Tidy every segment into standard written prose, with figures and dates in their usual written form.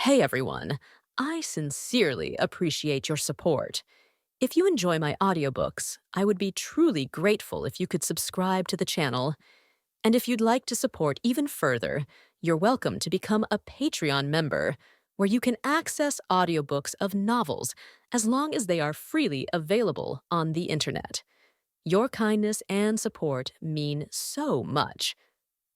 Hey everyone, I sincerely appreciate your support. If you enjoy my audiobooks, I would be truly grateful if you could subscribe to the channel. And if you'd like to support even further, you're welcome to become a Patreon member, where you can access audiobooks of novels as long as they are freely available on the internet. Your kindness and support mean so much.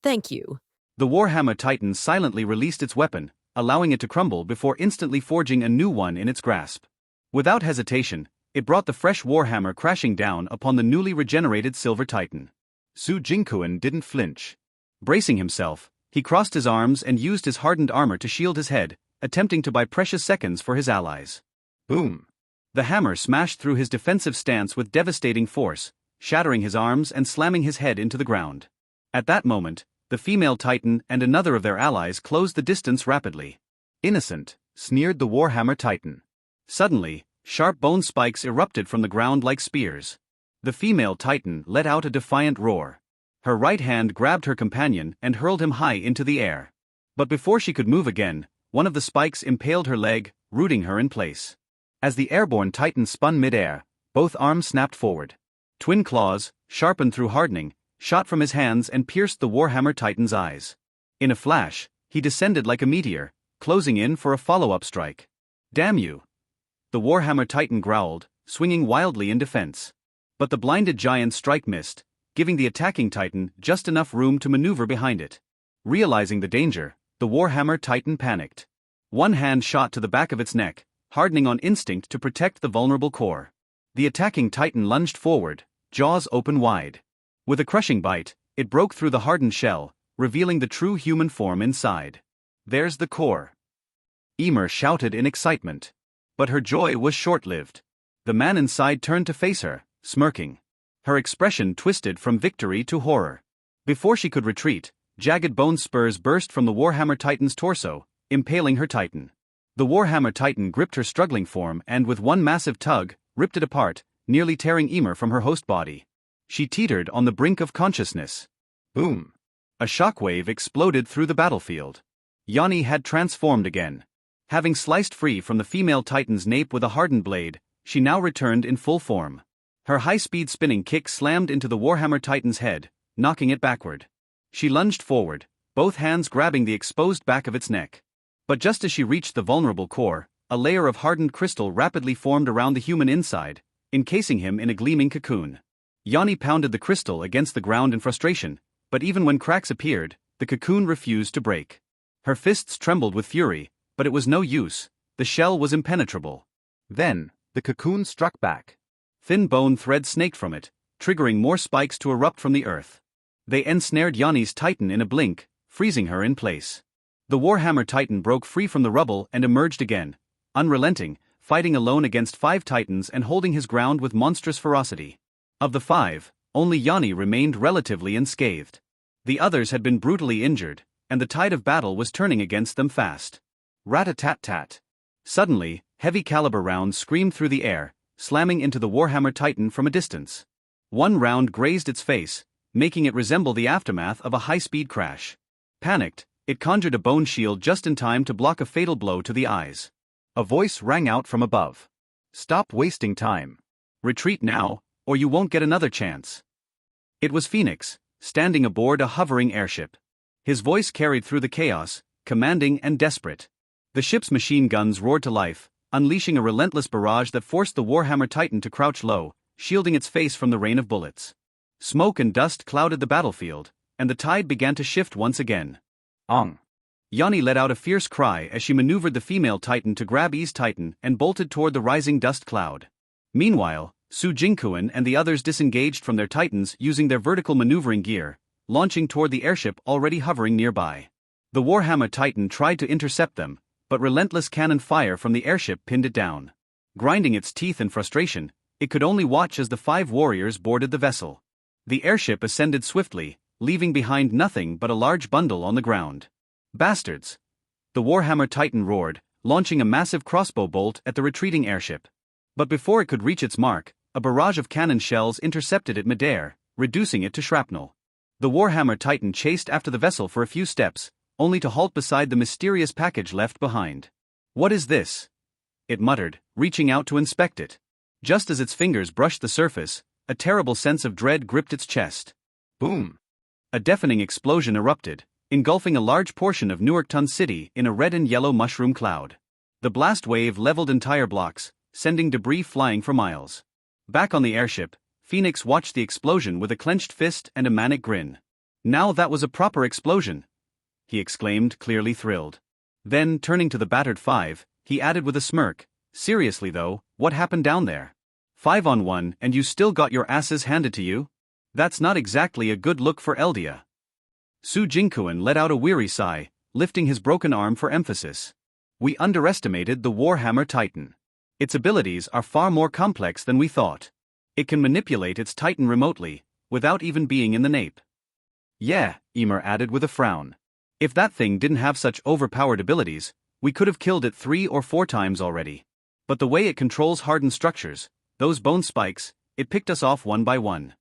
Thank you. The Warhammer Titan silently released its weapon, allowing it to crumble before instantly forging a new one in its grasp. Without hesitation, it brought the fresh Warhammer crashing down upon the newly regenerated Silver Titan. Su Jingquan didn't flinch. Bracing himself, he crossed his arms and used his hardened armor to shield his head, attempting to buy precious seconds for his allies. Boom! The hammer smashed through his defensive stance with devastating force, shattering his arms and slamming his head into the ground. At that moment, the female Titan and another of their allies closed the distance rapidly. Innocent, sneered the Warhammer Titan. Suddenly, sharp bone spikes erupted from the ground like spears. The female Titan let out a defiant roar. Her right hand grabbed her companion and hurled him high into the air. But before she could move again, one of the spikes impaled her leg, rooting her in place. As the airborne Titan spun mid-air, both arms snapped forward. Twin claws, sharpened through hardening, shot from his hands and pierced the Warhammer Titan's eyes. In a flash, he descended like a meteor, closing in for a follow-up strike. Damn you! The Warhammer Titan growled, swinging wildly in defense. But the blinded giant's strike missed, giving the attacking Titan just enough room to maneuver behind it. Realizing the danger, the Warhammer Titan panicked. One hand shot to the back of its neck, hardening on instinct to protect the vulnerable core. The attacking Titan lunged forward, jaws open wide. With a crushing bite, it broke through the hardened shell, revealing the true human form inside. There's the core. Emer shouted in excitement. But her joy was short-lived. The man inside turned to face her, smirking. Her expression twisted from victory to horror. Before she could retreat, jagged bone spurs burst from the Warhammer Titan's torso, impaling her Titan. The Warhammer Titan gripped her struggling form and with one massive tug, ripped it apart, nearly tearing Emer from her host body. She teetered on the brink of consciousness. Boom! A shockwave exploded through the battlefield. Yanni had transformed again. Having sliced free from the female Titan's nape with a hardened blade, she now returned in full form. Her high-speed spinning kick slammed into the Warhammer Titan's head, knocking it backward. She lunged forward, both hands grabbing the exposed back of its neck. But just as she reached the vulnerable core, a layer of hardened crystal rapidly formed around the human inside, encasing him in a gleaming cocoon. Yanni pounded the crystal against the ground in frustration, but even when cracks appeared, the cocoon refused to break. Her fists trembled with fury, but it was no use, the shell was impenetrable. Then, the cocoon struck back. Thin bone threads snaked from it, triggering more spikes to erupt from the earth. They ensnared Yanni's Titan in a blink, freezing her in place. The Warhammer Titan broke free from the rubble and emerged again, unrelenting, fighting alone against 5 Titans and holding his ground with monstrous ferocity. Of the 5, only Yanni remained relatively unscathed. The others had been brutally injured, and the tide of battle was turning against them fast. Rat-a-tat-tat. Suddenly, heavy caliber rounds screamed through the air, slamming into the Warhammer Titan from a distance. One round grazed its face, making it resemble the aftermath of a high-speed crash. Panicked, it conjured a bone shield just in time to block a fatal blow to the eyes. A voice rang out from above. "Stop wasting time. Retreat now, or you won't get another chance." It was Phoenix, standing aboard a hovering airship. His voice carried through the chaos, commanding and desperate. The ship's machine guns roared to life, unleashing a relentless barrage that forced the Warhammer Titan to crouch low, shielding its face from the rain of bullets. Smoke and dust clouded the battlefield, and the tide began to shift once again. Ong! Yanni let out a fierce cry as she maneuvered the female Titan to grab E's Titan and bolted toward the rising dust cloud. Meanwhile, Su Jingquan and the others disengaged from their Titans using their vertical maneuvering gear, launching toward the airship already hovering nearby. The Warhammer Titan tried to intercept them, but relentless cannon fire from the airship pinned it down. Grinding its teeth in frustration, it could only watch as the 5 warriors boarded the vessel. The airship ascended swiftly, leaving behind nothing but a large bundle on the ground. "Bastards!" The Warhammer Titan roared, launching a massive crossbow bolt at the retreating airship. But before it could reach its mark, a barrage of cannon shells intercepted it midair, reducing it to shrapnel. The Warhammer Titan chased after the vessel for a few steps, only to halt beside the mysterious package left behind. What is this? It muttered, reaching out to inspect it. Just as its fingers brushed the surface, a terrible sense of dread gripped its chest. Boom! A deafening explosion erupted, engulfing a large portion of Newarkton City in a red and yellow mushroom cloud. The blast wave leveled entire blocks, sending debris flying for miles. Back on the airship, Phoenix watched the explosion with a clenched fist and a manic grin. Now that was a proper explosion, he exclaimed, clearly thrilled. Then, turning to the battered five, he added with a smirk, seriously though, what happened down there? 5-on-1 and you still got your asses handed to you? That's not exactly a good look for Eldia. Su Jinkuan let out a weary sigh, lifting his broken arm for emphasis. We underestimated the Warhammer Titan. Its abilities are far more complex than we thought. It can manipulate its Titan remotely, without even being in the nape. Yeah, Emer added with a frown. If that thing didn't have such overpowered abilities, we could have killed it 3 or 4 times already. But the way it controls hardened structures, those bone spikes, it picked us off one by one.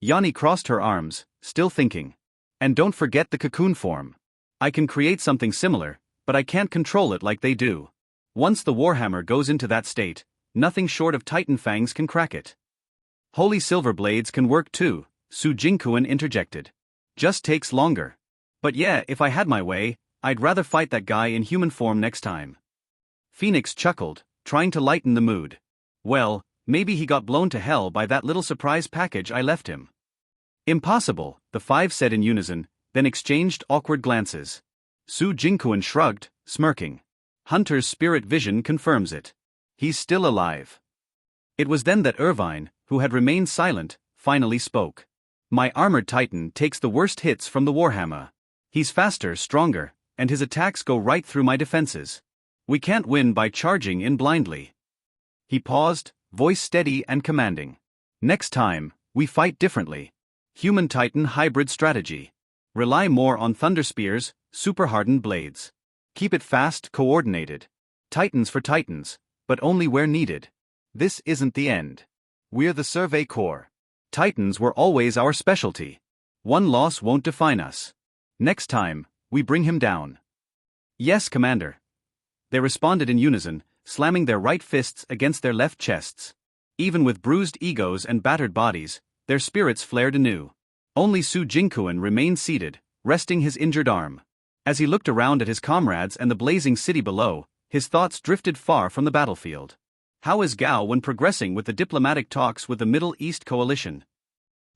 Yanni crossed her arms, still thinking. And don't forget the cocoon form. I can create something similar, but I can't control it like they do. Once the Warhammer goes into that state, nothing short of Titan fangs can crack it. Holy silver blades can work too, Su Jinkuan interjected. Just takes longer. But yeah, if I had my way, I'd rather fight that guy in human form next time. Phoenix chuckled, trying to lighten the mood. Well, maybe he got blown to hell by that little surprise package I left him. Impossible, the 5 said in unison, then exchanged awkward glances. Su Jinkuan shrugged, smirking. Hunter's spirit vision confirms it. He's still alive. It was then that Irvine, who had remained silent, finally spoke. My armored Titan takes the worst hits from the Warhammer. He's faster, stronger, and his attacks go right through my defenses. We can't win by charging in blindly. He paused, voice steady and commanding. Next time, we fight differently. Human Titan hybrid strategy. Rely more on thunder spears, super hardened blades. Keep it fast, coordinated. Titans for Titans, but only where needed. This isn't the end. We're the Survey Corps. Titans were always our specialty. One loss won't define us. Next time, we bring him down. Yes, Commander. They responded in unison, slamming their right fists against their left chests. Even with bruised egos and battered bodies, their spirits flared anew. Only Su Jinkuan remained seated, resting his injured arm. As he looked around at his comrades and the blazing city below, his thoughts drifted far from the battlefield. How is Gao when progressing with the diplomatic talks with the Middle East Coalition?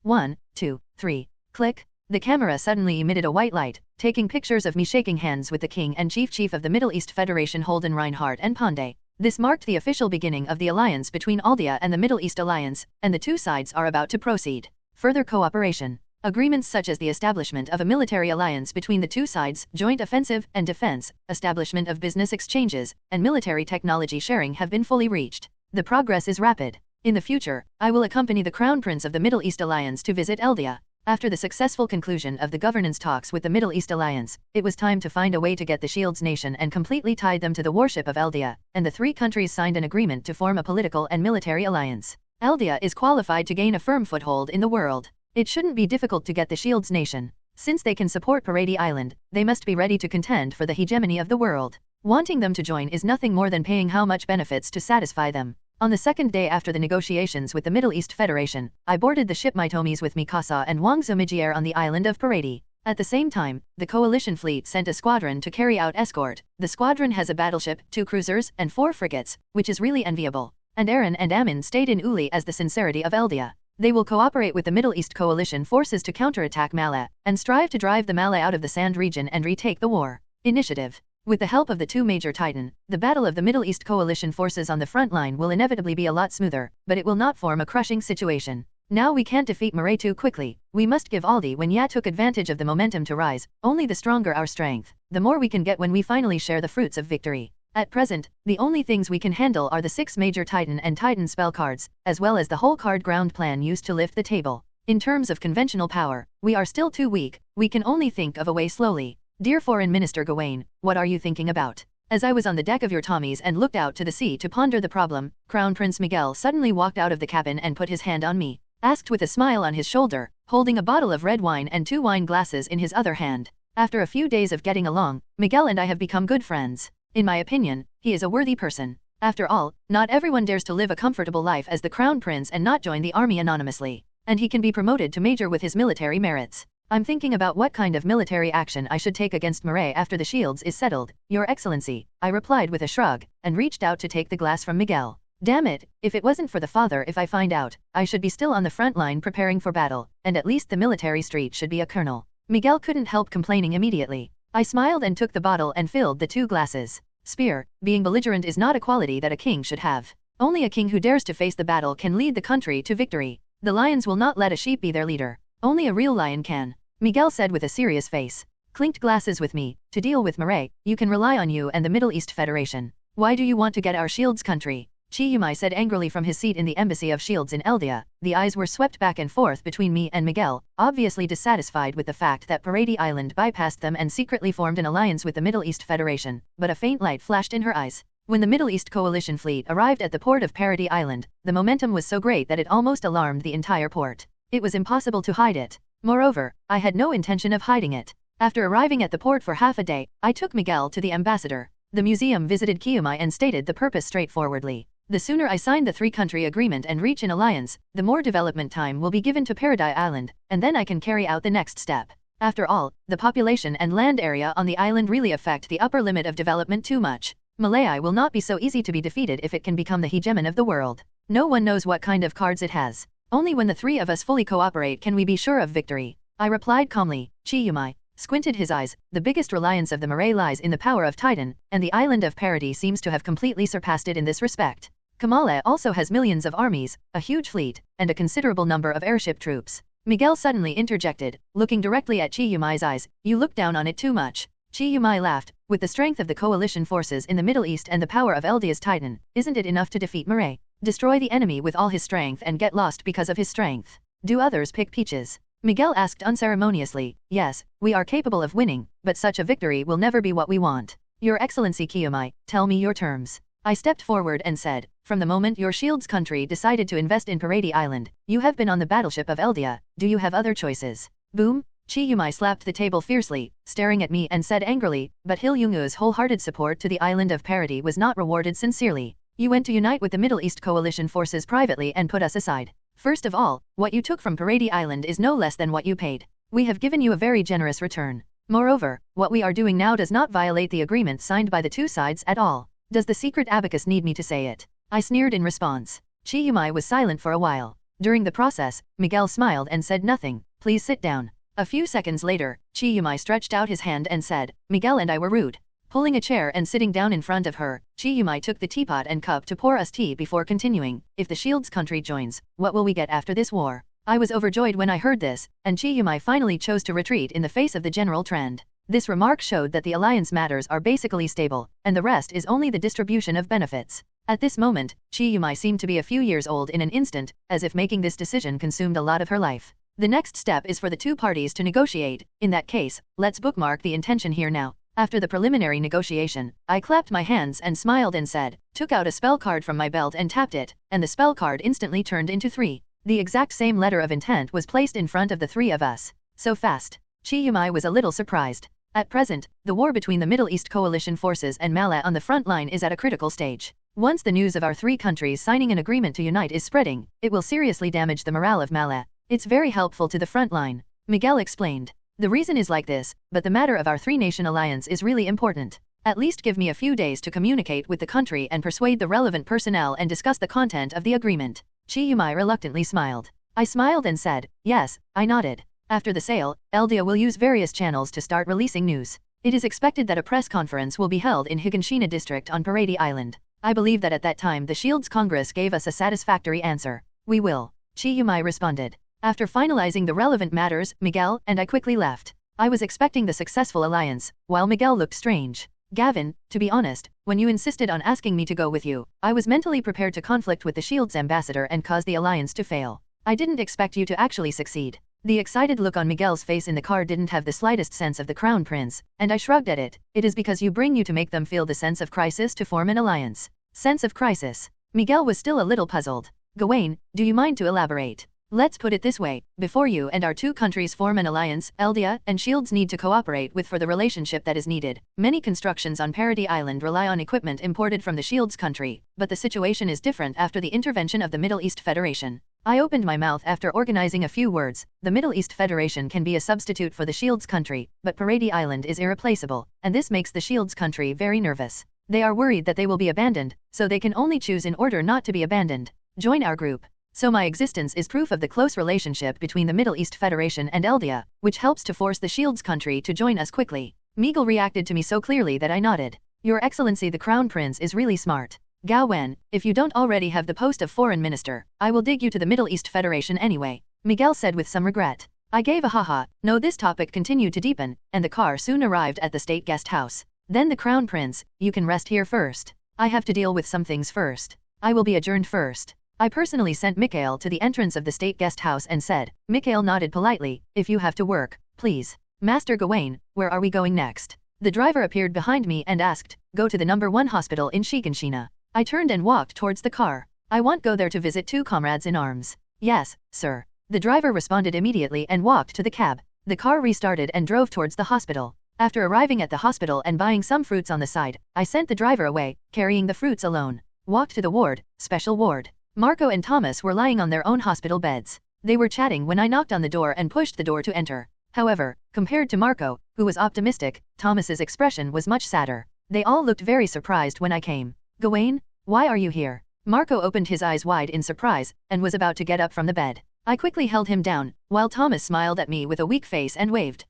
1, 2, 3. Click. The camera suddenly emitted a white light, taking pictures of me shaking hands with the King and Chief of the Middle East Federation Holden Reinhardt and Pandey. This marked the official beginning of the alliance between Aldea and the Middle East Alliance, and the two sides are about to proceed. Further cooperation. Agreements such as the establishment of a military alliance between the two sides, joint offensive and defense, establishment of business exchanges, and military technology sharing have been fully reached. The progress is rapid. In the future, I will accompany the Crown Prince of the Middle East Alliance to visit Eldia. After the successful conclusion of the governance talks with the Middle East Alliance, it was time to find a way to get the Shields nation and completely tied them to the warship of Eldia, and the 3 countries signed an agreement to form a political and military alliance. Eldia is qualified to gain a firm foothold in the world. It shouldn't be difficult to get the Shields nation. Since they can support Parady Island, they must be ready to contend for the hegemony of the world. Wanting them to join is nothing more than paying how much benefits to satisfy them. On the second day after the negotiations with the Middle East Federation, I boarded the ship Mitomis with Mikasa and Wang Zumijier on the island of Parady. At the same time, the coalition fleet sent a squadron to carry out escort. The squadron has a battleship, 2 cruisers, and 4 frigates, which is really enviable. And Aaron and Amin stayed in Uli as the sincerity of Eldia. They will cooperate with the Middle East coalition forces to counterattack Malay, and strive to drive the Malay out of the Sand region and retake the war initiative. With the help of the 2 major Titan, the battle of the Middle East coalition forces on the front line will inevitably be a lot smoother, but it will not form a crushing situation. Now we can't defeat Murray too quickly. We must give Aldi when Ya took advantage of the momentum to rise. Only the stronger our strength, the more we can get when we finally share the fruits of victory. At present, the only things we can handle are the 6 major Titan and Titan spell cards, as well as the whole card ground plan used to lift the table. In terms of conventional power, we are still too weak. We can only think of a way slowly. Dear Foreign Minister Gawain, what are you thinking about? As I was on the deck of your Tommies and looked out to the sea to ponder the problem, Crown Prince Miguel suddenly walked out of the cabin and put his hand on me, asked with a smile on his shoulder, holding a bottle of red wine and 2 wine glasses in his other hand. After a few days of getting along, Miguel and I have become good friends. In my opinion, he is a worthy person. After all, not everyone dares to live a comfortable life as the crown prince and not join the army anonymously. And he can be promoted to major with his military merits. I'm thinking about what kind of military action I should take against Murray after the shields is settled, Your Excellency, I replied with a shrug, and reached out to take the glass from Miguel. Damn it, if it wasn't for the father, if I find out, I should be still on the front line preparing for battle, and at least the military street should be a colonel. Miguel couldn't help complaining immediately. I smiled and took the bottle and filled the 2 glasses. Spear, being belligerent is not a quality that a king should have. Only a king who dares to face the battle can lead the country to victory. The lions will not let a sheep be their leader. Only a real lion can. Miguel said with a serious face. Clinked glasses with me. To deal with Murray, you can rely on you and the Middle East Federation. Why do you want to get our shields country? Chiyumai said angrily from his seat in the Embassy of Shields in Eldia. The eyes were swept back and forth between me and Miguel, obviously dissatisfied with the fact that Parady Island bypassed them and secretly formed an alliance with the Middle East Federation, but a faint light flashed in her eyes. When the Middle East Coalition fleet arrived at the port of Parady Island, the momentum was so great that it almost alarmed the entire port. It was impossible to hide it. Moreover, I had no intention of hiding it. After arriving at the port for half a day, I took Miguel to the ambassador. The museum visited Kiyumai and stated the purpose straightforwardly. The sooner I sign the 3-country agreement and reach an alliance, the more development time will be given to Paradise Island, and then I can carry out the next step. After all, the population and land area on the island really affect the upper limit of development too much. Malay will not be so easy to be defeated if it can become the hegemon of the world. No one knows what kind of cards it has. Only when the 3 of us fully cooperate can we be sure of victory. I replied calmly. Chiyumai squinted his eyes. The biggest reliance of the Murray lies in the power of Titan, and the island of Paradise seems to have completely surpassed it in this respect. Kamala also has millions of armies, a huge fleet, and a considerable number of airship troops. Miguel suddenly interjected, looking directly at Chiyumai's eyes. You look down on it too much. Chiyumai laughed. With the strength of the coalition forces in the Middle East and the power of Eldia's Titan, isn't it enough to defeat Murray? Destroy the enemy with all his strength and get lost because of his strength. Do others pick peaches? Miguel asked unceremoniously. Yes, we are capable of winning, but such a victory will never be what we want. Your Excellency Kiyumai, tell me your terms. I stepped forward and said, from the moment your shield's country decided to invest in Parady Island, you have been on the battleship of Eldia. Do you have other choices? Boom! Chiyumai slapped the table fiercely, staring at me and said angrily, but Hilyungu's wholehearted support to the island of Parady was not rewarded sincerely. You went to unite with the Middle East Coalition forces privately and put us aside. First of all, what you took from Parady Island is no less than what you paid. We have given you a very generous return. Moreover, what we are doing now does not violate the agreement signed by the 2 sides at all. Does the secret abacus need me to say it? I sneered in response. Chiyumai was silent for a while. During the process, Miguel smiled and said nothing. Please sit down. A few seconds later, Chiyumai stretched out his hand and said, Miguel and I were rude. Pulling a chair and sitting down in front of her, Chiyumai took the teapot and cup to pour us tea before continuing. If the shield's country joins, what will we get after this war? I was overjoyed when I heard this, and Chiyumai finally chose to retreat in the face of the general trend. This remark showed that the alliance matters are basically stable, and the rest is only the distribution of benefits. At this moment, Chiyumai seemed to be a few years old in an instant, as if making this decision consumed a lot of her life. The next step is for the 2 parties to negotiate. In that case, let's bookmark the intention here now. After the preliminary negotiation, I clapped my hands and smiled and said, took out a spell card from my belt and tapped it, and the spell card instantly turned into 3. The exact same letter of intent was placed in front of the 3 of us. So fast. Chiyumai was a little surprised. At present, the war between the Middle East Coalition forces and Mala on the front line is at a critical stage. Once the news of our 3 countries signing an agreement to unite is spreading, it will seriously damage the morale of Mala. It's very helpful to the front line. Miguel explained. The reason is like this, but the matter of our 3-nation alliance is really important. At least give me a few days to communicate with the country and persuade the relevant personnel and discuss the content of the agreement. Chiyumai reluctantly smiled. I smiled and said, yes, I nodded. After the sale, Eldia will use various channels to start releasing news. It is expected that a press conference will be held in Higashina district on Parady Island. I believe that at that time the Shields Congress gave us a satisfactory answer. We will. Chiyumai responded. After finalizing the relevant matters, Miguel and I quickly left. I was expecting the successful alliance, while Miguel looked strange. Gavin, to be honest, when you insisted on asking me to go with you, I was mentally prepared to conflict with the Shield's ambassador and cause the alliance to fail. I didn't expect you to actually succeed. The excited look on Miguel's face in the car didn't have the slightest sense of the Crown Prince, and I shrugged at it. It is because you bring you to make them feel the sense of crisis to form an alliance. Sense of crisis. Miguel was still a little puzzled. Gawain, do you mind to elaborate? Let's put it this way, before you and our two countries form an alliance, Eldia and Shields need to cooperate with for the relationship that is needed. Many constructions on Parity Island rely on equipment imported from the Shields country, but the situation is different after the intervention of the Middle East Federation. I opened my mouth after organizing a few words. The Middle East Federation can be a substitute for the Shields country, but Parity Island is irreplaceable, and this makes the Shields country very nervous. They are worried that they will be abandoned, so they can only choose in order not to be abandoned. Join our group. So my existence is proof of the close relationship between the Middle East Federation and Eldia, which helps to force the Shields country to join us quickly. Meagle reacted to me so clearly that I nodded. Your Excellency the Crown Prince is really smart. Gao Wen, if you don't already have the post of Foreign Minister, I will dig you to the Middle East Federation anyway, Miguel said with some regret. I gave a haha. No, this topic continued to deepen, and the car soon arrived at the state guest house. Then the Crown Prince, you can rest here first. I have to deal with some things first. I will be adjourned first. I personally sent Mikhail to the entrance of the state guest house and said, Mikhail nodded politely, if you have to work, please. Master Gawain, where are we going next? The driver appeared behind me and asked, go to the #1 hospital in Shiganshina. I turned and walked towards the car. I want go there to visit two comrades in arms. Yes, sir. The driver responded immediately and walked to the cab. The car restarted and drove towards the hospital. After arriving at the hospital and buying some fruits on the side, I sent the driver away, carrying the fruits alone. Walked to the ward, special ward. Marco and Thomas were lying on their own hospital beds. They were chatting when I knocked on the door and pushed the door to enter. However, compared to Marco, who was optimistic, Thomas's expression was much sadder. They all looked very surprised when I came. Gawain, why are you here? Marco opened his eyes wide in surprise, and was about to get up from the bed. I quickly held him down, while Thomas smiled at me with a weak face and waved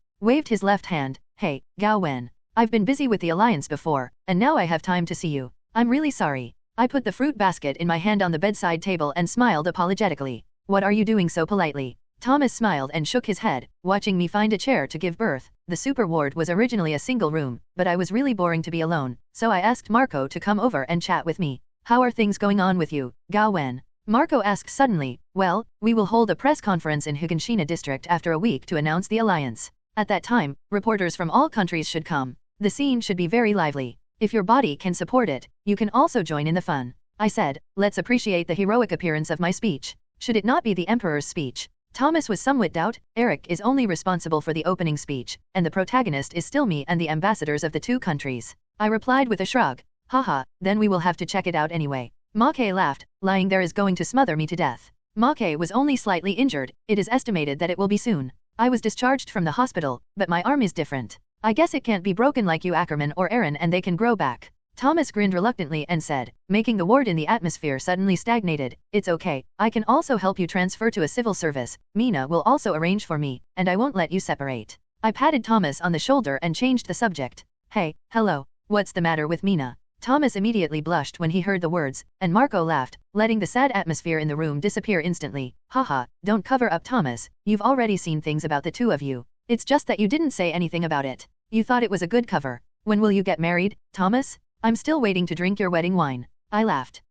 his left hand. Hey, Gao Wen. I've been busy with the Alliance before, and now I have time to see you. I'm really sorry. I put the fruit basket in my hand on the bedside table and smiled apologetically. What are you doing so politely? Thomas smiled and shook his head, watching me find a chair to give birth. The super ward was originally a single room, but I was really boring to be alone, so I asked Marco to come over and chat with me. How are things going on with you, Gao Wen? Marco asked suddenly. Well, we will hold a press conference in Higanshina district after a week to announce the alliance. At that time, reporters from all countries should come. The scene should be very lively. If your body can support it, you can also join in the fun. I said, let's appreciate the heroic appearance of my speech. Should it not be the Emperor's speech? Thomas was somewhat doubt. Eric is only responsible for the opening speech, and the protagonist is still me and the ambassadors of the two countries. I replied with a shrug. Haha, then we will have to check it out anyway. Mackay laughed, lying there is going to smother me to death. Mackay was only slightly injured, it is estimated that it will be soon. I was discharged from the hospital, but my arm is different. I guess it can't be broken like you Ackerman or Aaron and they can grow back. Thomas grinned reluctantly and said, making the ward in the atmosphere suddenly stagnated, it's okay, I can also help you transfer to a civil service, Mina will also arrange for me, and I won't let you separate. I patted Thomas on the shoulder and changed the subject. Hey, hello, what's the matter with Mina? Thomas immediately blushed when he heard the words, and Marco laughed, letting the sad atmosphere in the room disappear instantly. Haha, don't cover up Thomas, you've already seen things about the two of you. It's just that you didn't say anything about it. You thought it was a good cover. When will you get married, Thomas? I'm still waiting to drink your wedding wine. I laughed.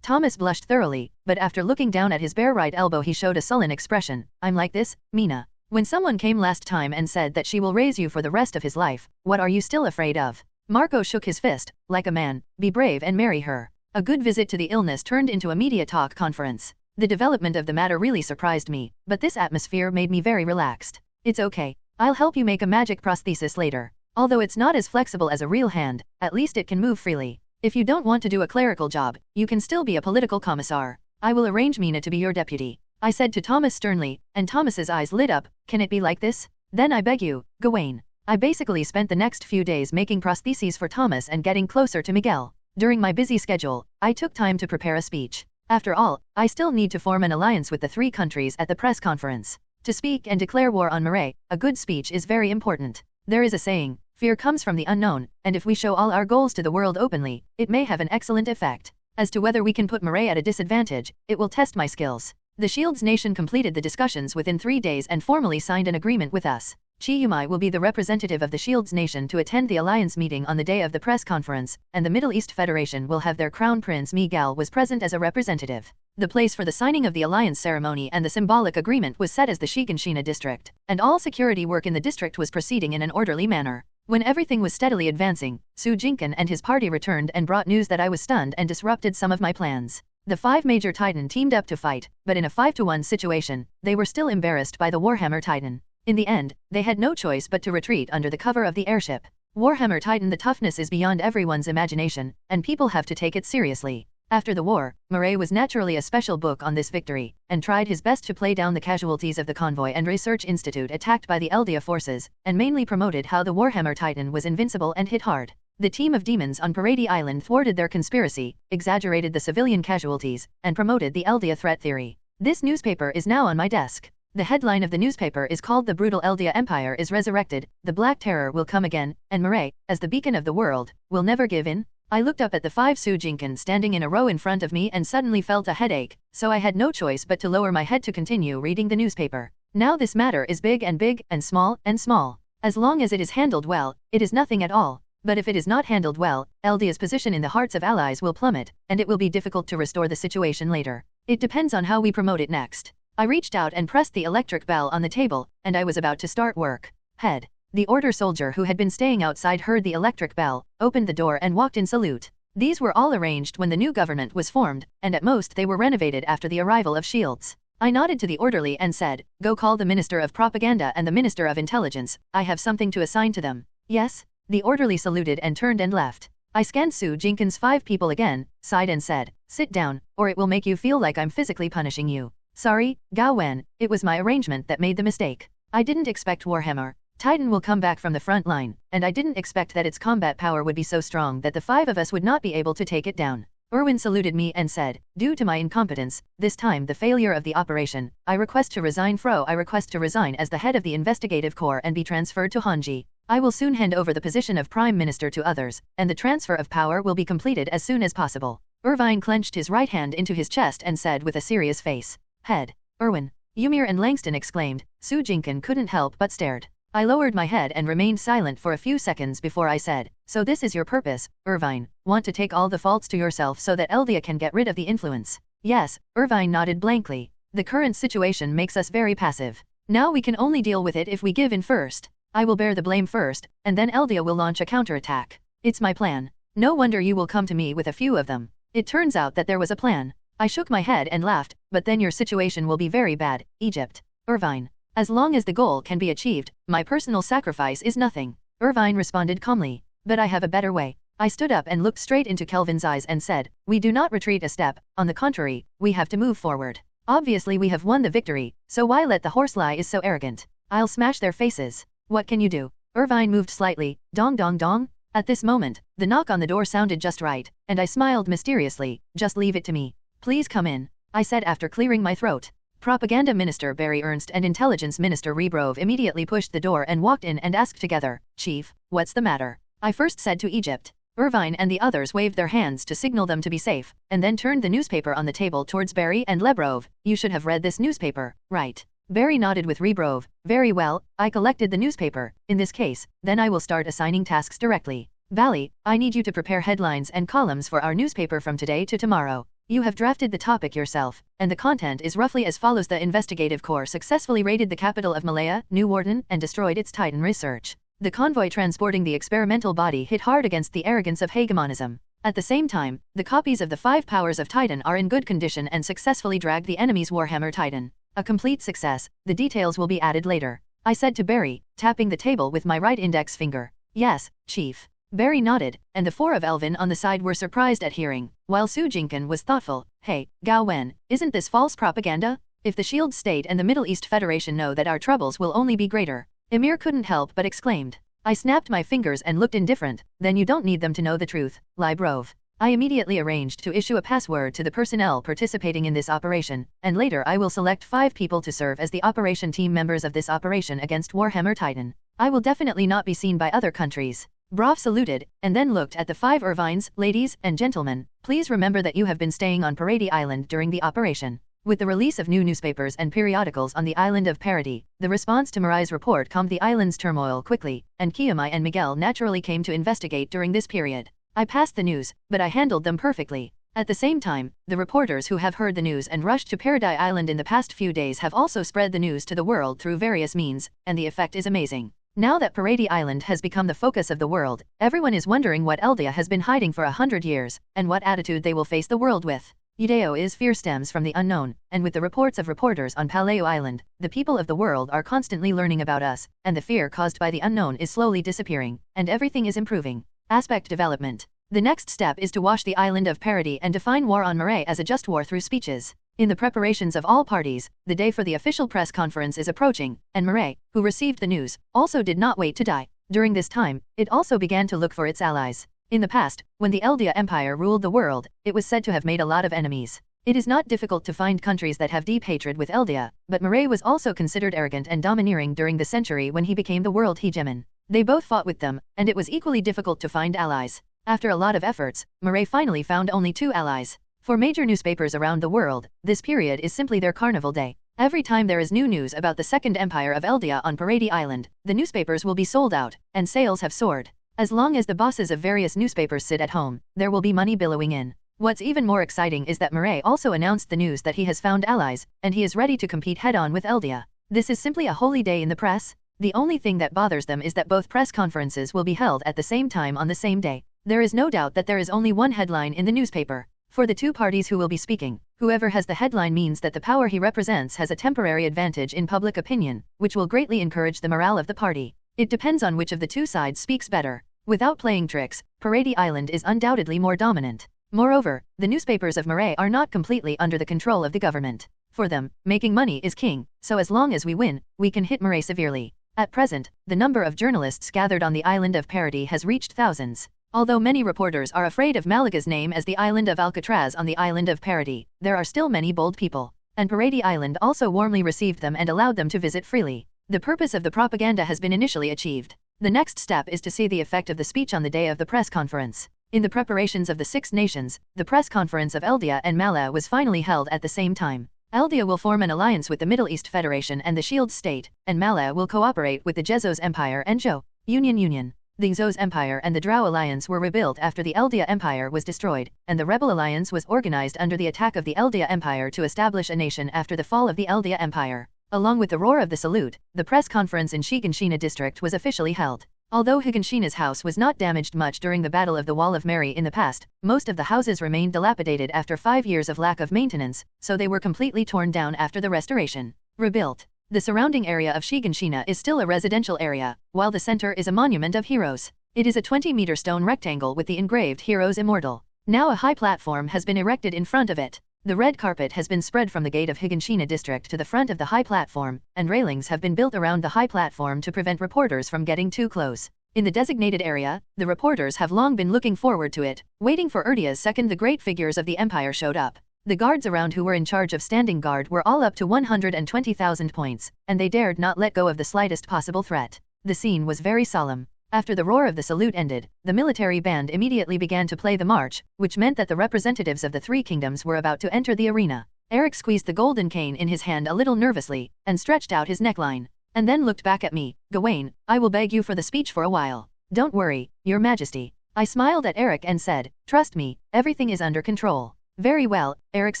Thomas blushed thoroughly, but after looking down at his bare right elbow he showed a sullen expression. I'm like this, Mina. When someone came last time and said that she will raise you for the rest of his life, what are you still afraid of? Marco shook his fist, like a man, be brave and marry her. A good visit to the illness turned into a media talk conference. The development of the matter really surprised me, but this atmosphere made me very relaxed. It's okay. I'll help you make a magic prosthesis later. Although it's not as flexible as a real hand, at least it can move freely. If you don't want to do a clerical job, you can still be a political commissar. I will arrange Mina to be your deputy. I said to Thomas sternly, and Thomas's eyes lit up. Can it be like this? Then I beg you, Gawain. I basically spent the next few days making prostheses for Thomas and getting closer to Miguel. During my busy schedule, I took time to prepare a speech. After all, I still need to form an alliance with the three countries at the press conference. To speak and declare war on Mirai, a good speech is very important. There is a saying, fear comes from the unknown, and if we show all our goals to the world openly, it may have an excellent effect. As to whether we can put Mirai at a disadvantage, it will test my skills. The Shields nation completed the discussions within 3 days and formally signed an agreement with us. Chiyumai will be the representative of the Shields nation to attend the alliance meeting on the day of the press conference, and the Middle East Federation will have their crown prince Miguel was present as a representative. The place for the signing of the alliance ceremony and the symbolic agreement was set as the Shiganshina district, and all security work in the district was proceeding in an orderly manner. When everything was steadily advancing, Su Jinkan and his party returned and brought news that I was stunned and disrupted some of my plans. The 5 major Titan teamed up to fight, but in a 5-to-1 situation, they were still embarrassed by the Warhammer Titan. In the end, they had no choice but to retreat under the cover of the airship. Warhammer Titan, the toughness is beyond everyone's imagination, and people have to take it seriously. After the war, Murray was naturally a special book on this victory, and tried his best to play down the casualties of the convoy and research institute attacked by the Eldia forces, and mainly promoted how the Warhammer Titan was invincible and hit hard. The team of demons on Paradis Island thwarted their conspiracy, exaggerated the civilian casualties, and promoted the Eldia threat theory. This newspaper is now on my desk. The headline of the newspaper is called "The Brutal Eldia Empire is Resurrected, the Black Terror will come again, and Murray, as the beacon of the world, will never give in." I looked up at the 5 Sujinkan standing in a row in front of me and suddenly felt a headache, so I had no choice but to lower my head to continue reading the newspaper. Now this matter is big and small and small. As long as it is handled well, it is nothing at all. But if it is not handled well, Eldia's position in the hearts of allies will plummet, and it will be difficult to restore the situation later. It depends on how we promote it next. I reached out and pressed the electric bell on the table, and I was about to start work. Head. The order soldier who had been staying outside heard the electric bell, opened the door and walked in salute. These were all arranged when the new government was formed, and at most they were renovated after the arrival of shields. I nodded to the orderly and said, "Go call the Minister of Propaganda and the Minister of Intelligence, I have something to assign to them." "Yes?" The orderly saluted and turned and left. I scanned Sue Jenkins' 5 people again, sighed and said, "Sit down, or it will make you feel like I'm physically punishing you." "Sorry, Gao Wen, it was my arrangement that made the mistake. I didn't expect Warhammer Titan will come back from the front line, and I didn't expect that its combat power would be so strong that the 5 of us would not be able to take it down." Erwin saluted me and said, "Due to my incompetence, this time the failure of the operation, I request to resign as the head of the investigative corps and be transferred to Hanji. I will soon hand over the position of Prime Minister to others, and the transfer of power will be completed as soon as possible." Irvine clenched his right hand into his chest and said with a serious face, "Head." "Erwin." Ymir and Langston exclaimed. Sue Jenkins couldn't help but stared. I lowered my head and remained silent for a few seconds before I said, "So this is your purpose, Irvine, want to take all the faults to yourself so that Eldia can get rid of the influence?" "Yes." Irvine nodded blankly. "The current situation makes us very passive. Now we can only deal with it if we give in first. I will bear the blame first, and then Eldia will launch a counterattack. It's my plan. No wonder you will come to me with a few of them." It turns out that there was a plan. I shook my head and laughed, "But then your situation will be very bad, Egypt." "Irvine. As long as the goal can be achieved, my personal sacrifice is nothing." Irvine responded calmly. "But I have a better way." I stood up and looked straight into Kelvin's eyes and said, "We do not retreat a step, on the contrary, we have to move forward. Obviously we have won the victory, so why let the horsefly is so arrogant? I'll smash their faces. What can you do?" Irvine moved slightly, dong dong dong. At this moment, the knock on the door sounded just right, and I smiled mysteriously. "Just leave it to me. Please come in," I said after clearing my throat. Propaganda Minister Barry Ernst and Intelligence Minister Rebrove immediately pushed the door and walked in and asked together, "Chief, what's the matter?" I first said to Egypt. Irvine and the others waved their hands to signal them to be safe, and then turned the newspaper on the table towards Barry and Lebrove. "You should have read this newspaper, right?" Barry nodded with Rebrove. "Very well, I collected the newspaper. In this case, then I will start assigning tasks directly. Valley, I need you to prepare headlines and columns for our newspaper from today to tomorrow. You have drafted the topic yourself, and the content is roughly as follows: the investigative corps successfully raided the capital of Malaya, New Warden, and destroyed its Titan research. The convoy transporting the experimental body hit hard against the arrogance of hegemonism. At the same time, the copies of the 5 powers of Titan are in good condition and successfully dragged the enemy's Warhammer Titan. A complete success. The details will be added later," I said to Barry, tapping the table with my right index finger. "Yes, Chief." Barry nodded, and the 4 of Elvin on the side were surprised at hearing, while Sue Jenkins was thoughtful. "Hey, Gao Wen, isn't this false propaganda? If the Shield State and the Middle East Federation know that our troubles will only be greater." Emir couldn't help but exclaimed. I snapped my fingers and looked indifferent. "Then you don't need them to know the truth, Librove." I immediately arranged to issue a password to the personnel participating in this operation, and later I will select 5 people to serve as the operation team members of this operation against Warhammer Titan. I will definitely not be seen by other countries. Broff saluted, and then looked at the 5 Irvines. "Ladies and gentlemen, please remember that you have been staying on Paradis Island during the operation. With the release of new newspapers and periodicals on the island of Paradis, the response to Marai's report calmed the island's turmoil quickly, and Kiyomi and Miguel naturally came to investigate during this period. I passed the news, but I handled them perfectly. At the same time, the reporters who have heard the news and rushed to Paradis Island in the past few days have also spread the news to the world through various means, and the effect is amazing. Now that Paradis Island has become the focus of the world, everyone is wondering what Eldia has been hiding for 100 years, and what attitude they will face the world with. Ideo is fear stems from the unknown, and with the reports of reporters on Paleo Island, the people of the world are constantly learning about us, and the fear caused by the unknown is slowly disappearing, and everything is improving. Aspect development. The next step is to wash the island of parody and define war on Murray as a just war through speeches. In the preparations of all parties, the day for the official press conference is approaching, and Murray, who received the news, also did not wait to die. During this time, it also began to look for its allies. In the past, when the Eldia Empire ruled the world, it was said to have made a lot of enemies. It is not difficult to find countries that have deep hatred with Eldia, but Murray was also considered arrogant and domineering during the century when he became the world hegemon. They both fought with them, and it was equally difficult to find allies. After a lot of efforts, Murray finally found only 2 allies. For major newspapers around the world, this period is simply their carnival day. Every time there is new news about the Second Empire of Eldia on Parady Island, the newspapers will be sold out, and sales have soared. As long as the bosses of various newspapers sit at home, there will be money billowing in. What's even more exciting is that Murray also announced the news that he has found allies, and he is ready to compete head-on with Eldia. This is simply a holy day in the press. The only thing that bothers them is that both press conferences will be held at the same time on the same day. There is no doubt that there is only one headline in the newspaper. For the 2 parties who will be speaking, whoever has the headline means that the power he represents has a temporary advantage in public opinion, which will greatly encourage the morale of the party. It depends on which of the 2 sides speaks better. Without playing tricks, Parady Island is undoubtedly more dominant. Moreover, the newspapers of Murray are not completely under the control of the government. For them, making money is king, so as long as we win, we can hit Murray severely. At present, the number of journalists gathered on the island of Parody has reached thousands. Although many reporters are afraid of Malaga's name as the island of Alcatraz on the island of Parody, there are still many bold people. And Parady Island also warmly received them and allowed them to visit freely. The purpose of the propaganda has been initially achieved. The next step is to see the effect of the speech on the day of the press conference. In the preparations of the 6 nations, the press conference of Eldia and Mala was finally held at the same time. Eldia will form an alliance with the Middle East Federation and the Shield State, and Mala will cooperate with the Jezos Empire and Zhou Union. The Xos Empire and the Drow Alliance were rebuilt after the Eldia Empire was destroyed, and the Rebel Alliance was organized under the attack of the Eldia Empire to establish a nation after the fall of the Eldia Empire. Along with the roar of the salute, the press conference in Shiganshina district was officially held. Although Higanshina's house was not damaged much during the Battle of the Wall of Mary in the past, most of the houses remained dilapidated after 5 years of lack of maintenance, so they were completely torn down after the restoration. Rebuilt. The surrounding area of Shiganshina is still a residential area, while the center is a monument of heroes. It is a 20-meter stone rectangle with the engraved Heroes Immortal. Now a high platform has been erected in front of it. The red carpet has been spread from the gate of Higanshina district to the front of the high platform, and railings have been built around the high platform to prevent reporters from getting too close. In the designated area, the reporters have long been looking forward to it, waiting for Urdia's second. The great figures of the empire showed up. The guards around who were in charge of standing guard were all up to 120,000 points, and they dared not let go of the slightest possible threat. The scene was very solemn. After the roar of the salute ended, the military band immediately began to play the march, which meant that the representatives of the 3 kingdoms were about to enter the arena. Eric squeezed the golden cane in his hand a little nervously, and stretched out his neckline, and then looked back at me. Gawain, I will beg you for the speech for a while. Don't worry, Your Majesty. I smiled at Eric and said, trust me, everything is under control. Very well. Eric's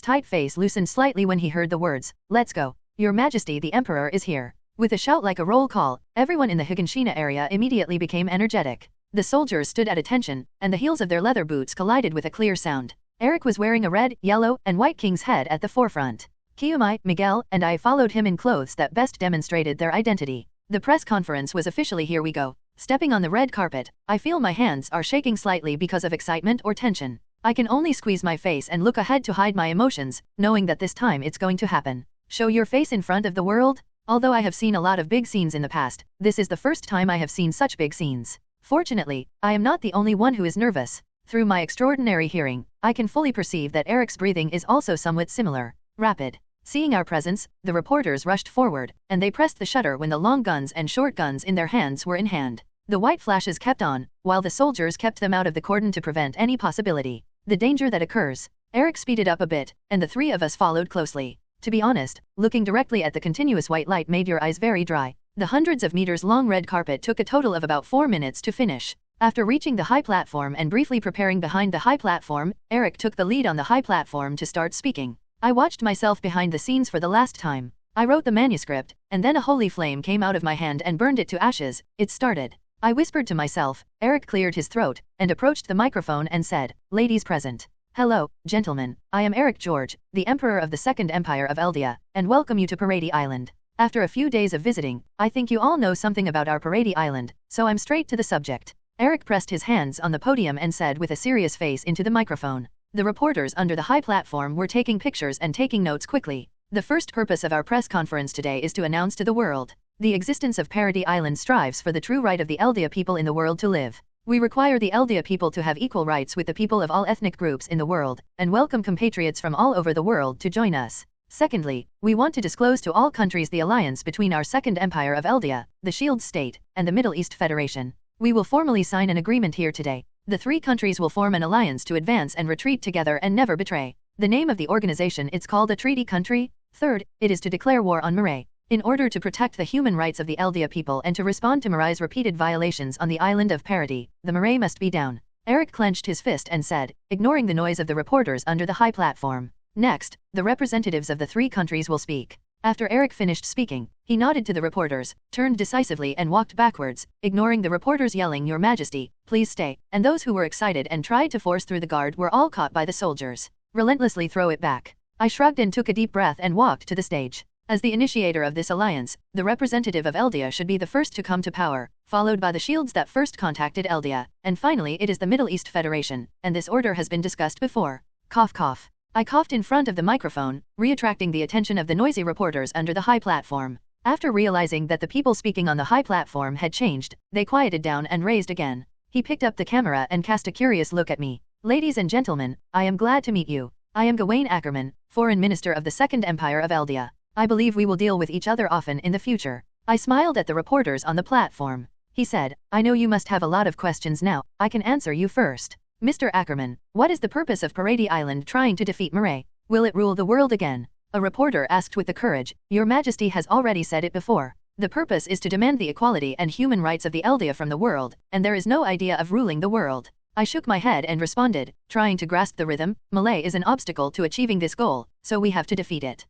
tight face loosened slightly when he heard the words, let's go. Your Majesty, the Emperor is here. With a shout like a roll call, everyone in the Higanshina area immediately became energetic. The soldiers stood at attention, and the heels of their leather boots collided with a clear sound. Eric was wearing a red, yellow, and white king's head at the forefront. Kiyumai, Miguel, and I followed him in clothes that best demonstrated their identity. The press conference was officially here we go. Stepping on the red carpet, I feel my hands are shaking slightly because of excitement or tension. I can only squeeze my face and look ahead to hide my emotions, knowing that this time it's going to happen. Show your face in front of the world? Although I have seen a lot of big scenes in the past, this is the first time I have seen such big scenes. Fortunately, I am not the only one who is nervous. Through my extraordinary hearing, I can fully perceive that Eric's breathing is also somewhat similar. Rapid. Seeing our presence, the reporters rushed forward, and they pressed the shutter when the long guns and short guns in their hands were in hand. The white flashes kept on, while the soldiers kept them out of the cordon to prevent any possibility. The danger that occurs. Eric speeded up a bit, and the 3 of us followed closely. To be honest, looking directly at the continuous white light made your eyes very dry. The hundreds of meters long red carpet took a total of about 4 minutes to finish. After reaching the high platform and briefly preparing behind the high platform, Eric took the lead on the high platform to start speaking. I watched myself behind the scenes for the last time. I wrote the manuscript, and then a holy flame came out of my hand and burned it to ashes. It started. I whispered to myself. Eric cleared his throat, and approached the microphone and said, ladies present. Hello, gentlemen. I am Eric George, the Emperor of the Second Empire of Eldia, and welcome you to Parady Island. After a few days of visiting, I think you all know something about our Parady Island, so I'm straight to the subject. Eric pressed his hands on the podium and said with a serious face into the microphone. The reporters under the high platform were taking pictures and taking notes quickly. The first purpose of our press conference today is to announce to the world the existence of Parady Island strives for the true right of the Eldia people in the world to live. We require the Eldia people to have equal rights with the people of all ethnic groups in the world, and welcome compatriots from all over the world to join us. Secondly, we want to disclose to all countries the alliance between our Second Empire of Eldia, the Shield State, and the Middle East Federation. We will formally sign an agreement here today. The three countries will form an alliance to advance and retreat together and never betray. The name of the organization it's called a treaty country. Third, it is to declare war on Mirai. In order to protect the human rights of the Eldia people and to respond to Mirai's repeated violations on the island of Parady, the Mirai must be down. Eric clenched his fist and said, ignoring the noise of the reporters under the high platform. Next, the representatives of the three countries will speak. After Eric finished speaking, he nodded to the reporters, turned decisively and walked backwards, ignoring the reporters yelling, "Your Majesty, please stay," and those who were excited and tried to force through the guard were all caught by the soldiers. Relentlessly throw it back. I shrugged and took a deep breath and walked to the stage. As the initiator of this alliance, the representative of Eldia should be the first to come to power, followed by the shields that first contacted Eldia, and finally it is the Middle East Federation, and this order has been discussed before. Cough cough. I coughed in front of the microphone, reattracting the attention of the noisy reporters under the high platform. After realizing that the people speaking on the high platform had changed, they quieted down and raised again. He picked up the camera and cast a curious look at me. Ladies and gentlemen, I am glad to meet you. I am Mikasa Ackerman, Foreign Minister of the Second Empire of Eldia. I believe we will deal with each other often in the future. I smiled at the reporters on the platform. He said, I know you must have a lot of questions now, I can answer you first. Mr. Ackerman, what is the purpose of Parady Island trying to defeat Mirai? Will it rule the world again? A reporter asked with the courage, Your Majesty has already said it before. The purpose is to demand the equality and human rights of the Eldia from the world, and there is no idea of ruling the world. I shook my head and responded, trying to grasp the rhythm, Malay is an obstacle to achieving this goal, so we have to defeat it.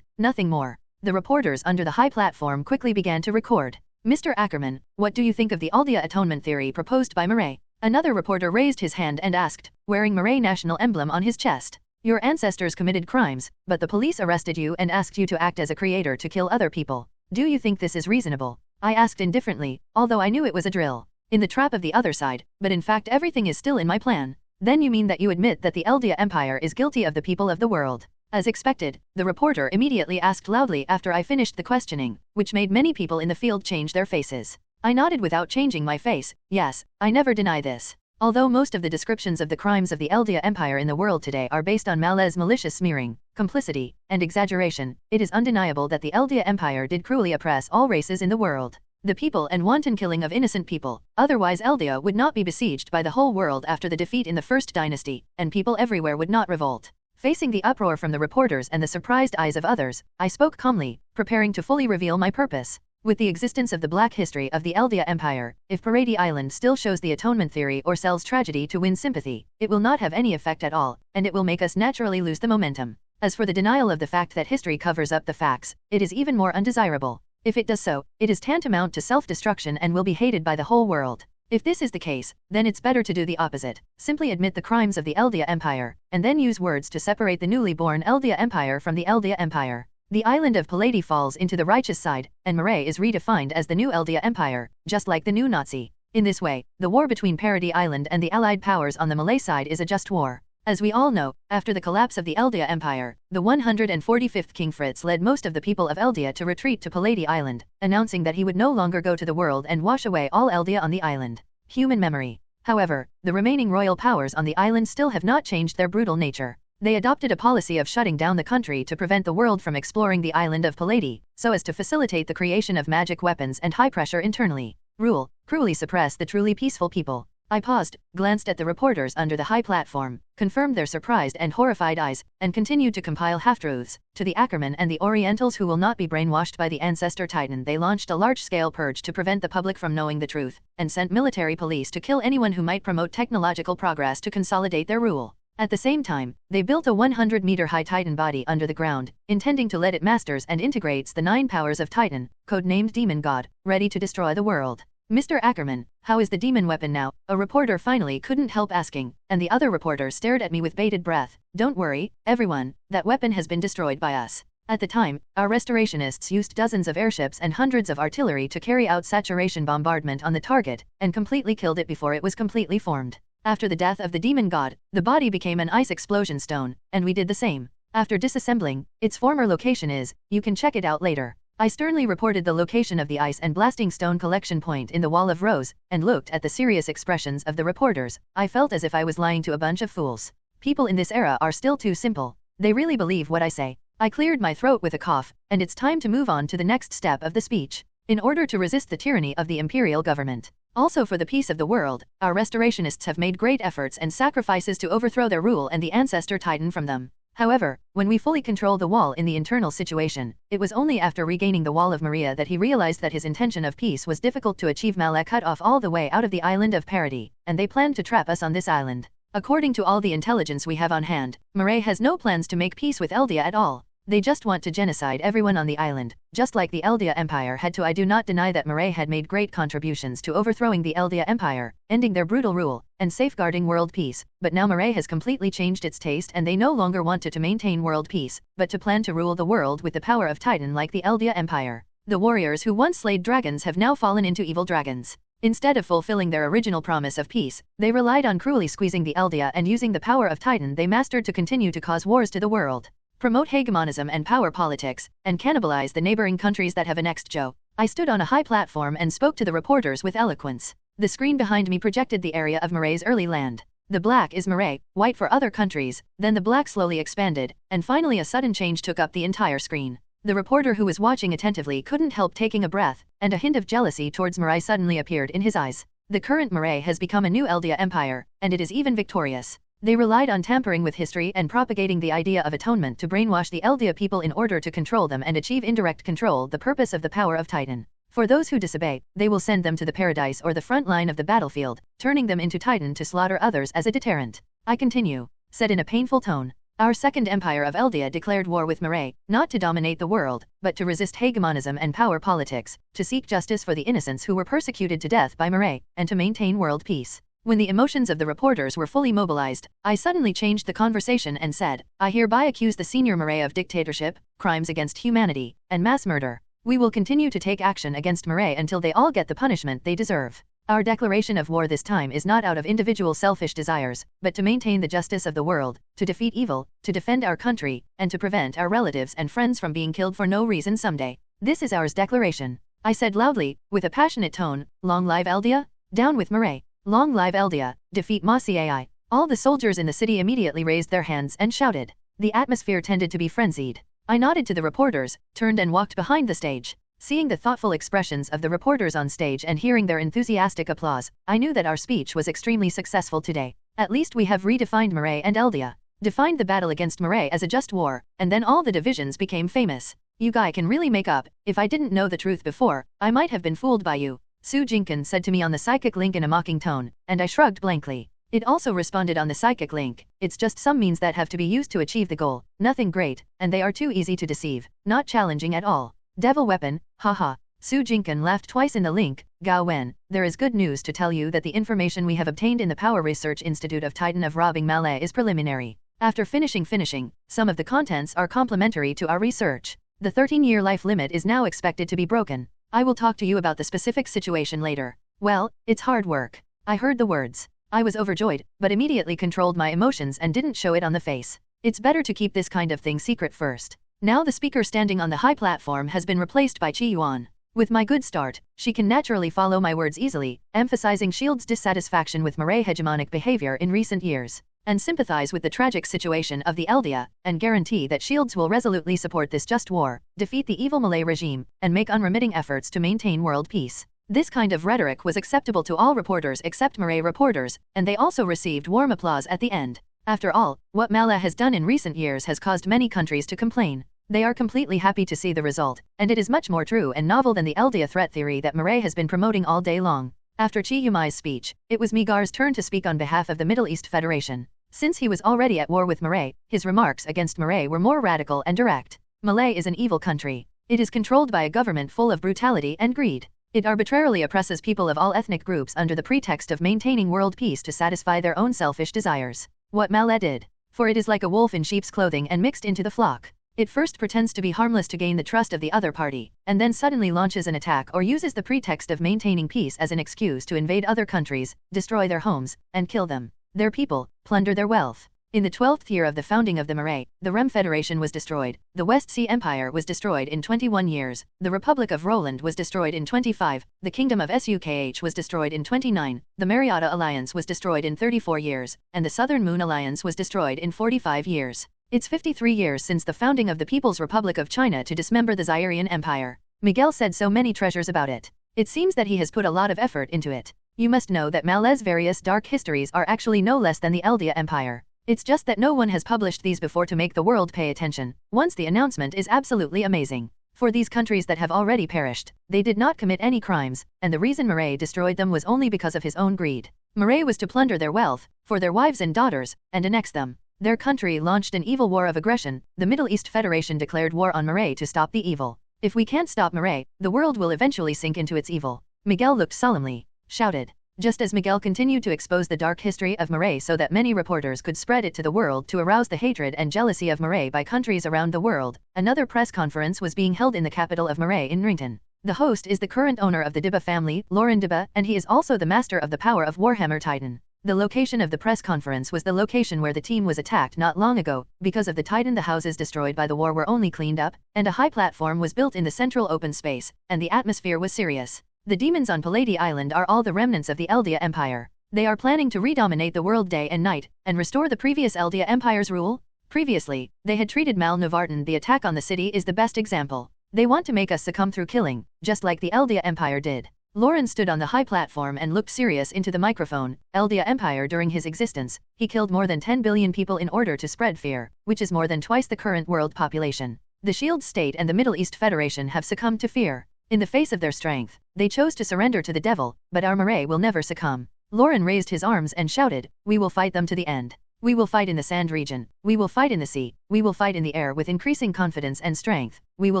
Nothing more. The reporters under the high platform quickly began to record. Mr. Ackerman, what do you think of the Eldia atonement theory proposed by Mirai? Another reporter raised his hand and asked, wearing Mirai national emblem on his chest. Your ancestors committed crimes, but the police arrested you and asked you to act as a creator to kill other people. Do you think this is reasonable? I asked indifferently, although I knew it was a drill. In the trap of the other side, but in fact everything is still in my plan. Then you mean that you admit that the Eldia Empire is guilty of the people of the world? As expected, the reporter immediately asked loudly after I finished the questioning, which made many people in the field change their faces. I nodded without changing my face, yes, I never deny this. Although most of the descriptions of the crimes of the Eldia Empire in the world today are based on Malay's malicious smearing, complicity, and exaggeration, it is undeniable that the Eldia Empire did cruelly oppress all races in the world. The people and wanton killing of innocent people, otherwise Eldia would not be besieged by the whole world after the defeat in the First Dynasty, and people everywhere would not revolt. Facing the uproar from the reporters and the surprised eyes of others, I spoke calmly, preparing to fully reveal my purpose. With the existence of the black history of the Eldia Empire, if Parady Island still shows the atonement theory or sells tragedy to win sympathy, it will not have any effect at all, and it will make us naturally lose the momentum. As for the denial of the fact that history covers up the facts, it is even more undesirable. If it does so, it is tantamount to self-destruction and will be hated by the whole world. If this is the case, then it's better to do the opposite. Simply admit the crimes of the Eldia Empire, and then use words to separate the newly born Eldia Empire from the Eldia Empire. The island of Parady falls into the righteous side, and Mirai is redefined as the new Eldia Empire, just like the new Nazi. In this way, the war between Parady Island and the Allied powers on the Malay side is a just war. As we all know, after the collapse of the Eldia Empire, the 145th King Fritz led most of the people of Eldia to retreat to Parady Island, announcing that he would no longer go to the world and wash away all Eldia on the island. Human memory. However, the remaining royal powers on the island still have not changed their brutal nature. They adopted a policy of shutting down the country to prevent the world from exploring the island of Parady, so as to facilitate the creation of magic weapons and high pressure internally. Rule, cruelly suppress the truly peaceful people. I paused, glanced at the reporters under the high platform, confirmed their surprised and horrified eyes, and continued to compile half-truths. To the Ackerman and the Orientals who will not be brainwashed by the ancestor Titan, they launched a large-scale purge to prevent the public from knowing the truth, and sent military police to kill anyone who might promote technological progress to consolidate their rule. At the same time, they built a 100-meter-high Titan body under the ground, intending to let it masters and integrates the 9 powers of Titan, codenamed Demon God, ready to destroy the world. Mr. Ackerman, how is the demon weapon now? A reporter finally couldn't help asking, and the other reporter stared at me with bated breath. Don't worry, everyone, that weapon has been destroyed by us. At the time, our restorationists used dozens of airships and hundreds of artillery to carry out saturation bombardment on the target, and completely killed it before it was completely formed. After the death of the demon god, the body became an ice explosion stone, and we did the same. After disassembling, its former location is, you can check it out later. I sternly reported the location of the ice and blasting stone collection point in the Wall of Rose, and looked at the serious expressions of the reporters. I felt as if I was lying to a bunch of fools. People in this era are still too simple. They really believe what I say. I cleared my throat with a cough, and it's time to move on to the next step of the speech. In order to resist the tyranny of the imperial government. Also for the peace of the world, our restorationists have made great efforts and sacrifices to overthrow their rule and the ancestor titan from them. However, when we fully control the wall in the internal situation, it was only after regaining the Wall of Maria that he realized that his intention of peace was difficult to achieve. Malek cut off all the way out of the island of Parity, and they planned to trap us on this island. According to all the intelligence we have on hand, Marais has no plans to make peace with Eldia at all. They just want to genocide everyone on the island, just like the Eldia Empire had to. I do not deny that Marais had made great contributions to overthrowing the Eldia Empire, ending their brutal rule, and safeguarding world peace, but now Marais has completely changed its taste and they no longer want to maintain world peace, but to plan to rule the world with the power of Titan like the Eldia Empire. The warriors who once slayed dragons have now fallen into evil dragons. Instead of fulfilling their original promise of peace, they relied on cruelly squeezing the Eldia and using the power of Titan they mastered to continue to cause wars to the world, promote hegemonism and power politics, and cannibalize the neighboring countries that have annexed Joe. I stood on a high platform and spoke to the reporters with eloquence. The screen behind me projected the area of Marais's early land. The black is Marais, white for other countries, then the black slowly expanded, and finally a sudden change took up the entire screen. The reporter who was watching attentively couldn't help taking a breath, and a hint of jealousy towards Marais suddenly appeared in his eyes. The current Marais has become a new Eldia Empire, and it is even victorious. They relied on tampering with history and propagating the idea of atonement to brainwash the Eldia people in order to control them and achieve indirect control, the purpose of the power of Titan. For those who disobey, they will send them to the paradise or the front line of the battlefield, turning them into Titan to slaughter others as a deterrent. I continue, said in a painful tone. Our second empire of Eldia declared war with Marais, not to dominate the world, but to resist hegemonism and power politics, to seek justice for the innocents who were persecuted to death by Marais, and to maintain world peace. When the emotions of the reporters were fully mobilized, I suddenly changed the conversation and said, I hereby accuse the senior Marais of dictatorship, crimes against humanity, and mass murder. We will continue to take action against Marais until they all get the punishment they deserve. Our declaration of war this time is not out of individual selfish desires, but to maintain the justice of the world, to defeat evil, to defend our country, and to prevent our relatives and friends from being killed for no reason someday. This is ours declaration. I said loudly, with a passionate tone, long live Eldia? Down with Marais. Long live Eldia, defeat Mosai. All the soldiers in the city immediately raised their hands and shouted. The atmosphere tended to be frenzied. I nodded to the reporters, turned and walked behind the stage. Seeing the thoughtful expressions of the reporters on stage and hearing their enthusiastic applause, I knew that our speech was extremely successful today. At least we have redefined Marais and Eldia. Defined the battle against Marais as a just war, and then all the divisions became famous. You guy can really make up. If I didn't know the truth before, I might have been fooled by you. Su Jinkin said to me on the psychic link in a mocking tone, and I shrugged blankly. It also responded on the psychic link, it's just some means that have to be used to achieve the goal, nothing great, and they are too easy to deceive, not challenging at all. Devil weapon, haha. Su Jinkin laughed twice in the link. Gao Wen, there is good news to tell you that the information we have obtained in the Power Research Institute of Titan of Robbing Malay is preliminary. After finishing, some of the contents are complementary to our research. The 13-year life limit is now expected to be broken. I will talk to you about the specific situation later. Well, it's hard work. I heard the words. I was overjoyed, but immediately controlled my emotions and didn't show it on the face. It's better to keep this kind of thing secret first. Now the speaker standing on the high platform has been replaced by Qi Yuan. With my good start, she can naturally follow my words easily, emphasizing S.H.I.E.L.D's dissatisfaction with Marais' hegemonic behavior in recent years, and sympathize with the tragic situation of the Eldia, and guarantee that S.H.I.E.L.D will resolutely support this just war, defeat the evil Malay regime, and make unremitting efforts to maintain world peace. This kind of rhetoric was acceptable to all reporters except Marais reporters, and they also received warm applause at the end. After all, what Malay has done in recent years has caused many countries to complain. They are completely happy to see the result, and it is much more true and novel than the Eldia threat theory that Marais has been promoting all day long. After Qi Yumai's speech, it was Migar's turn to speak on behalf of the Middle East Federation. Since he was already at war with Marais, his remarks against Marais were more radical and direct. Malay is an evil country. It is controlled by a government full of brutality and greed. It arbitrarily oppresses people of all ethnic groups under the pretext of maintaining world peace to satisfy their own selfish desires. What Malé did. For it is like a wolf in sheep's clothing and mixed into the flock. It first pretends to be harmless to gain the trust of the other party, and then suddenly launches an attack or uses the pretext of maintaining peace as an excuse to invade other countries, destroy their homes, and kill them, their people, plunder their wealth. In the 12th year of the founding of the Marais, the Rem Federation was destroyed, the West Sea Empire was destroyed in 21 years, the Republic of Roland was destroyed in 25, the Kingdom of Sukh was destroyed in 29, the Mariota Alliance was destroyed in 34 years, and the Southern Moon Alliance was destroyed in 45 years. It's 53 years since the founding of the People's Republic of China to dismember the Zairian Empire. Miguel said so many treasures about it. It seems that he has put a lot of effort into it. You must know that Malé's various dark histories are actually no less than the Eldia Empire. It's just that no one has published these before to make the world pay attention. Once the announcement is absolutely amazing. For these countries that have already perished, they did not commit any crimes, and the reason Marais destroyed them was only because of his own greed. Marais was to plunder their wealth, for their wives and daughters, and annex them. Their country launched an evil war of aggression. The Middle East Federation declared war on Marais to stop the evil. If we can't stop Marais, the world will eventually sink into its evil. Miguel looked solemnly, shouted. Just as Miguel continued to expose the dark history of Marais so that many reporters could spread it to the world to arouse the hatred and jealousy of Marais by countries around the world, another press conference was being held in the capital of Marais in Rington. The host is the current owner of the Dibba family, Lauren Dibba, and he is also the master of the power of Warhammer Titan. The location of the press conference was the location where the team was attacked not long ago. Because of the Titan, the houses destroyed by the war were only cleaned up, and a high platform was built in the central open space, and the atmosphere was serious. The demons on Palladi Island are all the remnants of the Eldia Empire. They are planning to redominate the world day and night, and restore the previous Eldia Empire's rule. Previously, they had treated Mal Novartan. The attack on the city is the best example. They want to make us succumb through killing, just like the Eldia Empire did. Lauren stood on the high platform and looked serious into the microphone. Eldia Empire during his existence, he killed more than 10 billion people in order to spread fear, which is more than twice the current world population. The Shield State and the Middle East Federation have succumbed to fear. In the face of their strength, they chose to surrender to the devil, but our Marais will never succumb. Lauren raised his arms and shouted, "We will fight them to the end. We will fight in the sand region, we will fight in the sea, we will fight in the air with increasing confidence and strength, we will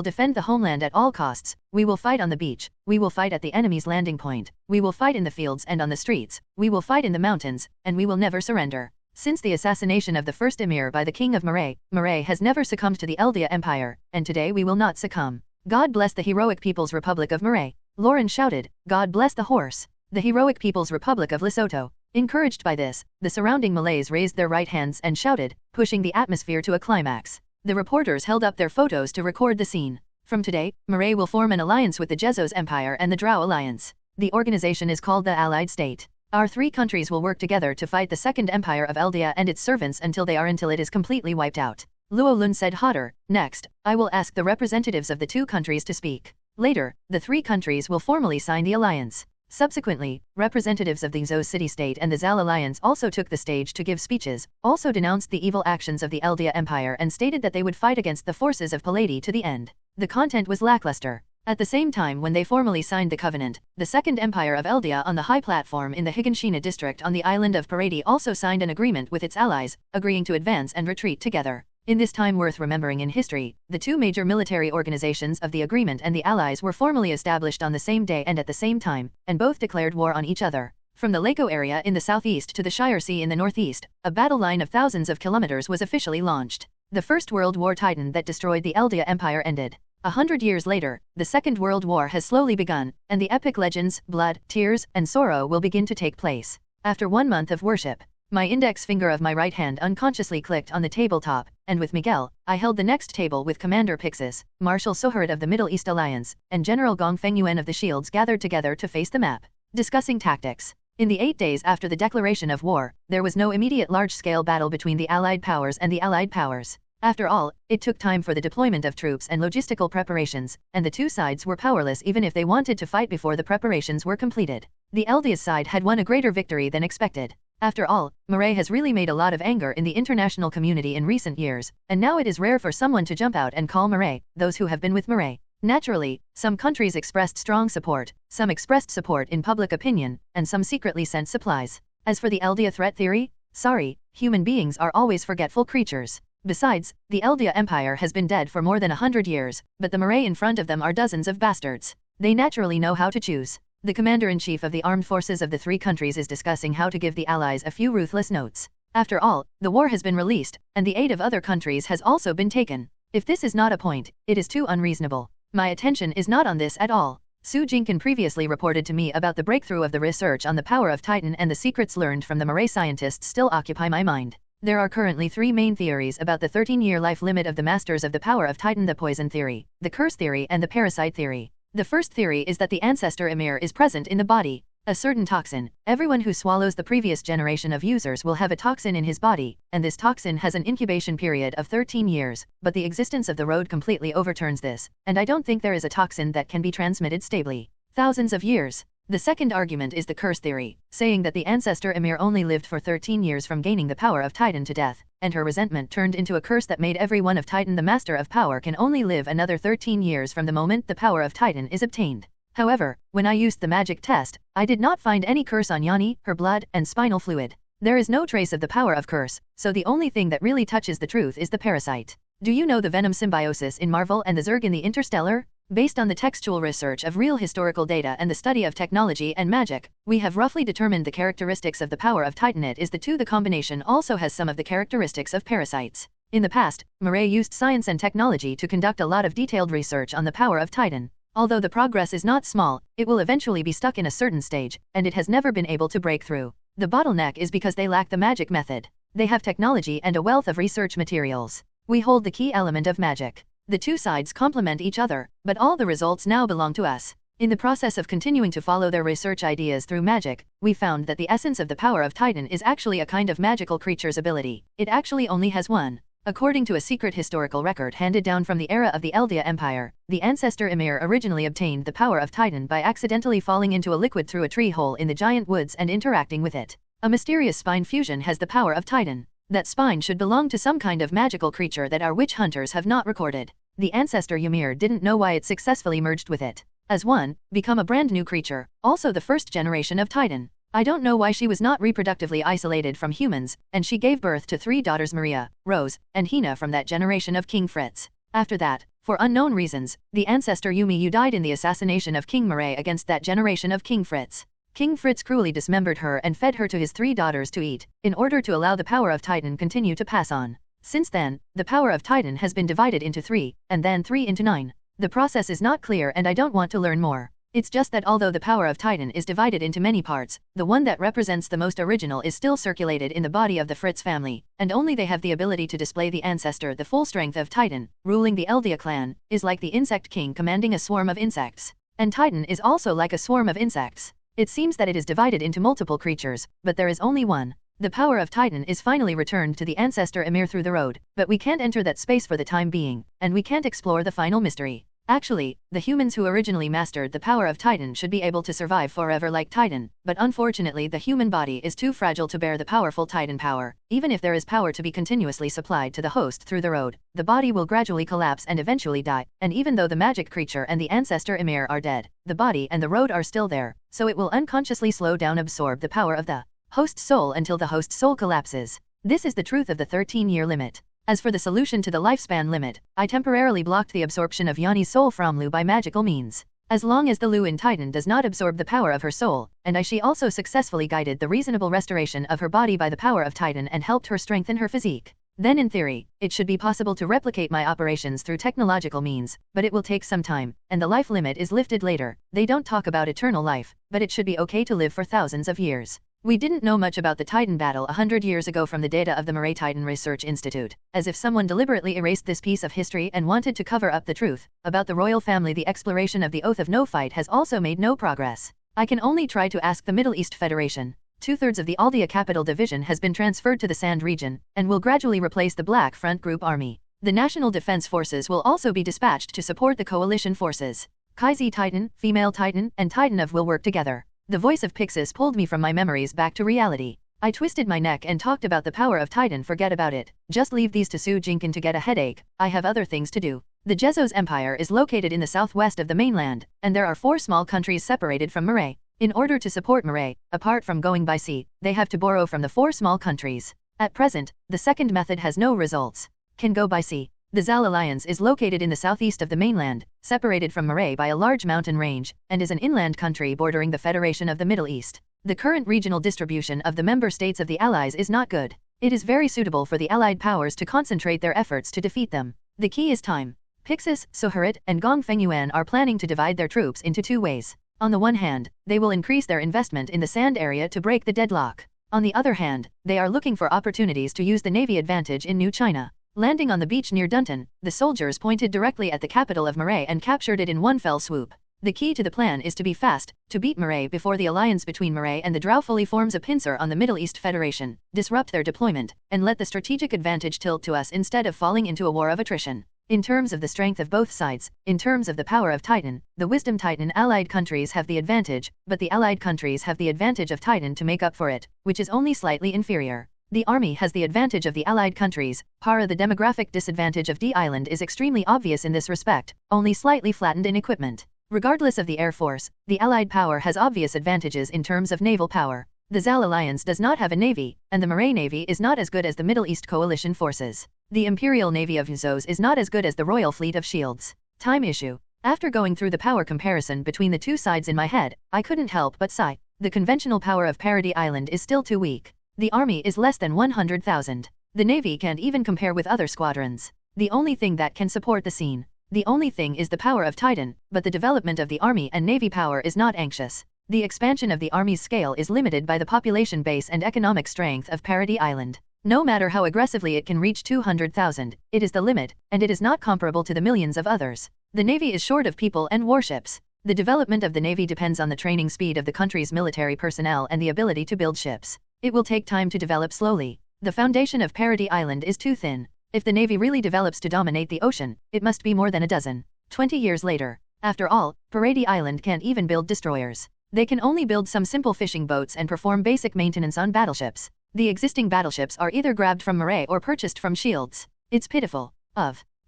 defend the homeland at all costs, we will fight on the beach, we will fight at the enemy's landing point, we will fight in the fields and on the streets, we will fight in the mountains, and we will never surrender." Since the assassination of the first emir by the king of Marais, Marais has never succumbed to the Eldia Empire, and today we will not succumb. God bless the heroic People's Republic of Marais. Lauren shouted, "God bless the horse. The heroic People's Republic of Lesotho." Encouraged by this, the surrounding Malays raised their right hands and shouted, pushing the atmosphere to a climax. The reporters held up their photos to record the scene. From today, Marais will form an alliance with the Jezos Empire and the Drow Alliance. The organization is called the Allied State. Our three countries will work together to fight the Second Empire of Eldia and its servants until it is completely wiped out. Luo Lun said hotter. Next, I will ask the representatives of the two countries to speak. Later, the three countries will formally sign the alliance. Subsequently, representatives of the Zhou city-state and the Zal Alliance also took the stage to give speeches, also denounced the evil actions of the Eldia Empire and stated that they would fight against the forces of Palladi to the end. The content was lackluster. At the same time when they formally signed the covenant, the Second Empire of Eldia on the high platform in the Higanshina district on the island of Paradi also signed an agreement with its allies, agreeing to advance and retreat together. In this time worth remembering in history, the two major military organizations of the agreement and the allies were formally established on the same day and at the same time, and both declared war on each other. From the Lako area in the southeast to the Shire Sea in the northeast, a battle line of thousands of kilometers was officially launched. The First World War Titan that destroyed the Eldia Empire ended. 100 years later, the Second World War has slowly begun, and the epic legends, blood, tears, and sorrow will begin to take place. After 1 month of worship, my index finger of my right hand unconsciously clicked on the tabletop, and with Miguel, I held the next table with Commander Pixis, Marshal Soharit of the Middle East Alliance, and General Gong Fengyuan of the Shields gathered together to face the map, discussing tactics. In the 8 days after the declaration of war, there was no immediate large-scale battle between the Allied powers and the Allied powers. After all, it took time for the deployment of troops and logistical preparations, and the two sides were powerless even if they wanted to fight before the preparations were completed. The Eldia's side had won a greater victory than expected. After all, Marais has really made a lot of anger in the international community in recent years, and now it is rare for someone to jump out and call Marais, those who have been with Marais. Naturally, some countries expressed strong support, some expressed support in public opinion, and some secretly sent supplies. As for the Eldia threat theory, sorry, human beings are always forgetful creatures. Besides, the Eldia Empire has been dead for more than 100 years, but the Marais in front of them are dozens of bastards. They naturally know how to choose. The commander-in-chief of the armed forces of the three countries is discussing how to give the allies a few ruthless notes. After all, the war has been released, and the aid of other countries has also been taken. If this is not a point, it is too unreasonable. My attention is not on this at all. Su Jinkin previously reported to me about the breakthrough of the research on the power of Titan, and the secrets learned from the Moray scientists still occupy my mind. There are currently three main theories about the 13-year life limit of the masters of the power of Titan: the poison theory, the curse theory, and the parasite theory. The first theory is that the ancestor Emir is present in the body. A certain toxin. Everyone who swallows the previous generation of users will have a toxin in his body, and this toxin has an incubation period of 13 years, but the existence of the road completely overturns this, and I don't think there is a toxin that can be transmitted stably. Thousands of years. The second argument is the curse theory, saying that the ancestor Emir only lived for 13 years from gaining the power of Titan to death, and her resentment turned into a curse that made every one of Titan the master of power can only live another 13 years from the moment the power of Titan is obtained. However, when I used the magic test, I did not find any curse on Yani, her blood, and spinal fluid. There is no trace of the power of curse, so the only thing that really touches the truth is the parasite. Do you know the venom symbiosis in Marvel and the Zerg in the Interstellar? Based on the textual research of real historical data and the study of technology and magic, we have roughly determined the characteristics of the power of Titan. It is the two. The combination also has some of the characteristics of parasites. In the past, Moray used science and technology to conduct a lot of detailed research on the power of Titan. Although the progress is not small, it will eventually be stuck in a certain stage, and it has never been able to break through. The bottleneck is because they lack the magic method. They have technology and a wealth of research materials. We hold the key element of magic. The two sides complement each other, but all the results now belong to us. In the process of continuing to follow their research ideas through magic, we found that the essence of the power of Titan is actually a kind of magical creature's ability. It actually only has one. According to a secret historical record handed down from the era of the Eldia Empire, the ancestor Emir originally obtained the power of Titan by accidentally falling into a liquid through a tree hole in the giant woods and interacting with it. A mysterious spine fusion has the power of Titan. That spine should belong to some kind of magical creature that our witch hunters have not recorded. The ancestor Ymir didn't know why it successfully merged with it. As one, become a brand new creature, also the first generation of Titan. I don't know why she was not reproductively isolated from humans, and she gave birth to three daughters: Maria, Rose, and Hina from that generation of King Fritz. After that, for unknown reasons, the ancestor Yumi died in the assassination of King Marais against that generation of King Fritz. King Fritz cruelly dismembered her and fed her to his three daughters to eat, in order to allow the power of Titan continue to pass on. Since then, the power of Titan has been divided into 3, and then 3 into 9. The process is not clear and I don't want to learn more. It's just that although the power of Titan is divided into many parts, the one that represents the most original is still circulated in the body of the Fritz family, and only they have the ability to display the ancestor. The full strength of Titan, ruling the Eldia clan, is like the insect king commanding a swarm of insects. And Titan is also like a swarm of insects. It seems that it is divided into multiple creatures, but there is only one. The power of Titan is finally returned to the ancestor Emir through the road, but we can't enter that space for the time being, and we can't explore the final mystery. Actually, the humans who originally mastered the power of Titan should be able to survive forever like Titan, but unfortunately the human body is too fragile to bear the powerful Titan power. Even if there is power to be continuously supplied to the host through the road, the body will gradually collapse and eventually die, and even though the magic creature and the ancestor Emir are dead, the body and the road are still there, so it will unconsciously slow down absorb the power of the host soul until the host soul collapses. This is the truth of the 13-year limit. As for the solution to the lifespan limit, I temporarily blocked the absorption of Yanni's soul from Lu by magical means. As long as the Lu in Titan does not absorb the power of her soul, and she also successfully guided the reasonable restoration of her body by the power of Titan and helped her strengthen her physique. Then in theory, it should be possible to replicate my operations through technological means, but it will take some time, and the life limit is lifted later. They don't talk about eternal life, but it should be okay to live for thousands of years. We didn't know much about the Titan battle 100 years ago from the data of the Moray Titan Research Institute, as if someone deliberately erased this piece of history and wanted to cover up the truth. About the royal family, the exploration of the Oath of No Fight has also made no progress. I can only try to ask the Middle East Federation. 2/3 of the Aldia Capital Division has been transferred to the Sand region, and will gradually replace the Black Front Group Army. The National Defense Forces will also be dispatched to support the coalition forces. Kaizi Titan, Female Titan, and Titanov will work together. The voice of Pixis pulled me from my memories back to reality. I twisted my neck and talked about the power of Titan. Forget about it. Just leave these to Su Jinkin to get a headache. I have other things to do. The Jezos Empire is located in the southwest of the mainland, and there are 4 small countries separated from Moray. In order to support Moray, apart from going by sea, they have to borrow from the 4 small countries. At present, the second method has no results. Can go by sea. The Zal Alliance is located in the southeast of the mainland, separated from Marais by a large mountain range, and is an inland country bordering the Federation of the Middle East. The current regional distribution of the member states of the Allies is not good. It is very suitable for the Allied powers to concentrate their efforts to defeat them. The key is time. Pixis, Suharit, and Gong Fengyuan are planning to divide their troops into two ways. On the one hand, they will increase their investment in the sand area to break the deadlock. On the other hand, they are looking for opportunities to use the navy advantage in New China. Landing on the beach near Dunton, the soldiers pointed directly at the capital of Marais and captured it in one fell swoop. The key to the plan is to be fast, to beat Marais before the alliance between Marais and the Drow fully forms a pincer on the Middle East Federation, disrupt their deployment, and let the strategic advantage tilt to us instead of falling into a war of attrition. In terms of the strength of both sides, in terms of the power of Titan, the Wisdom Titan allied countries have the advantage, but the allied countries have the advantage of Titan to make up for it, which is only slightly inferior. The army has the advantage of the allied countries. The demographic disadvantage of D Island is extremely obvious in this respect, only slightly flattened in equipment. Regardless of the air force, the allied power has obvious advantages in terms of naval power. The Zal alliance does not have a navy, and the Marais navy is not as good as the Middle East coalition forces. The Imperial Navy of Zos is not as good as the Royal Fleet of Shields. Time issue. After going through the power comparison between the two sides in my head, I couldn't help but sigh. The conventional power of Paradis Island is still too weak. The army is less than 100,000. The navy can't even compare with other squadrons. The only thing that can support the scene. The only thing is the power of Titan, but the development of the army and navy power is not anxious. The expansion of the army's scale is limited by the population base and economic strength of Paradis Island. No matter how aggressively it can reach 200,000, it is the limit, and it is not comparable to the millions of others. The navy is short of people and warships. The development of the navy depends on the training speed of the country's military personnel and the ability to build ships. It will take time to develop slowly. The foundation of Paradis Island is too thin. If the navy really develops to dominate the ocean, it must be more than a dozen. 20 years later. After all, Paradis Island can't even build destroyers. They can only build some simple fishing boats and perform basic maintenance on battleships. The existing battleships are either grabbed from Marais or purchased from Shields. It's pitiful.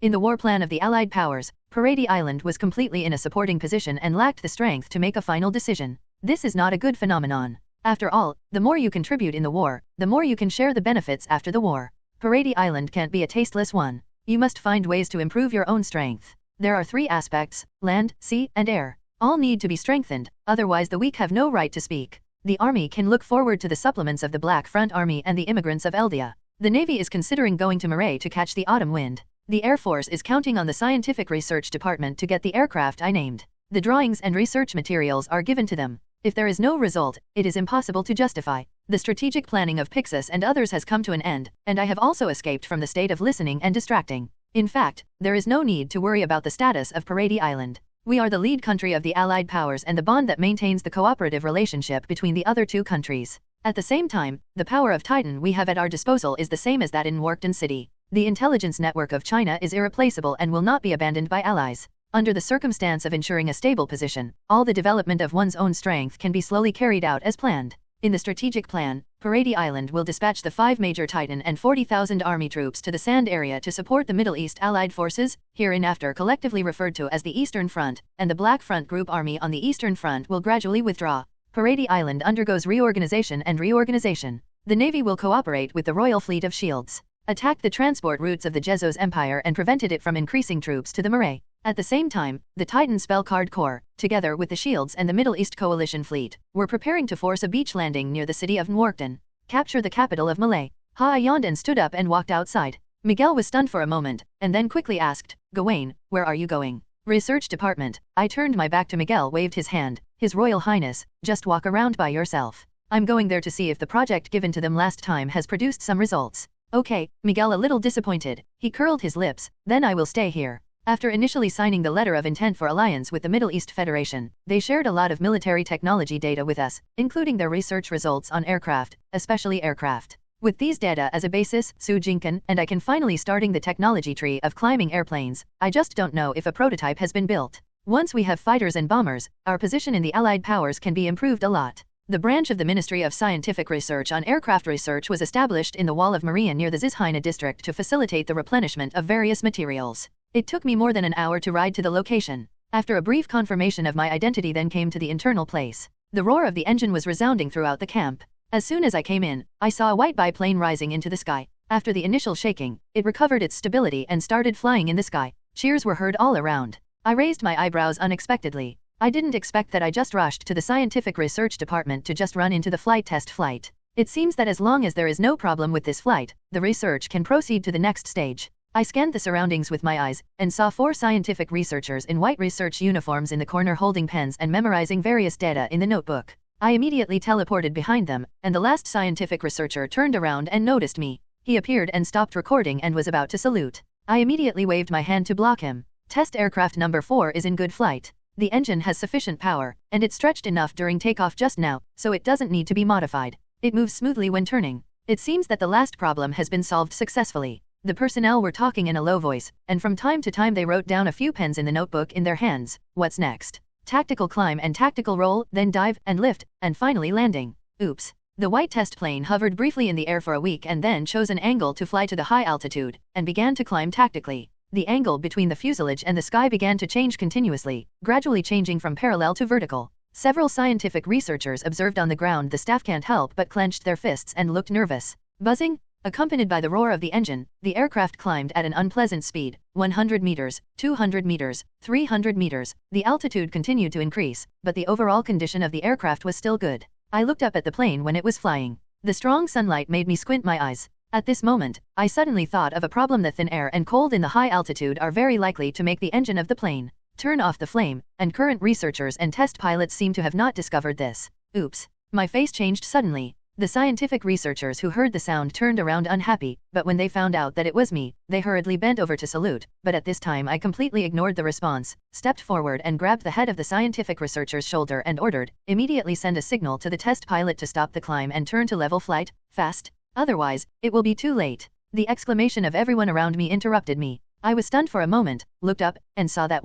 In the war plan of the Allied powers, Paradis Island was completely in a supporting position and lacked the strength to make a final decision. This is not a good phenomenon. After all, the more you contribute in the war, the more you can share the benefits after the war. Paradis Island can't be a tasteless one. You must find ways to improve your own strength. There are three aspects: land, sea, and air. All need to be strengthened, otherwise the weak have no right to speak. The army can look forward to the supplements of the Black Front Army and the immigrants of Eldia. The navy is considering going to Marais to catch the autumn wind. The Air Force is counting on the Scientific Research Department to get the aircraft I named. The drawings and research materials are given to them. If there is no result, it is impossible to justify. The strategic planning of Pixis and others has come to an end, and I have also escaped from the state of listening and distracting. In fact, there is no need to worry about the status of Paradis Island. We are the lead country of the Allied powers and the bond that maintains the cooperative relationship between the other two countries. At the same time, the power of Titan we have at our disposal is the same as that in Warkton City. The intelligence network of China is irreplaceable and will not be abandoned by allies. Under the circumstance of ensuring a stable position, all the development of one's own strength can be slowly carried out as planned. In the strategic plan, Paradis Island will dispatch the 5 major Titan and 40,000 army troops to the sand area to support the Middle East Allied forces, hereinafter collectively referred to as the Eastern Front, and the Black Front Group Army on the Eastern Front will gradually withdraw. Paradis Island undergoes reorganization and reorganization. The Navy will cooperate with the Royal Fleet of Shields, attack the transport routes of the Jezos Empire and prevented it from increasing troops to the Marais. At the same time, the Titan Spellcard Corps, together with the Shields and the Middle East Coalition Fleet, were preparing to force a beach landing near the city of Nwarkton, capture the capital of Malay. I yawned and stood up and walked outside. Miguel was stunned for a moment, and then quickly asked, "Gawain, where are you going?" "Research department." I turned my back to Miguel, waved his hand. "His Royal Highness, just walk around by yourself. I'm going there to see if the project given to them last time has produced some results." "Okay," Miguel a little disappointed. He curled his lips. "Then I will stay here." After initially signing the letter of intent for alliance with the Middle East Federation, they shared a lot of military technology data with us, including their research results on aircraft, especially aircraft. With these data as a basis, Su Jinkan and I can finally starting the technology tree of climbing airplanes. I just don't know if a prototype has been built. Once we have fighters and bombers, our position in the Allied powers can be improved a lot. The branch of the Ministry of Scientific Research on Aircraft Research was established in the Wall of Maria near the Zizhaina district to facilitate the replenishment of various materials. It took me more than an hour to ride to the location. After a brief confirmation of my identity then came to the internal place. The roar of the engine was resounding throughout the camp. As soon as I came in, I saw a white biplane rising into the sky. After the initial shaking, it recovered its stability and started flying in the sky. Cheers were heard all around. I raised my eyebrows unexpectedly. I didn't expect that. I just rushed to the scientific research department to just run into the flight test flight. It seems that as long as there is no problem with this flight, the research can proceed to the next stage. I scanned the surroundings with my eyes, and saw 4 scientific researchers in white research uniforms in the corner holding pens and memorizing various data in the notebook. I immediately teleported behind them, and the last scientific researcher turned around and noticed me. He appeared and stopped recording and was about to salute. I immediately waved my hand to block him. Test aircraft number 4 is in good flight. The engine has sufficient power, and it stretched enough during takeoff just now, so it doesn't need to be modified. It moves smoothly when turning. It seems that the last problem has been solved successfully. The personnel were talking in a low voice, and from time to time they wrote down a few pens in the notebook in their hands. What's next? Tactical climb and tactical roll, then dive and lift, and finally landing. Oops. The white test plane hovered briefly in the air for a week and then chose an angle to fly to the high altitude, and began to climb tactically. The angle between the fuselage and the sky began to change continuously, gradually changing from parallel to vertical. Several scientific researchers observed on the ground. The staff can't help but clenched their fists and looked nervous. Buzzing, accompanied by the roar of the engine, the aircraft climbed at an unpleasant speed, 100 meters, 200 meters, 300 meters. The altitude continued to increase, but the overall condition of the aircraft was still good. I looked up at the plane when it was flying. The strong sunlight made me squint my eyes. At this moment, I suddenly thought of a problem. The thin air and cold in the high altitude are very likely to make the engine of the plane turn off the flame, and current researchers and test pilots seem to have not discovered this. Oops. My face changed suddenly. The scientific researchers who heard the sound turned around unhappy, but when they found out that it was me, they hurriedly bent over to salute, but at this time I completely ignored the response, stepped forward and grabbed the head of the scientific researcher's shoulder and ordered, immediately send a signal to the test pilot to stop the climb and turn to level flight, fast. Otherwise, it will be too late. The exclamation of everyone around me interrupted me. I was stunned for a moment, looked up, and saw that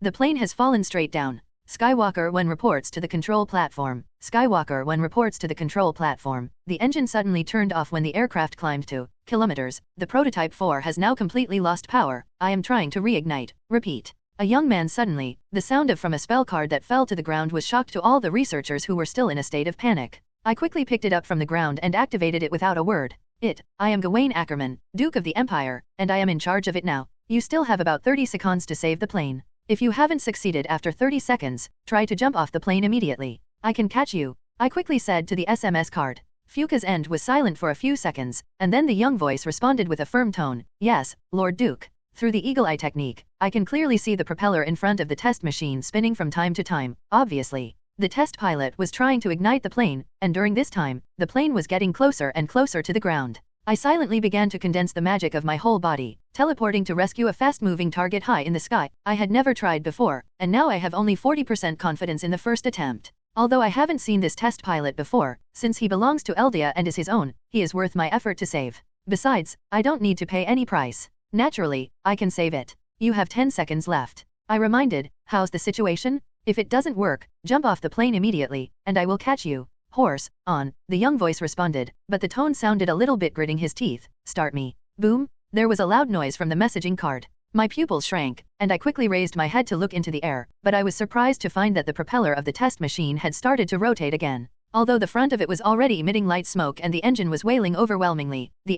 the plane has fallen straight down. Skywalker 1 reports to the control platform. Skywalker 1 reports to the control platform. The engine suddenly turned off when the aircraft climbed 2 kilometers. The prototype 4 has now completely lost power. I am trying to reignite. Repeat. A young man suddenly, the sound of from a spell card that fell to the ground was shocked to all the researchers who were still in a state of panic. I quickly picked it up from the ground and activated it without a word. I am Mikasa Ackerman, Duke of the Empire, and I am in charge of it now. You still have about 30 seconds to save the plane. If you haven't succeeded after 30 seconds, try to jump off the plane immediately. I can catch you, I quickly said to the SMS card. Fuka's end was silent for a few seconds, and then the young voice responded with a firm tone. Yes, Lord Duke. Through the eagle eye technique, I can clearly see the propeller in front of the test machine spinning from time to time. Obviously, the test pilot was trying to ignite the plane, and during this time, the plane was getting closer and closer to the ground. I silently began to condense the magic of my whole body, teleporting to rescue a fast-moving target high in the sky. I had never tried before, and now I have only 40% confidence in the first attempt. Although I haven't seen this test pilot before, since he belongs to Eldia and is his own, he is worth my effort to save. Besides, I don't need to pay any price. Naturally, I can save it. You have 10 seconds left. I reminded. How's the situation? If it doesn't work, jump off the plane immediately, and I will catch you. Horse, on, the young voice responded, but the tone sounded a little bit gritting his teeth. Start me. Boom. There was a loud noise from the messaging card. My pupils shrank, and I quickly raised my head to look into the air, but I was surprised to find that the propeller of the test machine had started to rotate again. Although the front of it was already emitting light smoke and the engine was wailing overwhelmingly, the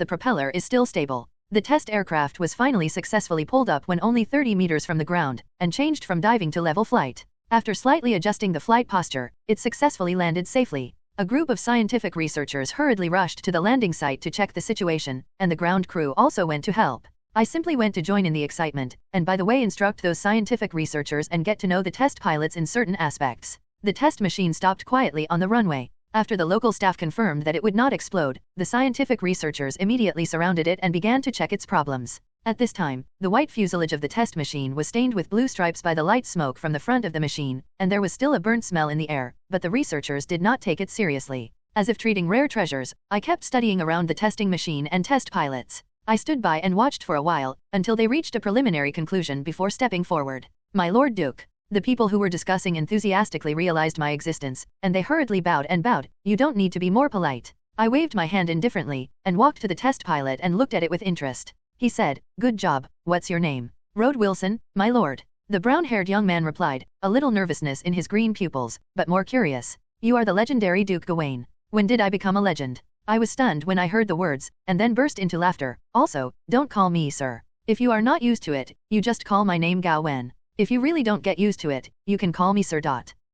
propeller is still stable. The test aircraft was finally successfully pulled up when only 30 meters from the ground, and changed from diving to level flight. After slightly adjusting the flight posture, it successfully landed safely. A group of scientific researchers hurriedly rushed to the landing site to check the situation, and the ground crew also went to help. I simply went to join in the excitement, and by the way instruct those scientific researchers and get to know the test pilots in certain aspects. The test machine stopped quietly on the runway. After the local staff confirmed that it would not explode, the scientific researchers immediately surrounded it and began to check its problems. At this time, the white fuselage of the test machine was stained with blue stripes by the light smoke from the front of the machine, and there was still a burnt smell in the air, but the researchers did not take it seriously. As if treating rare treasures, I kept studying around the testing machine and test pilots. I stood by and watched for a while, until they reached a preliminary conclusion before stepping forward. My Lord Duke. The people who were discussing enthusiastically realized my existence, and they hurriedly bowed and bowed. You don't need to be more polite. I waved my hand indifferently, and walked to the test pilot and looked at it with interest. He said, good job, what's your name? Rode Wilson, my lord. The brown-haired young man replied, a little nervousness in his green pupils, but more curious. You are the legendary Duke Gawain. When did I become a legend? I was stunned when I heard the words, and then burst into laughter. Also, don't call me sir. If you are not used to it, you just call my name Gawain. If you really don't get used to it, you can call me Sir.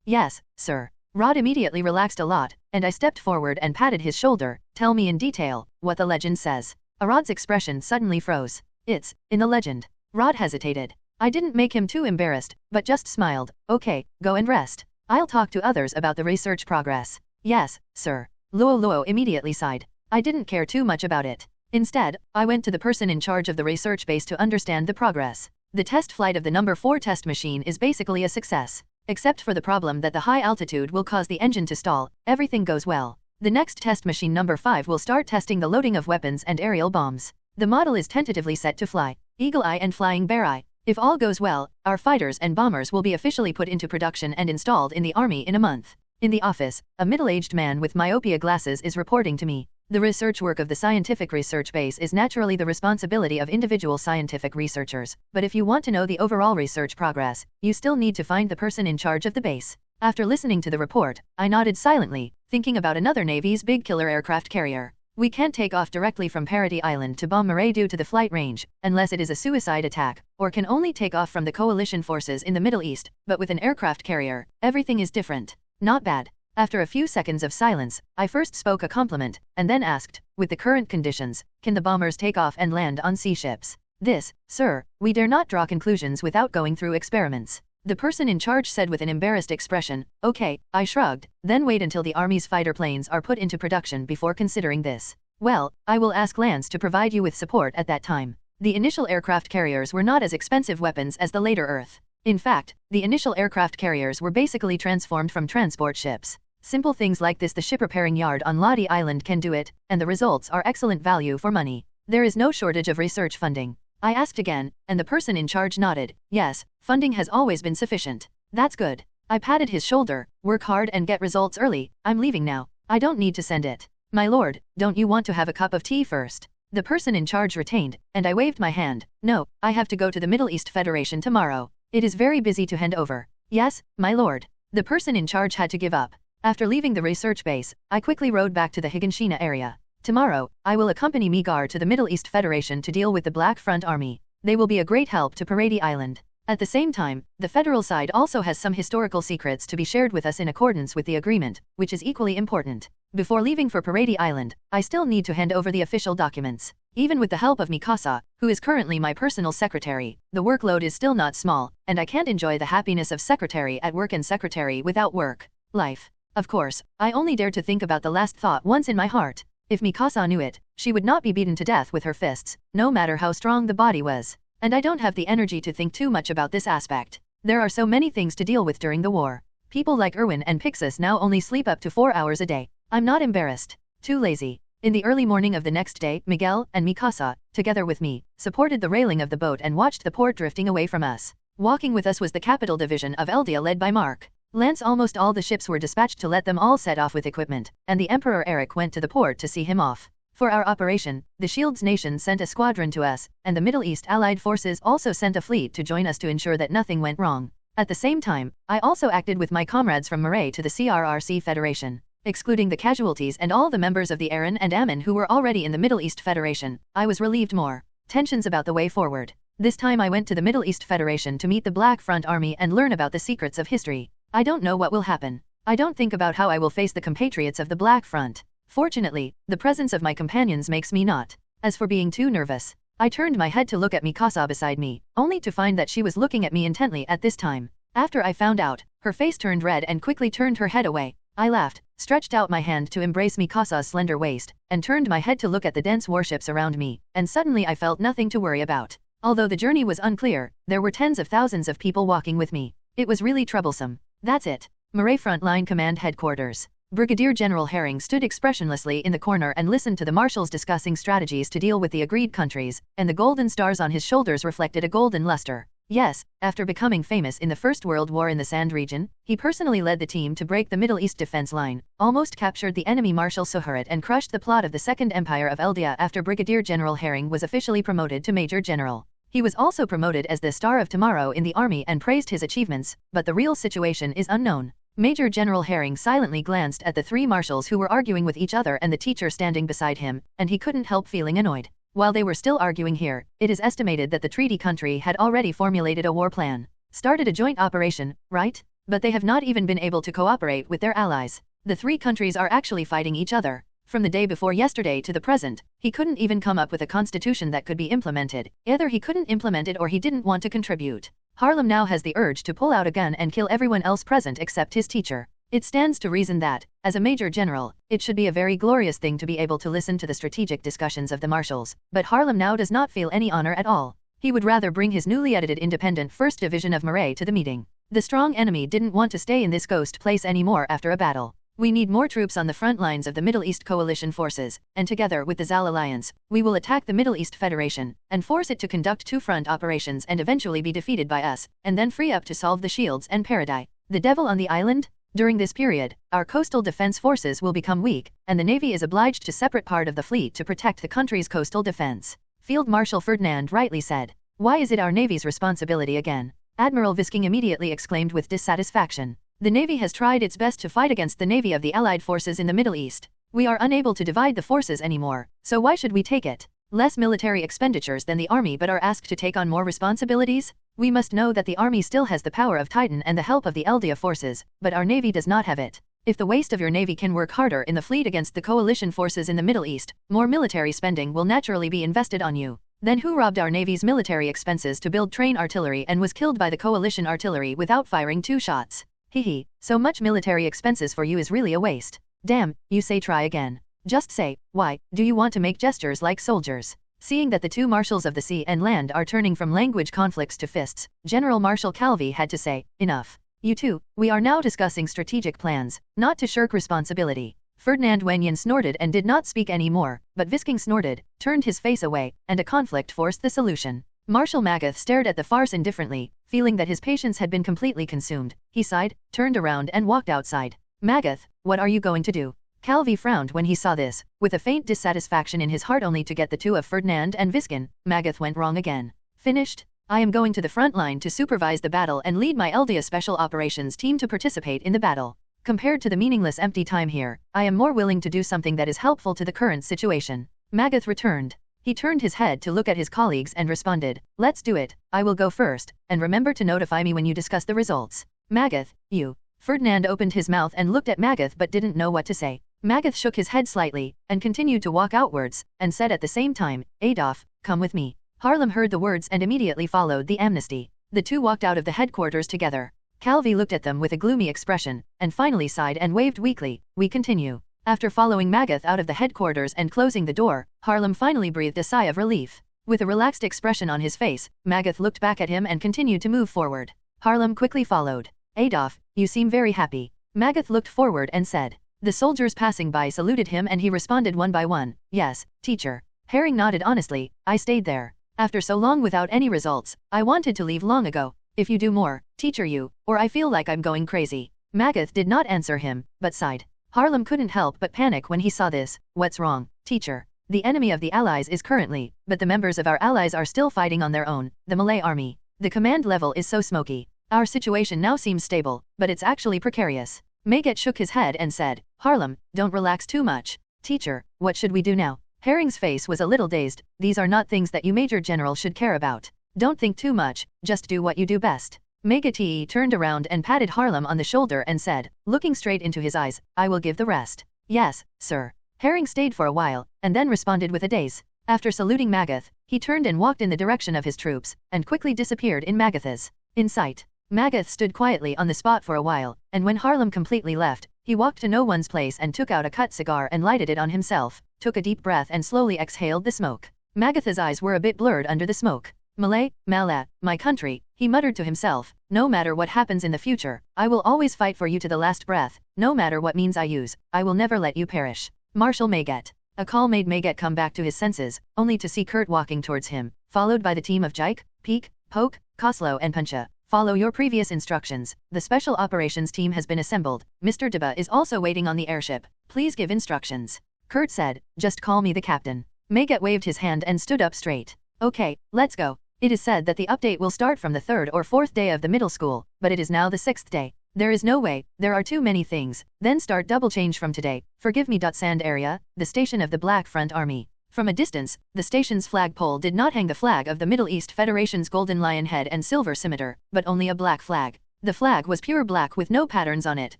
Yes, sir. Rod immediately relaxed a lot, and I stepped forward and patted his shoulder. Tell me in detail what the legend says. Rod's expression suddenly froze. It's in the legend. Rod hesitated. I didn't make him too embarrassed, but just smiled. Okay, go and rest. I'll talk to others about the research progress. Yes, sir. Luo immediately sighed. I didn't care too much about it. Instead, I went to the person in charge of the research base to understand the progress. The test flight of the number 4 test machine is basically a success. Except for the problem that the high altitude will cause the engine to stall, everything goes well. The next test machine number 5 will start testing the loading of weapons and aerial bombs. The model is tentatively set to fly Eagle Eye and Flying Bear Eye. If all goes well, our fighters and bombers will be officially put into production and installed in the army in a month. In the office, a middle-aged man with myopia glasses is reporting to me. The research work of the scientific research base is naturally the responsibility of individual scientific researchers, but if you want to know the overall research progress, you still need to find the person in charge of the base. After listening to the report, I nodded silently, thinking about another Navy's big killer aircraft carrier. We can't take off directly from Parity Island to bomb Murray due to the flight range, unless it is a suicide attack, or can only take off from the coalition forces in the Middle East, but with an aircraft carrier, everything is different. Not bad. After a few seconds of silence, I first spoke a compliment, and then asked, with the current conditions, can the bombers take off and land on sea ships? This, sir, we dare not draw conclusions without going through experiments. The person in charge said with an embarrassed expression. Okay, I shrugged, then wait until the Army's fighter planes are put into production before considering this. Well, I will ask Lance to provide you with support at that time. The initial aircraft carriers were not as expensive weapons as the later Earth. In fact, the initial aircraft carriers were basically transformed from transport ships. Simple things like this the ship repairing yard on Lodi Island can do it, and the results are excellent value for money. There is no shortage of research funding. I asked again, and the person in charge nodded. Yes, funding has always been sufficient. That's good. I patted his shoulder. Work hard and get results early. I'm leaving now. I don't need to send it. My lord, don't you want to have a cup of tea first? The person in charge retained, and I waved my hand. No, I have to go to the Middle East Federation tomorrow. It is very busy to hand over. Yes, my lord. The person in charge had to give up. After leaving the research base, I quickly rode back to the Higginshina area. Tomorrow, I will accompany Migar to the Middle East Federation to deal with the Black Front Army. They will be a great help to Parady Island. At the same time, the federal side also has some historical secrets to be shared with us in accordance with the agreement, which is equally important. Before leaving for Parady Island, I still need to hand over the official documents. Even with the help of Mikasa, who is currently my personal secretary, the workload is still not small, and I can't enjoy the happiness of secretary at work and secretary without work. Life. Of course, I only dared to think about the last thought once in my heart. If Mikasa knew it, she would not be beaten to death with her fists, no matter how strong the body was. And I don't have the energy to think too much about this aspect. There are so many things to deal with during the war. People like Erwin and Pixis now only sleep up to 4 hours a day. I'm not embarrassed. Too lazy. In the early morning of the next day, Miguel and Mikasa, together with me, supported the railing of the boat and watched the port drifting away from us. Walking with us was the capital division of Eldia led by Mark. Lance. Almost all the ships were dispatched to let them all set off with equipment, and the Emperor Eric went to the port to see him off. For our operation, the Shields nation sent a squadron to us, and the Middle East Allied forces also sent a fleet to join us to ensure that nothing went wrong. At the same time, I also acted with my comrades from Murray to the CRRC Federation. Excluding the casualties and all the members of the Aaron and Ammon who were already in the Middle East Federation, I was relieved more. Tensions about the way forward. This time I went to the Middle East Federation to meet the Black Front Army and learn about the secrets of history. I don't know what will happen. I don't think about how I will face the compatriots of the Black Front. Fortunately, the presence of my companions makes me not. As for being too nervous, I turned my head to look at Mikasa beside me, only to find that she was looking at me intently at this time. After I found out, her face turned red and quickly turned her head away. I laughed, stretched out my hand to embrace Mikasa's slender waist, and turned my head to look at the dense warships around me, and suddenly I felt nothing to worry about. Although the journey was unclear, there were tens of thousands of people walking with me. It was really troublesome. That's it. Murray Frontline Command Headquarters. Brigadier General Herring stood expressionlessly in the corner and listened to the marshals discussing strategies to deal with the agreed countries, and the golden stars on his shoulders reflected a golden luster. Yes, after becoming famous in the First World War in the Sand region, he personally led the team to break the Middle East defense line, almost captured the enemy Marshal Suharit and crushed the plot of the Second Empire of Eldia after Brigadier General Herring was officially promoted to Major General. He was also promoted as the Star of Tomorrow in the army and praised his achievements, but the real situation is unknown. Major General Herring silently glanced at the three marshals who were arguing with each other and the teacher standing beside him, and he couldn't help feeling annoyed. While they were still arguing here, it is estimated that the treaty country had already formulated a war plan. Started a joint operation, right? But they have not even been able to cooperate with their allies. The three countries are actually fighting each other. From the day before yesterday to the present, he couldn't even come up with a constitution that could be implemented. Either he couldn't implement it or he didn't want to contribute. Harlem now has the urge to pull out a gun and kill everyone else present except his teacher. It stands to reason that, as a major general, it should be a very glorious thing to be able to listen to the strategic discussions of the marshals, but Harlem now does not feel any honor at all. He would rather bring his newly edited independent 1st Division of Murray to the meeting. The strong enemy didn't want to stay in this ghost place anymore after a battle. We need more troops on the front lines of the Middle East coalition forces, and together with the Zal Alliance, we will attack the Middle East Federation, and force it to conduct two-front operations and eventually be defeated by us, and then free up to solve the Shields and Paradis. The devil on the island? During this period, our coastal defense forces will become weak, and the Navy is obliged to separate part of the fleet to protect the country's coastal defense. Field Marshal Ferdinand rightly said. Why is it our Navy's responsibility again? Admiral Visking immediately exclaimed with dissatisfaction. The Navy has tried its best to fight against the Navy of the Allied forces in the Middle East. We are unable to divide the forces anymore, so why should we take it? Less military expenditures than the Army but are asked to take on more responsibilities? We must know that the Army still has the power of Titan and the help of the Eldia forces, but our Navy does not have it. If the waste of your Navy can work harder in the fleet against the coalition forces in the Middle East, more military spending will naturally be invested on you. Then who robbed our Navy's military expenses to build train artillery and was killed by the coalition artillery without firing 2 shots? Hehe, so much military expenses for you is really a waste. Damn, you say try again. Just say, why, do you want to make gestures like soldiers? Seeing that the two marshals of the sea and land are turning from language conflicts to fists, General Marshal Calvi had to say, enough. You two, we are now discussing strategic plans, not to shirk responsibility. Ferdinand Wenyan snorted and did not speak any more, but Visking snorted, turned his face away, and a conflict forced the solution. Marshal Magath stared at the farce indifferently, feeling that his patience had been completely consumed. He sighed, turned around and walked outside. Magath, what are you going to do? Calvi frowned when he saw this, with a faint dissatisfaction in his heart only to get the two of Ferdinand and Viskin. Magath went wrong again. Finished? I am going to the front line to supervise the battle and lead my Eldia Special Operations team to participate in the battle. Compared to the meaningless empty time here, I am more willing to do something that is helpful to the current situation. Magath returned. He turned his head to look at his colleagues and responded, let's do it, I will go first, and remember to notify me when you discuss the results. Magath, you. Ferdinand opened his mouth and looked at Magath but didn't know what to say. Magath shook his head slightly, and continued to walk outwards, and said at the same time, Adolf, come with me. Harlem heard the words and immediately followed the amnesty. The two walked out of the headquarters together. Calvi looked at them with a gloomy expression, and finally sighed and waved weakly. We continue. After following Magath out of the headquarters and closing the door, Harlem finally breathed a sigh of relief. With a relaxed expression on his face, Magath looked back at him and continued to move forward. Harlem quickly followed. Adolf, you seem very happy. Magath looked forward and said. The soldiers passing by saluted him and he responded one by one, yes, teacher. Herring nodded honestly, I stayed there. After so long without any results, I wanted to leave long ago. If you do more, teacher you, or I feel like I'm going crazy. Magath did not answer him, but sighed. Harlem couldn't help but panic when he saw this. What's wrong, teacher? The enemy of the Allies is currently, but the members of our allies are still fighting on their own, the Malay army. The command level is so smoky. Our situation now seems stable, but it's actually precarious. Maget shook his head and said, Harlem, don't relax too much. Teacher, what should we do now? Herring's face was a little dazed. These are not things that you Major General should care about. Don't think too much, just do what you do best. Maget turned around and patted Harlem on the shoulder and said, looking straight into his eyes, I will give the rest. Yes, sir. Herring stayed for a while, and then responded with a daze. After saluting Magath, he turned and walked in the direction of his troops, and quickly disappeared in Magath's sight. Magath stood quietly on the spot for a while, and when Harlem completely left, he walked to no one's place and took out a cut cigar and lighted it on himself, took a deep breath and slowly exhaled the smoke. Magath's eyes were a bit blurred under the smoke. Malay, Malat, my country, he muttered to himself, no matter what happens in the future, I will always fight for you to the last breath, no matter what means I use, I will never let you perish. Marshal Maget. A call made Maget come back to his senses, only to see Kurt walking towards him, followed by the team of Jike, Peek, Poke, Koslow and Puncha. Follow your previous instructions. The special operations team has been assembled. Mr. Deba is also waiting on the airship. Please give instructions. Kurt said, just call me the captain. Maget waved his hand and stood up straight. Okay, let's go. It is said that the update will start from the 3rd or 4th day of the middle school, but it is now the 6th day. There is no way, there are too many things. Then start double change from today. Forgive me. Sand area, the station of the Black Front Army. From a distance, the station's flagpole did not hang the flag of the Middle East Federation's golden lion head and silver scimitar, but only a black flag. The flag was pure black with no patterns on it,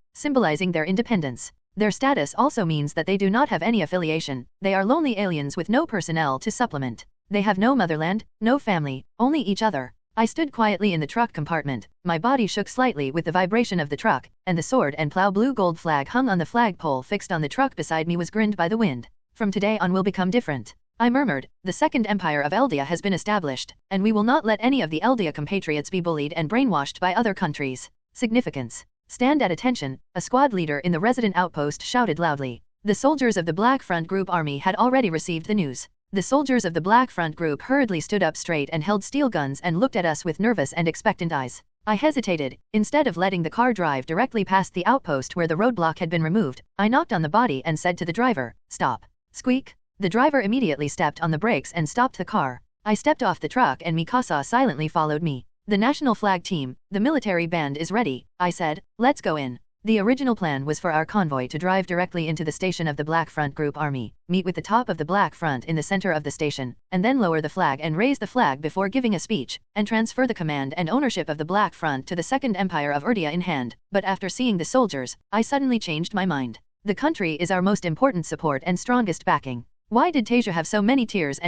symbolizing their independence. Their status also means that they do not have any affiliation, they are lonely aliens with no personnel to supplement. They have no motherland, no family, only each other. I stood quietly in the truck compartment, my body shook slightly with the vibration of the truck, and the sword and plow blue gold flag hung on the flagpole fixed on the truck beside me was grinned by the wind. From today on will become different. I murmured, the Second Empire of Eldia has been established, and we will not let any of the Eldia compatriots be bullied and brainwashed by other countries. Significance. Stand at attention, a squad leader in the resident outpost shouted loudly. The soldiers of the Black Front Group army had already received the news. The soldiers of the Black Front Group hurriedly stood up straight and held steel guns and looked at us with nervous and expectant eyes. I hesitated. Instead of letting the car drive directly past the outpost where the roadblock had been removed, I knocked on the body and said to the driver, "Stop." Squeak. The driver immediately stepped on the brakes and stopped the car. I stepped off the truck and Mikasa silently followed me. The national flag team, the military band is ready, I said, let's go in. The original plan was for our convoy to drive directly into the station of the Black Front Group Army, meet with the top of the Black Front in the center of the station, and then lower the flag and raise the flag before giving a speech, and transfer the command and ownership of the Black Front to the Second Empire of Erdia in hand. But after seeing the soldiers, I suddenly changed my mind. The country is our most important support and strongest backing. Why did Tasia have so many tears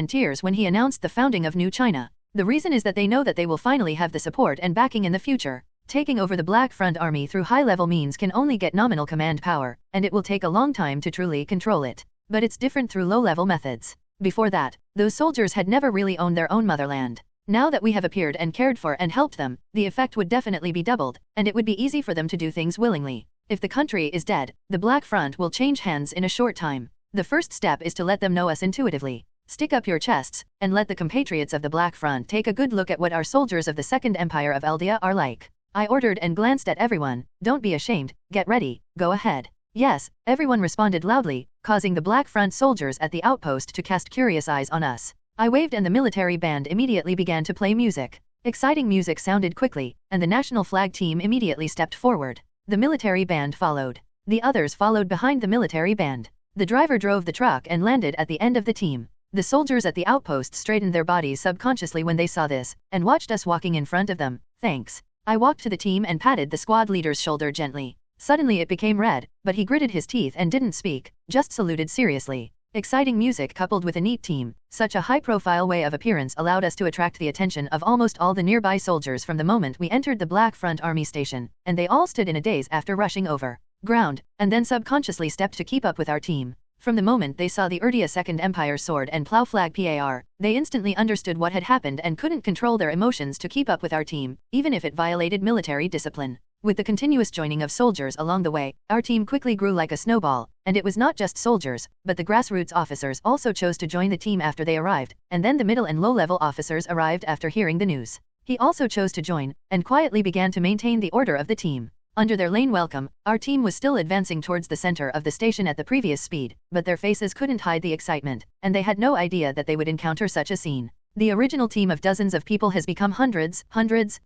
when he announced the founding of New China? The reason is that they know that they will finally have the support and backing in the future. Taking over the Black Front Army through high-level means can only get nominal command power, and it will take a long time to truly control it. But it's different through low-level methods. Before that, those soldiers had never really owned their own motherland. Now that we have appeared and cared for and helped them, the effect would definitely be doubled, and it would be easy for them to do things willingly. If the country is dead, the Black Front will change hands in a short time. The first step is to let them know us intuitively. Stick up your chests, and let the compatriots of the Black Front take a good look at what our soldiers of the Second Empire of Eldia are like. I ordered and glanced at everyone, don't be ashamed, get ready, go ahead. Yes, everyone responded loudly, causing the Black Front soldiers at the outpost to cast curious eyes on us. I waved and the military band immediately began to play music. Exciting music sounded quickly, and the national flag team immediately stepped forward. The military band followed. The others followed behind the military band. The driver drove the truck and landed at the end of the team. The soldiers at the outpost straightened their bodies subconsciously when they saw this, and watched us walking in front of them. Thanks. I walked to the team and patted the squad leader's shoulder gently. Suddenly it became red, but he gritted his teeth and didn't speak, just saluted seriously. Exciting music coupled with a neat team, such a high-profile way of appearance allowed us to attract the attention of almost all the nearby soldiers from the moment we entered the Black Front Army station, and they all stood in a daze after rushing over ground, and then subconsciously stepped to keep up with our team. From the moment they saw the Erdia Second Empire sword and plow flag PAR, they instantly understood what had happened and couldn't control their emotions to keep up with our team, even if it violated military discipline. With the continuous joining of soldiers along the way, our team quickly grew like a snowball, and it was not just soldiers, but the grassroots officers also chose to join the team after they arrived, and then the middle and low-level officers arrived after hearing the news. He also chose to join, and quietly began to maintain the order of the team. Under their lane welcome, our team was still advancing towards the center of the station at the previous speed, but their faces couldn't hide the excitement, and they had no idea that they would encounter such a scene. The original team of dozens of people has become hundreds,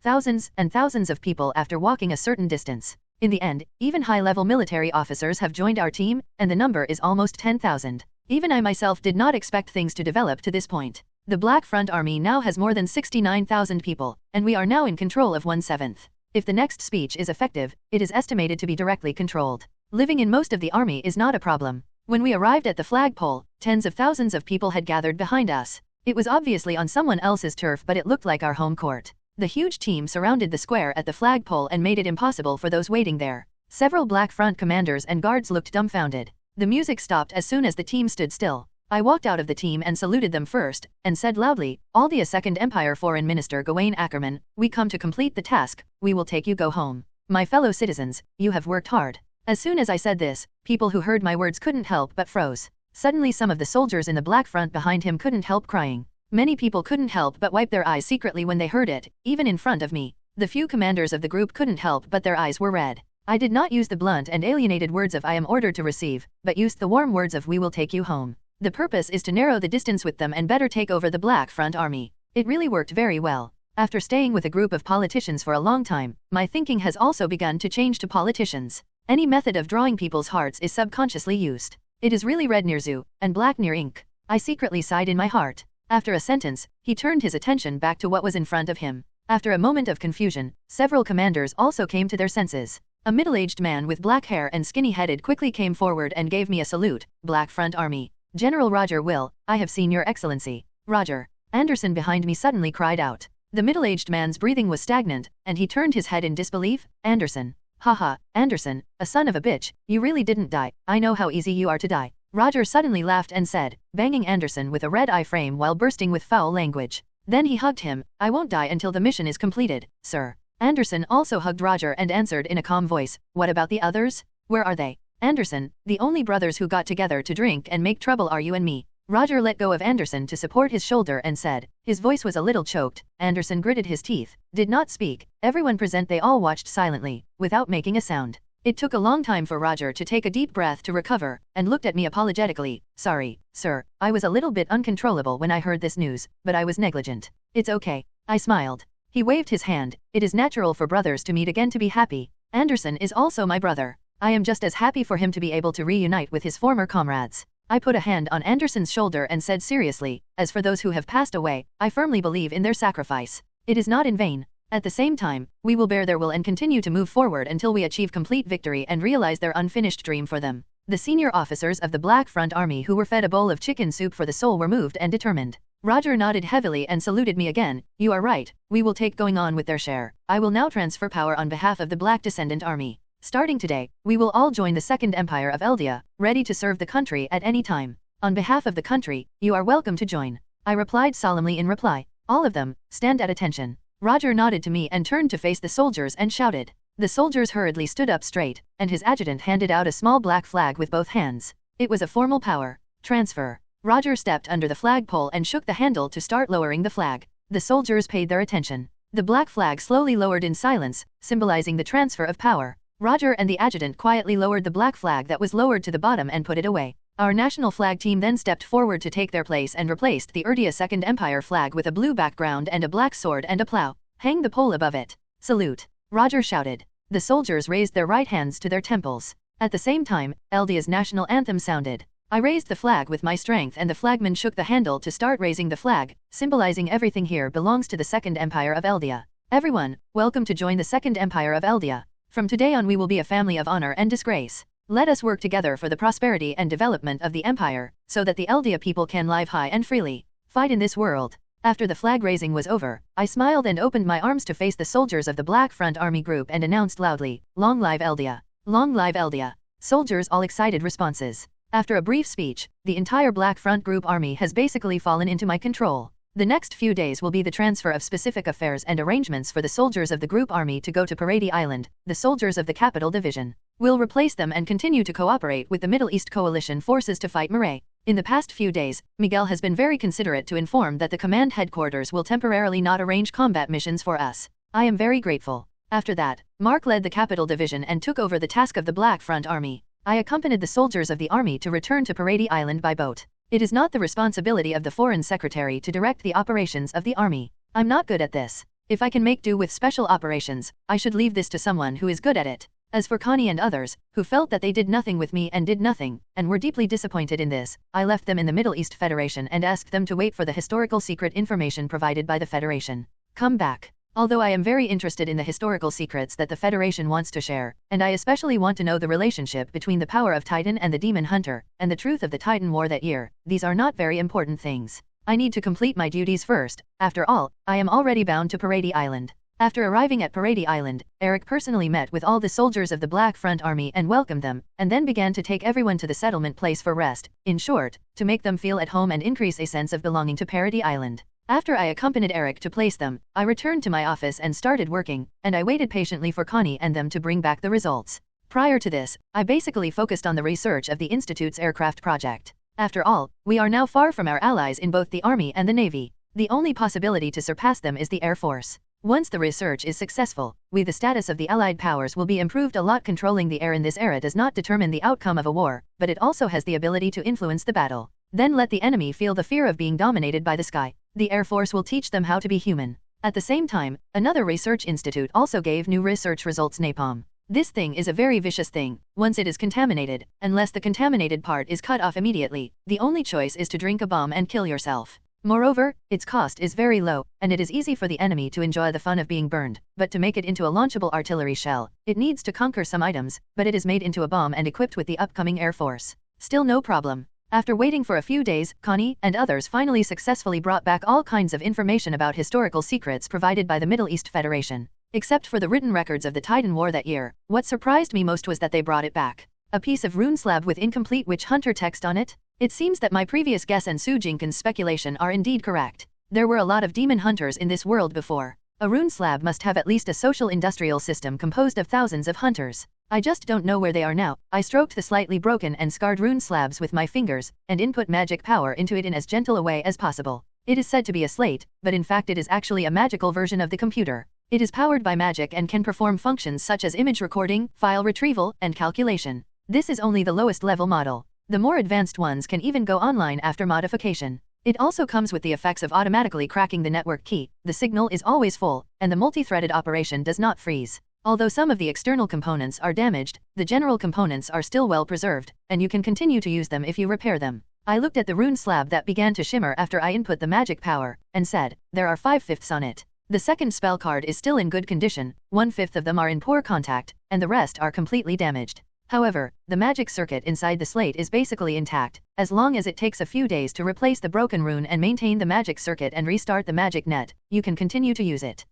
thousands, and thousands of people after walking a certain distance. In the end, even high-level military officers have joined our team, and the number is almost 10,000. Even I myself did not expect things to develop to this point. The Black Front Army now has more than 69,000 people, and we are now in control of 1/7. If the next speech is effective, it is estimated to be directly controlled. Living in most of the army is not a problem. When we arrived at the flagpole, tens of thousands of people had gathered behind us. It was obviously on someone else's turf, but it looked like our home court. The huge team surrounded the square at the flagpole and made it impossible for those waiting there. Several Black Front commanders and guards looked dumbfounded. The music stopped as soon as the team stood still. I walked out of the team and saluted them first, and said loudly, "Aldia Second Empire Foreign Minister Mikasa Ackerman, we come to complete the task, we will take you go home. My fellow citizens, you have worked hard." As soon as I said this, people who heard my words couldn't help but froze. Suddenly some of the soldiers in the Black Front behind him couldn't help crying. Many people couldn't help but wipe their eyes secretly when they heard it, even in front of me. The few commanders of the group couldn't help but their eyes were red. I did not use the blunt and alienated words of "I am ordered to receive," but used the warm words of "we will take you home." The purpose is to narrow the distance with them and better take over the Black Front Army. It really worked very well. After staying with a group of politicians for a long time, my thinking has also begun to change to politicians. Any method of drawing people's hearts is subconsciously used. It is really red near zoo, and black near ink. I secretly sighed in my heart. After a sentence, he turned his attention back to what was in front of him. After a moment of confusion, several commanders also came to their senses. A middle-aged man with black hair and skinny-headed quickly came forward and gave me a salute. Black Front Army. General Roger Will, I have seen your excellency. Roger. Anderson behind me suddenly cried out. The middle-aged man's breathing was stagnant, and he turned his head in disbelief. Anderson. Haha, Anderson, a son of a bitch, you really didn't die. I know how easy you are to die. Roger suddenly laughed and said, banging Anderson with a red-eye frame while bursting with foul language. Then he hugged him. I won't die until the mission is completed, sir. Anderson also hugged Roger and answered in a calm voice, what about the others? Where are they? Anderson, the only brothers who got together to drink and make trouble are you and me. Roger let go of Anderson to support his shoulder and said, his voice was a little choked. Anderson gritted his teeth, did not speak. Everyone present they all watched silently, without making a sound. It took a long time for Roger to take a deep breath to recover, and looked at me apologetically. Sorry, sir, I was a little bit uncontrollable when I heard this news, but I was negligent. It's okay. I smiled. He waved his hand. It is natural for brothers to meet again to be happy. Anderson is also my brother. I am just as happy for him to be able to reunite with his former comrades. I put a hand on Anderson's shoulder and said seriously, as for those who have passed away, I firmly believe in their sacrifice. It is not in vain. At the same time, we will bear their will and continue to move forward until we achieve complete victory and realize their unfinished dream for them. The senior officers of the Black Front Army who were fed a bowl of chicken soup for the soul were moved and determined. Roger nodded heavily and saluted me again. You are right, we will take going on with their share. I will now transfer power on behalf of the Black Descendant Army. Starting today, we will all join the Second Empire of Eldia, ready to serve the country at any time. On behalf of the country, you are welcome to join. I replied solemnly in reply. All of them, stand at attention. Roger nodded to me and turned to face the soldiers and shouted. The soldiers hurriedly stood up straight, and his adjutant handed out a small black flag with both hands. It was a formal power transfer. Roger stepped under the flagpole and shook the handle to start lowering the flag. The soldiers paid their attention. The black flag slowly lowered in silence, symbolizing the transfer of power. Roger and the adjutant quietly lowered the black flag that was lowered to the bottom and put it away. Our national flag team then stepped forward to take their place and replaced the Erdia Second Empire flag with a blue background and a black sword and a plow. Hang the pole above it. Salute. Roger shouted. The soldiers raised their right hands to their temples. At the same time, Eldia's national anthem sounded. I raised the flag with my strength and the flagman shook the handle to start raising the flag, symbolizing everything here belongs to the Second Empire of Eldia. Everyone, welcome to join the Second Empire of Eldia. From today on we will be a family of honor and disgrace. Let us work together for the prosperity and development of the empire, so that the Eldia people can live high and freely fight in this world. After the flag raising was over, I smiled and opened my arms to face the soldiers of the Black Front Army group and announced loudly, Long live Eldia! Long live Eldia! Soldiers all excited responses. After a brief speech, the entire Black Front Group army has basically fallen into my control. The next few days will be the transfer of specific affairs and arrangements for the soldiers of the group army to go to Parady Island. The soldiers of the Capital Division will replace them and continue to cooperate with the Middle East Coalition forces to fight Murray. In the past few days, Miguel has been very considerate to inform that the command headquarters will temporarily not arrange combat missions for us. I am very grateful. After that, Mark led the Capital Division and took over the task of the Black Front Army. I accompanied the soldiers of the army to return to Parady Island by boat. It is not the responsibility of the Foreign Secretary to direct the operations of the army. I'm not good at this. If I can make do with special operations, I should leave this to someone who is good at it. As for Connie and others, who felt that they did nothing with me and did nothing, and were deeply disappointed in this, I left them in the Middle East Federation and asked them to wait for the historical secret information provided by the Federation. Come back. Although I am very interested in the historical secrets that the Federation wants to share, and I especially want to know the relationship between the power of Titan and the Demon Hunter, and the truth of the Titan War that year, these are not very important things. I need to complete my duties first. After all, I am already bound to Parady Island. After arriving at Parady Island, Eric personally met with all the soldiers of the Black Front Army and welcomed them, and then began to take everyone to the settlement place for rest, in short, to make them feel at home and increase a sense of belonging to Parady Island. After I accompanied Eric to place them, I returned to my office and started working, and I waited patiently for Connie and them to bring back the results. Prior to this, I basically focused on the research of the Institute's aircraft project. After all, we are now far from our allies in both the Army and the Navy. The only possibility to surpass them is the Air Force. Once the research is successful, the status of the Allied powers will be improved a lot. Controlling the air in this era does not determine the outcome of a war, but it also has the ability to influence the battle. Then let the enemy feel the fear of being dominated by the sky. The Air Force will teach them how to be human. At the same time, another research institute also gave new research results. Napalm. This thing is a very vicious thing. Once it is contaminated, unless the contaminated part is cut off immediately, the only choice is to drink a bomb and kill yourself. Moreover, its cost is very low, and it is easy for the enemy to enjoy the fun of being burned, but to make it into a launchable artillery shell, it needs to conquer some items, but it is made into a bomb and equipped with the upcoming Air Force. Still no problem. After waiting for a few days, Connie and others finally successfully brought back all kinds of information about historical secrets provided by the Middle East Federation. Except for the written records of the Titan War that year, what surprised me most was that they brought it back. A piece of rune slab with incomplete witch hunter text on it? It seems that my previous guess and Su Jinkin's speculation are indeed correct. There were a lot of demon hunters in this world before. A rune slab must have at least a social industrial system composed of thousands of hunters. I just don't know where they are now. I stroked the slightly broken and scarred rune slabs with my fingers, and input magic power into it in as gentle a way as possible. It is said to be a slate, but in fact it is actually a magical version of the computer. It is powered by magic and can perform functions such as image recording, file retrieval, and calculation. This is only the lowest level model. The more advanced ones can even go online after modification. It also comes with the effects of automatically cracking the network key, the signal is always full, and the multi-threaded operation does not freeze. Although some of the external components are damaged, the general components are still well preserved, and you can continue to use them if you repair them. I looked at the rune slab that began to shimmer after I input the magic power, and said, there are 5/5 on it. The second spell card is still in good condition, 1/5 of them are in poor contact, and the rest are completely damaged. However, the magic circuit inside the slate is basically intact, as long as it takes a few days to replace the broken rune and maintain the magic circuit and restart the magic net, you can continue to use it.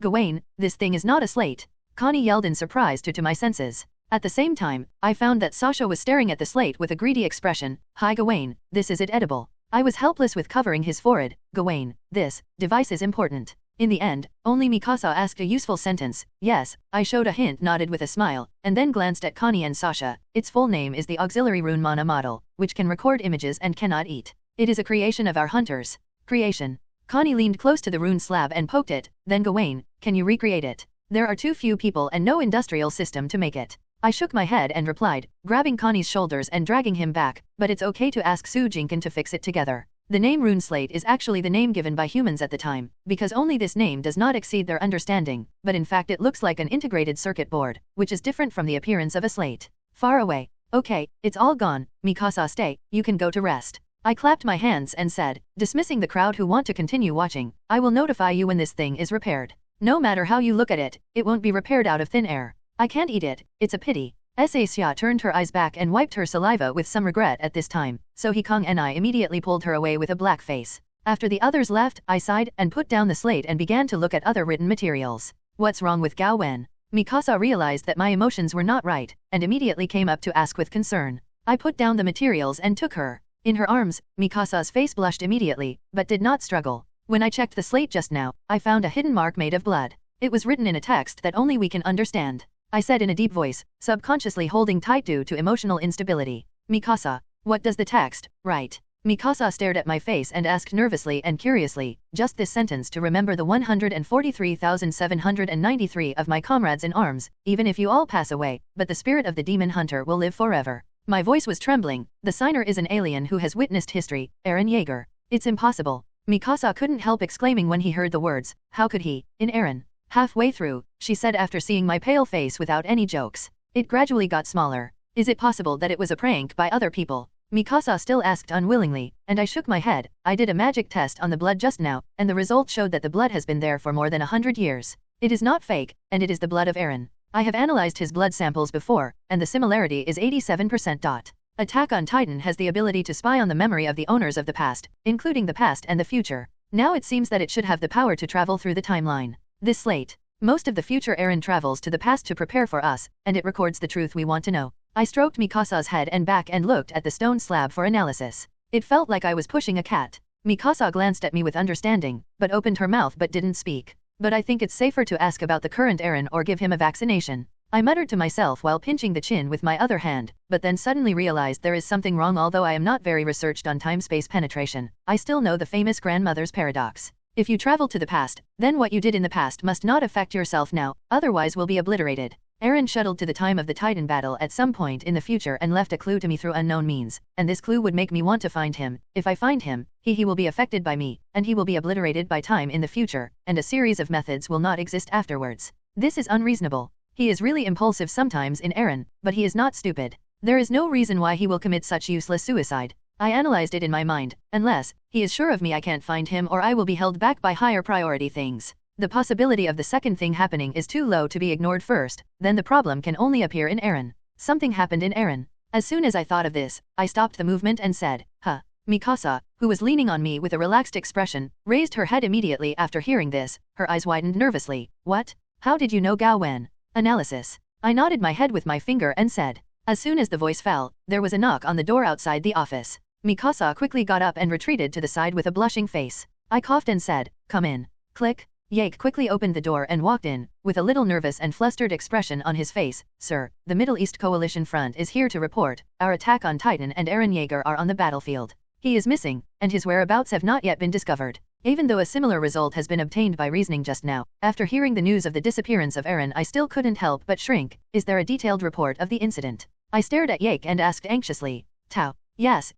Gawain, this thing is not a slate. Connie yelled in surprise to my senses. At the same time, I found that Sasha was staring at the slate with a greedy expression. Hi Gawain, this is it edible. I was helpless with covering his forehead. Gawain, this device is important. In the end, only Mikasa asked a useful sentence. Yes, I showed a hint, nodded with a smile, and then glanced at Connie and Sasha. Its full name is the Auxiliary Rune Mana model, which can record images and cannot eat. It is a creation of our hunters. Creation. Connie leaned close to the rune slab and poked it. Then Gawain, can you recreate it? There are too few people and no industrial system to make it. I shook my head and replied, grabbing Connie's shoulders and dragging him back, but it's okay to ask Su Jinkin to fix it together. The name Rune Slate is actually the name given by humans at the time, because only this name does not exceed their understanding, but in fact it looks like an integrated circuit board, which is different from the appearance of a slate. Far away. Okay, it's all gone. Mikasa, stay, you can go to rest. I clapped my hands and said, dismissing the crowd who want to continue watching, I will notify you when this thing is repaired. No matter how you look at it, it won't be repaired out of thin air. I can't eat it, it's a pity. Xia turned her eyes back and wiped her saliva with some regret at this time, so Hikong and I immediately pulled her away with a black face. After the others left, I sighed and put down the slate and began to look at other written materials. What's wrong with Gao Wen? Mikasa realized that my emotions were not right, and immediately came up to ask with concern. I put down the materials and took her in her arms. Mikasa's face blushed immediately, but did not struggle. When I checked the slate just now, I found a hidden mark made of blood. It was written in a text that only we can understand. I said in a deep voice, subconsciously holding tight due to emotional instability. Mikasa, what does the text write? Mikasa stared at my face and asked nervously and curiously, just this sentence to remember the 143,793 of my comrades in arms, even if you all pass away, but the spirit of the demon hunter will live forever. My voice was trembling. The signer is an alien who has witnessed history, Eren Yeager. It's impossible. Mikasa couldn't help exclaiming when he heard the words, how could he, in Eren? Halfway through, she said after seeing my pale face without any jokes. It gradually got smaller. Is it possible that it was a prank by other people? Mikasa still asked unwillingly, and I shook my head. I did a magic test on the blood just now, and the result showed that the blood has been there for more than 100 years. It is not fake, and it is the blood of Eren. I have analyzed his blood samples before, and the similarity is 87%. Attack on Titan has the ability to spy on the memory of the owners of the past, including the past and the future. Now it seems that it should have the power to travel through the timeline. This slate. Most of the future Eren travels to the past to prepare for us, and it records the truth we want to know. I stroked Mikasa's head and back and looked at the stone slab for analysis. It felt like I was pushing a cat. Mikasa glanced at me with understanding, but opened her mouth but didn't speak. But I think it's safer to ask about the current Eren or give him a vaccination. I muttered to myself while pinching the chin with my other hand, but then suddenly realized there is something wrong. Although I am not very researched on time-space penetration, I still know the famous grandmother's paradox. If you travel to the past, then what you did in the past must not affect yourself now, otherwise will be obliterated. Eren shuttled to the time of the Titan battle at some point in the future and left a clue to me through unknown means, and this clue would make me want to find him. If I find him, he will be affected by me, and he will be obliterated by time in the future, and a series of methods will not exist afterwards. This is unreasonable. He is really impulsive sometimes in Eren, but he is not stupid. There is no reason why he will commit such useless suicide. I analyzed it in my mind, unless he is sure of me I can't find him or I will be held back by higher priority things. The possibility of the second thing happening is too low to be ignored first, then the problem can only appear in Eren. Something happened in Eren. As soon as I thought of this, I stopped the movement and said, huh. Mikasa, who was leaning on me with a relaxed expression, raised her head immediately after hearing this, her eyes widened nervously. What? How did you know Gao Wen? Analysis. I nodded my head with my finger and said. As soon as the voice fell, there was a knock on the door outside the office. Mikasa quickly got up and retreated to the side with a blushing face. I coughed and said, come in. Click. Yake quickly opened the door and walked in, with a little nervous and flustered expression on his face. Sir, the Middle East Coalition Front is here to report. Our attack on Titan and Eren Yeager are on the battlefield. He is missing, and his whereabouts have not yet been discovered. Even though a similar result has been obtained by reasoning just now, after hearing the news of the disappearance of Eren I still couldn't help but shrink. Is there a detailed report of the incident? I stared at Yake and asked anxiously. Tao. Yes,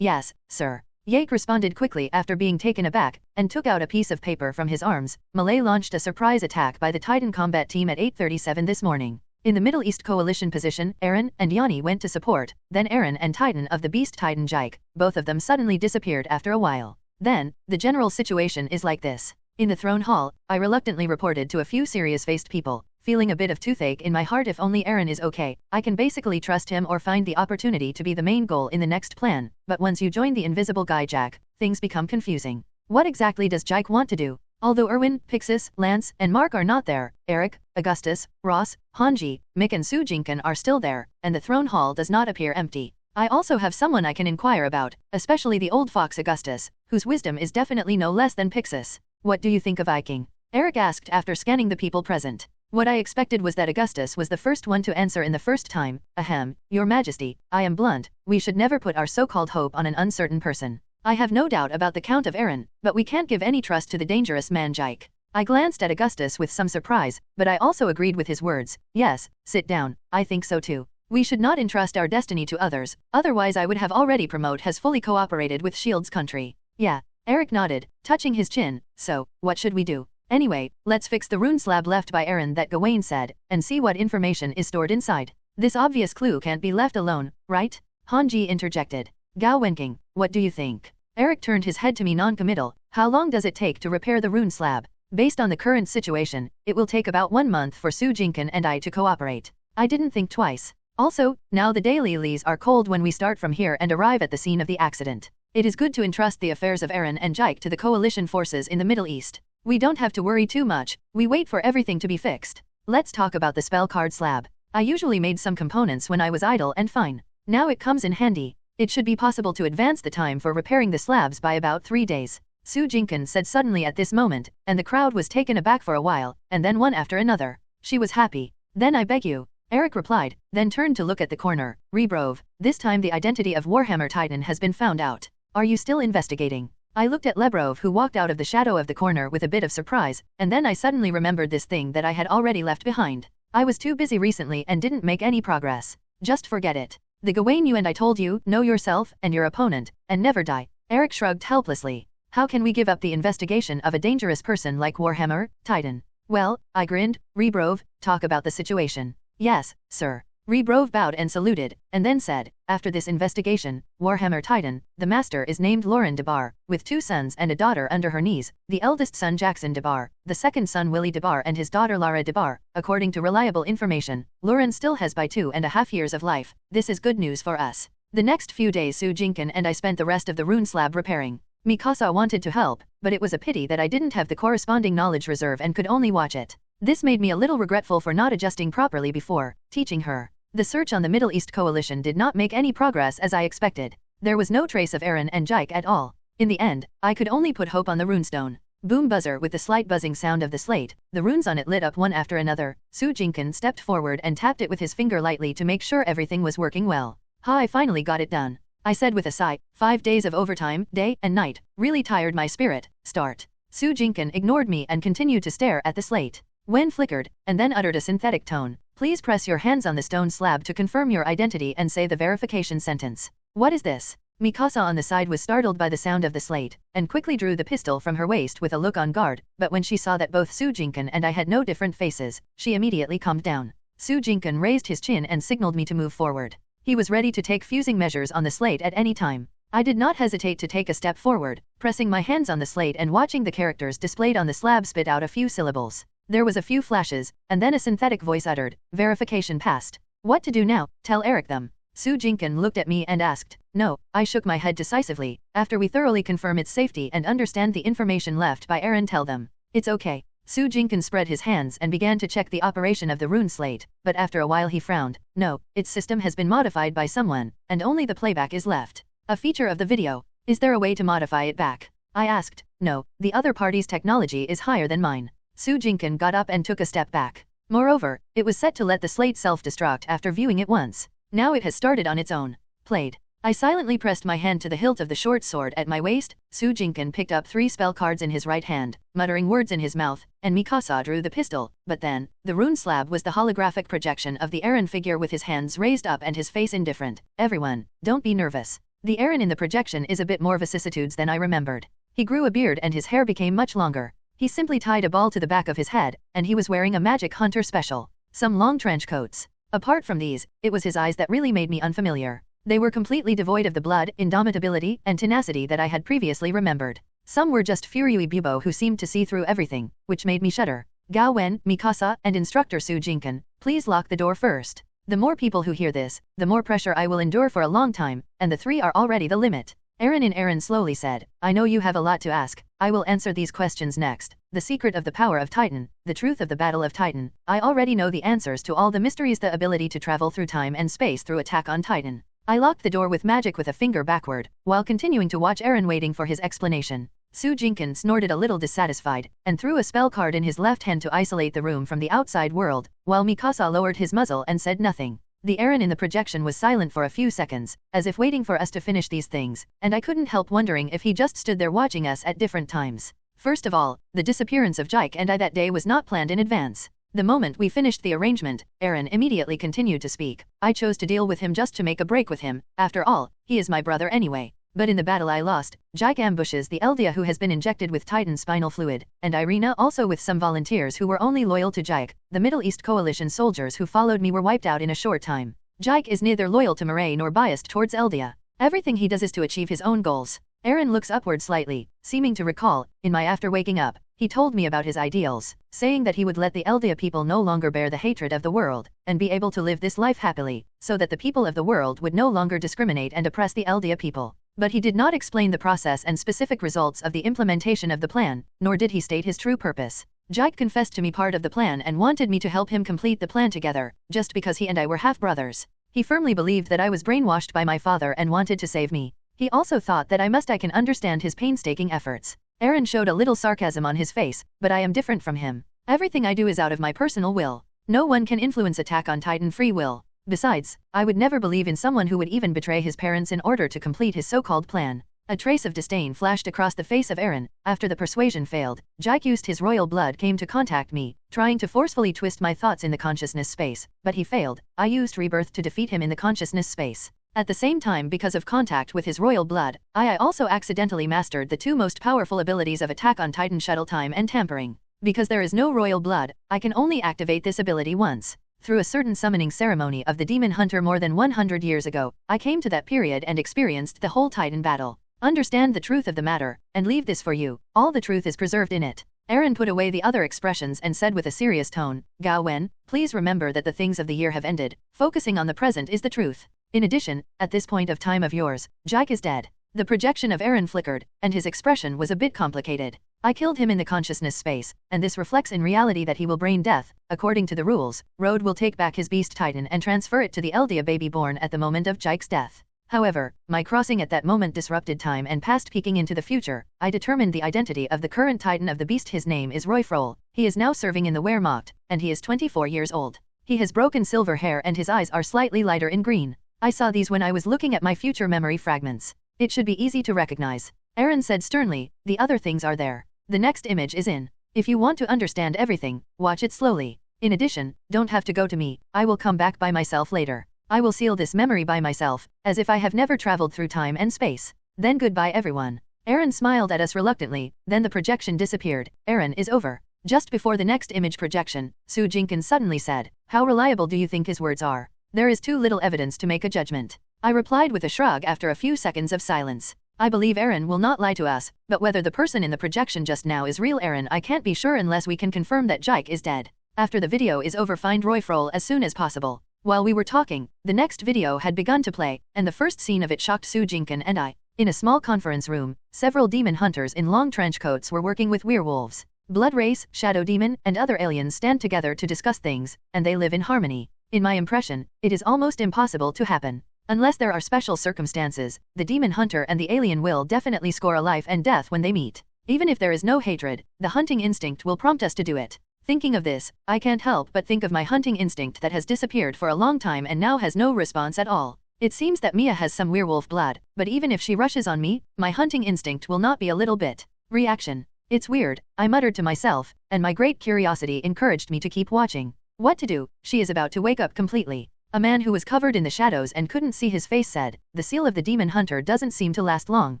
sir. Yake responded quickly after being taken aback, and took out a piece of paper from his arms. Malay launched a surprise attack by the Titan combat team at 8:37 this morning. In the Middle East Coalition position, Eren and Yanni went to support, then Eren and Titan of the Beast Titan Jike, both of them suddenly disappeared after a while. Then, the general situation is like this. In the throne hall, I reluctantly reported to a few serious-faced people, feeling a bit of toothache in my heart. If only Eren is okay, I can basically trust him or find the opportunity to be the main goal in the next plan, but once you join the invisible guy Jack, things become confusing. What exactly does Jike want to do? Although Erwin, Pixis, Lance, and Mark are not there, Eric, Augustus, Ross, Hanji, Mick and Sujinkan are still there, and the throne hall does not appear empty. I also have someone I can inquire about, especially the old fox Augustus, whose wisdom is definitely no less than Pixis. What do you think of Viking? Eric asked after scanning the people present. What I expected was that Augustus was the first one to answer in the first time. Ahem, Your Majesty, I am blunt, we should never put our so-called hope on an uncertain person. I have no doubt about the Count of Eren, but we can't give any trust to the dangerous man Jike. I glanced at Augustus with some surprise, but I also agreed with his words. Yes, sit down, I think so too. We should not entrust our destiny to others, otherwise I would have already promoted has fully cooperated with Shield's country. Yeah, Eric nodded, touching his chin. So, what should we do? Anyway, let's fix the rune slab left by Eren that Gawain said, and see what information is stored inside. This obvious clue can't be left alone, right? Hanji interjected. Gao Wenking, what do you think? Eric turned his head to me non-committal. How long does it take to repair the rune slab? Based on the current situation, it will take about 1 month for Su Jinkan and I to cooperate. I didn't think twice. Also, now the daylilies are cold when we start from here and arrive at the scene of the accident. It is good to entrust the affairs of Eren and Jike to the coalition forces in the Middle East. We don't have to worry too much, we wait for everything to be fixed. Let's talk about the spell card slab. I usually made some components when I was idle and fine. Now it comes in handy. It should be possible to advance the time for repairing the slabs by about 3 days. Su Jinkan said suddenly at this moment, and the crowd was taken aback for a while, and then one after another. She was happy. Then I beg you. Eric replied, then turned to look at the corner. Rebrove, this time the identity of Warhammer Titan has been found out. Are you still investigating? I looked at Lebrov who walked out of the shadow of the corner with a bit of surprise, and then I suddenly remembered this thing that I had already left behind. I was too busy recently and didn't make any progress. Just forget it. The Gawain you and I told you, know yourself and your opponent, and never die. Eric shrugged helplessly. How can we give up the investigation of a dangerous person like Warhammer, Titan? Well, I grinned. Rebrov, talk about the situation. Yes, sir. Rebrov bowed and saluted, and then said, after this investigation, Warhammer Titan, the master is named Lauren DeBar, with 2 sons and a daughter under her knees, the eldest son Jackson DeBar, the second son Willie DeBar and his daughter Lara DeBar. According to reliable information, Lauren still has by 2.5 years of life. This is good news for us. The next few days Su Jinkan and I spent the rest of the rune slab repairing. Mikasa wanted to help, but it was a pity that I didn't have the corresponding knowledge reserve and could only watch it. This made me a little regretful for not adjusting properly before teaching her. The search on the Middle East Coalition did not make any progress as I expected. There was no trace of Eren and Jike at all. In the end, I could only put hope on the runestone. Boom buzzer with the slight buzzing sound of the slate, the runes on it lit up one after another. Su Jinkan stepped forward and tapped it with his finger lightly to make sure everything was working well. I finally got it done. I said with a sigh, 5 days of overtime, day and night, really tired my spirit. Start. Su Jinkan ignored me and continued to stare at the slate. Wen flickered, and then uttered a synthetic tone. Please press your hands on the stone slab to confirm your identity and say the verification sentence. What is this? Mikasa on the side was startled by the sound of the slate, and quickly drew the pistol from her waist with a look on guard, but when she saw that both Su Jinkan and I had no different faces, she immediately calmed down. Su Jinkan raised his chin and signaled me to move forward. He was ready to take fusing measures on the slate at any time. I did not hesitate to take a step forward, pressing my hands on the slate and watching the characters displayed on the slab spit out a few syllables. There was a few flashes, and then a synthetic voice uttered, "Verification passed. What to do now? Tell Eric them." Su Jinkan looked at me and asked. "No," I shook my head decisively. "After we thoroughly confirm its safety and understand the information left by Eren, tell them. It's okay." Su Jinkan spread his hands and began to check the operation of the rune slate, but after a while he frowned. "No, its system has been modified by someone, and only the playback is left. A feature of the video. Is there a way to modify it back?" I asked. "No, the other party's technology is higher than mine." Su Jinkan got up and took a step back. Moreover, it was set to let the slate self-destruct after viewing it once. Now it has started on its own. Played. I silently pressed my hand to the hilt of the short sword at my waist. Su Jinkan picked up 3 spell cards in his right hand, muttering words in his mouth, and Mikasa drew the pistol. But then, the rune slab was the holographic projection of the Eren figure with his hands raised up and his face indifferent. "Everyone, don't be nervous. The Eren in the projection is a bit more vicissitudes than I remembered. He grew a beard and his hair became much longer. He simply tied a ball to the back of his head, and he was wearing a magic hunter special. Some long trench coats. Apart from these, it was his eyes that really made me unfamiliar. They were completely devoid of the blood, indomitability, and tenacity that I had previously remembered. Some were just Furui Bubo who seemed to see through everything, which made me shudder. Gao Wen, Mikasa, and Instructor Su Jinkan, please lock the door first. The more people who hear this, the more pressure I will endure for a long time, and the 3 are already the limit." Eren slowly said, "I know you have a lot to ask. I will answer these questions next. The secret of the power of Titan, the truth of the battle of Titan. I already know the answers to all the mysteries, the ability to travel through time and space through Attack on Titan." I locked the door with magic with a finger backward, while continuing to watch Eren waiting for his explanation. Su Jinkan snorted a little dissatisfied, and threw a spell card in his left hand to isolate the room from the outside world, while Mikasa lowered his muzzle and said nothing. The Eren in the projection was silent for a few seconds, as if waiting for us to finish these things, and I couldn't help wondering if he just stood there watching us at different times. First of all, the disappearance of Jike and I that day was not planned in advance. The moment we finished the arrangement, Eren immediately continued to speak. I chose to deal with him just to make a break with him. After all, he is my brother anyway. But in the battle I lost, Jike ambushes the Eldia who has been injected with Titan spinal fluid, and Irina also with some volunteers who were only loyal to Jike. The Middle East Coalition soldiers who followed me were wiped out in a short time. Jike is neither loyal to Mirai nor biased towards Eldia. Everything he does is to achieve his own goals. Eren looks upward slightly, seeming to recall, in my after waking up, he told me about his ideals, saying that he would let the Eldia people no longer bear the hatred of the world, and be able to live this life happily, so that the people of the world would no longer discriminate and oppress the Eldia people. But he did not explain the process and specific results of the implementation of the plan, nor did he state his true purpose. Jike confessed to me part of the plan and wanted me to help him complete the plan together, just because he and I were half-brothers. He firmly believed that I was brainwashed by my father and wanted to save me. He also thought that I can understand his painstaking efforts. Eren showed a little sarcasm on his face, but I am different from him. Everything I do is out of my personal will. No one can influence Attack on Titan free will. Besides, I would never believe in someone who would even betray his parents in order to complete his so-called plan. A trace of disdain flashed across the face of Eren. After the persuasion failed, Jike used his royal blood came to contact me, trying to forcefully twist my thoughts in the consciousness space, but he failed. I used rebirth to defeat him in the consciousness space. At the same time, because of contact with his royal blood, I also accidentally mastered the 2 most powerful abilities of Attack on Titan: Shuttle Time and Tampering. Because there is no royal blood, I can only activate this ability once. Through a certain summoning ceremony of the Demon Hunter more than 100 years ago, I came to that period and experienced the whole Titan battle. Understand the truth of the matter, and leave this for you. All the truth is preserved in it. Eren put away the other expressions and said with a serious tone, "Gao Wen, please remember that the things of the year have ended. Focusing on the present is the truth. In addition, at this point of time of yours, Jike is dead." The projection of Eren flickered, and his expression was a bit complicated. I killed him in the consciousness space, and this reflects in reality that he will brain death. According to the rules, Road will take back his beast Titan and transfer it to the Eldia baby born at the moment of Jike's death. However, my crossing at that moment disrupted time and past peeking into the future. I determined the identity of the current Titan of the beast. His name is Roy Frohl. He is now serving in the Wehrmacht, and he is 24 years old. He has broken silver hair and his eyes are slightly lighter in green. I saw these when I was looking at my future memory fragments. It should be easy to recognize. Eren said sternly, "The other things are there. The next image is in. If you want to understand everything, watch it slowly. In addition, don't have to go to me. I will come back by myself later. I will seal this memory by myself, as if I have never traveled through time and space. Then goodbye everyone." Eren smiled at us reluctantly, then the projection disappeared. Eren is over. Just before the next image projection, Su Jinkin suddenly said, "How reliable do you think his words are? There is too little evidence to make a judgment." I replied with a shrug after a few seconds of silence. "I believe Aaron will not lie to us, but whether the person in the projection just now is real Aaron I can't be sure unless we can confirm that Jike is dead. After the video is over find Roy Frohl as soon as possible." While we were talking, the next video had begun to play, and the first scene of it shocked Su Jinkin and I. In a small conference room, several demon hunters in long trench coats were working with werewolves. Blood Race, Shadow Demon, and other aliens stand together to discuss things, and they live in harmony. In my impression, it is almost impossible to happen. Unless there are special circumstances, the demon hunter and the alien will definitely score a life and death when they meet. Even if there is no hatred, the hunting instinct will prompt us to do it. Thinking of this, I can't help but think of my hunting instinct that has disappeared for a long time and now has no response at all. It seems that Mia has some werewolf blood, but even if she rushes on me, my hunting instinct will not be a little bit. Reaction. It's weird, I muttered to myself, and my great curiosity encouraged me to keep watching. What to do? She is about to wake up completely. A man who was covered in the shadows and couldn't see his face said, "The seal of the demon hunter doesn't seem to last long.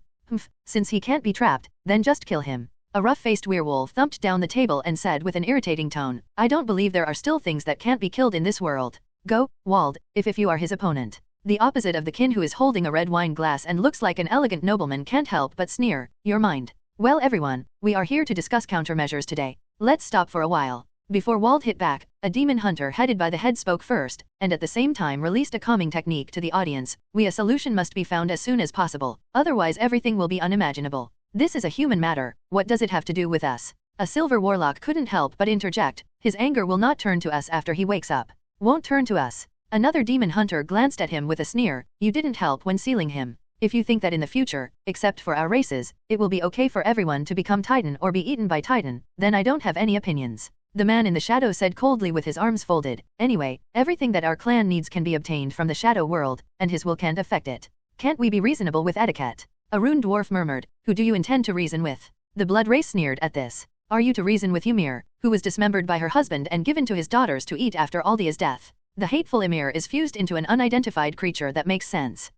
Since he can't be trapped, then just kill him." A rough-faced werewolf thumped down the table and said with an irritating tone, "I don't believe there are still things that can't be killed in this world. Go, Wald, if you are his opponent." The opposite of the kin who is holding a red wine glass and looks like an elegant nobleman can't help but sneer, "Your mind." "Well everyone, we are here to discuss countermeasures today. Let's stop for a while." Before Wald hit back, a demon hunter headed by the head spoke first, and at the same time released a calming technique to the audience. A solution must be found as soon as possible, otherwise everything will be unimaginable. This is a human matter, what does it have to do with us? A silver warlock couldn't help but interject, his anger will not turn to us after he wakes up. Won't turn to us. Another demon hunter glanced at him with a sneer, you didn't help when sealing him. If you think that in the future, except for our races, it will be okay for everyone to become Titan or be eaten by Titan, then I don't have any opinions. The man in the shadow said coldly with his arms folded, anyway, everything that our clan needs can be obtained from the shadow world, and his will can't affect it. Can't we be reasonable with etiquette? A rune dwarf murmured, who do you intend to reason with? The blood race sneered at this. Are you to reason with Ymir, who was dismembered by her husband and given to his daughters to eat after Aldia's death? The hateful Ymir is fused into an unidentified creature that makes sense.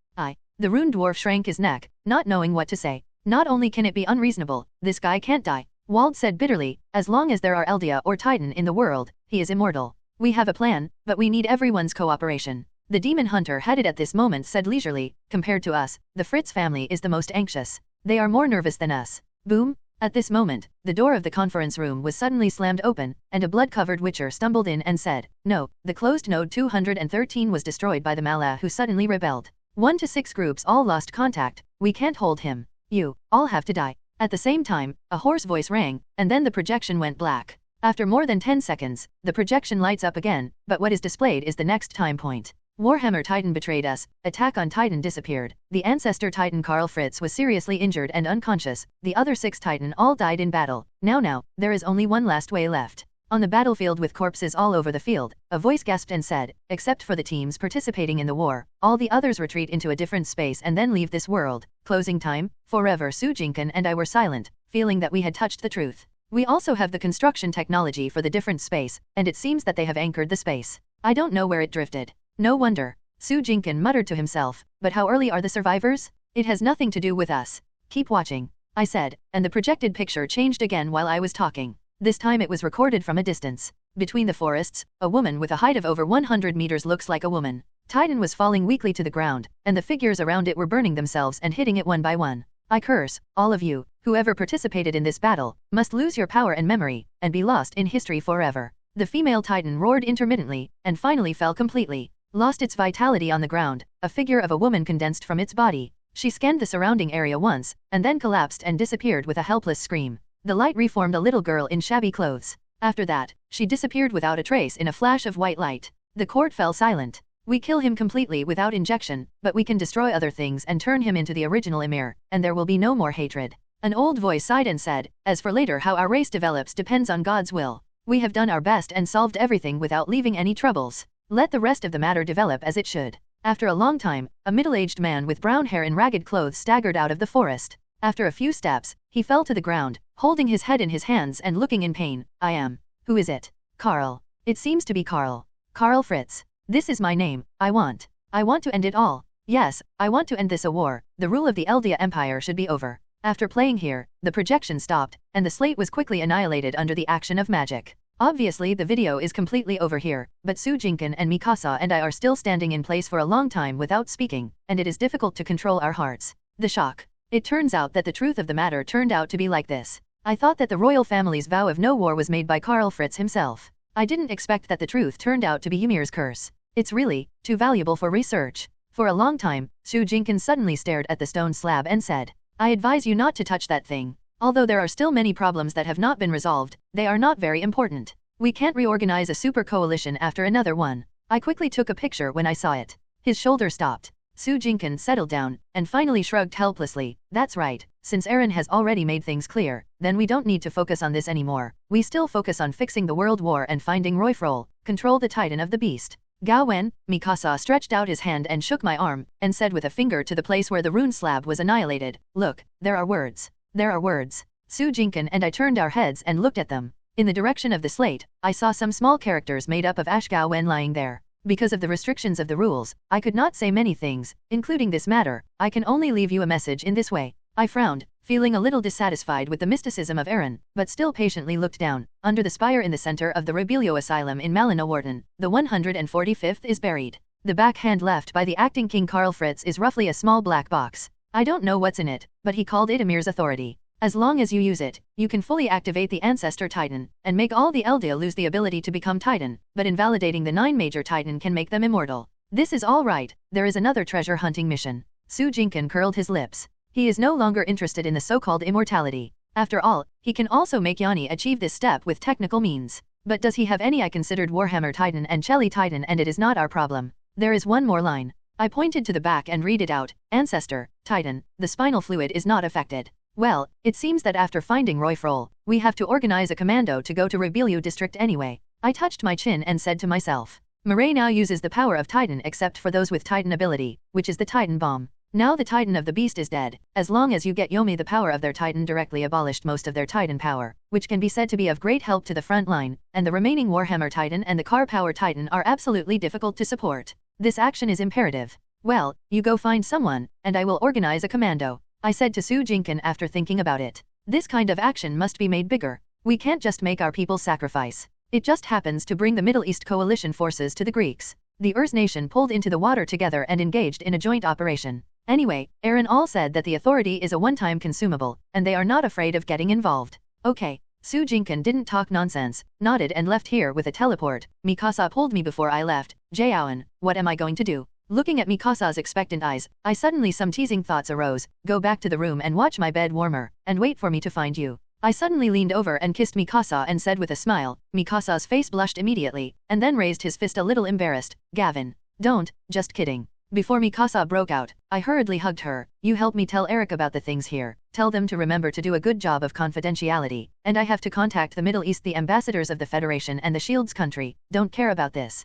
The rune dwarf shrank his neck, not knowing what to say. Not only can it be unreasonable, this guy can't die. Wald said bitterly, as long as there are Eldia or Titan in the world, he is immortal. We have a plan, but we need everyone's cooperation. The demon hunter headed at this moment said leisurely, compared to us, the Fritz family is the most anxious. They are more nervous than us. Boom. At this moment, the door of the conference room was suddenly slammed open, and a blood-covered witcher stumbled in and said, "No, the closed node 213 was destroyed by the Mala who suddenly rebelled. 1 to 6 groups all lost contact, we can't hold him. You all have to die." At the same time, a hoarse voice rang, and then the projection went black. After more than 10 seconds, the projection lights up again, but what is displayed is the next time point. Warhammer Titan betrayed us, Attack on Titan disappeared. The ancestor Titan Karl Fritz was seriously injured and unconscious, the other 6 Titan all died in battle. Now, there is only one last way left. On the battlefield with corpses all over the field, a voice gasped and said, except for the teams participating in the war, all the others retreat into a different space and then leave this world. Closing time, forever. Su Jinkin and I were silent, feeling that we had touched the truth. We also have the construction technology for the different space, and it seems that they have anchored the space. I don't know where it drifted. No wonder. Su Jinkin muttered to himself, but how early are the survivors? It has nothing to do with us. Keep watching, I said, and the projected picture changed again while I was talking. This time it was recorded from a distance. Between the forests, a woman with a height of over 100 meters looks like a woman. Titan was falling weakly to the ground, and the figures around it were burning themselves and hitting it one by one. I curse, all of you, whoever participated in this battle, must lose your power and memory, and be lost in history forever. The female Titan roared intermittently, and finally fell completely. Lost its vitality on the ground, a figure of a woman condensed from its body. She scanned the surrounding area once, and then collapsed and disappeared with a helpless scream. The light reformed a little girl in shabby clothes. After that, she disappeared without a trace in a flash of white light. The court fell silent. We kill him completely without injection, but we can destroy other things and turn him into the original Ymir, and there will be no more hatred. An old voice sighed and said, as for later how our race develops depends on God's will. We have done our best and solved everything without leaving any troubles. Let the rest of the matter develop as it should. After a long time, a middle-aged man with brown hair and ragged clothes staggered out of the forest. After a few steps, he fell to the ground, holding his head in his hands and looking in pain. I am. Who is it? Karl. It seems to be Karl. Karl Fritz. This is my name. I want to end it all. Yes, I want to end this war. The rule of the Eldia Empire should be over. After playing here, the projection stopped, and the slate was quickly annihilated under the action of magic. Obviously the video is completely over here, but Sujinkan and Mikasa and I are still standing in place for a long time without speaking, and it is difficult to control our hearts. The shock. It turns out that the truth of the matter turned out to be like this. I thought that the royal family's vow of no war was made by Karl Fritz himself. I didn't expect that the truth turned out to be Ymir's curse. It's really too valuable for research. For a long time, Sujinkan suddenly stared at the stone slab and said, I advise you not to touch that thing. Although there are still many problems that have not been resolved, they are not very important. We can't reorganize a super coalition after another one. I quickly took a picture when I saw it. His shoulder stopped. Sujinkan settled down, and finally shrugged helplessly. That's right, since Eren has already made things clear, then we don't need to focus on this anymore. We still focus on fixing the world war and finding Royfrol, control the titan of the beast. Gawen, Mikasa stretched out his hand and shook my arm, and said with a finger to the place where the rune slab was annihilated, look, there are words. There are words. Sujinkan and I turned our heads and looked at them. In the direction of the slate, I saw some small characters made up of ash Gawen lying there. Because of the restrictions of the rules, I could not say many things, including this matter. I can only leave you a message in this way. I frowned, feeling a little dissatisfied with the mysticism of Eren, but still patiently looked down. Under the spire in the center of the Rebelio Asylum in Malinawarden, the 145th is buried. The backhand left by the acting King Karl Fritz is roughly a small black box. I don't know what's in it, but he called it Ymir's authority. As long as you use it, you can fully activate the Ancestor Titan, and make all the Eldia lose the ability to become Titan, but invalidating the 9 Major Titan can make them immortal. This is all right, there is another treasure hunting mission. Sujinkan curled his lips. He is no longer interested in the so-called immortality. After all, he can also make Yanni achieve this step with technical means. But does he have any? I considered Warhammer Titan and Chelly Titan, and it is not our problem. There is one more line. I pointed to the back and read it out. Ancestor, Titan, the spinal fluid is not affected. Well, it seems that after finding Royfrol, we have to organize a commando to go to Rebelio district anyway. I touched my chin and said to myself, Mirai now uses the power of Titan except for those with Titan ability, which is the Titan bomb. Now the Titan of the beast is dead. As long as you get Yomi, the power of their Titan directly abolished most of their Titan power, which can be said to be of great help to the front line, and the remaining Warhammer Titan and the Car Power Titan are absolutely difficult to support. This action is imperative. Well, you go find someone, and I will organize a commando. I said to Sujinkan after thinking about it. This kind of action must be made bigger. We can't just make our people sacrifice. It just happens to bring the Middle East coalition forces to the Greeks. The Urs nation pulled into the water together and engaged in a joint operation. Anyway, Eren all said that the authority is a one-time consumable, and they are not afraid of getting involved. Okay. Sujinkan didn't talk nonsense, nodded and left here with a teleport. Mikasa pulled me before I left. Jaehowen, what am I going to do? Looking at Mikasa's expectant eyes, I suddenly some teasing thoughts arose. Go back to the room and watch my bed warmer, and wait for me to find you. I suddenly leaned over and kissed Mikasa and said with a smile. Mikasa's face blushed immediately, and then raised his fist a little embarrassed. Gavin. Don't, just kidding. Before Mikasa broke out, I hurriedly hugged her. You help me tell Eric about the things here. Tell them to remember to do a good job of confidentiality, and I have to contact the Middle East, the ambassadors of the Federation and the Shield's country. Don't care about this.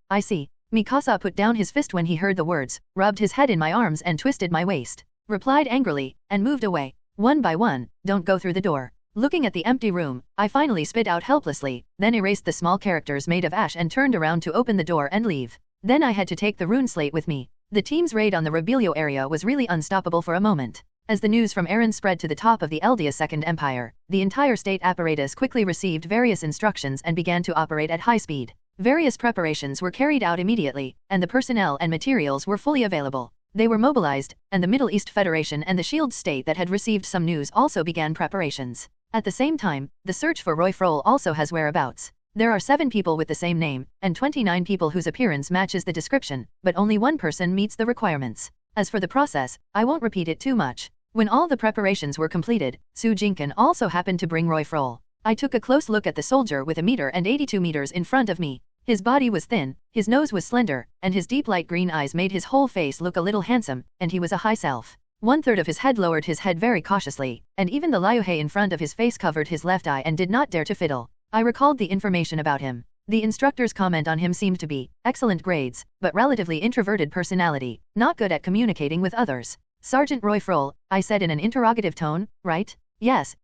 I see. Mikasa put down his fist when he heard the words, rubbed his head in my arms and twisted my waist, replied angrily, and moved away. One by one, don't go through the door. Looking at the empty room, I finally spit out helplessly, then erased the small characters made of ash and turned around to open the door and leave. Then I had to take the rune slate with me. The team's raid on the Rebelio area was really unstoppable for a moment. As the news from Eren spread to the top of the Eldia Second Empire, the entire state apparatus quickly received various instructions and began to operate at high speed. Various preparations were carried out immediately, and the personnel and materials were fully available. They were mobilized, and the Middle East Federation and the Shield state that had received some news also began preparations. At the same time, the search for Royfrol also has whereabouts. There are 7 people with the same name, and 29 people whose appearance matches the description, but only one person meets the requirements. As for the process, I won't repeat it too much. When all the preparations were completed, Sujinkan also happened to bring Royfrol. I took a close look at the soldier with 1.82 meters in front of me. His body was thin, his nose was slender, and his deep light green eyes made his whole face look a little handsome, and he was a high self. 1/3 of his head lowered his head very cautiously, and even the liohe in front of his face covered his left eye and did not dare to fiddle. I recalled the information about him. The instructor's comment on him seemed to be, excellent grades, but relatively introverted personality, not good at communicating with others. Sergeant Royfrol, I said in an interrogative tone, right? Yes,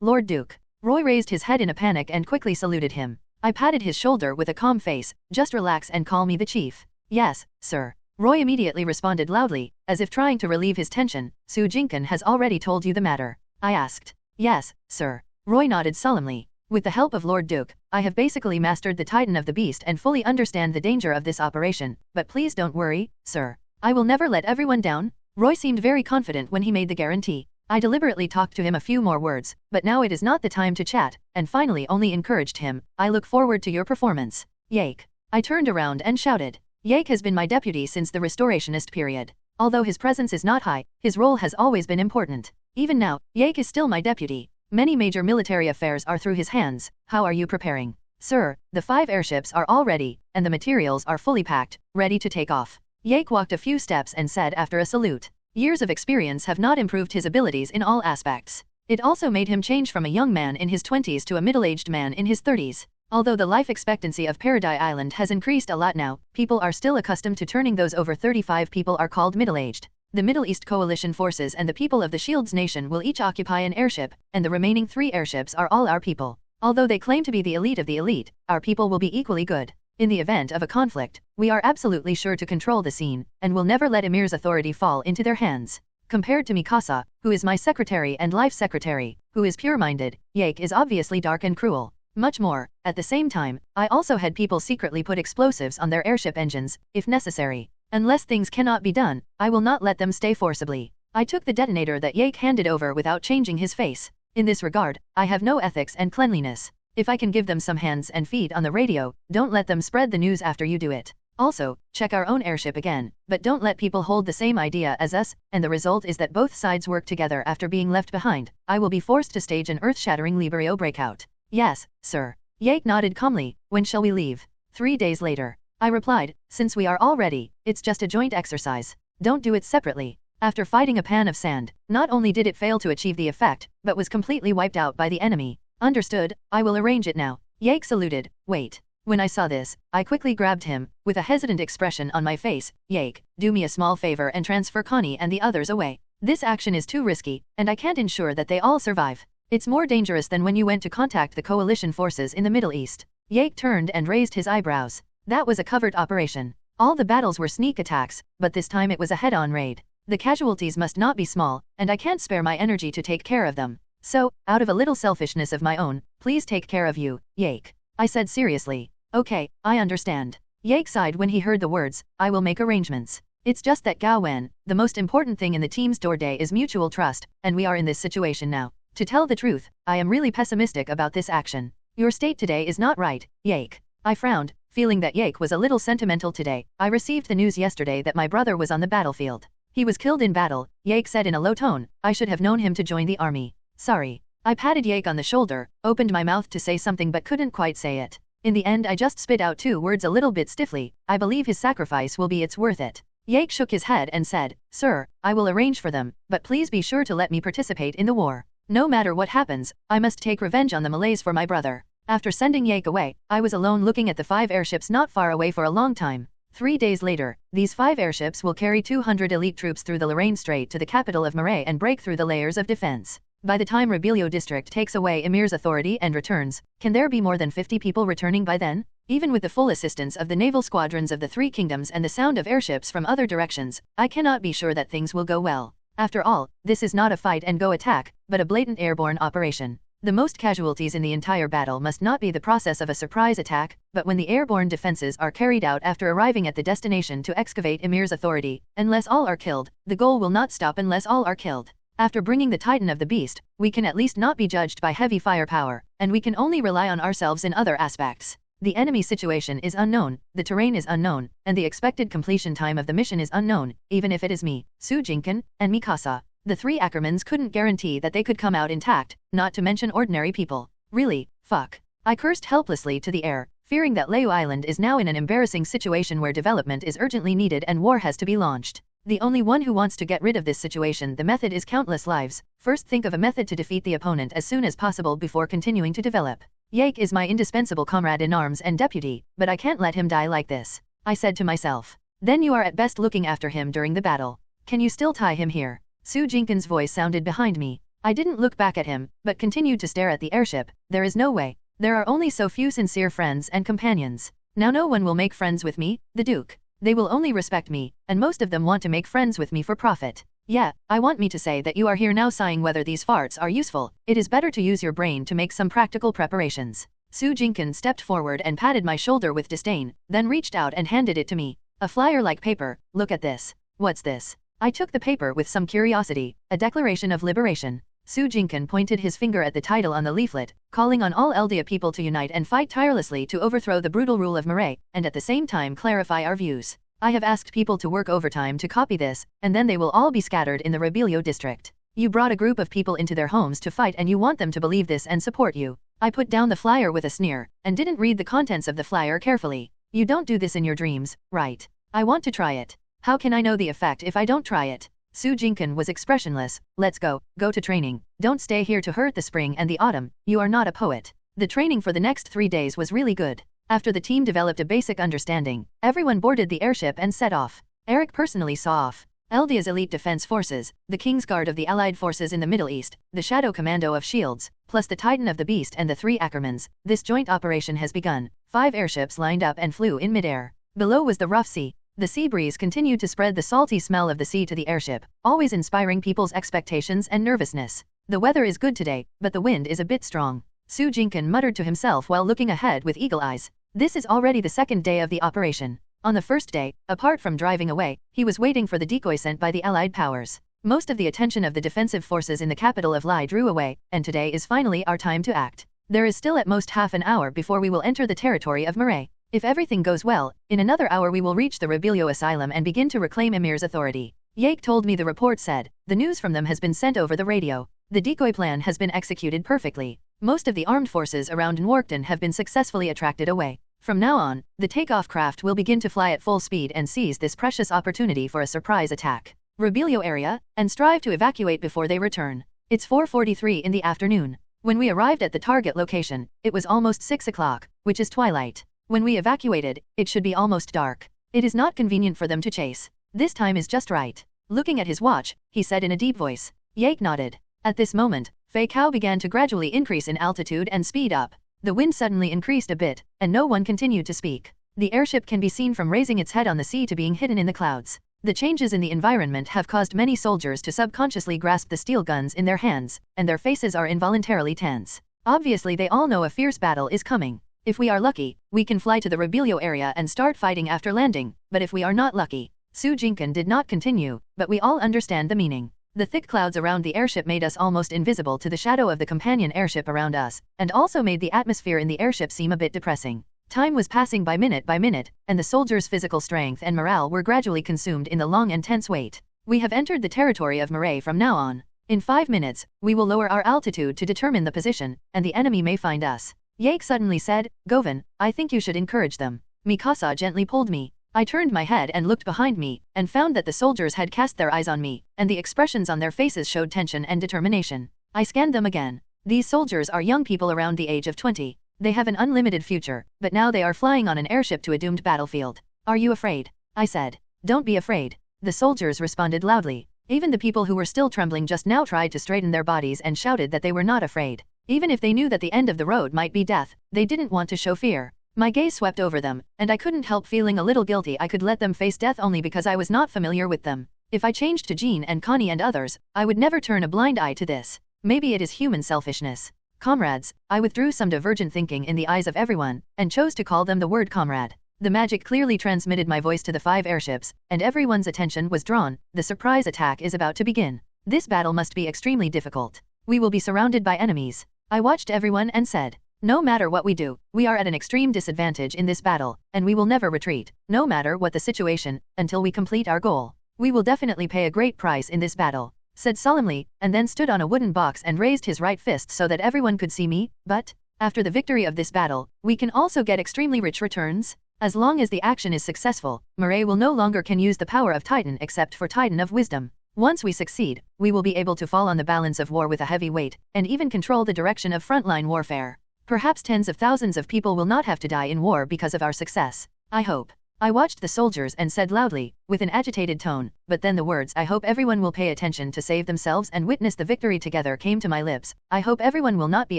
Lord Duke. Roy raised his head in a panic and quickly saluted him. I patted his shoulder with a calm face. Just relax and call me the chief. Yes, sir. Roy immediately responded loudly, as if trying to relieve his tension. Su Jinkan has already told you the matter. I asked. Yes, sir. Roy nodded solemnly. With the help of Lord Duke, I have basically mastered the Titan of the Beast and fully understand the danger of this operation, but please don't worry, sir. I will never let everyone down. Roy seemed very confident when he made the guarantee. I deliberately talked to him a few more words, but now it is not the time to chat, and finally only encouraged him. I look forward to your performance. Yake. I turned around and shouted. Yake has been my deputy since the Restorationist period. Although his presence is not high, his role has always been important. Even now, Yake is still my deputy. Many major military affairs are through his hands. How are you preparing? Sir, the 5 airships are all ready, and the materials are fully packed, ready to take off. Yake walked a few steps and said after a salute. Years of experience have not improved his abilities in all aspects. It also made him change from a young man in his 20s to a middle-aged man in his 30s. Although the life expectancy of Paradise Island has increased a lot now, people are still accustomed to turning those over 35 people are called middle-aged. The Middle East Coalition forces and the people of the Shields Nation will each occupy an airship, and the remaining 3 airships are all our people. Although they claim to be the elite of the elite, our people will be equally good. In the event of a conflict, we are absolutely sure to control the scene, and will never let Emir's authority fall into their hands. Compared to Mikasa, who is my secretary and life secretary, who is pure-minded, Yake is obviously dark and cruel. Much more, at the same time, I also had people secretly put explosives on their airship engines, if necessary. Unless things cannot be done, I will not let them stay forcibly. I took the detonator that Yake handed over without changing his face. In this regard, I have no ethics and cleanliness. If I can give them some hands and feet on the radio, don't let them spread the news after you do it. Also, check our own airship again, but don't let people hold the same idea as us, and the result is that both sides work together after being left behind. I will be forced to stage an earth-shattering Librio breakout. Yes, sir. Yake nodded calmly. When shall we leave? 3 days later. I replied, since we are all ready, it's just a joint exercise. Don't do it separately. After fighting a pan of sand, not only did it fail to achieve the effect, but was completely wiped out by the enemy. Understood, I will arrange it now. Yake saluted. Wait. When I saw this, I quickly grabbed him, with a hesitant expression on my face. Yake, do me a small favor and transfer Connie and the others away. This action is too risky, and I can't ensure that they all survive. It's more dangerous than when you went to contact the coalition forces in the Middle East. Yake turned and raised his eyebrows. That was a covert operation. All the battles were sneak attacks, but this time it was a head-on raid. The casualties must not be small, and I can't spare my energy to take care of them. So, out of a little selfishness of my own, please take care of you, Yake. I said seriously. Okay, I understand. Yake sighed when he heard the words, I will make arrangements. It's just that Gao Wen, the most important thing in the team's door day is mutual trust, and we are in this situation now. To tell the truth, I am really pessimistic about this action. Your state today is not right, Yake. I frowned, feeling that Yake was a little sentimental today. I received the news yesterday that my brother was on the battlefield. He was killed in battle, Yake said in a low tone. I should have known him to join the army. Sorry. I patted Yake on the shoulder, opened my mouth to say something but couldn't quite say it. In the end I just spit out 2 words a little bit stiffly. I believe his sacrifice will be it's worth it. Yake shook his head and said, Sir, I will arrange for them, but please be sure to let me participate in the war. No matter what happens, I must take revenge on the Malays for my brother. After sending Yake away, I was alone looking at the 5 airships not far away for a long time. 3 days later, these 5 airships will carry 200 elite troops through the Lorraine Strait to the capital of Marais and break through the layers of defense. By the time Rebelio district takes away Emir's authority and returns, can there be more than 50 people returning by then? Even with the full assistance of the naval squadrons of the 3 kingdoms and the sound of airships from other directions, I cannot be sure that things will go well. After all, this is not a fight and go attack, but a blatant airborne operation. The most casualties in the entire battle must not be the process of a surprise attack, but when the airborne defenses are carried out after arriving at the destination to excavate Emir's authority. Unless all are killed, the goal will not stop unless all are killed. After bringing the Titan of the Beast, we can at least not be judged by heavy firepower, and we can only rely on ourselves in other aspects. The enemy situation is unknown, the terrain is unknown, and the expected completion time of the mission is unknown, even if it is me, Su Jinkan, and Mikasa. The 3 Ackermans couldn't guarantee that they could come out intact, not to mention ordinary people. Really, fuck. I cursed helplessly to the air, fearing that Leu Island is now in an embarrassing situation where development is urgently needed and war has to be launched. The only one who wants to get rid of this situation, the method is countless lives. First think of a method to defeat the opponent as soon as possible before continuing to develop. Yake is my indispensable comrade in arms and deputy, but I can't let him die like this. I said to myself. Then you are at best looking after him during the battle. Can you still tie him here? Su Jinkan's voice sounded behind me. I didn't look back at him, but continued to stare at the airship. There is no way. There are only so few sincere friends and companions. Now no one will make friends with me, the Duke. They will only respect me, and most of them want to make friends with me for profit. Yeah, I want me to say that you are here now sighing whether these farts are useful. It is better to use your brain to make some practical preparations. Su Jinkan stepped forward and patted my shoulder with disdain, then reached out and handed it to me. A flyer-like paper. Look at this. What's this? I took the paper with some curiosity. A declaration of liberation. Su Jinkan pointed his finger at the title on the leaflet, calling on all Eldia people to unite and fight tirelessly to overthrow the brutal rule of Mirai, and at the same time clarify our views. I have asked people to work overtime to copy this, and then they will all be scattered in the Rebelio district. You brought a group of people into their homes to fight and you want them to believe this and support you. I put down the flyer with a sneer, and didn't read the contents of the flyer carefully. You don't do this in your dreams, right? I want to try it. How can I know the effect if I don't try it? Su Jinkan was expressionless. Let's go to training. Don't stay here to hurt the spring and the autumn, you are not a poet. The training for the next 3 days was really good. After the team developed a basic understanding, everyone boarded the airship and set off. Eric personally saw off Eldia's elite defense forces, the King's Guard of the Allied forces in the Middle East, the Shadow Commando of Shields, plus the Titan of the Beast and the 3 Ackermans. This joint operation has begun. 5 airships lined up and flew in midair. Below was the rough sea. The sea breeze continued to spread the salty smell of the sea to the airship, always inspiring people's expectations and nervousness. The weather is good today, but the wind is a bit strong. Su Jinkan muttered to himself while looking ahead with eagle eyes. This is already the 2nd day of the operation. On the first day, apart from driving away, he was waiting for the decoy sent by the Allied powers. Most of the attention of the defensive forces in the capital of Lai drew away, and today is finally our time to act. There is still at most half an hour before we will enter the territory of Mirai. If everything goes well, in another hour we will reach the Rebelio Asylum and begin to reclaim Emir's authority. Yake told me the report said. The news from them has been sent over the radio. The decoy plan has been executed perfectly. Most of the armed forces around Nwarkton have been successfully attracted away. From now on, the takeoff craft will begin to fly at full speed and seize this precious opportunity for a surprise attack. Rebelio area, and strive to evacuate before they return. It's 4:43 in the afternoon. When we arrived at the target location, it was almost 6 o'clock, which is twilight. When we evacuated, it should be almost dark. It is not convenient for them to chase. This time is just right. Looking at his watch, he said in a deep voice. Yake nodded. At this moment, Fei Kao began to gradually increase in altitude and speed up. The wind suddenly increased a bit, and no one continued to speak. The airship can be seen from raising its head on the sea to being hidden in the clouds. The changes in the environment have caused many soldiers to subconsciously grasp the steel guns in their hands, and their faces are involuntarily tense. Obviously they all know a fierce battle is coming. If we are lucky, we can fly to the Rebelio area and start fighting after landing, but if we are not lucky. Su Jinkan did not continue, but we all understand the meaning. The thick clouds around the airship made us almost invisible to the shadow of the companion airship around us, and also made the atmosphere in the airship seem a bit depressing. Time was passing by minute, and the soldiers' physical strength and morale were gradually consumed in the long and tense wait. We have entered the territory of Mirai from now on. In 5 minutes, we will lower our altitude to determine the position, and the enemy may find us. Yake suddenly said, Govan, I think you should encourage them. Mikasa gently pulled me. I turned my head and looked behind me, and found that the soldiers had cast their eyes on me, and the expressions on their faces showed tension and determination. I scanned them again. These soldiers are young people around the age of 20. They have an unlimited future, but now they are flying on an airship to a doomed battlefield. Are you afraid? I said. Don't be afraid. The soldiers responded loudly. Even the people who were still trembling just now tried to straighten their bodies and shouted that they were not afraid. Even if they knew that the end of the road might be death, they didn't want to show fear. My gaze swept over them, and I couldn't help feeling a little guilty I could let them face death only because I was not familiar with them. If I changed to Jean and Connie and others, I would never turn a blind eye to this. Maybe it is human selfishness. Comrades, I withdrew some divergent thinking in the eyes of everyone, and chose to call them the word comrade. The magic clearly transmitted my voice to the 5 airships, and everyone's attention was drawn. The surprise attack is about to begin. This battle must be extremely difficult. We will be surrounded by enemies. I watched everyone and said, no matter what we do, we are at an extreme disadvantage in this battle, and we will never retreat, no matter what the situation, until we complete our goal. We will definitely pay a great price in this battle, said solemnly, and then stood on a wooden box and raised his right fist so that everyone could see me. But, after the victory of this battle, we can also get extremely rich returns. As long as the action is successful, Mirai will no longer can use the power of Titan except for Titan of Wisdom. Once we succeed, we will be able to fall on the balance of war with a heavy weight, and even control the direction of frontline warfare. Perhaps tens of thousands of people will not have to die in war because of our success. I hope. I watched the soldiers and said loudly, with an agitated tone, but then the words I hope everyone will pay attention to save themselves and witness the victory together came to my lips. I hope everyone will not be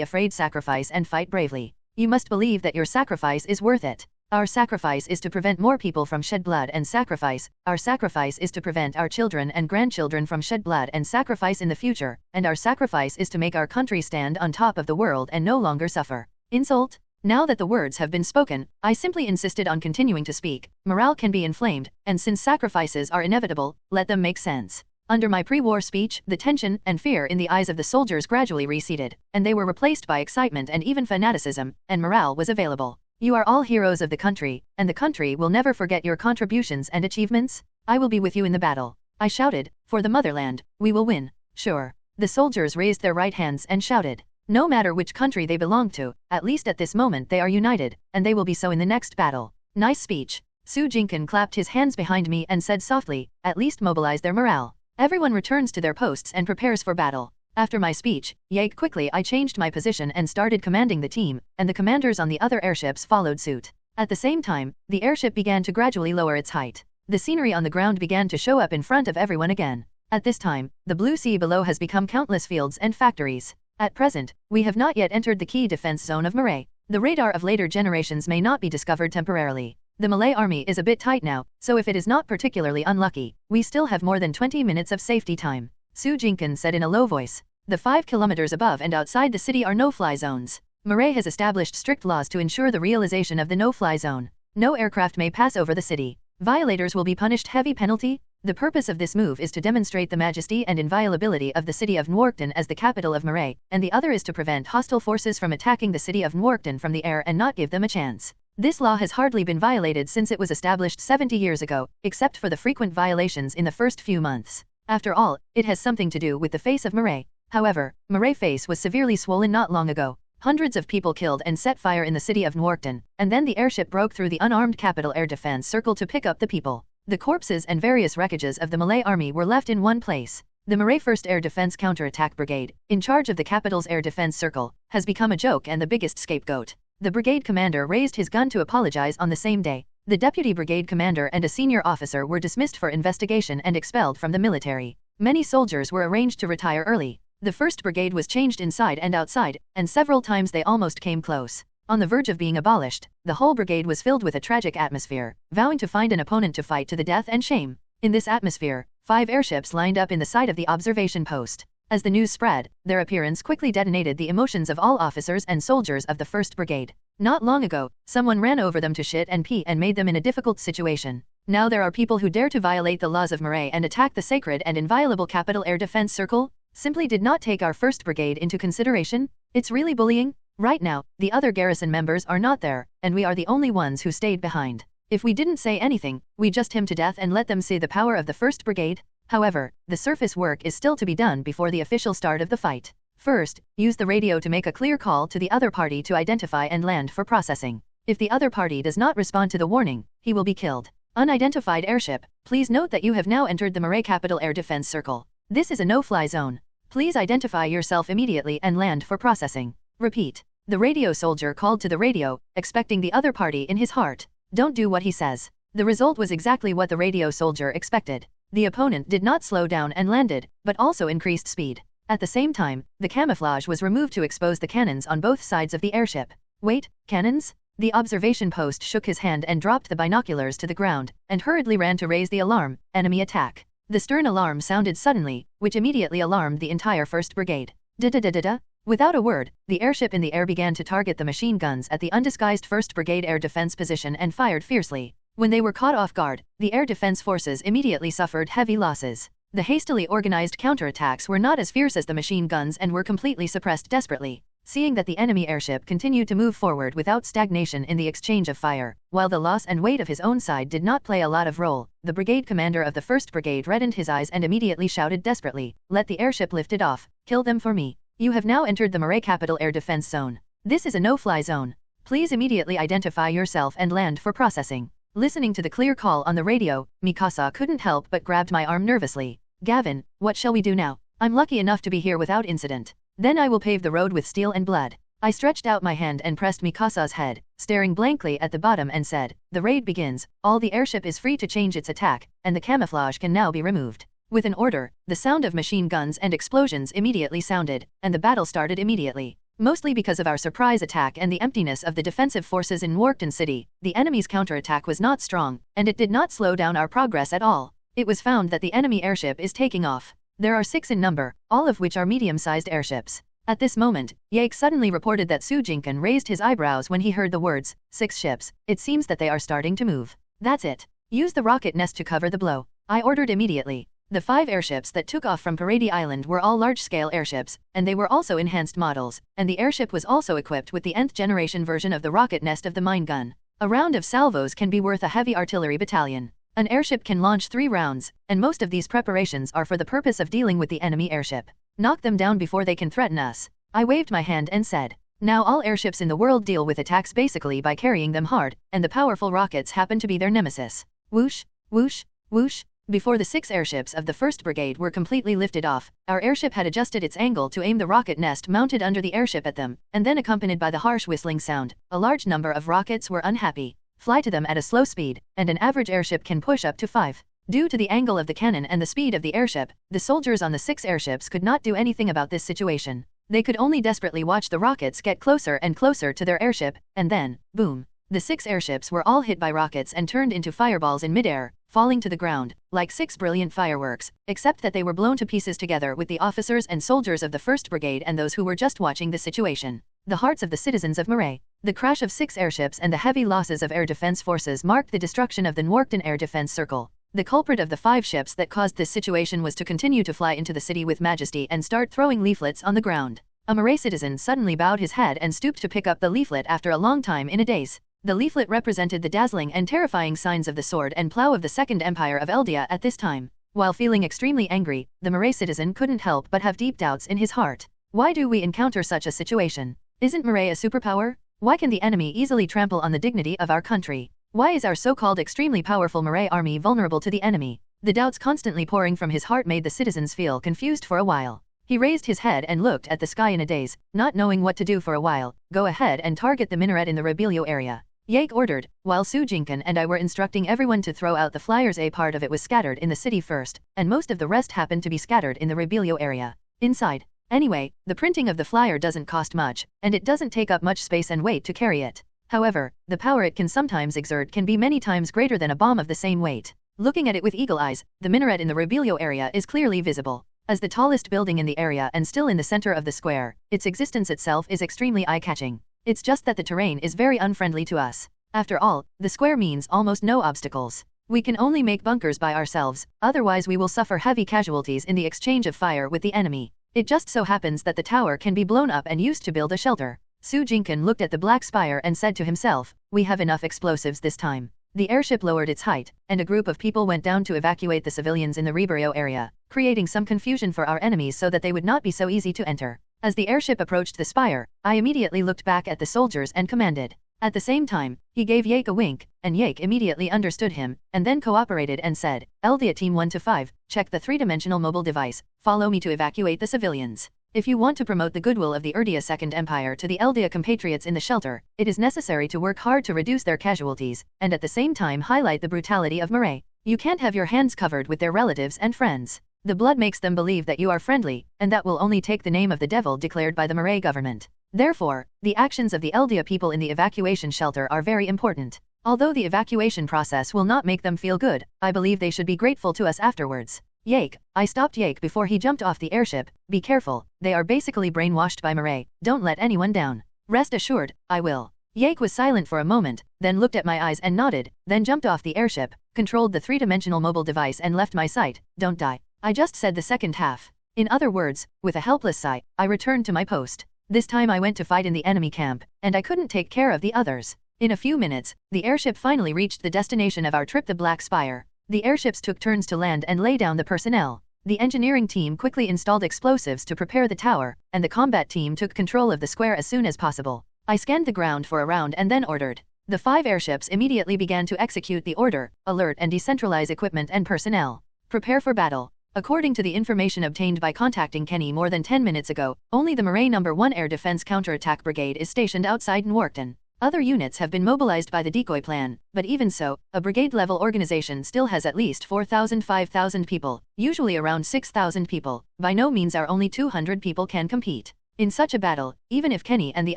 afraid sacrifice and fight bravely. You must believe that your sacrifice is worth it. Our sacrifice is to prevent more people from shed blood and sacrifice. Our sacrifice is to prevent our children and grandchildren from shed blood and sacrifice in the future, and our sacrifice is to make our country stand on top of the world and no longer suffer. Insult? Now that the words have been spoken, I simply insisted on continuing to speak. Morale can be inflamed, and since sacrifices are inevitable, let them make sense. Under my pre-war speech, the tension and fear in the eyes of the soldiers gradually receded, and they were replaced by excitement and even fanaticism, and morale was available. You are all heroes of the country, and the country will never forget your contributions and achievements. I will be with you in the battle. I shouted, for the motherland, we will win. Sure. The soldiers raised their right hands and shouted. No matter which country they belong to, at least at this moment they are united, and they will be so in the next battle. Nice speech. Su Jinkan clapped his hands behind me and said softly, at least mobilize their morale. Everyone returns to their posts and prepares for battle. After my speech, quickly I changed my position and started commanding the team, and the commanders on the other airships followed suit. At the same time, the airship began to gradually lower its height. The scenery on the ground began to show up in front of everyone again. At this time, the blue sea below has become countless fields and factories. At present, we have not yet entered the key defense zone of Malay. The radar of later generations may not be discovered temporarily. The Malay army is a bit tight now, so if it is not particularly unlucky, we still have more than 20 minutes of safety time. Su Jinkan said in a low voice. The 5 kilometers above and outside the city are no-fly zones. Malay has established strict laws to ensure the realization of the no-fly zone. No aircraft may pass over the city. Violators will be punished heavy penalty. The purpose of this move is to demonstrate the majesty and inviolability of the city of Nwarkton as the capital of Malay, and the other is to prevent hostile forces from attacking the city of Nwarkton from the air and not give them a chance. This law has hardly been violated since it was established 70 years ago, except for the frequent violations in the first few months. After all, it has something to do with the face of Malay. However, Malay face was severely swollen not long ago. Hundreds of people killed and set fire in the city of Nwarkton, and then the airship broke through the unarmed capital air defense circle to pick up the people. The corpses and various wreckages of the Malay army were left in one place. The Malay 1st Air Defense Counterattack Brigade, in charge of the capital's air defense circle, has become a joke and the biggest scapegoat. The brigade commander raised his gun to apologize on the same day. The deputy brigade commander and a senior officer were dismissed for investigation and expelled from the military. Many soldiers were arranged to retire early. The 1st Brigade was changed inside and outside, and several times they almost came close. On the verge of being abolished, the whole brigade was filled with a tragic atmosphere, vowing to find an opponent to fight to the death and shame. In this atmosphere, 5 airships lined up in the side of the observation post. As the news spread, their appearance quickly detonated the emotions of all officers and soldiers of the 1st Brigade. Not long ago, someone ran over them to shit and pee and made them in a difficult situation. Now there are people who dare to violate the laws of Malay and attack the sacred and inviolable capital air defense circle? Simply did not take our 1st Brigade into consideration? It's really bullying? Right now, the other garrison members are not there, and we are the only ones who stayed behind. If we didn't say anything, we just him to death and let them see the power of the 1st Brigade? However, the surface work is still to be done before the official start of the fight. First, use the radio to make a clear call to the other party to identify and land for processing. If the other party does not respond to the warning, he will be killed. Unidentified airship, please note that you have now entered the Malay Capital Air Defense Circle. This is a no-fly zone. Please identify yourself immediately and land for processing. Repeat. The radio soldier called to the radio, expecting the other party in his heart. Don't do what he says. The result was exactly what the radio soldier expected. The opponent did not slow down and landed, but also increased speed. At the same time, the camouflage was removed to expose the cannons on both sides of the airship. Wait, cannons? The observation post shook his hand and dropped the binoculars to the ground, and hurriedly ran to raise the alarm, enemy attack. The stern alarm sounded suddenly, which immediately alarmed the entire 1st Brigade. Da-da-da-da-da. Without a word, the airship in the air began to target the machine guns at the undisguised 1st Brigade air defense position and fired fiercely. When they were caught off guard, the air defense forces immediately suffered heavy losses. The hastily organized counterattacks were not as fierce as the machine guns and were completely suppressed desperately. Seeing that the enemy airship continued to move forward without stagnation in the exchange of fire, while the loss and weight of his own side did not play a lot of role, the brigade commander of the 1st Brigade reddened his eyes and immediately shouted desperately, "Let the airship lift it off, kill them for me. You have now entered the Malay Capital Air Defense Zone. This is a no-fly zone. Please immediately identify yourself and land for processing." Listening to the clear call on the radio, Mikasa couldn't help but grabbed my arm nervously. "Gavin, what shall we do now? I'm lucky enough to be here without incident. Then I will pave the road with steel and blood." I stretched out my hand and pressed Mikasa's head, staring blankly at the bottom and said, "The raid begins, all the airship is free to change its attack, and the camouflage can now be removed." With an order, the sound of machine guns and explosions immediately sounded, and the battle started immediately. Mostly because of our surprise attack and the emptiness of the defensive forces in Warkton City, the enemy's counterattack was not strong, and it did not slow down our progress at all. It was found that the enemy airship is taking off. There are 6 in number, all of which are medium-sized airships. At this moment, Yake suddenly reported that Su Jinkan raised his eyebrows when he heard the words, 6 ships. It seems that they are starting to move. That's it. Use the rocket nest to cover the blow. I ordered immediately. The 5 airships that took off from Parady Island were all large-scale airships, and they were also enhanced models, and the airship was also equipped with the nth generation version of the rocket nest of the mine gun. A round of salvos can be worth a heavy artillery battalion. An airship can launch 3 rounds, and most of these preparations are for the purpose of dealing with the enemy airship. Knock them down before they can threaten us. I waved my hand and said, now all airships in the world deal with attacks basically by carrying them hard, and the powerful rockets happen to be their nemesis. Whoosh, whoosh, whoosh. Before the 6 airships of the 1st Brigade were completely lifted off, our airship had adjusted its angle to aim the rocket nest mounted under the airship at them, and then accompanied by the harsh whistling sound, a large number of rockets were unhappy. Fly to them at a slow speed, and an average airship can push up to 5. Due to the angle of the cannon and the speed of the airship, the soldiers on the 6 airships could not do anything about this situation. They could only desperately watch the rockets get closer and closer to their airship, and then, boom. The 6 airships were all hit by rockets and turned into fireballs in midair, falling to the ground, like 6 brilliant fireworks, except that they were blown to pieces together with the officers and soldiers of the 1st Brigade and those who were just watching the situation. The hearts of the citizens of Murray. The crash of 6 airships and the heavy losses of air defense forces marked the destruction of the Nwarkton Air Defense Circle. The culprit of the 5 ships that caused this situation was to continue to fly into the city with majesty and start throwing leaflets on the ground. A Murray citizen suddenly bowed his head and stooped to pick up the leaflet after a long time in a daze. The leaflet represented the dazzling and terrifying signs of the sword and plough of the Second Empire of Eldia at this time. While feeling extremely angry, the Murray citizen couldn't help but have deep doubts in his heart. Why do we encounter such a situation? Isn't Murray a superpower? Why can the enemy easily trample on the dignity of our country? Why is our so-called extremely powerful Murray army vulnerable to the enemy? The doubts constantly pouring from his heart made the citizens feel confused for a while. He raised his head and looked at the sky in a daze, not knowing what to do for a while. Go ahead and target the minaret in the Rebelio area. Yake ordered, while Su Jinkan and I were instructing everyone to throw out the flyers. A part of it was scattered in the city first, and most of the rest happened to be scattered in the Rebelio area. Inside. Anyway, the printing of the flyer doesn't cost much, and it doesn't take up much space and weight to carry it. However, the power it can sometimes exert can be many times greater than a bomb of the same weight. Looking at it with eagle eyes, the minaret in the Rebelio area is clearly visible. As the tallest building in the area and still in the center of the square, its existence itself is extremely eye-catching. It's just that the terrain is very unfriendly to us. After all, the square means almost no obstacles. We can only make bunkers by ourselves, otherwise we will suffer heavy casualties in the exchange of fire with the enemy. It just so happens that the tower can be blown up and used to build a shelter. Su Jinkan looked at the black spire and said to himself, we have enough explosives this time. The airship lowered its height, and a group of people went down to evacuate the civilians in the Rebelio area, creating some confusion for our enemies so that they would not be so easy to enter. As the airship approached the spire, I immediately looked back at the soldiers and commanded. At the same time, he gave Yake a wink, and Yake immediately understood him, and then cooperated and said, Eldia Team 1 to 5, check the 3-dimensional mobile device, follow me to evacuate the civilians. If you want to promote the goodwill of the Erdia Second Empire to the Eldia compatriots in the shelter, it is necessary to work hard to reduce their casualties, and at the same time highlight the brutality of Murray. You can't have your hands covered with their relatives and friends. The blood makes them believe that you are friendly, and that will only take the name of the devil declared by the Murray government. Therefore, the actions of the Eldia people in the evacuation shelter are very important. Although the evacuation process will not make them feel good, I believe they should be grateful to us afterwards. Yake, I stopped Yake before he jumped off the airship. Be careful, they are basically brainwashed by Murray. Don't let anyone down. Rest assured, I will. Yake was silent for a moment, then looked at my eyes and nodded, then jumped off the airship, controlled the 3-dimensional mobile device and left my sight. Don't die. I just said the second half. In other words, with a helpless sigh, I returned to my post. This time I went to fight in the enemy camp, and I couldn't take care of the others. In a few minutes, the airship finally reached the destination of our trip, the Black Spire. The airships took turns to land and lay down the personnel. The engineering team quickly installed explosives to prepare the tower, and the combat team took control of the square as soon as possible. I scanned the ground for a round and then ordered. The 5 airships immediately began to execute the order, alert and decentralize equipment and personnel. Prepare for battle. According to the information obtained by contacting Kenny more than 10 minutes ago, only the Murray No. 1 Air Defense Counterattack Brigade is stationed outside Nwarkton. Other units have been mobilized by the decoy plan, but even so, a brigade-level organization still has at least 4,000–5,000 people, usually around 6,000 people. By no means are only 200 people can compete. In such a battle, even if Kenny and the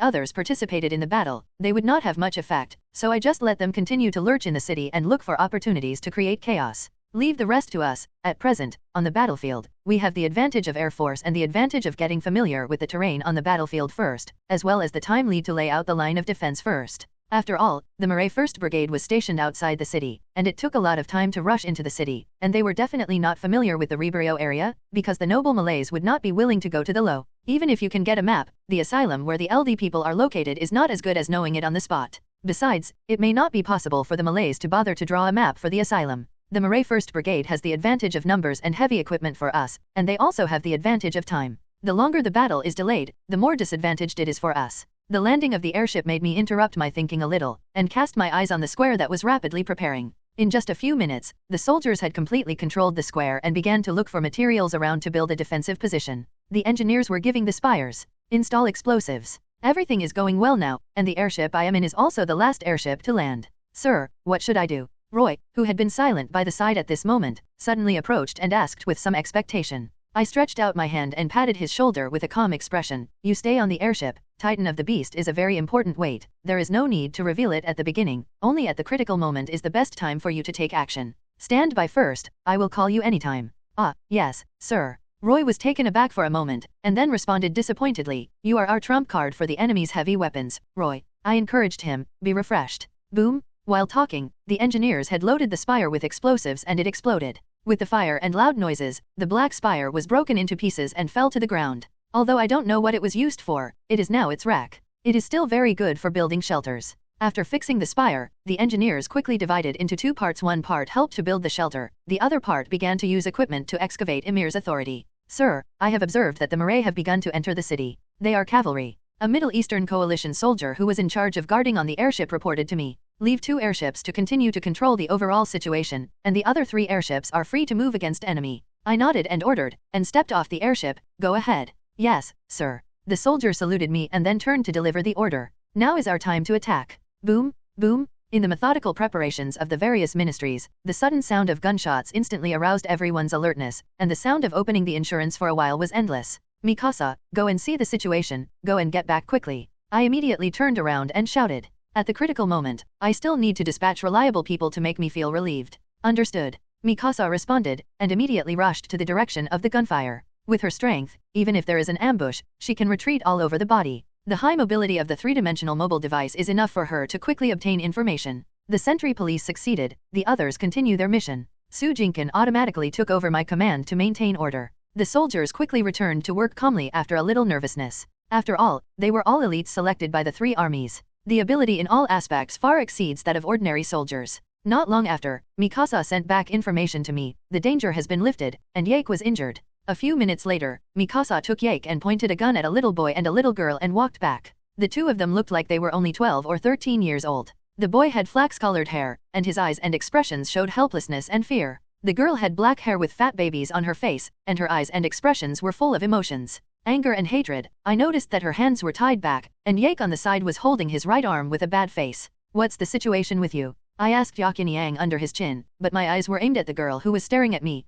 others participated in the battle, they would not have much effect, so I just let them continue to lurch in the city and look for opportunities to create chaos. Leave the rest to us. At present, on the battlefield, we have the advantage of Air Force and the advantage of getting familiar with the terrain on the battlefield first, as well as the time lead to lay out the line of defense first. After all, the Murray 1st Brigade was stationed outside the city, and it took a lot of time to rush into the city, and they were definitely not familiar with the Rebrio area, because the noble Malays would not be willing to go to the low. Even if you can get a map, the asylum where the LD people are located is not as good as knowing it on the spot. Besides, it may not be possible for the Malays to bother to draw a map for the asylum. The Murray 1st Brigade has the advantage of numbers and heavy equipment for us, and they also have the advantage of time. The longer the battle is delayed, the more disadvantaged it is for us. The landing of the airship made me interrupt my thinking a little, and cast my eyes on the square that was rapidly preparing. In just a few minutes, the soldiers had completely controlled the square and began to look for materials around to build a defensive position. The engineers were giving the spires. Install explosives. Everything is going well now, and the airship I am in is also the last airship to land. Sir, what should I do? Roy, who had been silent by the side at this moment, suddenly approached and asked with some expectation. I stretched out my hand and patted his shoulder with a calm expression. You stay on the airship. Titan of the Beast is a very important weight. There is no need to reveal it at the beginning, only at the critical moment is the best time for you to take action. Stand by first, I will call you anytime. Ah, yes, sir. Roy was taken aback for a moment, and then responded disappointedly. You are our trump card for the enemy's heavy weapons, Roy. I encouraged him, be refreshed. Boom. While talking, the engineers had loaded the spire with explosives and it exploded. With the fire and loud noises, the black spire was broken into pieces and fell to the ground. Although I don't know what it was used for, it is now its wreck. It is still very good for building shelters. After fixing the spire, the engineers quickly divided into two parts. One part helped to build the shelter, the other part began to use equipment to excavate Emir's authority. Sir, I have observed that the Murray have begun to enter the city. They are cavalry. A Middle Eastern coalition soldier who was in charge of guarding on the airship reported to me. Leave 2 airships to continue to control the overall situation, and the other 3 airships are free to move against enemy. I nodded and ordered, and stepped off the airship. Go ahead. Yes, sir. The soldier saluted me and then turned to deliver the order. Now is our time to attack. Boom, boom. In the methodical preparations of the various ministries, the sudden sound of gunshots instantly aroused everyone's alertness, and the sound of opening the insurance for a while was endless. Mikasa, go and see the situation, go and get back quickly. I immediately turned around and shouted. At the critical moment, I still need to dispatch reliable people to make me feel relieved. Understood. Mikasa responded, and immediately rushed to the direction of the gunfire. With her strength, even if there is an ambush, she can retreat all over the body. The high mobility of the 3-dimensional mobile device is enough for her to quickly obtain information. The sentry police succeeded, the others continue their mission. Su Jinkin automatically took over my command to maintain order. The soldiers quickly returned to work calmly after a little nervousness. After all, they were all elites selected by the 3 armies. The ability in all aspects far exceeds that of ordinary soldiers. Not long after, Mikasa sent back information to me. The danger has been lifted, and Yake was injured. A few minutes later, Mikasa took Yake and pointed a gun at a little boy and a little girl and walked back. The 2 of them looked like they were only 12 or 13 years old. The boy had flax-colored hair, and his eyes and expressions showed helplessness and fear. The girl had black hair with fat babies on her face, and her eyes and expressions were full of emotions. Anger and hatred. I noticed that her hands were tied back, and Yake on the side was holding his right arm with a bad face. What's the situation with you? I asked Yakin Yang under his chin, but my eyes were aimed at the girl who was staring at me.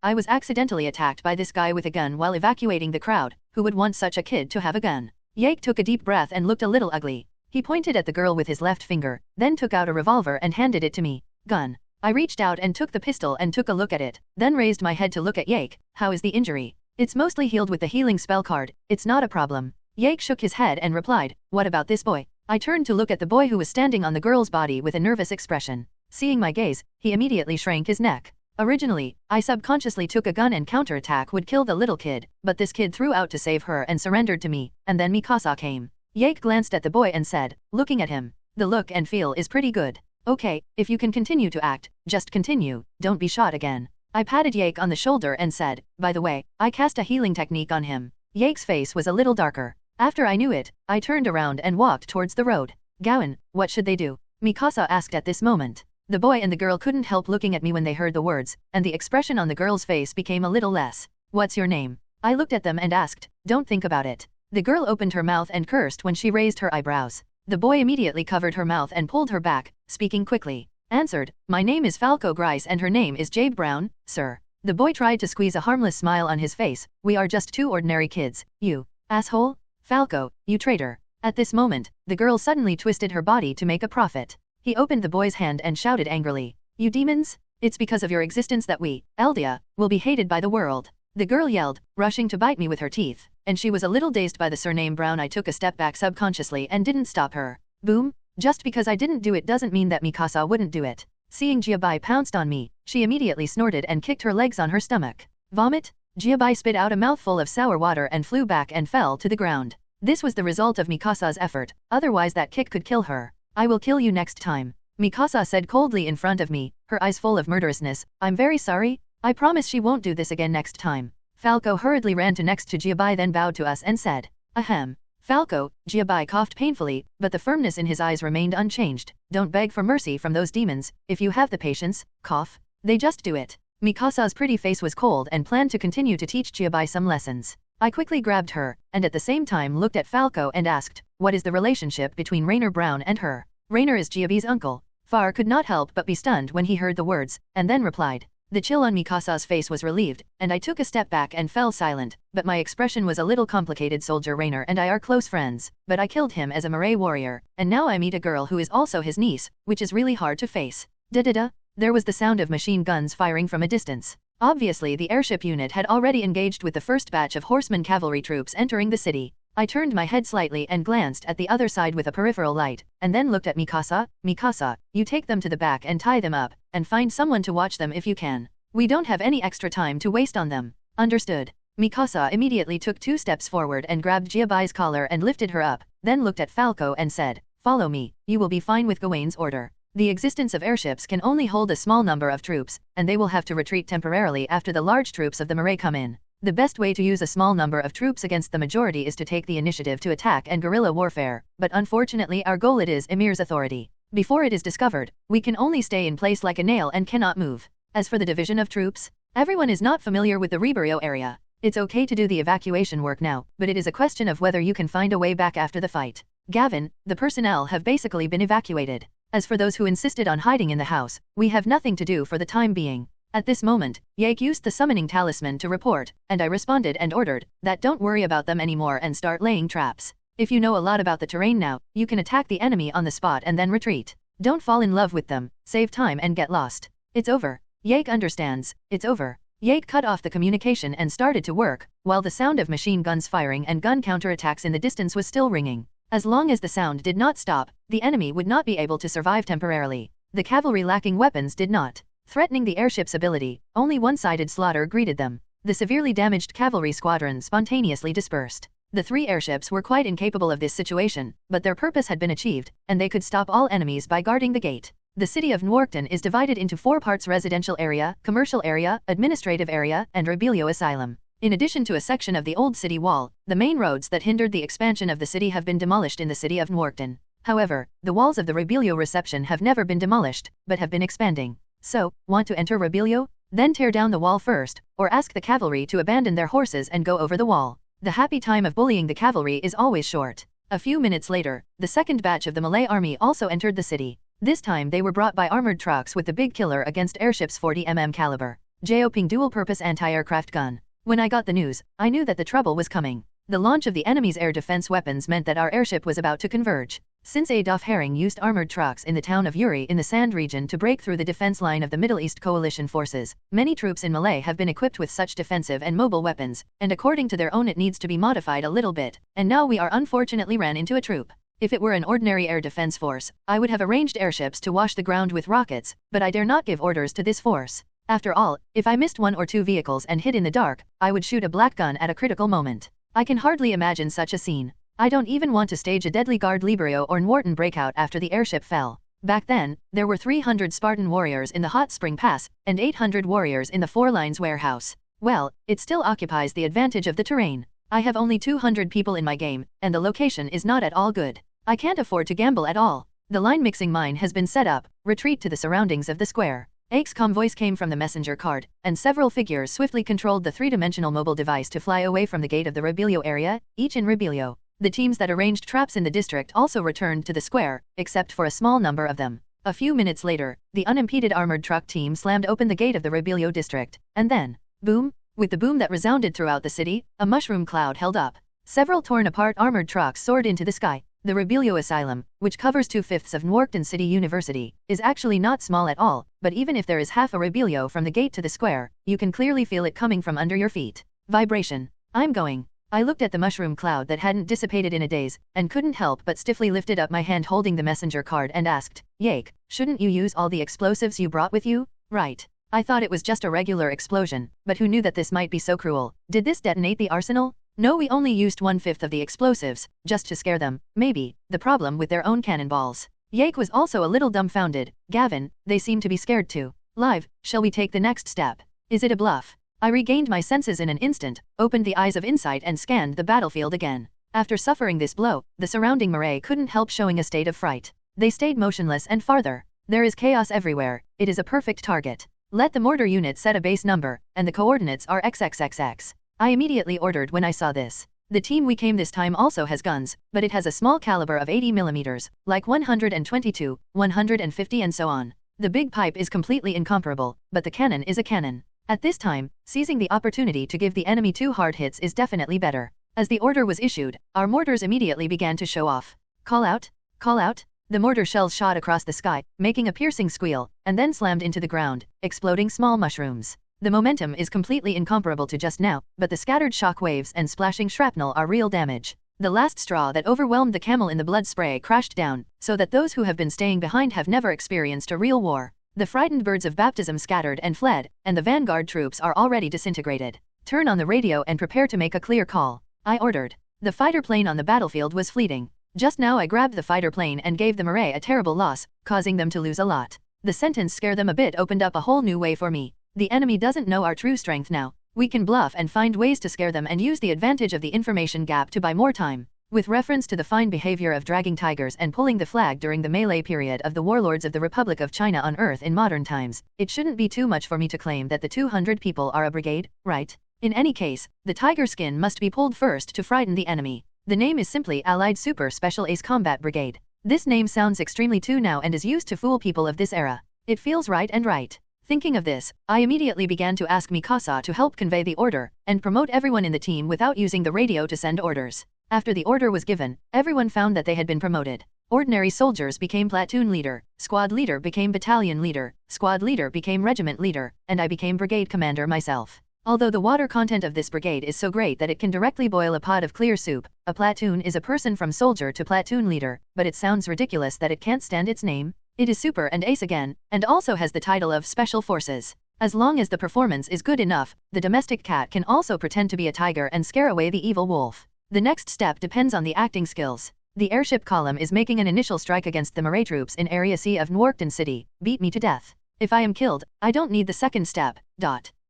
I was accidentally attacked by this guy with a gun while evacuating the crowd. Who would want such a kid to have a gun? Yake took a deep breath and looked a little ugly. He pointed at the girl with his left finger, then took out a revolver and handed it to me. Gun. I reached out and took the pistol and took a look at it, then raised my head to look at Yake. How is the injury? It's mostly healed with the healing spell card. It's not a problem. Yake shook his head and replied, what about this boy? I turned to look at the boy who was standing on the girl's body with a nervous expression. Seeing my gaze, he immediately shrank his neck. Originally, I subconsciously took a gun and counterattack would kill the little kid, but this kid threw out to save her and surrendered to me, and then Mikasa came. Yake glanced at the boy and said, looking at him, the look and feel is pretty good. Okay, if you can continue to act, just continue, don't be shot again. I patted Yake on the shoulder and said, by the way, I cast a healing technique on him. Yake's face was a little darker. After I knew it, I turned around and walked towards the road. Gowan, what should they do? Mikasa asked at this moment. The boy and the girl couldn't help looking at me when they heard the words, and the expression on the girl's face became a little less. What's your name? I looked at them and asked, don't think about it. The girl opened her mouth and cursed when she raised her eyebrows. The boy immediately covered her mouth and pulled her back, speaking quickly. Answered, my name is Falco Grice and her name is Jabe Brown, sir. The boy tried to squeeze a harmless smile on his face. We are just 2 ordinary kids, you asshole. Falco, you traitor. At this moment, the girl suddenly twisted her body to make a profit. He opened the boy's hand and shouted angrily, "You demons? It's because of your existence that we, Eldia, will be hated by the world." The girl yelled, rushing to bite me with her teeth, and she was a little dazed by the surname Brown. I took a step back subconsciously and didn't stop her. Boom! Just because I didn't do it doesn't mean that Mikasa wouldn't do it. Seeing Jiabai pounced on me, she immediately snorted and kicked her legs on her stomach. Vomit? Jiabai spit out a mouthful of sour water and flew back and fell to the ground. This was the result of Mikasa's effort, otherwise that kick could kill her. "I will kill you next time," Mikasa said coldly in front of me, her eyes full of murderousness. "I'm very sorry. I promise she won't do this again next time." Falco hurriedly ran to next to Jiabai, then bowed to us and said, "Ahem." Falco, Jiabai coughed painfully, but the firmness in his eyes remained unchanged. "Don't beg for mercy from those demons, if you have the patience, cough. They just do it." Mikasa's pretty face was cold and planned to continue to teach Jiabai some lessons. I quickly grabbed her, and at the same time looked at Falco and asked, "What is the relationship between Rainer Brown and her?" "Rainer is Jiabi's uncle." Far could not help but be stunned when he heard the words, and then replied. The chill on Mikasa's face was relieved, and I took a step back and fell silent, but my expression was a little complicated. Soldier Rainer and I are close friends, but I killed him as a Murray warrior, and now I meet a girl who is also his niece, which is really hard to face. Da-da-da. There was the sound of machine guns firing from a distance. Obviously the airship unit had already engaged with the first batch of horseman cavalry troops entering the city. I turned my head slightly and glanced at the other side with a peripheral light, and then looked at Mikasa. "Mikasa, you take them to the back and tie them up, and find someone to watch them if you can. We don't have any extra time to waste on them." "Understood." Mikasa immediately took 2 steps forward and grabbed Jiabai's collar and lifted her up, then looked at Falco and said, "Follow me, you will be fine with Gawaine's order. The existence of airships can only hold a small number of troops, and they will have to retreat temporarily after the large troops of the Murray come in. The best way to use a small number of troops against the majority is to take the initiative to attack and guerrilla warfare, but unfortunately our goal it is Emir's authority. Before it is discovered, we can only stay in place like a nail and cannot move. As for the division of troops, everyone is not familiar with the Ribeiro area. It's okay to do the evacuation work now, but it is a question of whether you can find a way back after the fight. Gavin, the personnel have basically been evacuated. As for those who insisted on hiding in the house, we have nothing to do for the time being." At this moment, Yake used the summoning talisman to report, and I responded and ordered that don't worry about them anymore and start laying traps. If you know a lot about the terrain now, you can attack the enemy on the spot and then retreat. Don't fall in love with them, save time and get lost. It's over. Yake understands, it's over. Yake cut off the communication and started to work, while the sound of machine guns firing and gun counterattacks in the distance was still ringing. As long as the sound did not stop, the enemy would not be able to survive temporarily. The cavalry lacking weapons did not. Threatening the airship's ability, only one-sided slaughter greeted them. The severely damaged cavalry squadron spontaneously dispersed. The 3 airships were quite incapable of this situation, but their purpose had been achieved, and they could stop all enemies by guarding the gate. The city of Nwarkton is divided into 4 parts: residential area, commercial area, administrative area, and Rebelio Asylum. In addition to a section of the old city wall, the main roads that hindered the expansion of the city have been demolished in the city of Nwarkton. However, the walls of the Rebelio reception have never been demolished, but have been expanding. So, want to enter Rebelio? Then tear down the wall first, or ask the cavalry to abandon their horses and go over the wall. The happy time of bullying the cavalry is always short. A few minutes later, the second batch of the Malay army also entered the city. This time they were brought by armored trucks with the big killer against airships 40mm caliber, Joping dual-purpose anti-aircraft gun. When I got the news, I knew that the trouble was coming. The launch of the enemy's air defense weapons meant that our airship was about to converge. Since Adolf Herring used armored trucks in the town of Uri in the Sand region to break through the defense line of the Middle East coalition forces, many troops in Malay have been equipped with such defensive and mobile weapons, and according to their own it needs to be modified a little bit, and now we are unfortunately ran into a troop. If it were an ordinary air defense force, I would have arranged airships to wash the ground with rockets, but I dare not give orders to this force. After all, if I missed 1 or 2 vehicles and hid in the dark, I would shoot a black gun at a critical moment. I can hardly imagine such a scene. I don't even want to stage a deadly guard Liberio or Nwarton breakout after the airship fell. Back then, there were 300 Spartan warriors in the Hot Spring Pass, and 800 warriors in the Four Lines warehouse. Well, it still occupies the advantage of the terrain. I have only 200 people in my game, and the location is not at all good. I can't afford to gamble at all. The line mixing mine has been set up. Retreat to the surroundings of the square. XCOM voice came from the messenger card, and several figures swiftly controlled the 3-dimensional mobile device to fly away from the gate of the Rebelio area, each in Rebelio. The teams that arranged traps in the district also returned to the square, except for a small number of them. A few minutes later, the unimpeded armored truck team slammed open the gate of the Rebelio district, and then, boom! With the boom that resounded throughout the city, a mushroom cloud held up. Several torn-apart armored trucks soared into the sky. The Rebelio Asylum, which covers 2/5 of Newarkton City University, is actually not small at all, but even if there is half a Rebelio from the gate to the square, you can clearly feel it coming from under your feet. Vibration. I'm going. I looked at the mushroom cloud that hadn't dissipated in a daze, and couldn't help but stiffly lifted up my hand holding the messenger card and asked, Yake, shouldn't you use all the explosives you brought with you? Right. I thought it was just a regular explosion, but who knew that this might be so cruel? Did this detonate the arsenal? No, we only used 1/5 of the explosives, just to scare them, maybe, the problem with their own cannonballs. Yake was also a little dumbfounded. Gavin, they seem to be scared too. Live, shall we take the next step? Is it a bluff? I regained my senses in an instant, opened the eyes of insight and scanned the battlefield again. After suffering this blow, the surrounding moray couldn't help showing a state of fright. They stayed motionless and farther. There is chaos everywhere, it is a perfect target. Let the mortar unit set a base number, and the coordinates are XXXX. I immediately ordered when I saw this. The team we came this time also has guns, but it has a small caliber of 80 mm, like 122, 150 and so on. The big pipe is completely incomparable, but the cannon is a cannon. At this time, seizing the opportunity to give the enemy 2 hard hits is definitely better. As the order was issued, our mortars immediately began to show off. Call out! Call out! The mortar shells shot across the sky, making a piercing squeal, and then slammed into the ground, exploding small mushrooms. The momentum is completely incomparable to just now, but the scattered shock waves and splashing shrapnel are real damage. The last straw that overwhelmed the camel in the blood spray crashed down, so that those who have been staying behind have never experienced a real war. The frightened birds of baptism scattered and fled, and the vanguard troops are already disintegrated. Turn on the radio and prepare to make a clear call. I ordered. The fighter plane on the battlefield was fleeting. Just now I grabbed the fighter plane and gave the moray a terrible loss, causing them to lose a lot. The sentence scare them a bit opened up a whole new way for me. The enemy doesn't know our true strength now. We can bluff and find ways to scare them and use the advantage of the information gap to buy more time. With reference to the fine behavior of dragging tigers and pulling the flag during the melee period of the warlords of the Republic of China on Earth in modern times, it shouldn't be too much for me to claim that the 200 people are a brigade, right? In any case, the tiger skin must be pulled first to frighten the enemy. The name is simply Allied Super Special Ace Combat Brigade. This name sounds extremely too now and is used to fool people of this era. It feels right and right. Thinking of this, I immediately began to ask Mikasa to help convey the order, and promote everyone in the team without using the radio to send orders. After the order was given, everyone found that they had been promoted. Ordinary soldiers became platoon leader, squad leader became battalion leader, squad leader became regiment leader, and I became brigade commander myself. Although the water content of this brigade is so great that it can directly boil a pot of clear soup, a platoon is a person from soldier to platoon leader, but it sounds ridiculous that it can't stand its name. It is super and ace again, and also has the title of Special Forces. As long as the performance is good enough, the domestic cat can also pretend to be a tiger and scare away the evil wolf. The next step depends on the acting skills. The airship column is making an initial strike against the moray troops in Area C of Newarkton City. Beat me to death. If I am killed, I don't need the second step.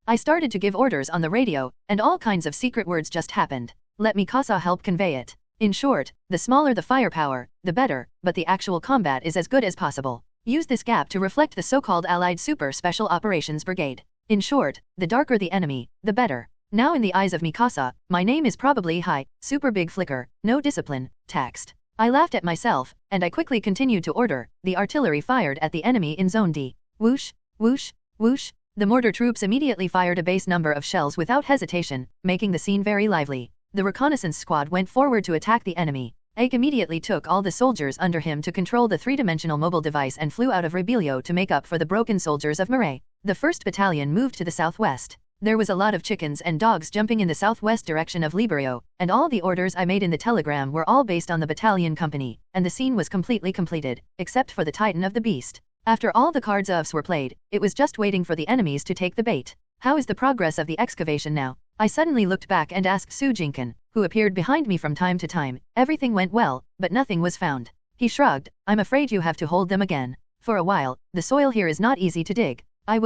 I started to give orders on the radio, and all kinds of secret words just happened. Let Mikasa help convey it. In short, the smaller the firepower, the better, but the actual combat is as good as possible. Use this gap to reflect the so-called Allied Super Special Operations Brigade. In short, the darker the enemy, the better. Now in the eyes of Mikasa, my name is probably high, super big flicker, no discipline, text. I laughed at myself, and I quickly continued to order. The artillery fired at the enemy in Zone D. Whoosh, whoosh, whoosh. The mortar troops immediately fired a base number of shells without hesitation, making the scene very lively. The reconnaissance squad went forward to attack the enemy. Ake immediately took all the soldiers under him to control the three-dimensional mobile device and flew out of Rebelio to make up for the broken soldiers of Moray. The 1st Battalion moved to the southwest. There was a lot of chickens and dogs jumping in the southwest direction of Liberio, and all the orders I made in the telegram were all based on the battalion company, and the scene was completely completed, except for the Titan of the Beast. After all the cards offs were played, it was just waiting for the enemies to take the bait. How is the progress of the excavation now? I suddenly looked back and asked Sujinkan, who appeared behind me from time to time. Everything went well, but nothing was found. He shrugged. I'm afraid you have to hold them again. For a while, the soil here is not easy to dig. I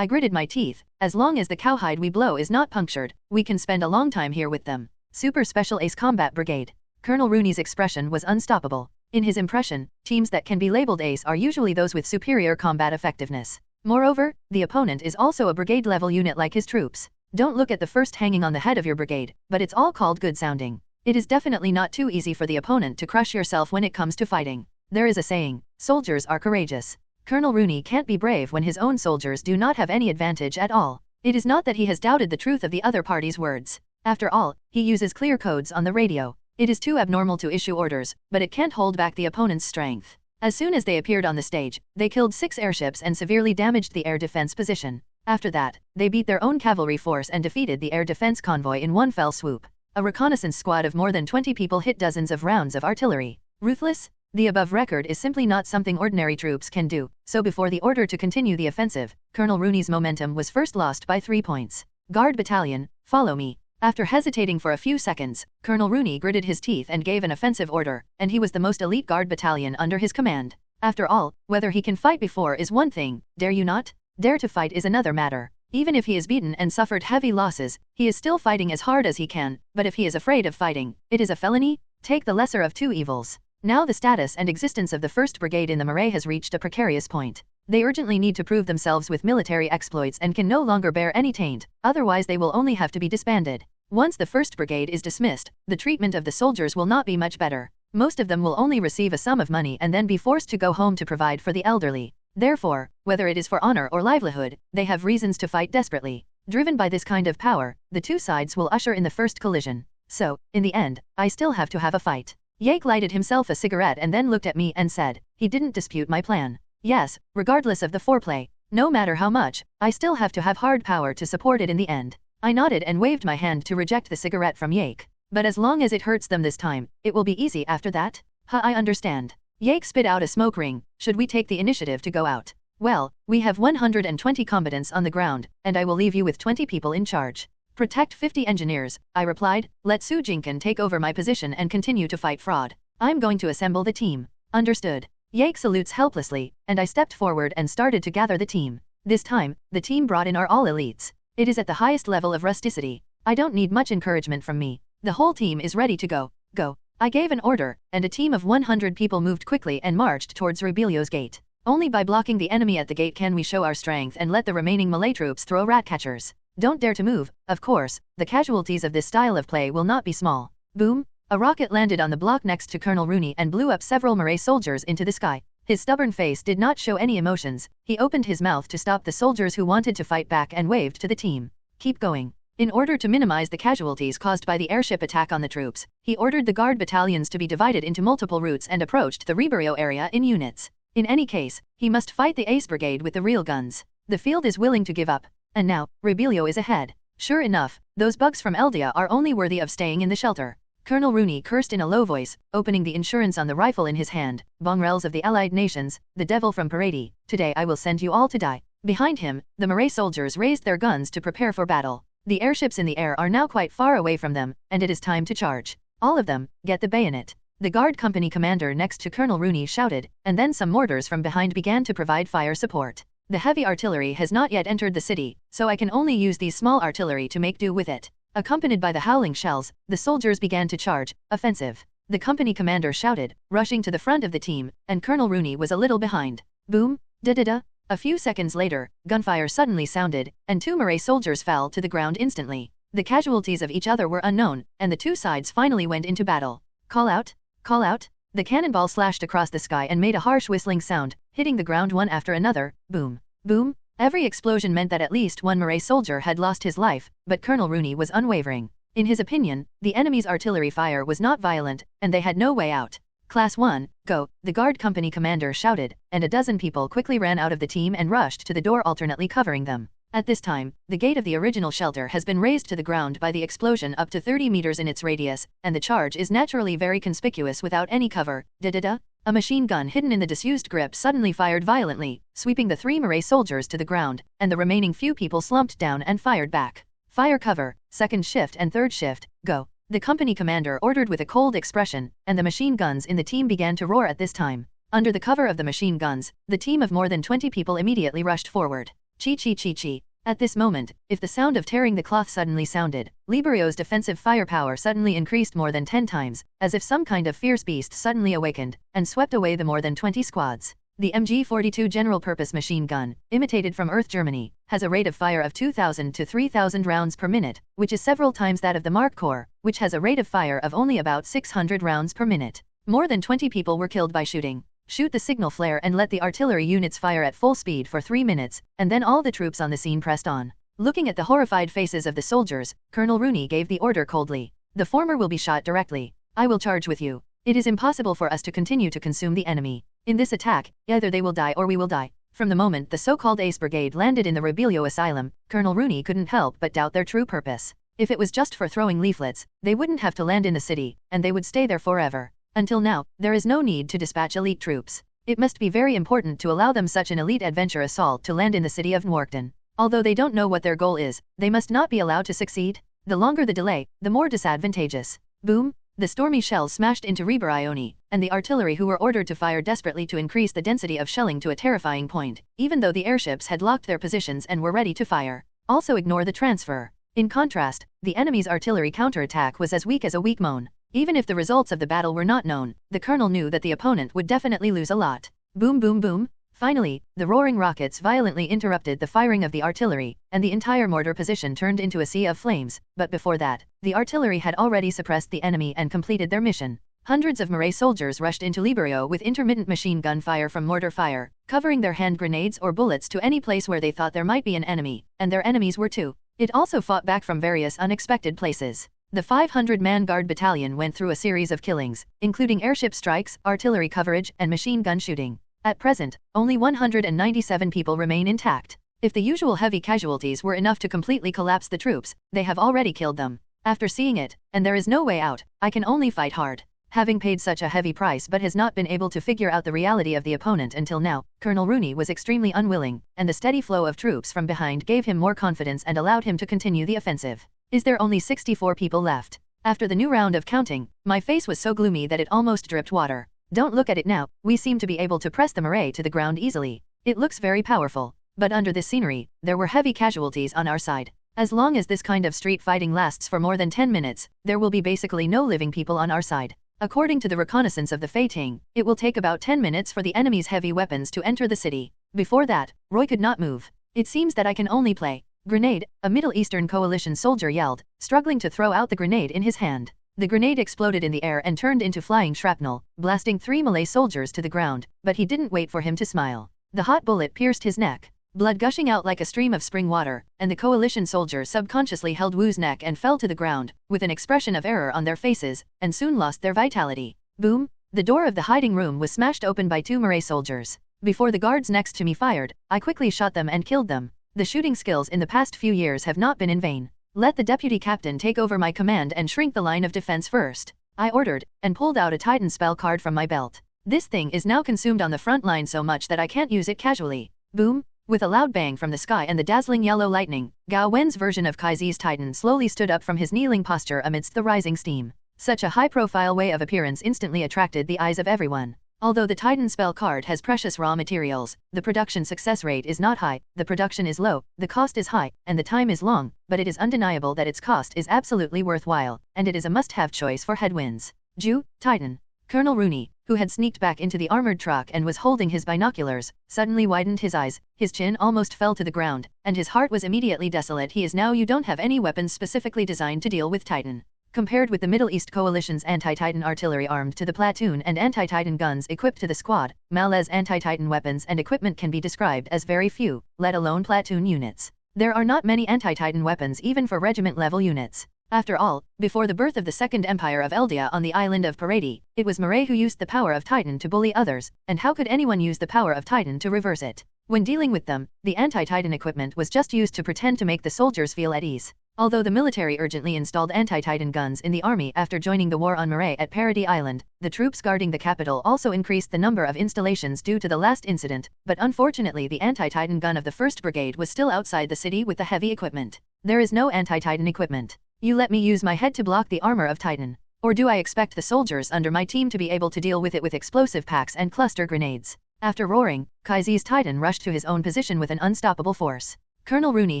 gritted my teeth. As long as the cowhide we blow is not punctured, we can spend a long time here with them. Super Special Ace Combat Brigade. Colonel Rooney's expression was unstoppable. In his impression, teams that can be labeled ace are usually those with superior combat effectiveness. Moreover, the opponent is also a brigade-level unit like his troops. Don't look at the first hanging on the head of your brigade, but it's all called good sounding. It is definitely not too easy for the opponent to crush yourself when it comes to fighting. There is a saying, soldiers are courageous. Colonel Rooney can't be brave when his own soldiers do not have any advantage at all. It is not that he has doubted the truth of the other party's words. After all, he uses clear codes on the radio. It is too abnormal to issue orders, but it can't hold back the opponent's strength. As soon as they appeared on the stage, they killed 6 airships and severely damaged the air defense position. After that, they beat their own cavalry force and defeated the air defense convoy in one fell swoop. A reconnaissance squad of more than 20 people hit dozens of rounds of artillery. Ruthless? The above record is simply not something ordinary troops can do, so before the order to continue the offensive, Colonel Rooney's momentum was first lost by 3 points. Guard battalion, follow me. After hesitating for a few seconds, Colonel Rooney gritted his teeth and gave an offensive order, and he was the most elite guard battalion under his command. After all, whether he can fight before is one thing, dare you not? Dare to fight is another matter. Even if he is beaten and suffered heavy losses, he is still fighting as hard as he can, but if he is afraid of fighting, it is a felony? Take the lesser of 2 evils. Now the status and existence of the 1st Brigade in the Marais has reached a precarious point. They urgently need to prove themselves with military exploits and can no longer bear any taint, otherwise they will only have to be disbanded. Once the 1st Brigade is dismissed, the treatment of the soldiers will not be much better. Most of them will only receive a sum of money and then be forced to go home to provide for the elderly. Therefore, whether it is for honor or livelihood, they have reasons to fight desperately. Driven by this kind of power, the 2 sides will usher in the first collision. So, in the end, I still have to have a fight. Yake lighted himself a cigarette and then looked at me and said, he didn't dispute my plan. Yes, regardless of the foreplay, no matter how much, I still have to have hard power to support it in the end. I nodded and waved my hand to reject the cigarette from Yake. But as long as it hurts them this time, it will be easy after that? I understand. Yake spit out a smoke ring. Should we take the initiative to go out? Well, we have 120 combatants on the ground, and I will leave you with 20 people in charge. Protect 50 engineers, I replied. Let Su Jinkan take over my position and continue to fight fraud. I'm going to assemble the team. Understood. Yake salutes helplessly, and I stepped forward and started to gather the team. This time, the team brought in are all elites. It is at the highest level of rusticity. I don't need much encouragement from me. The whole team is ready to go. Go. I gave an order, and a team of 100 people moved quickly and marched towards Rebelio's gate. Only by blocking the enemy at the gate can we show our strength and let the remaining Malay troops throw rat catchers. Don't dare to move, of course. The casualties of this style of play will not be small. Boom! A rocket landed on the block next to Colonel Rooney and blew up several Marais soldiers into the sky. His stubborn face did not show any emotions. He opened his mouth to stop the soldiers who wanted to fight back and waved to the team. Keep going. In order to minimize the casualties caused by the airship attack on the troops, he ordered the guard battalions to be divided into multiple routes and approached the Rebelio area in units. In any case, he must fight the Ace Brigade with the real guns. The field is willing to give up. And now, Rebelio is ahead. Sure enough, those bugs from Eldia are only worthy of staying in the shelter. Colonel Rooney cursed in a low voice, opening the insurance on the rifle in his hand. Bongrels of the Allied nations, the devil from Parady, today I will send you all to die. Behind him, the Marais soldiers raised their guns to prepare for battle. The airships in the air are now quite far away from them, and it is time to charge. All of them, get the bayonet. The guard company commander next to Colonel Rooney shouted, and then some mortars from behind began to provide fire support. The heavy artillery has not yet entered the city, so I can only use these small artillery to make do with it. Accompanied by the howling shells, the soldiers began to charge. Offensive. The company commander shouted, rushing to the front of the team, and Colonel Rooney was a little behind. Boom! Da-da-da! A few seconds later, gunfire suddenly sounded, and 2 Marais soldiers fell to the ground instantly. The casualties of each other were unknown, and the 2 sides finally went into battle. Call out! Call out! The cannonball slashed across the sky and made a harsh whistling sound, hitting the ground one after another. Boom! Boom! Every explosion meant that at least 1 Marais soldier had lost his life, but Colonel Rooney was unwavering. In his opinion, the enemy's artillery fire was not violent, and they had no way out. Class 1, go, the guard company commander shouted, and a dozen people quickly ran out of the team and rushed to the door alternately covering them. At this time, the gate of the original shelter has been razed to the ground by the explosion up to 30 meters in its radius, and the charge is naturally very conspicuous without any cover. Da-da-da! A machine gun hidden in the disused grip suddenly fired violently, sweeping the 3 Marais soldiers to the ground, and the remaining few people slumped down and fired back. Fire cover, second shift and third shift, go. The company commander ordered with a cold expression, and the machine guns in the team began to roar at this time. Under the cover of the machine guns, the team of more than 20 people immediately rushed forward. Chi-chi-chi-chi. At this moment, if the sound of tearing the cloth suddenly sounded, Liberio's defensive firepower suddenly increased more than 10 times, as if some kind of fierce beast suddenly awakened, and swept away the more than 20 squads. The MG-42 general-purpose machine gun, imitated from Earth Germany, has a rate of fire of 2,000 to 3,000 rounds per minute, which is several times that of the Mark Corps, which has a rate of fire of only about 600 rounds per minute. More than 20 people were killed by shooting. Shoot the signal flare and let the artillery units fire at full speed for 3 minutes, and then all the troops on the scene pressed on. Looking at the horrified faces of the soldiers, Colonel Rooney gave the order coldly. The former will be shot directly. I will charge with you. It is impossible for us to continue to consume the enemy. In this attack, either they will die or we will die. From the moment the so-called Ace Brigade landed in the Rebelio Asylum, Colonel Rooney couldn't help but doubt their true purpose. If it was just for throwing leaflets, they wouldn't have to land in the city, and they would stay there forever. Until now, there is no need to dispatch elite troops. It must be very important to allow them such an elite adventure assault to land in the city of Nwarkton. Although they don't know what their goal is, they must not be allowed to succeed. The longer the delay, the more disadvantageous. Boom! The stormy shells smashed into Reberione, and the artillery who were ordered to fire desperately to increase the density of shelling to a terrifying point, even though the airships had locked their positions and were ready to fire. Also ignore the transfer. In contrast, the enemy's artillery counterattack was as weak as a weak moan. Even if the results of the battle were not known, the colonel knew that the opponent would definitely lose a lot. Boom boom boom. Finally, the roaring rockets violently interrupted the firing of the artillery, and the entire mortar position turned into a sea of flames, but before that, the artillery had already suppressed the enemy and completed their mission. Hundreds of Marais soldiers rushed into Liberio with intermittent machine gun fire from mortar fire, covering their hand grenades or bullets to any place where they thought there might be an enemy, and their enemies were too. It also fought back from various unexpected places. The 500-man guard battalion went through a series of killings, including airship strikes, artillery coverage, and machine gun shooting. At present, only 197 people remain intact. If the usual heavy casualties were enough to completely collapse the troops, they have already killed them. After seeing it, and there is no way out, I can only fight hard. Having paid such a heavy price but has not been able to figure out the reality of the opponent until now, Colonel Rooney was extremely unwilling, and the steady flow of troops from behind gave him more confidence and allowed him to continue the offensive. Is there only 64 people left? After the new round of counting, my face was so gloomy that it almost dripped water. Don't look at it now, we seem to be able to press the Marais to the ground easily. It looks very powerful. But under this scenery, there were heavy casualties on our side. As long as this kind of street fighting lasts for more than 10 minutes, there will be basically no living people on our side. According to the reconnaissance of the Feiting, it will take about 10 minutes for the enemy's heavy weapons to enter the city. Before that, Roy could not move. It seems that I can only play. Grenade, a Middle Eastern coalition soldier yelled, struggling to throw out the grenade in his hand. The grenade exploded in the air and turned into flying shrapnel, blasting 3 Malay soldiers to the ground, but he didn't wait for him to smile. The hot bullet pierced his neck, blood gushing out like a stream of spring water, and the coalition soldiers subconsciously held Wu's neck and fell to the ground, with an expression of error on their faces, and soon lost their vitality. Boom! The door of the hiding room was smashed open by 2 Marais soldiers. Before the guards next to me fired, I quickly shot them and killed them. The shooting skills in the past few years have not been in vain. Let the deputy captain take over my command and shrink the line of defense first, I ordered, and pulled out a Titan spell card from my belt. This thing is now consumed on the front line so much that I can't use it casually. Boom! With a loud bang from the sky and the dazzling yellow lightning, Gao Wen's version of Kaizi's Titan slowly stood up from his kneeling posture amidst the rising steam. Such a high-profile way of appearance instantly attracted the eyes of everyone. Although the Titan spell card has precious raw materials, the production success rate is not high, the production is low, the cost is high, and the time is long, but it is undeniable that its cost is absolutely worthwhile, and it is a must-have choice for headwinds. Jew, Titan. Colonel Rooney, who had sneaked back into the armored truck and was holding his binoculars, suddenly widened his eyes, his chin almost fell to the ground, and his heart was immediately desolate. He is now you don't have any weapons specifically designed to deal with Titan. Compared with the Middle East Coalition's anti-Titan artillery armed to the platoon and anti-Titan guns equipped to the squad, Mal's anti-Titan weapons and equipment can be described as very few, let alone platoon units. There are not many anti-Titan weapons even for regiment-level units. After all, before the birth of the Second Empire of Eldia on the island of Paradi, it was Marais who used the power of Titan to bully others, and how could anyone use the power of Titan to reverse it? When dealing with them, the anti-Titan equipment was just used to pretend to make the soldiers feel at ease. Although the military urgently installed anti-Titan guns in the army after joining the war on Marais at Paradi Island, the troops guarding the capital also increased the number of installations due to the last incident, but unfortunately the anti-Titan gun of the 1st Brigade was still outside the city with the heavy equipment. There is no anti-Titan equipment. You let me use my head to block the armor of Titan. Or do I expect the soldiers under my team to be able to deal with it with explosive packs and cluster grenades? After roaring, Kaizi's Titan rushed to his own position with an unstoppable force. Colonel Rooney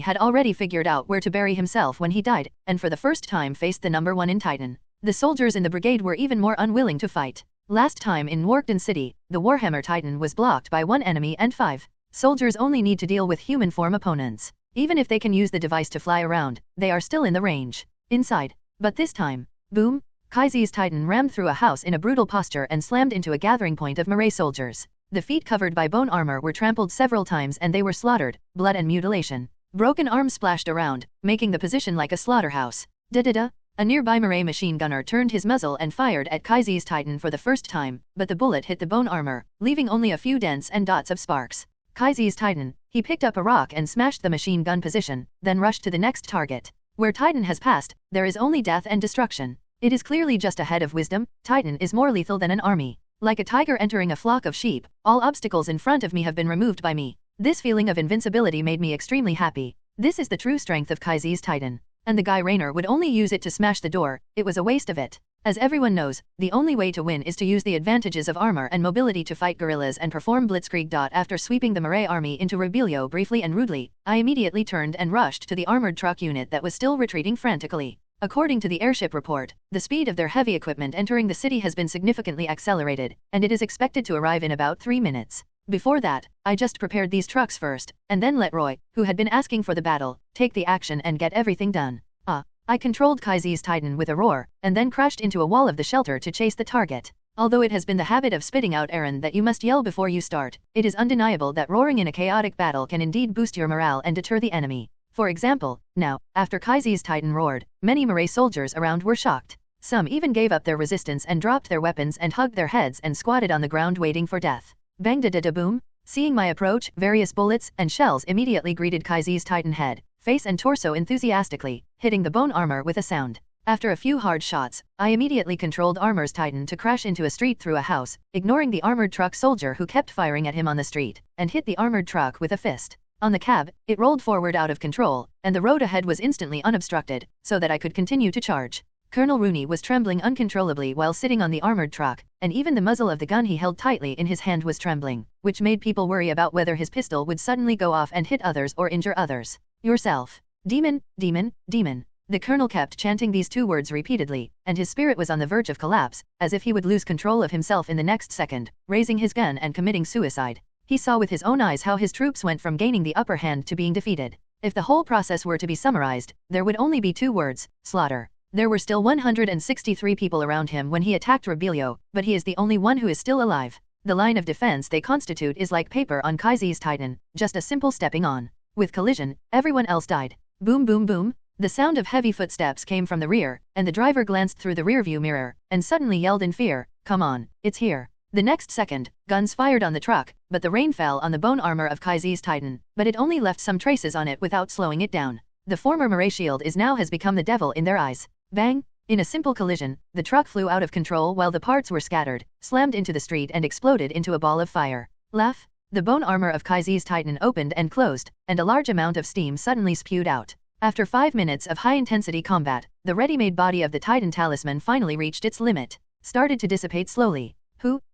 had already figured out where to bury himself when he died, and for the first time faced the number 1 in Titan. The soldiers in the brigade were even more unwilling to fight. Last time in Nwarkton City, the Warhammer Titan was blocked by 1 enemy and 5 soldiers only need to deal with human form opponents. Even if they can use the device to fly around, they are still in the range. Inside. But this time, boom! Kaizi's Titan rammed through a house in a brutal posture and slammed into a gathering point of Marais soldiers. The feet covered by bone armor were trampled several times and they were slaughtered, blood and mutilation. Broken arms splashed around, making the position like a slaughterhouse. Da-da-da. A nearby Murray machine gunner turned his muzzle and fired at Kaiser's Titan for the first time, but the bullet hit the bone armor, leaving only a few dents and dots of sparks. Kaiser's Titan, he picked up a rock and smashed the machine gun position, then rushed to the next target. Where Titan has passed, there is only death and destruction. It is clearly just a head of wisdom. Titan is more lethal than an army. Like a tiger entering a flock of sheep, all obstacles in front of me have been removed by me. This feeling of invincibility made me extremely happy. This is the true strength of Kaiser's Titan. And the guy Rainer would only use it to smash the door. It was a waste of it. As everyone knows, the only way to win is to use the advantages of armor and mobility to fight guerrillas and perform blitzkrieg. After sweeping the Murray army into Rebelio briefly and rudely, I immediately turned and rushed to the armored truck unit that was still retreating frantically. According to the airship report, the speed of their heavy equipment entering the city has been significantly accelerated, and it is expected to arrive in about 3 minutes. Before that, I just prepared these trucks first, and then let Roy, who had been asking for the battle, take the action and get everything done. I controlled Kaiser's Titan with a roar, and then crashed into a wall of the shelter to chase the target. Although it has been the habit of spitting out Aaron that you must yell before you start, it is undeniable that roaring in a chaotic battle can indeed boost your morale and deter the enemy. For example, now, after Kaiser's Titan roared, many Murray soldiers around were shocked. Some even gave up their resistance and dropped their weapons and hugged their heads and squatted on the ground waiting for death. Bang da da da boom. Seeing my approach, various bullets and shells immediately greeted Kaiser's Titan head, face and torso enthusiastically, hitting the bone armor with a sound. After a few hard shots, I immediately controlled Armor's Titan to crash into a street through a house, ignoring the armored truck soldier who kept firing at him on the street, and hit the armored truck with a fist. On the cab, it rolled forward out of control, and the road ahead was instantly unobstructed, so that I could continue to charge. Colonel Rooney was trembling uncontrollably while sitting on the armored truck, and even the muzzle of the gun he held tightly in his hand was trembling, which made people worry about whether his pistol would suddenly go off and hit others or injure others. Yourself. Demon, demon, demon. The colonel kept chanting these 2 words repeatedly, and his spirit was on the verge of collapse, as if he would lose control of himself in the next second, raising his gun and committing suicide. He saw with his own eyes how his troops went from gaining the upper hand to being defeated. If the whole process were to be summarized, there would only be 2 words: slaughter. There were still 163 people around him when he attacked Rebelio, but he is the only one who is still alive. The line of defense they constitute is like paper on Kaiser's Titan, just a simple stepping on. With collision, everyone else died. Boom boom boom. The sound of heavy footsteps came from the rear, and the driver glanced through the rearview mirror, and suddenly yelled in fear, "Come on, it's here." The next second, guns fired on the truck, but the rain fell on the bone armor of Kaiser's Titan, but it only left some traces on it without slowing it down. The former Murray shield has become the devil in their eyes. Bang! In a simple collision, the truck flew out of control while the parts were scattered, slammed into the street and exploded into a ball of fire. Laugh! The bone armor of Kaiser's Titan opened and closed, and a large amount of steam suddenly spewed out. After 5 minutes of high-intensity combat, the ready-made body of the Titan talisman finally reached its limit, started to dissipate slowly.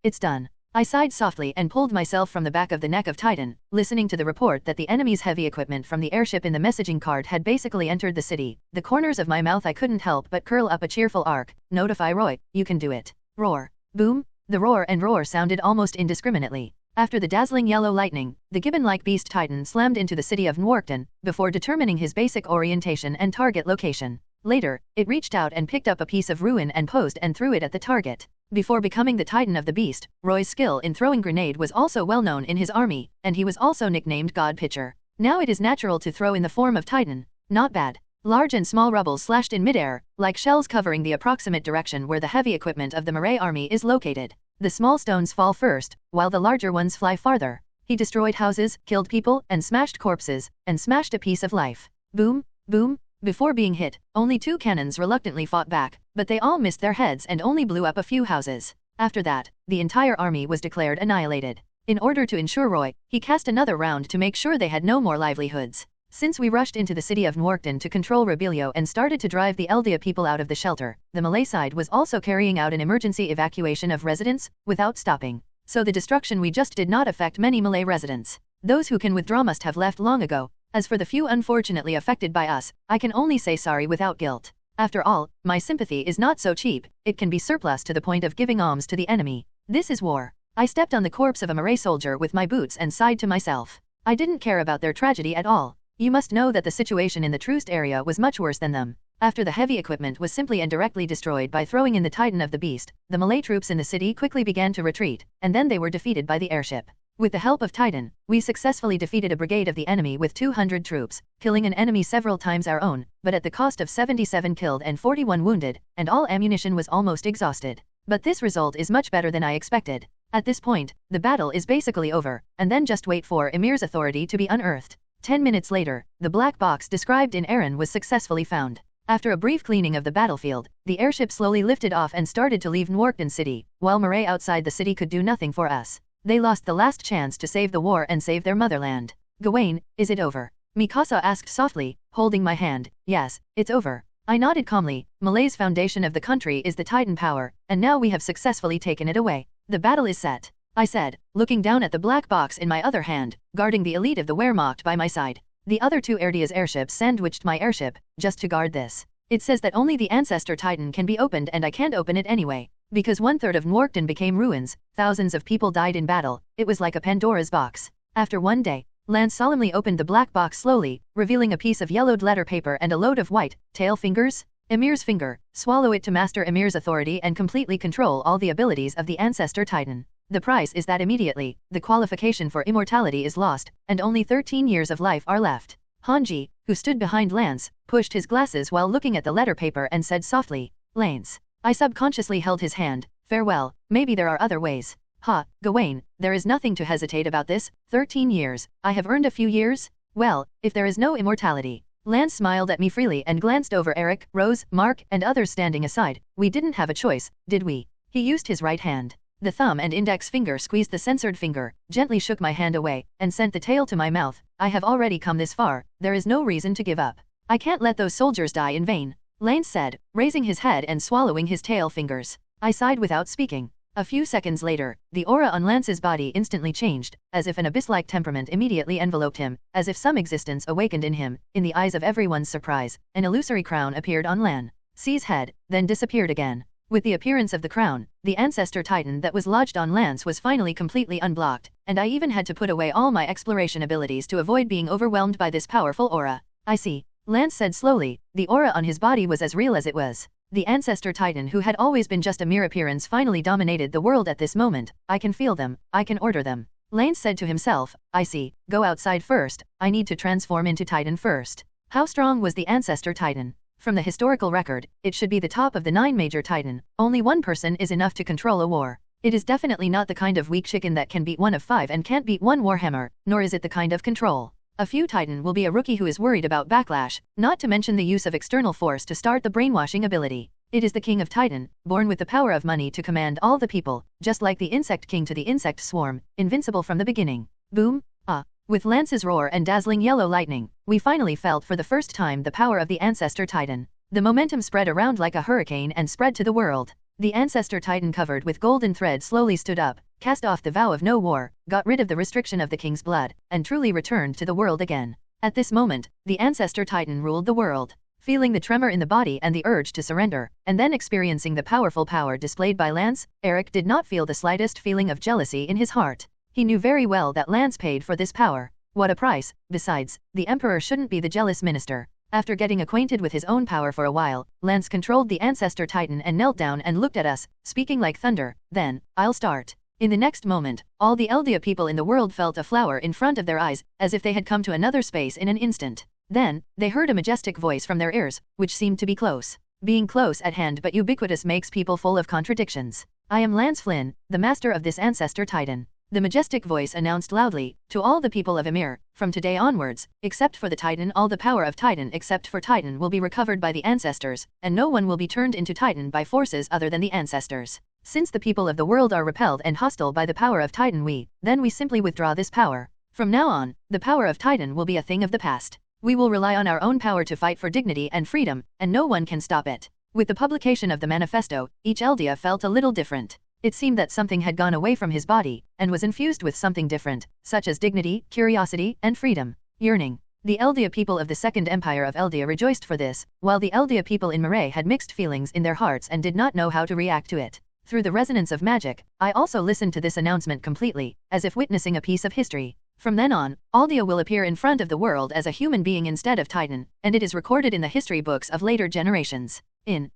It's done. I sighed softly and pulled myself from the back of the neck of Titan, listening to the report that the enemy's heavy equipment from the airship in the messaging card had basically entered the city. The corners of my mouth I couldn't help but curl up a cheerful arc. Notify Roy, you can do it. Roar. Boom. The roar and roar sounded almost indiscriminately. After the dazzling yellow lightning, the gibbon-like beast Titan slammed into the city of Nwarkton, before determining his basic orientation and target location. Later, it reached out and picked up a piece of ruin and posed and threw it at the target. Before becoming the Titan of the Beast, Roy's skill in throwing grenade was also well known in his army, and he was also nicknamed God Pitcher. Now it is natural to throw in the form of Titan. Not bad. Large and small rubble slashed in midair, like shells covering the approximate direction where the heavy equipment of the Murray army is located. The small stones fall first, while the larger ones fly farther. He destroyed houses, killed people, and smashed corpses, and smashed a piece of life. Boom, boom. Before being hit, only 2 cannons reluctantly fought back, but they all missed their heads and only blew up a few houses. After that, the entire army was declared annihilated. In order to ensure Roy, he cast another round to make sure they had no more livelihoods. Since we rushed into the city of Nwarkton to control Rebelio and started to drive the Eldia people out of the shelter, the Malay side was also carrying out an emergency evacuation of residents, without stopping. So the destruction we just did not affect many Malay residents. Those who can withdraw must have left long ago. As for the few unfortunately affected by us, I can only say sorry without guilt. After all, my sympathy is not so cheap, it can be surplus to the point of giving alms to the enemy. This is war. I stepped on the corpse of a Malay soldier with my boots and sighed to myself. I didn't care about their tragedy at all. You must know that the situation in the Troost area was much worse than them. After the heavy equipment was simply and directly destroyed by throwing in the Titan of the Beast, the Malay troops in the city quickly began to retreat, and then they were defeated by the airship. With the help of Titan, we successfully defeated a brigade of the enemy with 200 troops, killing an enemy several times our own, but at the cost of 77 killed and 41 wounded, and all ammunition was almost exhausted. But this result is much better than I expected. At this point, the battle is basically over, and then just wait for Emir's authority to be unearthed. 10 minutes later, the black box described in Aaron was successfully found. After a brief cleaning of the battlefield, the airship slowly lifted off and started to leave Nwarkton City, while Murray outside the city could do nothing for us. They lost the last chance to save the war and save their motherland. Gawain, is it over? Mikasa asked softly, holding my hand. Yes, it's over. I nodded calmly. Malay's foundation of the country is the Titan power, and now we have successfully taken it away. The battle is set, I said, looking down at the black box in my other hand, guarding the elite of the Wehrmacht by my side. The other two Erdia's airships sandwiched my airship, just to guard this. It says that only the Ancestor Titan can be opened and I can't open it anyway. Because 1/3 of Nwarkton became ruins, thousands of people died in battle, it was like a Pandora's box. After one day, Lance solemnly opened the black box slowly, revealing a piece of yellowed letter paper and a load of white, tail fingers. Emir's finger, swallow it to master Emir's authority and completely control all the abilities of the Ancestor Titan. The price is that immediately, the qualification for immortality is lost, and only 13 years of life are left. Hanji, who stood behind Lance, pushed his glasses while looking at the letter paper and said softly, Lance. I subconsciously held his hand. Farewell, maybe there are other ways. Ha, Gawain, there is nothing to hesitate about this. 13 years, I have earned a few years? Well, if there is no immortality. Lance smiled at me freely and glanced over Eric, Rose, Mark, and others standing aside. We didn't have a choice, did we? He used his right hand. The thumb and index finger squeezed the censored finger, gently shook my hand away, and sent the tail to my mouth. I have already come this far, there is no reason to give up. I can't let those soldiers die in vain. Lance said, raising his head and swallowing his tail fingers. I sighed without speaking. A few seconds later, the aura on Lance's body instantly changed, as if an abyss-like temperament immediately enveloped him, as if some existence awakened in him. In the eyes of everyone's surprise, an illusory crown appeared on Lance's head, then disappeared again. With the appearance of the crown, the Ancestor Titan that was lodged on Lance was finally completely unblocked, and I even had to put away all my exploration abilities to avoid being overwhelmed by this powerful aura. I see. Lance said slowly, the aura on his body was as real as it was. The Ancestor Titan who had always been just a mere appearance finally dominated the world at this moment. I can feel them, I can order them. Lance said to himself, I see, go outside first, I need to transform into Titan first. How strong was the Ancestor Titan? From the historical record, it should be the top of the 9 major Titan. Only one person is enough to control a war. It is definitely not the kind of weak chicken that can beat one of 5 and can't beat one Warhammer, nor is it the kind of control. A few Titan will be a rookie who is worried about backlash, not to mention the use of external force to start the brainwashing ability. It is the king of Titan, born with the power of money to command all the people, just like the insect king to the insect swarm, invincible from the beginning. Boom, ah. With Lance's roar and dazzling yellow lightning, we finally felt for the first time the power of the Ancestor Titan. The momentum spread around like a hurricane and spread to the world. The Ancestor Titan covered with golden thread slowly stood up, cast off the vow of no war, got rid of the restriction of the king's blood, and truly returned to the world again. At this moment, the Ancestor Titan ruled the world. Feeling the tremor in the body and the urge to surrender, and then experiencing the powerful power displayed by Lance, Eric did not feel the slightest feeling of jealousy in his heart. He knew very well that Lance paid for this power. What a price. Besides, the Emperor shouldn't be the jealous minister. After getting acquainted with his own power for a while, Lance controlled the Ancestor Titan and knelt down and looked at us, speaking like thunder. Then, I'll start. In the next moment, all the Eldia people in the world felt a flower in front of their eyes, as if they had come to another space in an instant. Then, they heard a majestic voice from their ears, which seemed to be close. Being close at hand but ubiquitous makes people full of contradictions. I am Lance Flynn, the master of this Ancestor Titan. The majestic voice announced loudly, to all the people of Emir, from today onwards, except for the Titan, all the power of Titan except for Titan will be recovered by the ancestors, and no one will be turned into Titan by forces other than the ancestors. Since the people of the world are repelled and hostile by the power of Titan, then we simply withdraw this power. From now on, the power of Titan will be a thing of the past. We will rely on our own power to fight for dignity and freedom, and no one can stop it. With the publication of the manifesto, each Eldia felt a little different. It seemed that something had gone away from his body, and was infused with something different, such as dignity, curiosity, and freedom. Yearning. The Eldia people of the Second Empire of Eldia rejoiced for this, while the Eldia people in Murray had mixed feelings in their hearts and did not know how to react to it. Through the resonance of magic, I also listened to this announcement completely, as if witnessing a piece of history. From then on, Eldia will appear in front of the world as a human being instead of Titan, and it is recorded in the history books of later generations.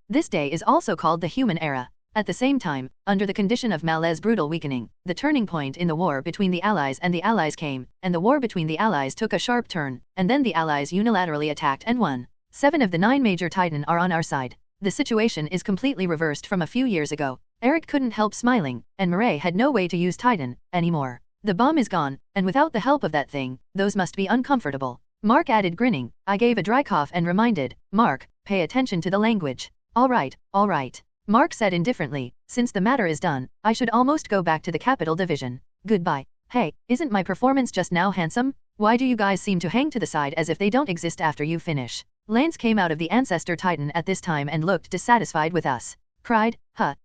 This day is also called the Human Era. At the same time, under the condition of Mal's brutal weakening, the turning point in the war between the Allies and the Allies came, and the war between the Allies took a sharp turn, and then the Allies unilaterally attacked and won. 7 of the 9 major Titan are on our side. The situation is completely reversed from a few years ago. Eric couldn't help smiling, and Mireille had no way to use Titan anymore. The bomb is gone, and without the help of that thing, those must be uncomfortable. Mark added, grinning. I gave a dry cough and reminded, Mark, pay attention to the language. All right. Mark said indifferently, since the matter is done, I should almost go back to the capital division. Goodbye. Hey, isn't my performance just now handsome? Why do you guys seem to hang to the side as if they don't exist after you finish? Lance came out of the Ancestor Titan at this time and looked dissatisfied with us. Cried,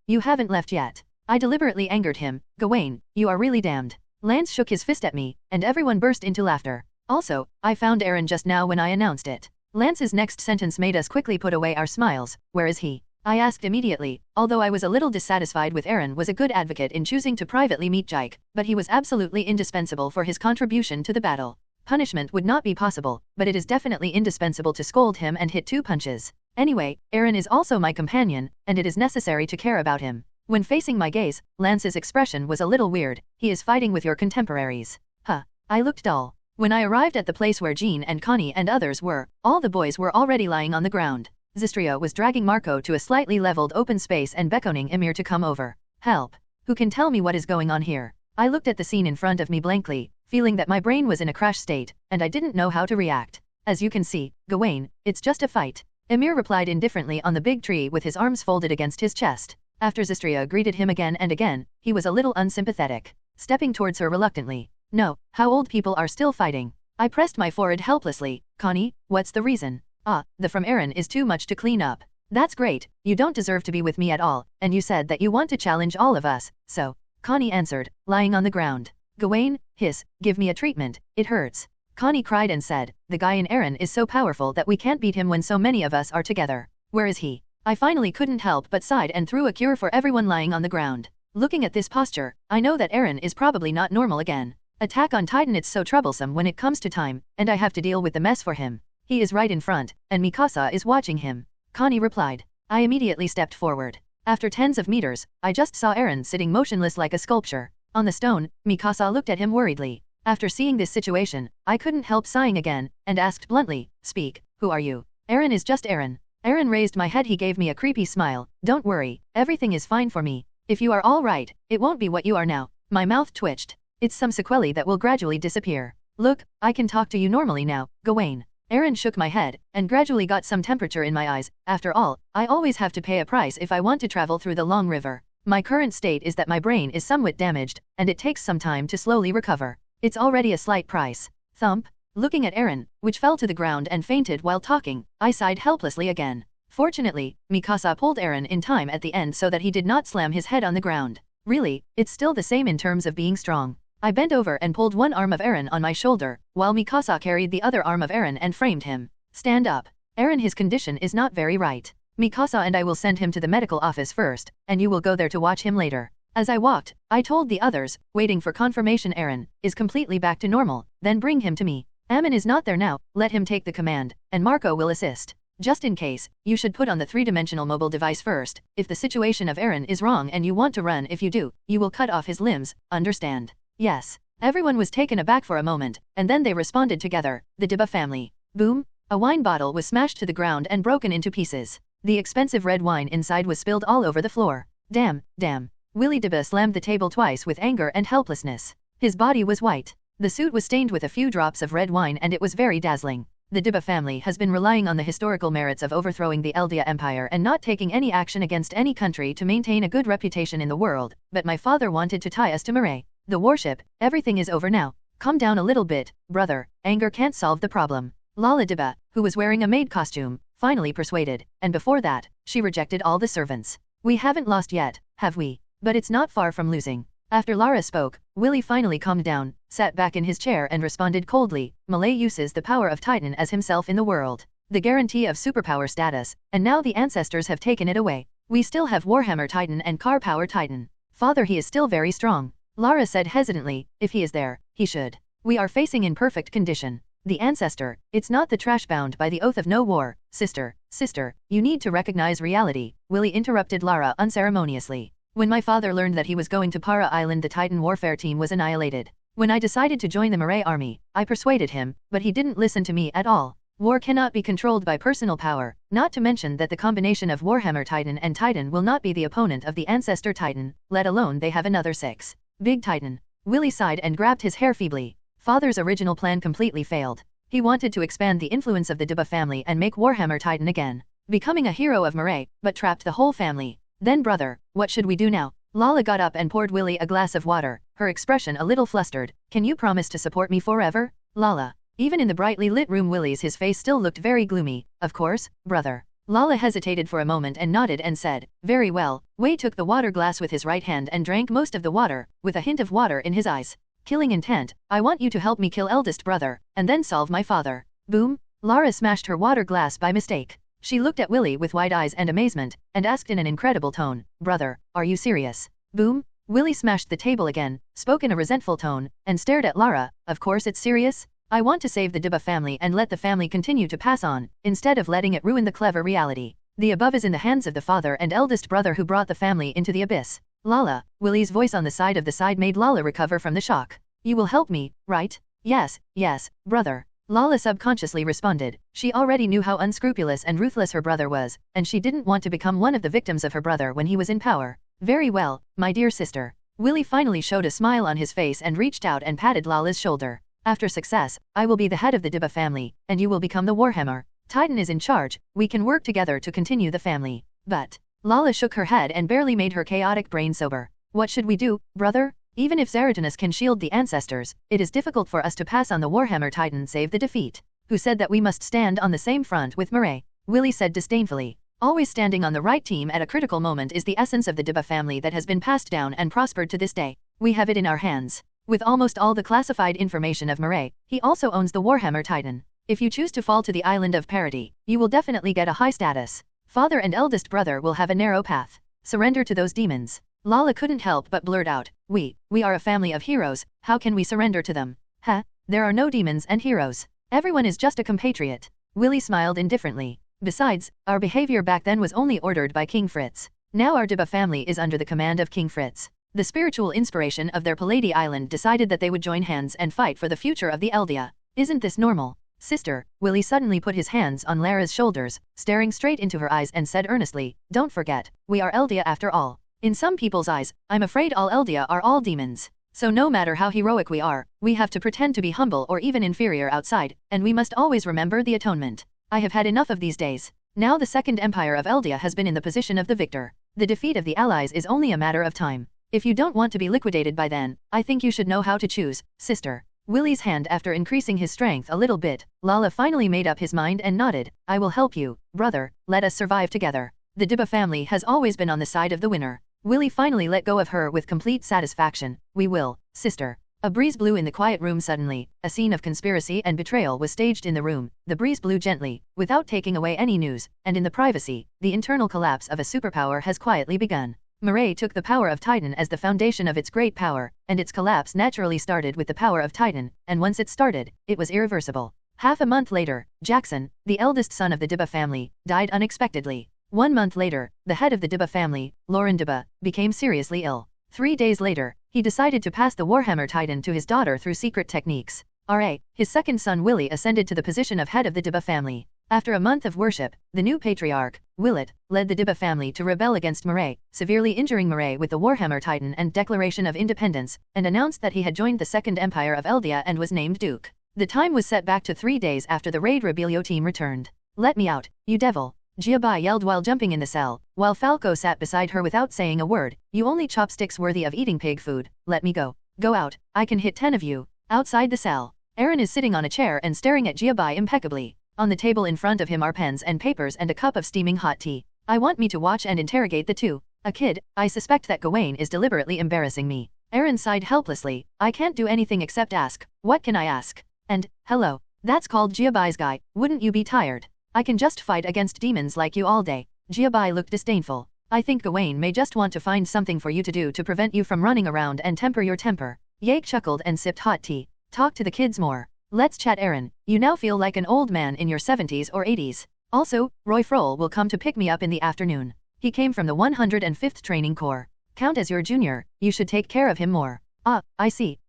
you haven't left yet. I deliberately angered him. Gawain, you are really damned. Lance shook his fist at me, and everyone burst into laughter. Also, I found Aaron just now when I announced it. Lance's next sentence made us quickly put away our smiles. Where is he? I asked immediately, although I was a little dissatisfied with Aaron was a good advocate in choosing to privately meet Jake, but he was absolutely indispensable for his contribution to the battle. Punishment would not be possible, but it is definitely indispensable to scold him and hit 2 punches. Anyway, Aaron is also my companion, and it is necessary to care about him. When facing my gaze, Lance's expression was a little weird. He is fighting with your contemporaries. I looked dull. When I arrived at the place where Jean and Connie and others were, all the boys were already lying on the ground. Zistria was dragging Marco to a slightly leveled open space and beckoning Emir to come over. Help! Who can tell me what is going on here? I looked at the scene in front of me blankly, feeling that my brain was in a crash state, and I didn't know how to react. As you can see, Gawain, it's just a fight. Emir replied indifferently on the big tree with his arms folded against his chest. After Zistria greeted him again and again, he was a little unsympathetic, stepping towards her reluctantly. No, how old people are still fighting. I pressed my forehead helplessly. Connie, what's the reason? The from Aaron is too much to clean up. That's great, you don't deserve to be with me at all, and you said that you want to challenge all of us, so. Connie answered, lying on the ground. Gawain, give me a treatment, it hurts. Connie cried and said, the guy in Aaron is so powerful that we can't beat him when so many of us are together. Where is he? I finally couldn't help but sighed and threw a cure for everyone lying on the ground. Looking at this posture, I know that Aaron is probably not normal again. Attack on Titan, it's so troublesome when it comes to time, and I have to deal with the mess for him. He is right in front, and Mikasa is watching him. Connie replied. I immediately stepped forward. After tens of meters, I just saw Aaron sitting motionless like a sculpture. On the stone, Mikasa looked at him worriedly. After seeing this situation, I couldn't help sighing again, and asked bluntly, speak, who are you? Aaron is just Aaron. Aaron raised my head, he gave me a creepy smile. Don't worry, everything is fine for me. If you are all right, it won't be what you are now. My mouth twitched. It's some sequelae that will gradually disappear. Look, I can talk to you normally now, Gawain. Aaron shook my head, and gradually got some temperature in my eyes. After all, I always have to pay a price if I want to travel through the long river. My current state is that my brain is somewhat damaged, and it takes some time to slowly recover. It's already a slight price. Thump. Looking at Aaron, which fell to the ground and fainted while talking, I sighed helplessly again. Fortunately, Mikasa pulled Aaron in time at the end so that he did not slam his head on the ground. Really, it's still the same in terms of being strong. I bent over and pulled one arm of Aaron on my shoulder, while Mikasa carried the other arm of Aaron and framed him. Stand up. Aaron, his condition is not very right. Mikasa and I will send him to the medical office first, and you will go there to watch him later. As I walked, I told the others, waiting for confirmation Aaron is completely back to normal, then bring him to me. Ammon is not there now, let him take the command, and Marco will assist. Just in case, you should put on the 3-dimensional mobile device first. If the situation of Aaron is wrong and you want to run, if you do, you will cut off his limbs, understand? Yes. Everyone was taken aback for a moment, and then they responded together, the Diba family. Boom! A wine bottle was smashed to the ground and broken into pieces. The expensive red wine inside was spilled all over the floor. Damn. Willy Diba slammed the table twice with anger and helplessness. His body was white. The suit was stained with a few drops of red wine and it was very dazzling. The Diba family has been relying on the historical merits of overthrowing the Eldia Empire and not taking any action against any country to maintain a good reputation in the world, but my father wanted to tie us to Mireille. The warship, everything is over now. Calm down a little bit, brother, anger can't solve the problem. Lala Diba, who was wearing a maid costume, finally persuaded, and before that, she rejected all the servants. We haven't lost yet, have we? But it's not far from losing. After Lara spoke, Willy finally calmed down, sat back in his chair and responded coldly, Malay uses the power of Titan as himself in the world. The guarantee of superpower status, and now the ancestors have taken it away. We still have Warhammer Titan and Car Power Titan. Father, he is still very strong. Lara said hesitantly, if he is there, he should. We are facing in perfect condition. The ancestor, it's not the trash bound by the oath of no war. Sister, you need to recognize reality, Willy interrupted Lara unceremoniously. When my father learned that he was going to Para Island, the Titan warfare team was annihilated. When I decided to join the Mirai army, I persuaded him, but he didn't listen to me at all. War cannot be controlled by personal power, not to mention that the combination of Warhammer Titan and Titan will not be the opponent of the Ancestor Titan, let alone they have another 6. Big Titan. Willy sighed and grabbed his hair feebly. Father's original plan completely failed. He wanted to expand the influence of the Diba family and make Warhammer Titan again, becoming a hero of Mirai, but trapped the whole family. Then brother, what should we do now? Lala got up and poured Willy a glass of water, her expression a little flustered. Can you promise to support me forever? Lala. Even in the brightly lit room his face still looked very gloomy. Of course, brother. Lala hesitated for a moment and nodded and said, very well. Wei took the water glass with his right hand and drank most of the water, with a hint of water in his eyes. Killing intent, I want you to help me kill eldest brother, and then solve my father. Boom. Lara smashed her water glass by mistake. She looked at Willy with wide eyes and amazement, and asked in an incredible tone, brother, are you serious? Boom. Willy smashed the table again, spoke in a resentful tone, and stared at Lara. Of course it's serious. I want to save the Diba family and let the family continue to pass on, instead of letting it ruin the clever reality. The above is in the hands of the father and eldest brother who brought the family into the abyss. Lala. Willy's voice on the side made Lala recover from the shock. You will help me, right? Yes, brother. Lala subconsciously responded. She already knew how unscrupulous and ruthless her brother was, and she didn't want to become one of the victims of her brother when he was in power. Very well, my dear sister. Willy finally showed a smile on his face and reached out and patted Lala's shoulder. After success, I will be the head of the Diba family, and you will become the Warhammer Titan is in charge. We can work together to continue the family. But Lala shook her head and barely made her chaotic brain sober. What should we do, brother? Even if Zeratinus can shield the ancestors, it is difficult for us to pass on the Warhammer Titan save the defeat. Who said that we must stand on the same front with Mirai? Willy said disdainfully. Always standing on the right team at a critical moment is the essence of the Diba family that has been passed down and prospered to this day. We have it in our hands. With almost all the classified information of Mirai, he also owns the Warhammer Titan. If you choose to fall to the island of Parity, you will definitely get a high status. Father and eldest brother will have a narrow path. Surrender to those demons. Lala couldn't help but blurt out, we are a family of heroes, how can we surrender to them? There are no demons and heroes. Everyone is just a compatriot. Willy smiled indifferently. Besides, our behavior back then was only ordered by King Fritz. Now our Diba family is under the command of King Fritz. The spiritual inspiration of their Palladi Island decided that they would join hands and fight for the future of the Eldia. Isn't this normal? Sister, Willy suddenly put his hands on Lara's shoulders, staring straight into her eyes and said earnestly, don't forget, we are Eldia after all. In some people's eyes, I'm afraid all Eldia are all demons. So no matter how heroic we are, we have to pretend to be humble or even inferior outside, and we must always remember the atonement. I have had enough of these days. Now the Second Empire of Eldia has been in the position of the victor. The defeat of the allies is only a matter of time. If you don't want to be liquidated by then, I think you should know how to choose, sister. Willy's hand after increasing his strength a little bit, Lala finally made up his mind and nodded. I will help you, brother, let us survive together. The Diba family has always been on the side of the winner. Willy finally let go of her with complete satisfaction. We will, sister. A breeze blew in the quiet room suddenly. A scene of conspiracy and betrayal was staged in the room. The breeze blew gently, without taking away any news, and in the privacy, the internal collapse of a superpower has quietly begun. Mirai took the power of Titan as the foundation of its great power, and its collapse naturally started with the power of Titan, and once it started, it was irreversible. Half a month later, Jackson, the eldest son of the Diba family, died unexpectedly. 1 month later, the head of the Diba family, Lauren Diba, became seriously ill. 3 days later, he decided to pass the Warhammer Titan to his daughter through secret techniques. His second son Willy ascended to the position of head of the Diba family. After a month of worship, the new patriarch, Willet, led the Diba family to rebel against Mirai, severely injuring Mirai with the Warhammer Titan and Declaration of Independence, and announced that he had joined the Second Empire of Eldia and was named Duke. The time was set back to 3 days after the raid Rebelio team returned. Let me out, you devil! Jiabai yelled while jumping in the cell, while Falco sat beside her without saying a word. You only chopsticks worthy of eating pig food, let me go. Go out, I can hit 10 of you. Outside the cell, Aaron is sitting on a chair and staring at Jiabai impeccably. On the table in front of him are pens and papers and a cup of steaming hot tea. I want me to watch and interrogate the two. A kid, I suspect that Gawain is deliberately embarrassing me. Aaron sighed helplessly. I can't do anything except ask. What can I ask? And, hello, that's called Jiabai's guy, wouldn't you be tired? I can just fight against demons like you all day. Jiabai looked disdainful. I think Gawain may just want to find something for you to do to prevent you from running around and temper your temper. Yake chuckled and sipped hot tea. Talk to the kids more. Let's chat, Aaron. You now feel like an old man in your 70s or 80s. Also, Roy Frohl will come to pick me up in the afternoon. He came from the 105th Training Corps. Count as your junior, you should take care of him more. Ah, I see.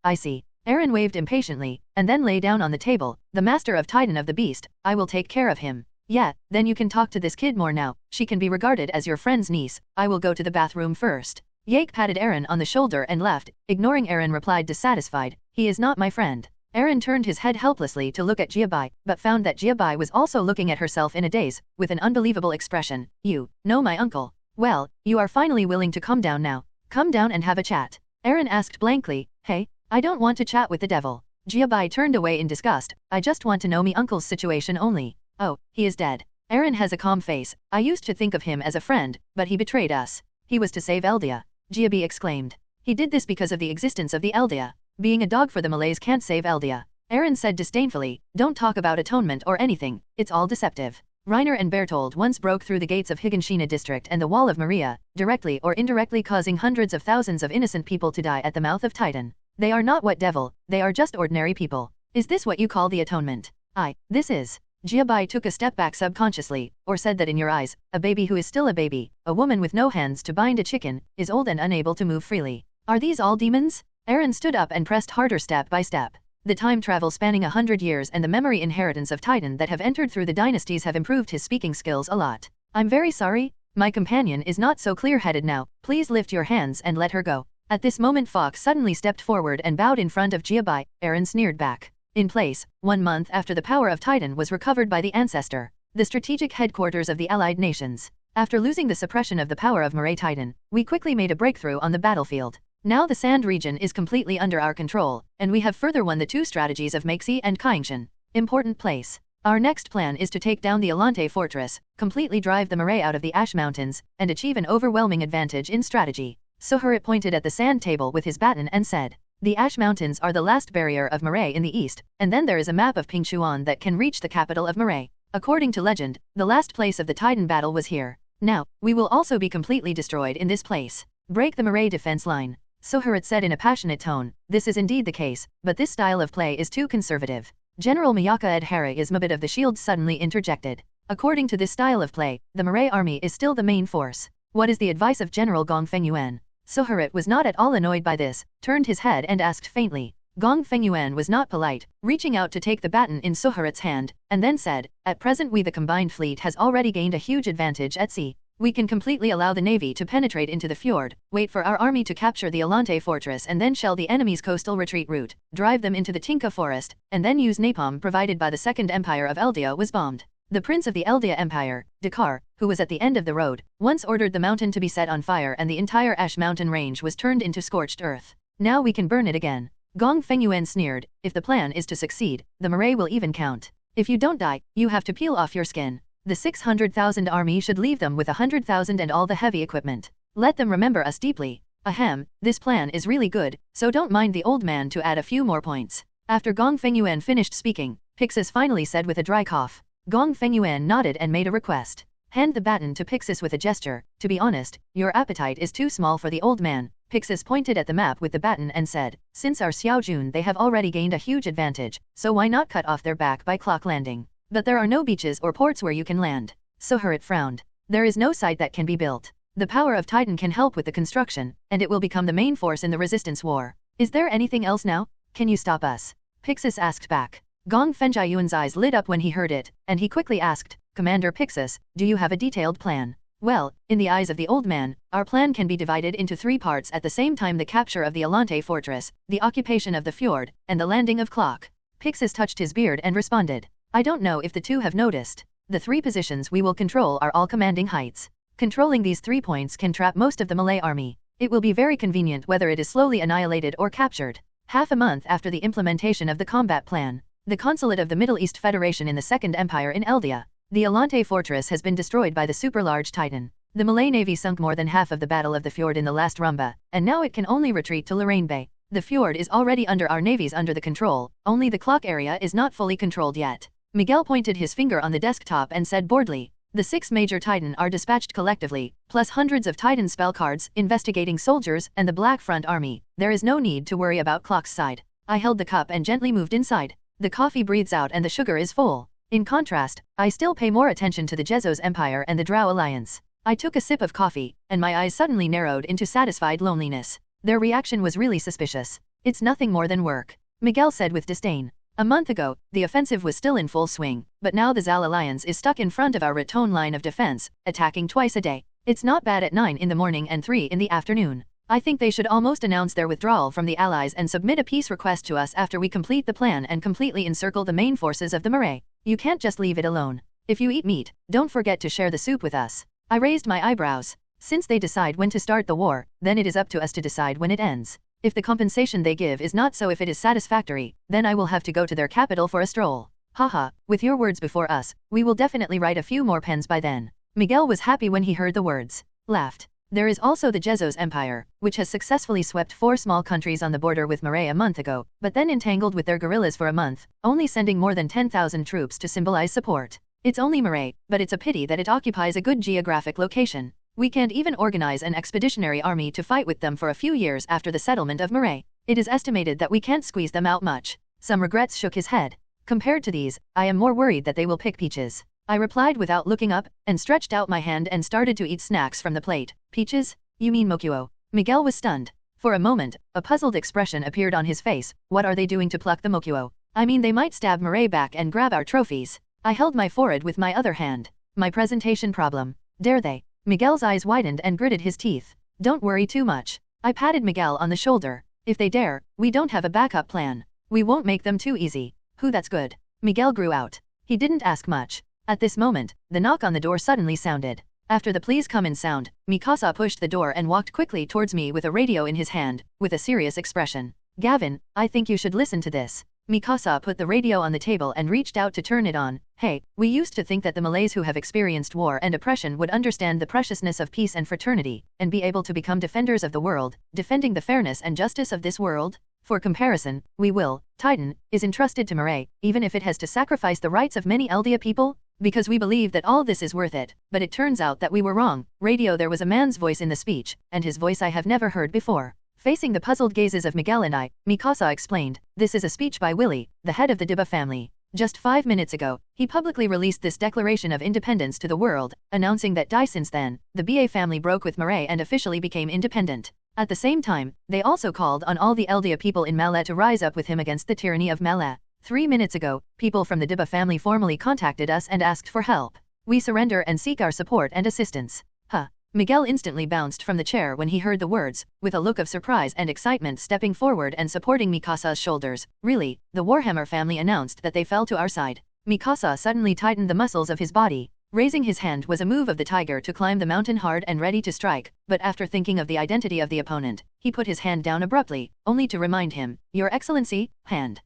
Aaron waved impatiently, and then lay down on the table. The master of Titan of the Beast, I will take care of him. Yeah, then you can talk to this kid more now. She can be regarded as your friend's niece. I will go to the bathroom first. Yake patted Aaron on the shoulder and left. Ignoring Aaron replied dissatisfied, he is not my friend. Aaron turned his head helplessly to look at Jiabai, but found that Jiabai was also looking at herself in a daze, with an unbelievable expression. You know my uncle. Well, you are finally willing to come down now. Come down and have a chat. Aaron asked blankly, hey, I don't want to chat with the devil. Jiabai turned away in disgust. I just want to know me uncle's situation only. Oh, he is dead. Aaron has a calm face. I used to think of him as a friend, but he betrayed us. He was to save Eldia. Jiabai exclaimed. He did this because of the existence of the Eldia. Being a dog for the Malays can't save Eldia. Aaron said disdainfully, don't talk about atonement or anything, it's all deceptive. Reiner and Bertold once broke through the gates of Higashina district and the Wall of Maria, directly or indirectly causing hundreds of thousands of innocent people to die at the mouth of Titan. They are not what devil, they are just ordinary people. Is this what you call the atonement? This is. Jiabai took a step back subconsciously, or said that in your eyes, a baby who is still a baby, a woman with no hands to bind a chicken, is old and unable to move freely. Are these all demons? Aaron stood up and pressed harder step by step. The time travel spanning 100 years and the memory inheritance of Titan that have entered through the dynasties have improved his speaking skills a lot. I'm very sorry. My companion is not so clear-headed now. Please lift your hands and let her go. At this moment Fox suddenly stepped forward and bowed in front of Jiabai. Aaron sneered back. In place, 1 month after the power of Titan was recovered by the Ancestor, the strategic headquarters of the Allied nations. After losing the suppression of the power of Mirai Titan, we quickly made a breakthrough on the battlefield. Now the Sand region is completely under our control, and we have further won the 2 strategies of Meixi and Kaingshan. Important place. Our next plan is to take down the Alante fortress, completely drive the Mirai out of the Ash Mountains, and achieve an overwhelming advantage in strategy. Suharit pointed at the sand table with his baton and said, the Ash Mountains are the last barrier of Mirai in the east, and then there is a map of Pingchuan that can reach the capital of Mirai. According to legend, the last place of the Titan battle was here. Now, we will also be completely destroyed in this place. Break the Mirai defense line. Suharit said in a passionate tone, this is indeed the case, but this style of play is too conservative. General Miyaka Edhara is Mabit of the Shield suddenly interjected. According to this style of play, the Mirai army is still the main force. What is the advice of General Gong Fengyuan? Suharit was not at all annoyed by this, turned his head and asked faintly. Gong Fengyuan was not polite, reaching out to take the baton in Suharit's hand, and then said, at present we the combined fleet has already gained a huge advantage at sea. We can completely allow the navy to penetrate into the fjord, wait for our army to capture the Alante fortress and then shell the enemy's coastal retreat route, drive them into the Tinka forest, and then use napalm provided by the Second Empire of Eldia was bombed. The prince of the Eldia Empire, Dakar, who was at the end of the road, once ordered the mountain to be set on fire and the entire Ash Mountain range was turned into scorched earth. Now we can burn it again. Gong Fengyuan sneered, if the plan is to succeed, the Mirai will even count. If you don't die, you have to peel off your skin. The 600,000 army should leave them with 100,000 and all the heavy equipment. Let them remember us deeply. Ahem, this plan is really good, so don't mind the old man to add a few more points. After Gong Fengyuan finished speaking, Pixis finally said with a dry cough. Gong Fengyuan nodded and made a request. Hand the baton to Pixis with a gesture. To be honest, your appetite is too small for the old man. Pixis pointed at the map with the baton and said, since our Xiaojun they have already gained a huge advantage, so why not cut off their back by clock landing? But there are no beaches or ports where you can land. Suharit frowned. There is no site that can be built. The power of Titan can help with the construction, and it will become the main force in the resistance war. Is there anything else now? Can you stop us? Pixis asked back. Gong Fengyuan's eyes lit up when he heard it, and he quickly asked, Commander Pixis, do you have a detailed plan? Well, in the eyes of the old man, our plan can be divided into 3 parts at the same time: the capture of the Alante fortress, the occupation of the fjord, and the landing of Clock. Pixis touched his beard and responded. I don't know if the 2 have noticed. The 3 positions we will control are all commanding heights. Controlling these 3 points can trap most of the Malay army. It will be very convenient whether it is slowly annihilated or captured. Half a month after the implementation of the combat plan, the consulate of the Middle East Federation in the Second Empire in Eldia, the Alante fortress has been destroyed by the super-large Titan. The Malay navy sunk more than half of the Battle of the Fjord in the last Rumba, and now it can only retreat to Lorraine Bay. The fjord is already under our navies under the control, only the Clock area is not fully controlled yet. Miguel pointed his finger on the desktop and said boredly, the 6 major Titan are dispatched collectively, plus hundreds of Titan spell cards, investigating soldiers, and the Black Front army. There is no need to worry about Clock's side. I held the cup and gently moved inside. The coffee breathes out and the sugar is full. In contrast, I still pay more attention to the Jezos Empire and the Drow Alliance. I took a sip of coffee, and my eyes suddenly narrowed into satisfied loneliness. Their reaction was really suspicious. It's nothing more than work, Miguel said with disdain. A month ago, the offensive was still in full swing, but now the Zal Alliance is stuck in front of our Raton line of defense, attacking twice a day. It's not bad at 9 in the morning and 3 in the afternoon. I think they should almost announce their withdrawal from the Allies and submit a peace request to us after we complete the plan and completely encircle the main forces of the Marae. You can't just leave it alone. If you eat meat, don't forget to share the soup with us. I raised my eyebrows. Since they decide when to start the war, then it is up to us to decide when it ends. If the compensation they give is not so if it is satisfactory, then I will have to go to their capital for a stroll. Haha, with your words before us, we will definitely write a few more pens by then. Miguel was happy when he heard the words. Laughed. There is also the Jezos Empire, which has successfully swept 4 small countries on the border with Marae a month ago, but then entangled with their guerrillas for a month, only sending more than 10,000 troops to symbolize support. It's only Marae, but it's a pity that it occupies a good geographic location. We can't even organize an expeditionary army to fight with them for a few years after the settlement of Marae. It is estimated that we can't squeeze them out much. Some regrets shook his head. Compared to these, I am more worried that they will pick peaches. I replied without looking up, and stretched out my hand and started to eat snacks from the plate. Peaches? You mean mokuo? Miguel was stunned. For a moment, a puzzled expression appeared on his face. What are they doing to pluck the mokuo? I mean they might stab Marae back and grab our trophies. I held my forehead with my other hand. My presentation problem. Dare they? Miguel's eyes widened and gritted his teeth. Don't worry too much. I patted Miguel on the shoulder. If they dare, we don't have a backup plan. We won't make them too easy. That's good. Miguel grew out. He didn't ask much. At this moment, the knock on the door suddenly sounded. After the please come in sound, Mikasa pushed the door and walked quickly towards me with a radio in his hand, with a serious expression. Gavin, I think you should listen to this. Mikasa put the radio on the table and reached out to turn it on. Hey, we used to think that the Malays who have experienced war and oppression would understand the preciousness of peace and fraternity, and be able to become defenders of the world, defending the fairness and justice of this world. For comparison, Titan, is entrusted to Marae, even if it has to sacrifice the rights of many Eldia people, because we believe that all this is worth it, but it turns out that we were wrong. Radio. There was a man's voice in the speech, and his voice I have never heard before. Facing the puzzled gazes of Miguel and I, Mikasa explained, this is a speech by Willie, the head of the Diba family. Just 5 minutes ago, he publicly released this declaration of independence to the world, announcing that since then, the BA family broke with Marae and officially became independent. At the same time, they also called on all the Eldia people in Mallet to rise up with him against the tyranny of Mallet. 3 minutes ago, people from the Diba family formally contacted us and asked for help. We surrender and seek our support and assistance. Miguel instantly bounced from the chair when he heard the words, with a look of surprise and excitement, stepping forward and supporting Mikasa's shoulders. Really, the Warhammer family announced that they fell to our side. Mikasa suddenly tightened the muscles of his body. Raising his hand was a move of the tiger to climb the mountain hard and ready to strike, but after thinking of the identity of the opponent, he put his hand down abruptly, only to remind him, Your Excellency, hand.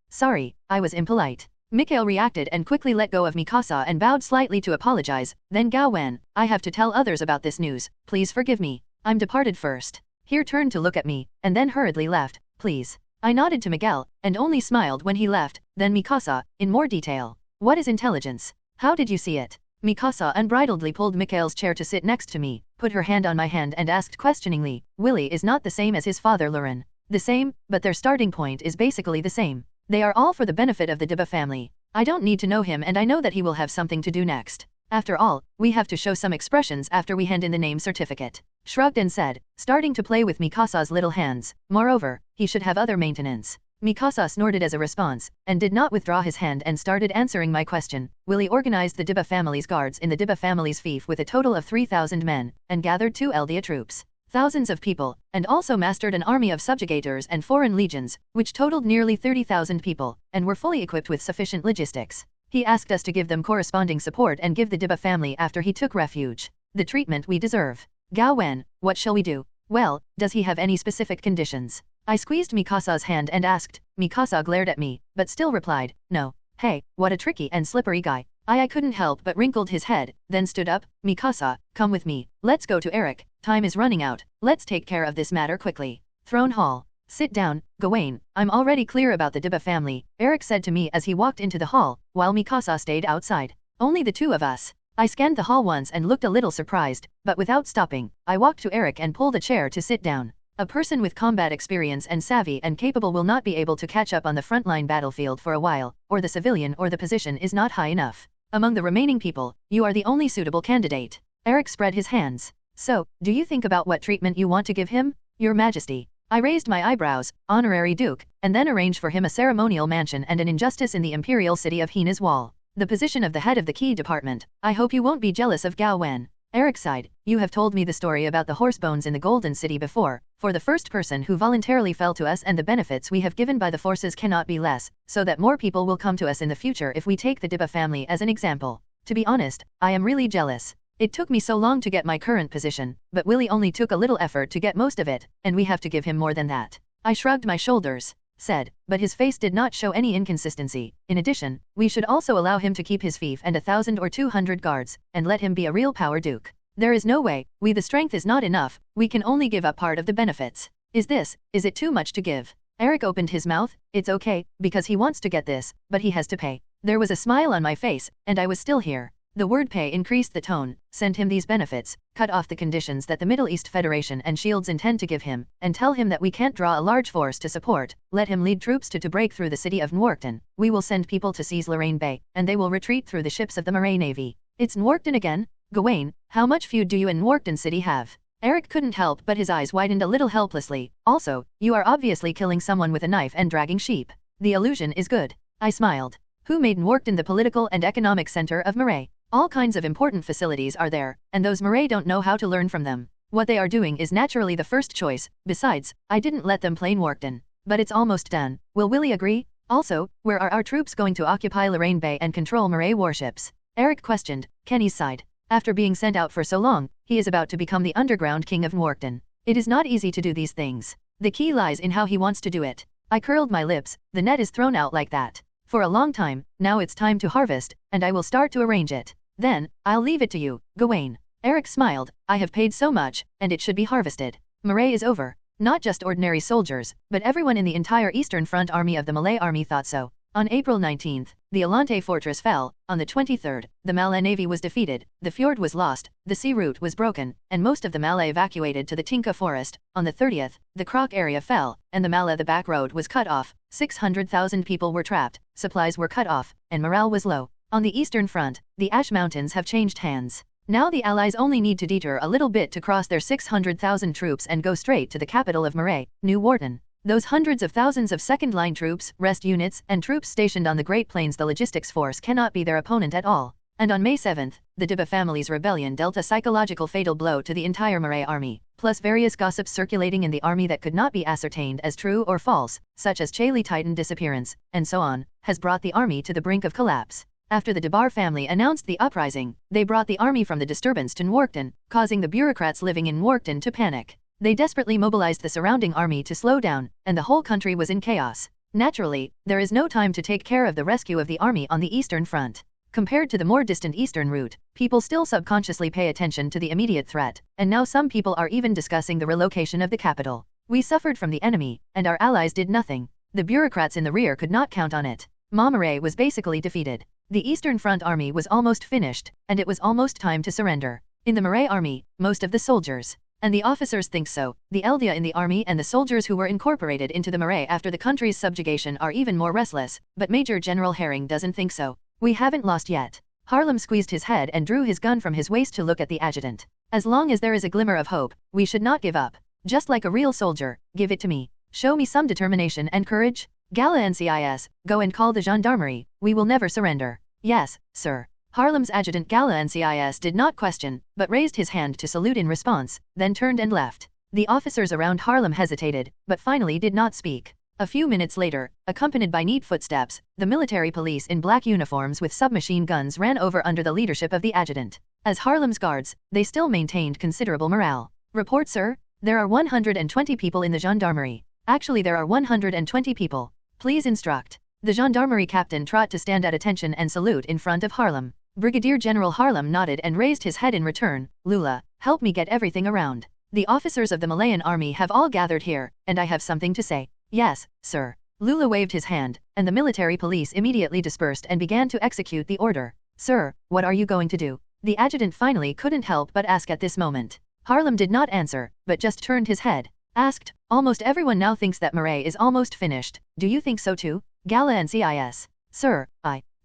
Sorry, I was impolite. Mikhail reacted and quickly let go of Mikasa and bowed slightly to apologize. Then Gao Wen, I have to tell others about this news. Please forgive me. I'm departed first. He turned to look at me, and then hurriedly left. Please. I nodded to Miguel, and only smiled when he left. Then Mikasa, in more detail. What is intelligence? How did you see it? Mikasa unbridledly pulled Mikhail's chair to sit next to me, put her hand on my hand and asked questioningly, Willie is not the same as his father Lurin. The same, but their starting point is basically the same. They are all for the benefit of the Diba family. I don't need to know him and I know that he will have something to do next. After all, we have to show some expressions after we hand in the name certificate. Shrugged and said, starting to play with Mikasa's little hands. Moreover, he should have other maintenance. Mikasa snorted as a response, and did not withdraw his hand and started answering my question. Willie organized the Diba family's guards in the Diba family's fief with a total of 3,000 men, and gathered 2 Eldia troops. Thousands of people, and also mastered an army of subjugators and foreign legions, which totaled nearly 30,000 people, and were fully equipped with sufficient logistics. He asked us to give them corresponding support and give the Diba family after he took refuge the treatment we deserve. Gao Wen, what shall we do? Well, does he have any specific conditions? I squeezed Mikasa's hand and asked. Mikasa glared at me, but still replied, no. Hey, what a tricky and slippery guy. I couldn't help but wrinkled his head, then stood up. Mikasa, come with me. Let's go to Eric. Time is running out. Let's take care of this matter quickly. Throne hall. Sit down, Gawain. I'm already clear about the Diba family, Eric said to me as he walked into the hall, while Mikasa stayed outside. Only the 2 of us. I scanned the hall once and looked a little surprised, but without stopping, I walked to Eric and pulled a chair to sit down. A person with combat experience and savvy and capable will not be able to catch up on the frontline battlefield for a while, or the civilian or the position is not high enough. Among the remaining people, you are the only suitable candidate. Eric spread his hands. So, do you think about what treatment you want to give him? Your Majesty. I raised my eyebrows, honorary duke, and then arranged for him a ceremonial mansion and an injustice in the imperial city of Hina's wall. The position of the head of the key department. I hope you won't be jealous of Gao Wen. Eric sighed. You have told me the story about the horse bones in the Golden City before. For the first person who voluntarily fell to us and the benefits we have given by the forces cannot be less, so that more people will come to us in the future if we take the Diba family as an example. To be honest, I am really jealous. It took me so long to get my current position, but Willie only took a little effort to get most of it, and we have to give him more than that. I shrugged my shoulders, said, but his face did not show any inconsistency. In addition, we should also allow him to keep his fief and 1,000 or 200 guards, and let him be a real power duke. There is no way, the strength is not enough, we can only give up part of the benefits. Is it too much to give? Eric opened his mouth. It's okay, because he wants to get this, but he has to pay. There was a smile on my face, and I was still here. The word pay increased the tone, send him these benefits, cut off the conditions that the Middle East Federation and Shields intend to give him, and tell him that we can't draw a large force to support, let him lead troops to break through the city of Nworkton. We will send people to seize Lorraine Bay, and they will retreat through the ships of the Marais Navy. It's Nworkton again? Gawain, how much feud do you and Nworkton City have? Eric couldn't help but his eyes widened a little helplessly. Also, you are obviously killing someone with a knife and dragging sheep. The illusion is good. I smiled. Who made Nworkton the political and economic center of Marais? All kinds of important facilities are there, and those Marais don't know how to learn from them. What they are doing is naturally the first choice. Besides, I didn't let them play Nworkton. But it's almost done. Will Willie agree? Also, where are our troops going to occupy Lorraine Bay and control Marais warships? Eric questioned. Kenny's sighed. After being sent out for so long, he is about to become the underground king of Nworkton. It is not easy to do these things. The key lies in how he wants to do it. I curled my lips. The net is thrown out like that. For a long time, now it's time to harvest, and I will start to arrange it. Then, I'll leave it to you, Gawain. Eric smiled. I have paid so much, and it should be harvested. Marais is over. Not just ordinary soldiers, but everyone in the entire Eastern Front army of the Malay army thought so. On April 19th, the Alante fortress fell. On the 23rd, the Malay navy was defeated, the fjord was lost, the sea route was broken, and most of the Malay evacuated to the Tinka forest. On the 30th, the Krok area fell, and the Malay the back road was cut off. 600,000 people were trapped, supplies were cut off, and morale was low. On the Eastern Front, the Ash Mountains have changed hands. Now the Allies only need to detour a little bit to cross their 600,000 troops and go straight to the capital of Marais, New Wharton. Those hundreds of thousands of second-line troops, rest units, and troops stationed on the Great Plains, the logistics force cannot be their opponent at all. And on May 7th, the Diba family's rebellion dealt a psychological fatal blow to the entire Marais army, plus various gossips circulating in the army that could not be ascertained as true or false, such as Chaley Titan disappearance, and so on, has brought the army to the brink of collapse. After the Debar family announced the uprising, they brought the army from the disturbance to Nworkton, causing the bureaucrats living in Nworkton to panic. They desperately mobilized the surrounding army to slow down, and the whole country was in chaos. Naturally, there is no time to take care of the rescue of the army on the Eastern Front. Compared to the more distant Eastern route, people still subconsciously pay attention to the immediate threat, and now some people are even discussing the relocation of the capital. We suffered from the enemy, and our allies did nothing. The bureaucrats in the rear could not count on it. Marais was basically defeated. The Eastern Front army was almost finished, and it was almost time to surrender. In the Marais army, most of the soldiers and the officers think so. The Eldia in the army and the soldiers who were incorporated into the Marais after the country's subjugation are even more restless, but Major General Herring doesn't think so. We haven't lost yet. Harlem squeezed his head and drew his gun from his waist to look at the adjutant. As long as there is a glimmer of hope, we should not give up. Just like a real soldier, give it to me. Show me some determination and courage. Gala NCIS, go and call the gendarmerie. We will never surrender. Yes, sir. Harlem's adjutant Gala NCIS did not question, but raised his hand to salute in response, then turned and left. The officers around Harlem hesitated, but finally did not speak. A few minutes later, accompanied by neat footsteps, the military police in black uniforms with submachine guns ran over under the leadership of the adjutant. As Harlem's guards, they still maintained considerable morale. Report, sir. There are 120 people in the gendarmerie. Actually, there are 120 people. Please instruct. The gendarmerie captain trot to stand at attention and salute in front of Harlem. Brigadier General Harlem nodded and raised his head in return. Lula, help me get everything around. The officers of the Malayan army have all gathered here, and I have something to say. Yes, sir. Lula waved his hand, and the military police immediately dispersed and began to execute the order. Sir, what are you going to do? The adjutant finally couldn't help but ask at this moment. Harlem did not answer, but just turned his head. Asked, almost everyone now thinks that Murray is almost finished. Do you think so too? Gala and CIS. Sir,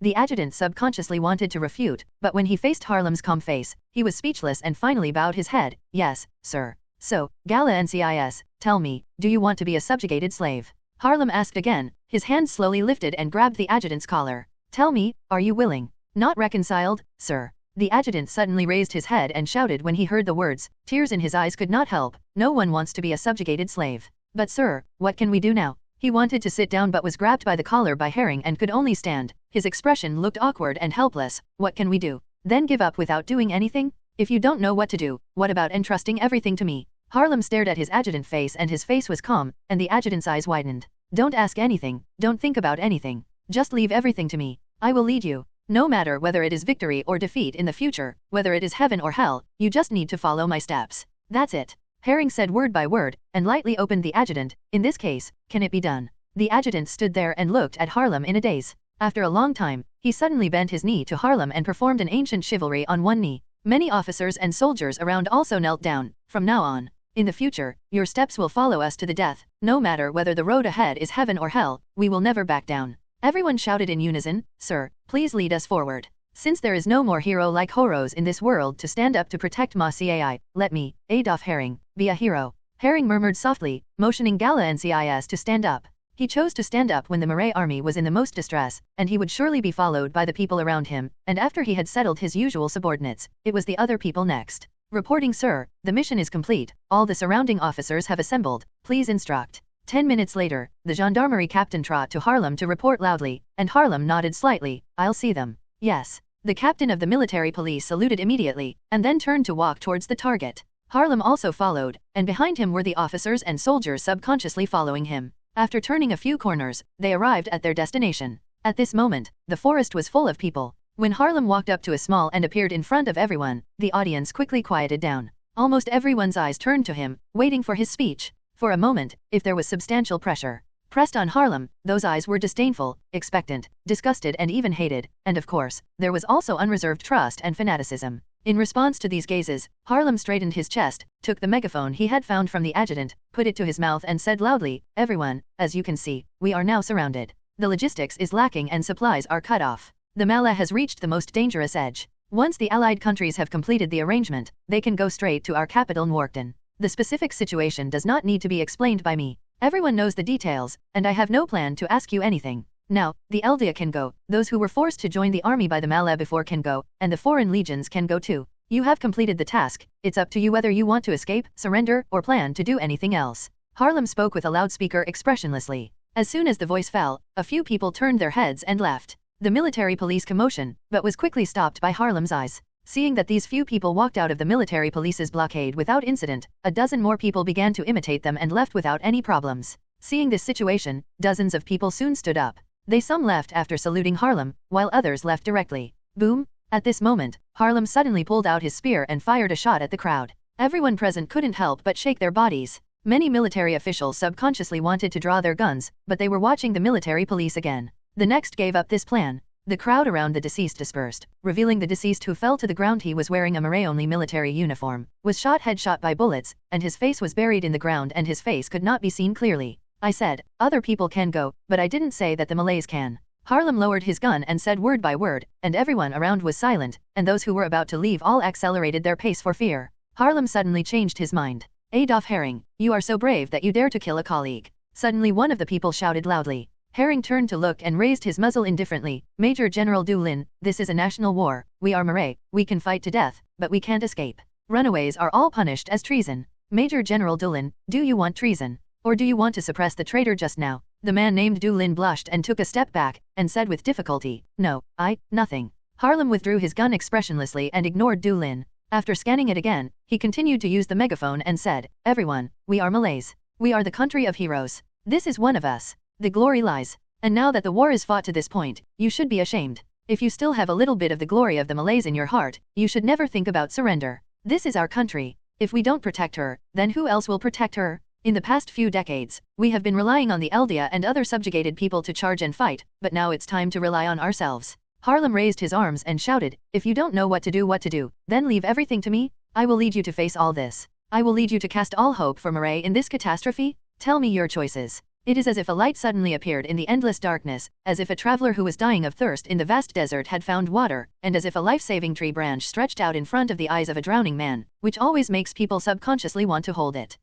The adjutant subconsciously wanted to refute, but when he faced Harlem's calm face, he was speechless and finally bowed his head. Yes, sir. So, Gala and CIS, tell me, do you want to be a subjugated slave? Harlem asked again, his hand slowly lifted and grabbed the adjutant's collar. Tell me, are you willing? Not reconciled, sir. The adjutant suddenly raised his head and shouted when he heard the words, tears in his eyes could not help. No one wants to be a subjugated slave. But sir, what can we do now? He wanted to sit down but was grabbed by the collar by Herring and could only stand. His expression looked awkward and helpless. What can we do? Then give up without doing anything? If you don't know what to do, what about entrusting everything to me? Harlem stared at his adjutant's face and his face was calm, and the adjutant's eyes widened. Don't ask anything, don't think about anything. Just leave everything to me. I will lead you. No matter whether it is victory or defeat in the future, whether it is heaven or hell, you just need to follow my steps. That's it. Herring said word by word, and lightly opened the adjutant. In this case, can it be done? The adjutant stood there and looked at Harlem in a daze. After a long time, he suddenly bent his knee to Harlem and performed an ancient chivalry on one knee. Many officers and soldiers around also knelt down. From now on, in the future, your steps will follow us to the death. No matter whether the road ahead is heaven or hell, we will never back down. Everyone shouted in unison, Sir, please lead us forward. Since there is no more hero like Horos in this world to stand up to protect Ma Cai, let me, Adolf Herring, be a hero. Herring murmured softly, motioning Gala and CIS to stand up. He chose to stand up when the Murray army was in the most distress, and he would surely be followed by the people around him, and after he had settled his usual subordinates, it was the other people next. Reporting sir, the mission is complete, all the surrounding officers have assembled, please instruct. 10 minutes later, the gendarmerie captain trot to Harlem to report loudly, and Harlem nodded slightly, I'll see them. Yes. The captain of the military police saluted immediately, and then turned to walk towards the target. Harlem also followed, and behind him were the officers and soldiers subconsciously following him. After turning a few corners, they arrived at their destination. At this moment, the forest was full of people. When Harlem walked up to a small and appeared in front of everyone, the audience quickly quieted down. Almost everyone's eyes turned to him, waiting for his speech. For a moment, if there was substantial pressure pressed on Harlem, those eyes were disdainful, expectant, disgusted and even hated, and of course, there was also unreserved trust and fanaticism. In response to these gazes, Harlem straightened his chest, took the megaphone he had found from the adjutant, put it to his mouth and said loudly, Everyone, as you can see, we are now surrounded. The logistics is lacking and supplies are cut off. The Mala has reached the most dangerous edge. Once the allied countries have completed the arrangement, they can go straight to our capital Nworkton. The specific situation does not need to be explained by me. Everyone knows the details, and I have no plan to ask you anything. Now, the Eldia can go, those who were forced to join the army by the Mala before can go, and the foreign legions can go too. You have completed the task, it's up to you whether you want to escape, surrender, or plan to do anything else. Harlem spoke with a loudspeaker expressionlessly. As soon as the voice fell, a few people turned their heads and left. The military police commotion, but was quickly stopped by Harlem's eyes. Seeing that these few people walked out of the military police's blockade without incident, a dozen more people began to imitate them and left without any problems. Seeing this situation, dozens of people soon stood up. Some left after saluting Harlem, while others left directly. Boom! At this moment, Harlem suddenly pulled out his spear and fired a shot at the crowd. Everyone present couldn't help but shake their bodies. Many military officials subconsciously wanted to draw their guns, but they were watching the military police again. The next gave up this plan. The crowd around the deceased dispersed, revealing the deceased who fell to the ground. He was wearing a Murray-only military uniform, was headshot by bullets, and his face was buried in the ground and his face could not be seen clearly. I said, other people can go, but I didn't say that the Malays can. Harlem lowered his gun and said word by word, and everyone around was silent, and those who were about to leave all accelerated their pace for fear. Harlem suddenly changed his mind. Adolf Herring, you are so brave that you dare to kill a colleague. Suddenly one of the people shouted loudly. Herring turned to look and raised his muzzle indifferently. Major General Du Lin, this is a national war. We are Murray, we can fight to death, but we can't escape. Runaways are all punished as treason. Major General Du Lin, do you want treason? Or do you want to suppress the traitor just now? The man named Du Lin blushed and took a step back, and said with difficulty, No, nothing. Harlem withdrew his gun expressionlessly and ignored Du Lin. After scanning it again, he continued to use the megaphone and said, Everyone, we are Malays. We are the country of heroes. This is one of us. The glory lies. And now that the war is fought to this point, you should be ashamed. If you still have a little bit of the glory of the Malays in your heart, you should never think about surrender. This is our country. If we don't protect her, then who else will protect her? In the past few decades, we have been relying on the Eldia and other subjugated people to charge and fight, but now it's time to rely on ourselves. Harlem raised his arms and shouted, If you don't know what to do, then leave everything to me. I will lead you to face all this. I will lead you to cast all hope for Murray in this catastrophe. Tell me your choices. It is as if a light suddenly appeared in the endless darkness, as if a traveler who was dying of thirst in the vast desert had found water, and as if a life-saving tree branch stretched out in front of the eyes of a drowning man, which always makes people subconsciously want to hold it.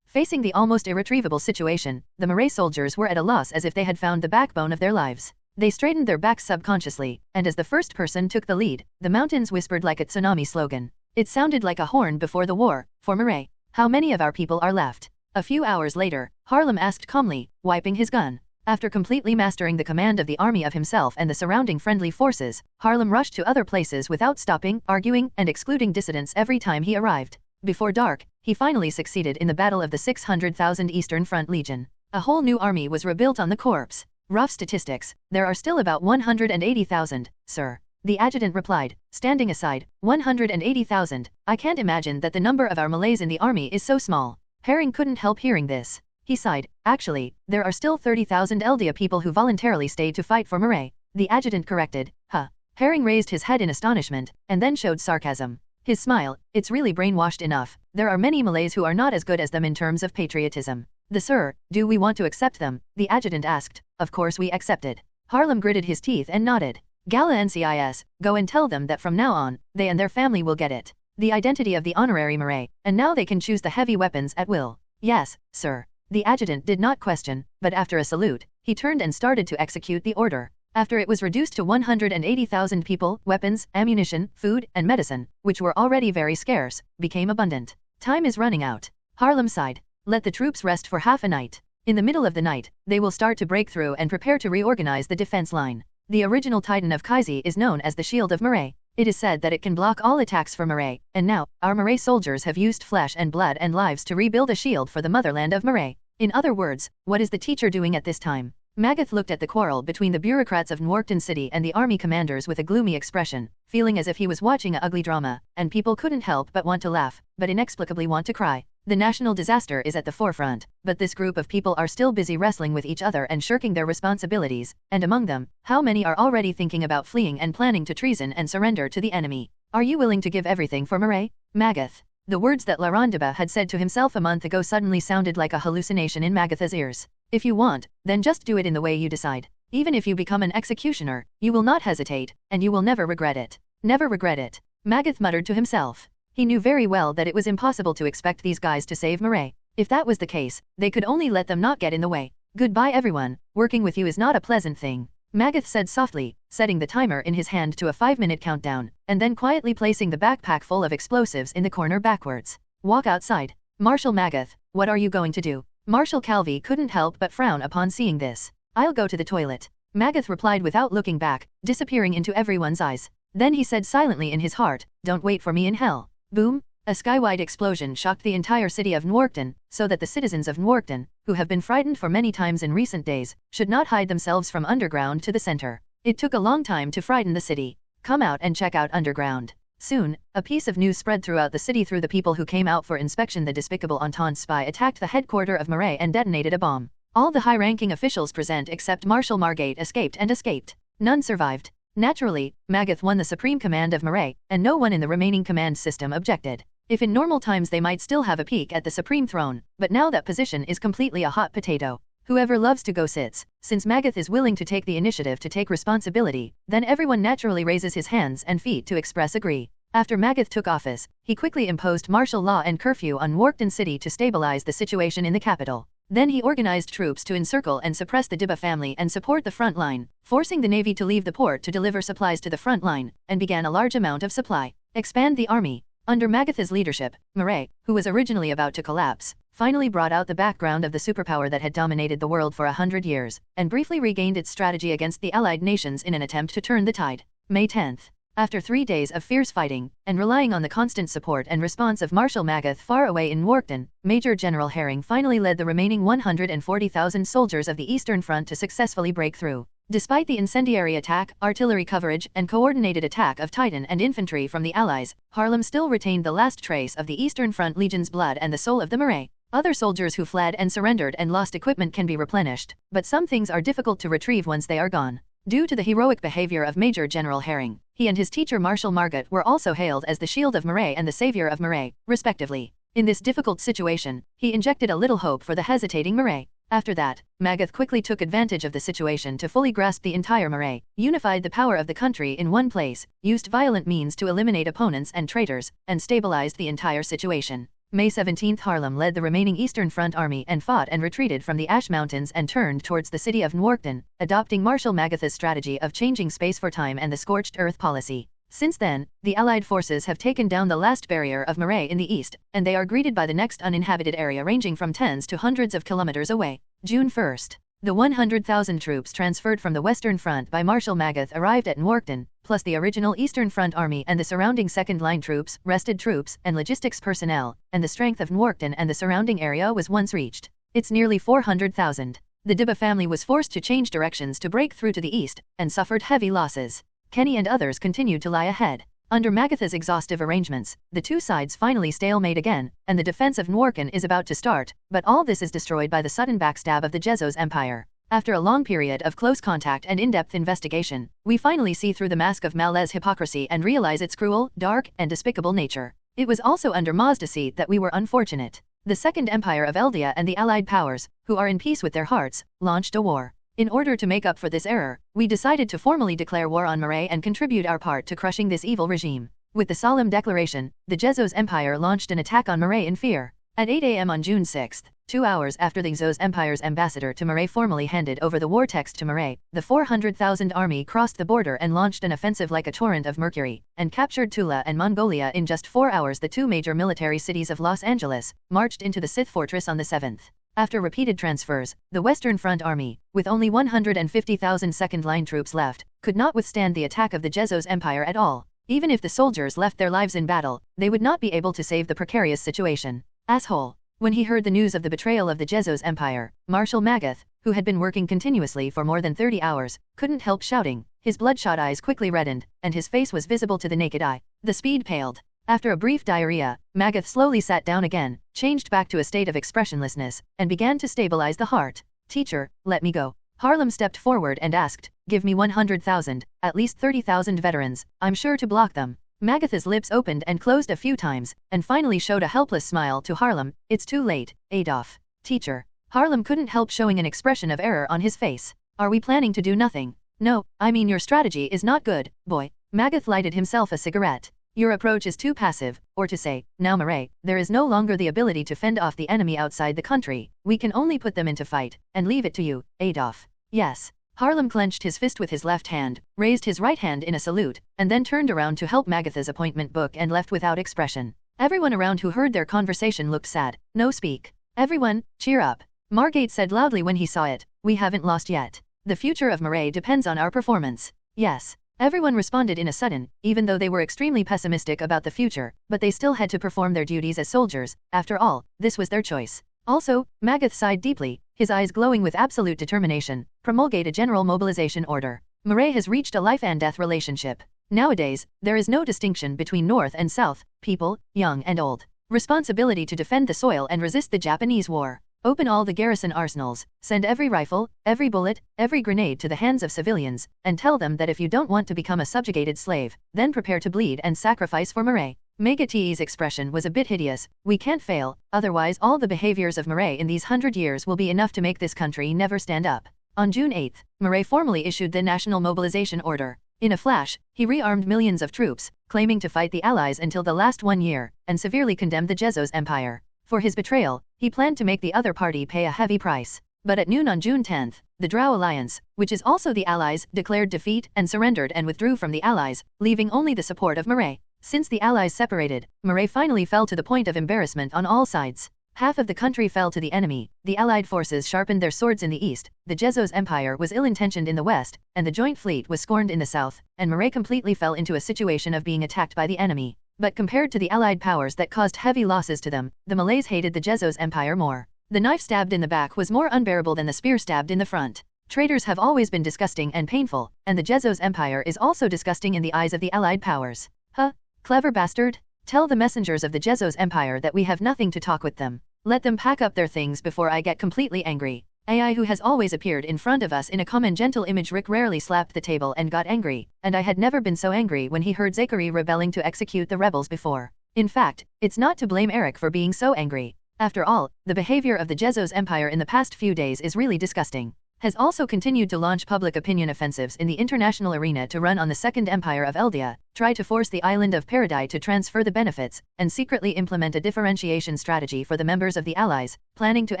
Facing the almost irretrievable situation, the Murray soldiers were at a loss as if they had found the backbone of their lives. They straightened their backs subconsciously, and as the first person took the lead, the mountains whispered like a tsunami slogan. It sounded like a horn before the war, for Murray. How many of our people are left? A few hours later, Harlem asked calmly, wiping his gun. After completely mastering the command of the army of himself and the surrounding friendly forces, Harlem rushed to other places without stopping, arguing, and excluding dissidents every time he arrived. Before dark, he finally succeeded in the battle of the 600,000 Eastern Front Legion. A whole new army was rebuilt on the corpse. Rough statistics, there are still about 180,000, sir. The adjutant replied, standing aside. 180,000, I can't imagine that the number of our Malays in the army is so small. Herring couldn't help hearing this. He sighed. Actually, there are still 30,000 Eldia people who voluntarily stayed to fight for Murray. The adjutant corrected. Huh. Herring raised his head in astonishment, and then showed sarcasm. His smile, it's really brainwashed enough. There are many Malays who are not as good as them in terms of patriotism. The sir, do we want to accept them? The adjutant asked. Of course we accepted. Harlem gritted his teeth and nodded. Gala NCIS, go and tell them that from now on, they and their family will get it. The identity of the honorary Murray, and now they can choose the heavy weapons at will. Yes, sir. The adjutant did not question, but after a salute, he turned and started to execute the order. After it was reduced to 180,000 people, weapons, ammunition, food, and medicine, which were already very scarce, became abundant. Time is running out. Harlem sighed. Let the troops rest for half a night. In the middle of the night, they will start to break through and prepare to reorganize the defense line. The original Titan of Kaisi is known as the Shield of Murray. It is said that it can block all attacks for Murray, and now, our Murray soldiers have used flesh and blood and lives to rebuild a shield for the motherland of Murray. In other words, what is the teacher doing at this time? Magath looked at the quarrel between the bureaucrats of Nworkton City and the army commanders with a gloomy expression, feeling as if he was watching an ugly drama, and people couldn't help but want to laugh, but inexplicably want to cry. The national disaster is at the forefront, but this group of people are still busy wrestling with each other and shirking their responsibilities, and among them, how many are already thinking about fleeing and planning to treason and surrender to the enemy? Are you willing to give everything for Murray? Magath. The words that Larandaba had said to himself a month ago suddenly sounded like a hallucination in Magath's ears. If you want, then just do it in the way you decide. Even if you become an executioner, you will not hesitate, and you will never regret it. Never regret it. Magath muttered to himself. He knew very well that it was impossible to expect these guys to save Murray. If that was the case, they could only let them not get in the way. Goodbye everyone, working with you is not a pleasant thing. Magath said softly, setting the timer in his hand to a 5-minute countdown, and then quietly placing the backpack full of explosives in the corner backwards. Walk outside. Marshal Magath, what are you going to do? Marshal Calvi couldn't help but frown upon seeing this. I'll go to the toilet. Magath replied without looking back, disappearing into everyone's eyes. Then he said silently in his heart, don't wait for me in hell. Boom! A skywide explosion shocked the entire city of Nworkton, so that the citizens of Nworkton, who have been frightened for many times in recent days, should not hide themselves from underground to the center. It took a long time to frighten the city. Come out and check out underground. Soon, a piece of news spread throughout the city through the people who came out for inspection. The despicable Entente spy attacked the headquarters of Murray and detonated a bomb. All the high-ranking officials present except Marshal Margate escaped. None survived. Naturally, Magath won the supreme command of Murray, and no one in the remaining command system objected. If in normal times they might still have a peek at the supreme throne, but now that position is completely a hot potato. Whoever loves to go sits. Since Magath is willing to take the initiative to take responsibility, then everyone naturally raises his hands and feet to express agree. After Magath took office, he quickly imposed martial law and curfew on Nworkton City to stabilize the situation in the capital. Then he organized troops to encircle and suppress the Dibba family and support the front line, forcing the navy to leave the port to deliver supplies to the front line, and began a large amount of supply. Expand the army. Under Magath's leadership, Murray, who was originally about to collapse, finally brought out the background of the superpower that had dominated the world for 100 years, and briefly regained its strategy against the allied nations in an attempt to turn the tide. May 10th. After 3 days of fierce fighting, and relying on the constant support and response of Marshal Magath far away in Nworkton, Major General Herring finally led the remaining 140,000 soldiers of the Eastern Front to successfully break through. Despite the incendiary attack, artillery coverage, and coordinated attack of Titan and infantry from the Allies, Harlem still retained the last trace of the Eastern Front Legion's blood and the soul of the Murray. Other soldiers who fled and surrendered and lost equipment can be replenished, but some things are difficult to retrieve once they are gone. Due to the heroic behavior of Major General Herring, he and his teacher Marshal Margot were also hailed as the Shield of Murray and the Savior of Murray, respectively. In this difficult situation, he injected a little hope for the hesitating Murray. After that, Magath quickly took advantage of the situation to fully grasp the entire Murray, unified the power of the country in one place, used violent means to eliminate opponents and traitors, and stabilized the entire situation. May 17, Harlem led the remaining Eastern Front army and fought and retreated from the Ash Mountains and turned towards the city of Nwarkton, adopting Marshal Magath's strategy of changing space for time and the scorched earth policy. Since then, the Allied forces have taken down the last barrier of Murray in the east, and they are greeted by the next uninhabited area ranging from tens to hundreds of kilometers away. June 1st. The 100,000 troops transferred from the Western Front by Marshal Magath arrived at Nwarkton, plus the original Eastern Front army and the surrounding second-line troops, rested troops, and logistics personnel, and the strength of Nwarkton and the surrounding area was once reached. It's nearly 400,000. The Dibba family was forced to change directions to break through to the east, and suffered heavy losses. Kenny and others continued to lie ahead. Under Magath's exhaustive arrangements, the two sides finally stalemate again, and the defense of Nwarkton is about to start, but all this is destroyed by the sudden backstab of the Jezos Empire. After a long period of close contact and in-depth investigation, we finally see through the mask of Mal's hypocrisy and realize its cruel, dark, and despicable nature. It was also under Ma's deceit that we were unfortunate. The Second Empire of Eldia and the Allied powers, who are in peace with their hearts, launched a war. In order to make up for this error, we decided to formally declare war on Murray and contribute our part to crushing this evil regime. With the solemn declaration, the Jezos Empire launched an attack on Murray in fear. At 8 a.m. on June 6, 2 hours after the Jezos Empire's ambassador to Murray formally handed over the war text to Murray, the 400,000 army crossed the border and launched an offensive like a torrent of mercury, and captured Tula and Mongolia in just 4 hours. The two major military cities of Los Angeles marched into the Sith fortress on the 7th. After repeated transfers, the Western Front army, with only 150,000 second-line troops left, could not withstand the attack of the Jezos Empire at all. Even if the soldiers left their lives in battle, they would not be able to save the precarious situation. Asshole. When he heard the news of the betrayal of the Jezos Empire, Marshal Magath, who had been working continuously for more than 30 hours, couldn't help shouting. His bloodshot eyes quickly reddened, and his face was visible to the naked eye. The speed paled. After a brief diarrhea, Magath slowly sat down again, changed back to a state of expressionlessness, and began to stabilize the heart. Teacher, let me go. Harlem stepped forward and asked, give me 100,000, at least 30,000 veterans, I'm sure to block them. Magath's lips opened and closed a few times, and finally showed a helpless smile to Harlem. It's too late, Adolf. Teacher. Harlem couldn't help showing an expression of error on his face. Are we planning to do nothing? No, I mean your strategy is not good, boy. Magath lighted himself a cigarette. Your approach is too passive, or to say, now Murray, there is no longer the ability to fend off the enemy outside the country. We can only put them into fight, and leave it to you, Adolf. Yes. Harlem clenched his fist with his left hand, raised his right hand in a salute, and then turned around to help Magath's appointment book and left without expression. Everyone around who heard their conversation looked sad. No speak. Everyone, cheer up. Margate said loudly when he saw it, we haven't lost yet. The future of Murray depends on our performance. Yes. Everyone responded in a sudden, even though they were extremely pessimistic about the future, but they still had to perform their duties as soldiers. After all, this was their choice. Also, Magath sighed deeply, his eyes glowing with absolute determination. Promulgate a general mobilization order. Murray has reached a life and death relationship. Nowadays, there is no distinction between North and South, people, young and old. Responsibility to defend the soil and resist the Japanese war. Open all the garrison arsenals, send every rifle, every bullet, every grenade to the hands of civilians, and tell them that if you don't want to become a subjugated slave, then prepare to bleed and sacrifice for Murray. Magate's expression was a bit hideous. We can't fail, otherwise all the behaviors of Murray in these 100 years will be enough to make this country never stand up. On June 8, Murray formally issued the National Mobilization Order. In a flash, he rearmed millions of troops, claiming to fight the Allies until the last 1 year, and severely condemned the Jezos Empire. For his betrayal, he planned to make the other party pay a heavy price. But at noon on June 10, the Drow Alliance, which is also the Allies, declared defeat and surrendered and withdrew from the Allies, leaving only the support of Murray. Since the Allies separated, Murray finally fell to the point of embarrassment on all sides. Half of the country fell to the enemy, the Allied forces sharpened their swords in the east, the Jezos Empire was ill-intentioned in the west, and the joint fleet was scorned in the south, and Murray completely fell into a situation of being attacked by the enemy. But compared to the Allied powers that caused heavy losses to them, the Malays hated the Jezos Empire more. The knife stabbed in the back was more unbearable than the spear stabbed in the front. Traitors have always been disgusting and painful, and the Jezos Empire is also disgusting in the eyes of the Allied powers. Huh? Clever bastard? Tell the messengers of the Jezos Empire that we have nothing to talk with them. Let them pack up their things before I get completely angry. AI, who has always appeared in front of us in a calm and gentle image. Rick rarely slapped the table and got angry, and I had never been so angry when he heard Zachary rebelling to execute the rebels before. In fact, it's not to blame Eric for being so angry. After all, the behavior of the Jezos Empire in the past few days is really disgusting. Has also continued to launch public opinion offensives in the international arena to run on the Second Empire of Eldia, try to force the island of Paradise to transfer the benefits, and secretly implement a differentiation strategy for the members of the Allies, planning to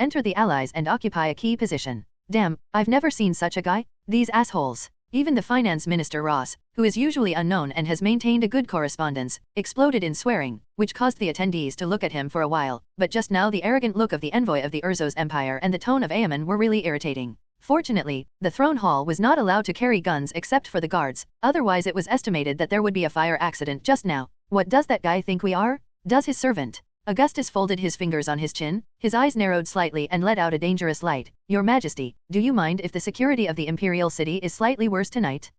enter the Allies and occupy a key position. Damn, I've never seen such a guy. These assholes. Even the finance minister Ross, who is usually unknown and has maintained a good correspondence, exploded in swearing, which caused the attendees to look at him for a while, but just now the arrogant look of the envoy of the Urzos Empire and the tone of Aemon were really irritating. Fortunately, the throne hall was not allowed to carry guns except for the guards, otherwise it was estimated that there would be a fire accident just now. What does that guy think we are? Does his servant? Augustus folded his fingers on his chin, his eyes narrowed slightly and let out a dangerous light. Your Majesty, do you mind if the security of the Imperial City is slightly worse tonight?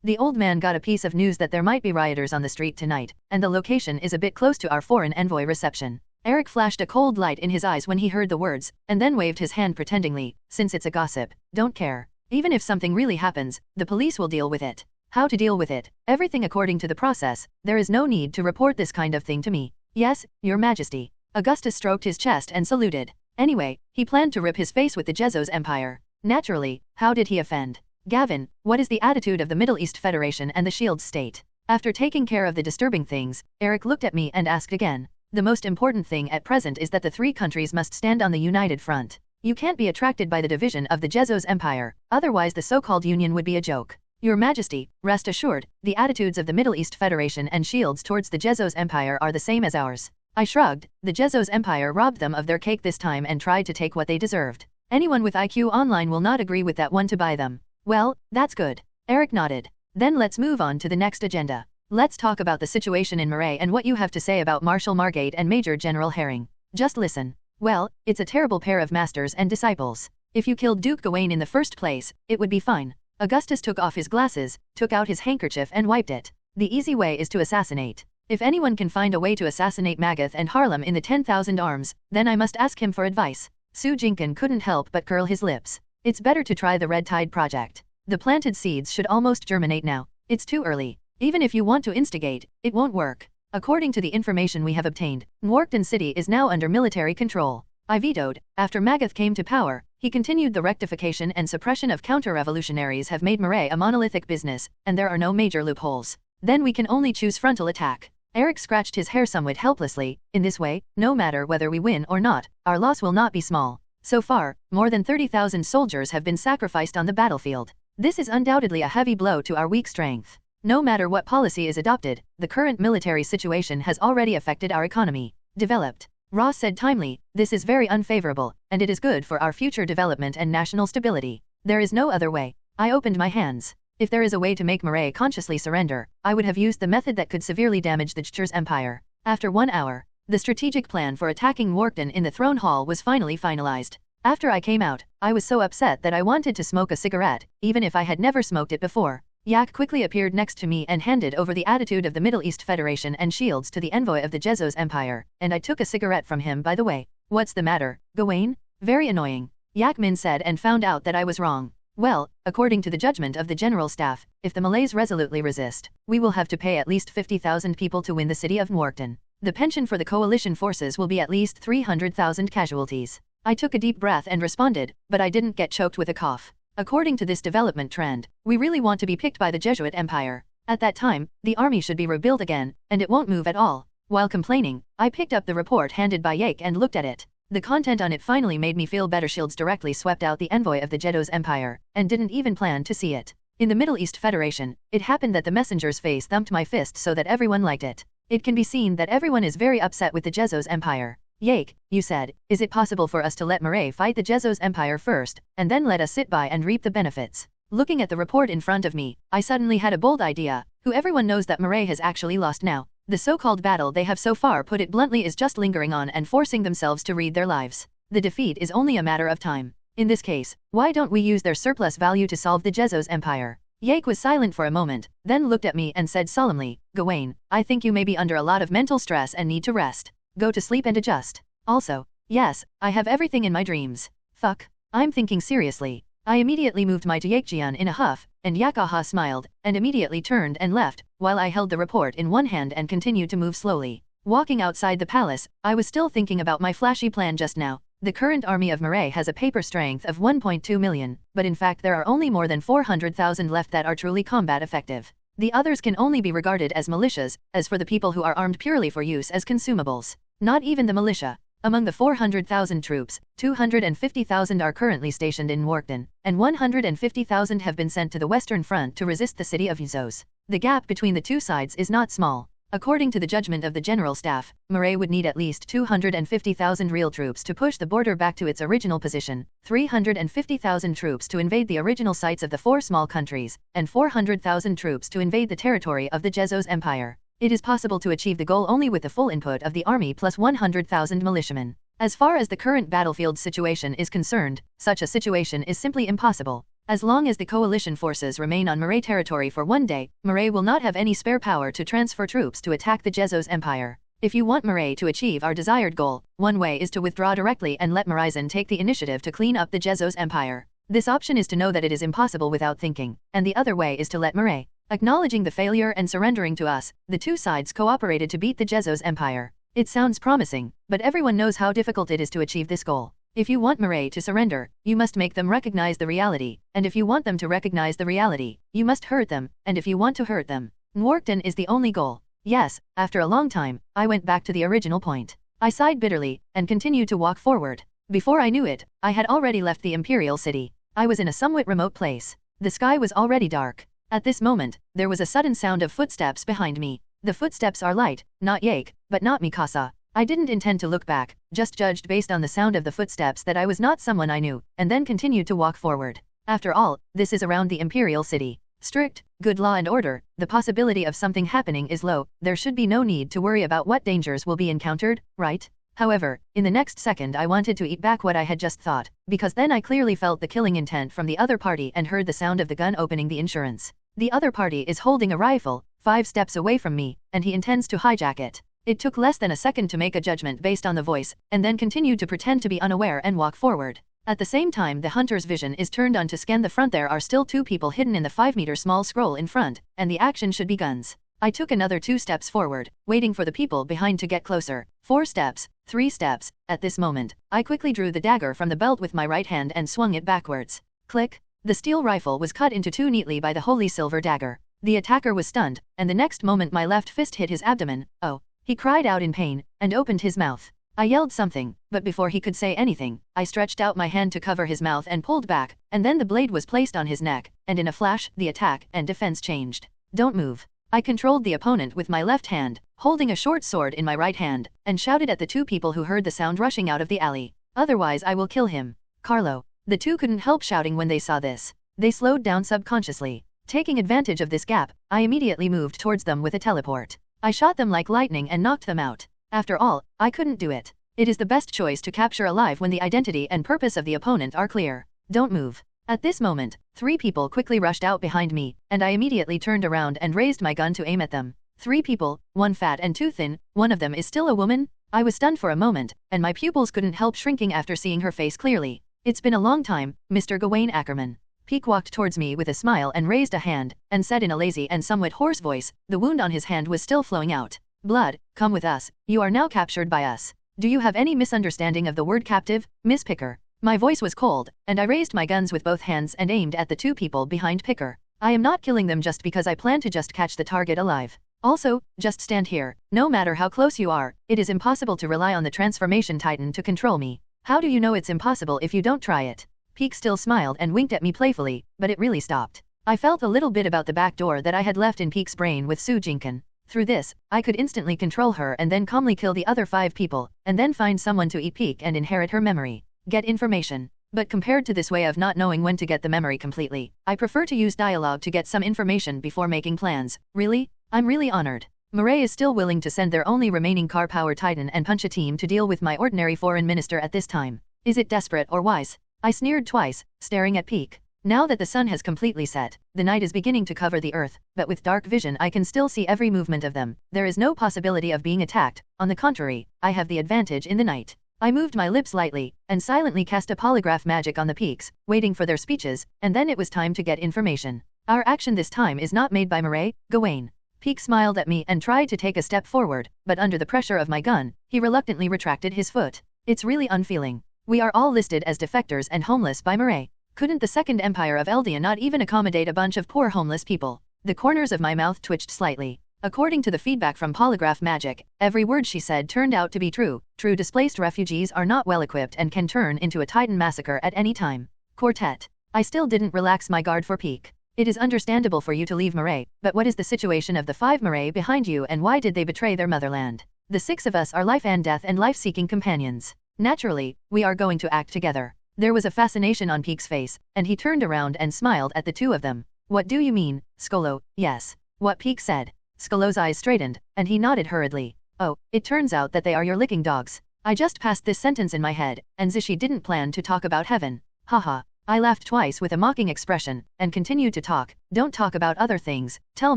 The old man got a piece of news that there might be rioters on the street tonight, and the location is a bit close to our foreign envoy reception. Eric flashed a cold light in his eyes when he heard the words, and then waved his hand pretendingly. Since it's a gossip, don't care. Even if something really happens, the police will deal with it. How to deal with it? Everything according to the process. There is no need to report this kind of thing to me. Yes, Your Majesty. Augustus stroked his chest and saluted. Anyway, he planned to rip his face with the Jezos Empire. Naturally, how did he offend? Gavin, what is the attitude of the Middle East Federation and the Shield State? After taking care of the disturbing things, Eric looked at me and asked again. The most important thing at present is that the three countries must stand on the united front. You can't be attracted by the division of the Jezos Empire, otherwise the so-called union would be a joke. Your Majesty, rest assured, the attitudes of the Middle East Federation and Shields towards the Jezos Empire are the same as ours. I shrugged. The Jezos Empire robbed them of their cake this time and tried to take what they deserved. Anyone with IQ online will not agree with that one to buy them. Well, that's good. Eric nodded. Then let's move on to the next agenda. Let's talk about the situation in Murray and what you have to say about Marshal Margate and Major General Herring. Just listen. Well, it's a terrible pair of masters and disciples. If you killed Duke Gawain in the first place, it would be fine. Augustus took off his glasses, took out his handkerchief and wiped it. The easy way is to assassinate. If anyone can find a way to assassinate Magath and Harlem in the 10,000 Arms, then I must ask him for advice. Sue Jinkin couldn't help but curl his lips. It's better to try the Red Tide project. The planted seeds should almost germinate now. It's too early. Even if you want to instigate, it won't work. According to the information we have obtained, Nwarkton City is now under military control. I vetoed. After Magath came to power, he continued the rectification and suppression of counter-revolutionaries have made Murray a monolithic business, and there are no major loopholes. Then we can only choose frontal attack. Eric scratched his hair somewhat helplessly. In this way, no matter whether we win or not, our loss will not be small. So far, more than 30,000 soldiers have been sacrificed on the battlefield. This is undoubtedly a heavy blow to our weak strength. No matter what policy is adopted, the current military situation has already affected our economy. Developed. Ross said timely, this is very unfavorable, and it is good for our future development and national stability. There is no other way. I opened my hands. If there is a way to make Murray consciously surrender, I would have used the method that could severely damage the Chur's empire. After 1 hour, the strategic plan for attacking Nwarkton in the throne hall was finally finalized. After I came out, I was so upset that I wanted to smoke a cigarette, even if I had never smoked it before. Yak quickly appeared next to me and handed over the attitude of the Middle East Federation and Shields to the envoy of the Jezos Empire, and I took a cigarette from him by the way. What's the matter, Gawain? Very annoying. Yak Min said and found out that I was wrong. Well, according to the judgment of the General Staff, if the Malays resolutely resist, we will have to pay at least 50,000 people to win the city of Nwarkton. The pension for the coalition forces will be at least 300,000 casualties. I took a deep breath and responded, but I didn't get choked with a cough. According to this development trend, we really want to be picked by the Jesuit Empire. At that time, the army should be rebuilt again, and it won't move at all. While complaining, I picked up the report handed by Yake and looked at it. The content on it finally made me feel better. Shields directly swept out the envoy of the Jezos Empire, and didn't even plan to see it. In the Middle East Federation, it happened that the messenger's face thumped my fist so that everyone liked it. It can be seen that everyone is very upset with the Jezos Empire. Yake, you said, is it possible for us to let Murray fight the Jezos Empire first, and then let us sit by and reap the benefits? Looking at the report in front of me, I suddenly had a bold idea. Who everyone knows that Murray has actually lost now. The so-called battle they have so far, put it bluntly, is just lingering on and forcing themselves to read their lives. The defeat is only a matter of time. In this case, why don't we use their surplus value to solve the Jezos Empire? Yake was silent for a moment, then looked at me and said solemnly, Gawain, I think you may be under a lot of mental stress and need to rest. Go to sleep and adjust. Also, yes, I have everything in my dreams. Fuck. I'm thinking seriously. I immediately moved my to Yakejian in a huff, and Yakaha smiled, and immediately turned and left, while I held the report in one hand and continued to move slowly. Walking outside the palace, I was still thinking about my flashy plan just now. The current army of Mirai has a paper strength of 1.2 million, but in fact there are only more than 400,000 left that are truly combat effective. The others can only be regarded as militias, as for the people who are armed purely for use as consumables. Not even the militia. Among the 400,000 troops, 250,000 are currently stationed in Warkton, and 150,000 have been sent to the Western Front to resist the city of Yuzos. The gap between the two sides is not small. According to the judgment of the General Staff, Mirai would need at least 250,000 real troops to push the border back to its original position, 350,000 troops to invade the original sites of the four small countries, and 400,000 troops to invade the territory of the Jezos Empire. It is possible to achieve the goal only with the full input of the army plus 100,000 militiamen. As far as the current battlefield situation is concerned, such a situation is simply impossible. As long as the coalition forces remain on Mirai territory for one day, Mirai will not have any spare power to transfer troops to attack the Jezos Empire. If you want Mirai to achieve our desired goal, one way is to withdraw directly and let Mirai take the initiative to clean up the Jezos Empire. This option is to know that it is impossible without thinking, and the other way is to let Mirai. Acknowledging the failure and surrendering to us, the two sides cooperated to beat the Jezos Empire. It sounds promising, but everyone knows how difficult it is to achieve this goal. If you want Mirai to surrender, you must make them recognize the reality, and if you want them to recognize the reality, you must hurt them, and if you want to hurt them, Warkton is the only goal. Yes, after a long time, I went back to the original point. I sighed bitterly, and continued to walk forward. Before I knew it, I had already left the Imperial City. I was in a somewhat remote place. The sky was already dark. At this moment, there was a sudden sound of footsteps behind me. The footsteps are light, not Yake, but not Mikasa. I didn't intend to look back, just judged based on the sound of the footsteps that I was not someone I knew, and then continued to walk forward. After all, this is around the Imperial City. Strict, good law and order, the possibility of something happening is low, there should be no need to worry about what dangers will be encountered, right? However, in the next second I wanted to eat back what I had just thought, because then I clearly felt the killing intent from the other party and heard the sound of the gun opening the insurance. The other party is holding a rifle, 5 steps away from me, and he intends to hijack it. It took less than a second to make a judgment based on the voice, and then continued to pretend to be unaware and walk forward. At the same time the hunter's vision is turned on to scan the front. There are still 2 people hidden in the 5-meter small scroll in front, and the action should be guns. I took another 2 steps forward, waiting for the people behind to get closer. 4 steps, 3 steps. At this moment, I quickly drew the dagger from the belt with my right hand and swung it backwards. Click. The steel rifle was cut into 2 neatly by the holy silver dagger. The attacker was stunned, and the next moment my left fist hit his abdomen. Oh! He cried out in pain, and opened his mouth. I yelled something, but before he could say anything, I stretched out my hand to cover his mouth and pulled back, and then the blade was placed on his neck, and in a flash, the attack and defense changed. Don't move. I controlled the opponent with my left hand, holding a short sword in my right hand, and shouted at the 2 people who heard the sound rushing out of the alley. Otherwise I will kill him. Carlo. The 2 couldn't help shouting when they saw this. They slowed down subconsciously. Taking advantage of this gap, I immediately moved towards them with a teleport. I shot them like lightning and knocked them out. After all, I couldn't do it. It is the best choice to capture alive when the identity and purpose of the opponent are clear. Don't move. At this moment, 3 people quickly rushed out behind me, and I immediately turned around and raised my gun to aim at them. 3 people, 1 fat and 2 thin, one of them is still a woman? I was stunned for a moment, and my pupils couldn't help shrinking after seeing her face clearly. It's been a long time, Mr. Gawain Ackerman. Peak walked towards me with a smile and raised a hand, and said in a lazy and somewhat hoarse voice, the wound on his hand was still flowing out. Blood, come with us, you are now captured by us. Do you have any misunderstanding of the word captive, Miss Picker? My voice was cold, and I raised my guns with both hands and aimed at the 2 people behind Picker. I am not killing them just because I plan to just catch the target alive. Also, just stand here, no matter how close you are, it is impossible to rely on the transformation titan to control me. How do you know it's impossible if you don't try it? Peak still smiled and winked at me playfully, but it really stopped. I felt a little bit about the back door that I had left in Peak's brain with Su Jinkan. Through this, I could instantly control her and then calmly kill the other 5 people, and then find someone to eat Peak and inherit her memory. Get information. But compared to this way of not knowing when to get the memory completely, I prefer to use dialogue to get some information before making plans. Really? I'm really honored. Mirai is still willing to send their only remaining car power titan and punch a team to deal with my ordinary foreign minister at this time. Is it desperate or wise? I sneered twice, staring at Peak. Now that the sun has completely set, the night is beginning to cover the earth, but with dark vision I can still see every movement of them. There is no possibility of being attacked. On the contrary, I have the advantage in the night. I moved my lips lightly, and silently cast a polygraph magic on the Peaks, waiting for their speeches, and then it was time to get information. Our action this time is not made by Mirai, Gawain. Peak smiled at me and tried to take a step forward, but under the pressure of my gun, he reluctantly retracted his foot. It's really unfeeling. We are all listed as defectors and homeless by Murray. Couldn't the Second Empire of Eldia not even accommodate a bunch of poor homeless people? The corners of my mouth twitched slightly. According to the feedback from polygraph magic, every word she said turned out to be true. True displaced refugees are not well equipped and can turn into a Titan massacre at any time. Quartet. I still didn't relax my guard for Peak. It is understandable for you to leave Murray, but what is the situation of the 5 Murray behind you and why did they betray their motherland? The 6 of us are life and death and life-seeking companions. Naturally, we are going to act together. There was a fascination on Peak's face, and he turned around and smiled at the 2 of them. What do you mean, Skolo? Yes. What Peak said. Skolo's eyes straightened, and he nodded hurriedly. Oh, it turns out that they are your licking dogs. I just passed this sentence in my head, and Zishi didn't plan to talk about heaven. Haha. I laughed twice with a mocking expression, and continued to talk. Don't talk about other things. Tell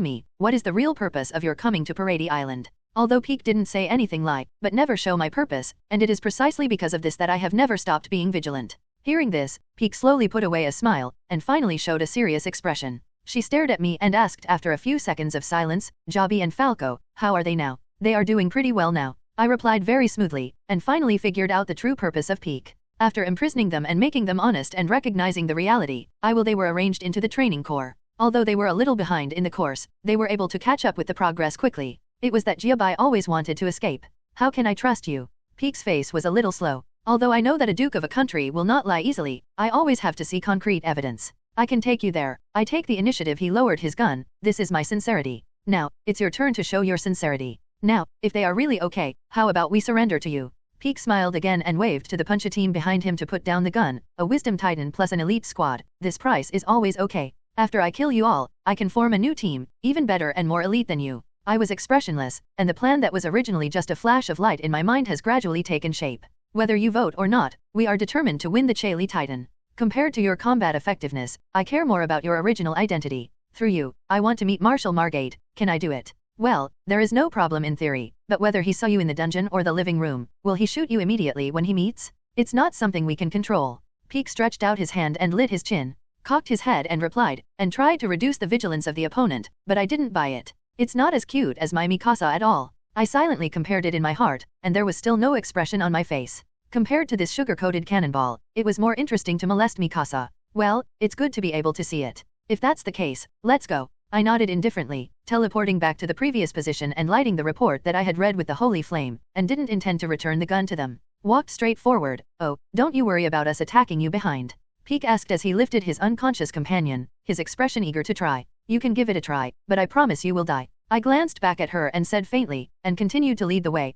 me, what is the real purpose of your coming to Parady Island? Although Peak didn't say anything lie, but never show my purpose, and it is precisely because of this that I have never stopped being vigilant. Hearing this, Peak slowly put away a smile, and finally showed a serious expression. She stared at me and asked after a few seconds of silence, Jabi and Falco, how are they now? They are doing pretty well now. I replied very smoothly, and finally figured out the true purpose of Peak. After imprisoning them and making them honest and recognizing the reality, they were arranged into the training corps. Although they were a little behind in the course, they were able to catch up with the progress quickly. It was that Jiabai always wanted to escape. How can I trust you? Peak's face was a little slow. Although I know that a duke of a country will not lie easily, I always have to see concrete evidence. I can take you there. I take the initiative. He lowered his gun. This is my sincerity. Now, it's your turn to show your sincerity. Now, if they are really okay, how about we surrender to you? Peak smiled again and waved to the Puncha team behind him to put down the gun, a Wisdom Titan plus an elite squad. This price is always okay. After I kill you all, I can form a new team, even better and more elite than you. I was expressionless, and the plan that was originally just a flash of light in my mind has gradually taken shape. Whether you vote or not, we are determined to win the Chaili Titan. Compared to your combat effectiveness, I care more about your original identity. Through you, I want to meet Marshal Margate. Can I do it? Well, there is no problem in theory, but whether he saw you in the dungeon or the living room, will he shoot you immediately when he meets? It's not something we can control. Peak stretched out his hand and lit his chin, cocked his head and replied, and tried to reduce the vigilance of the opponent, but I didn't buy it. It's not as cute as my Mikasa at all. I silently compared it in my heart, and there was still no expression on my face. Compared to this sugar-coated cannonball, it was more interesting to molest Mikasa. Well, it's good to be able to see it. If that's the case, let's go. I nodded indifferently, teleporting back to the previous position and lighting the report that I had read with the holy flame, and didn't intend to return the gun to them. Walked straight forward. Oh, don't you worry about us attacking you behind. Peak asked as he lifted his unconscious companion, his expression eager to try. You can give it a try, but I promise you will die. I glanced back at her and said faintly, and continued to lead the way.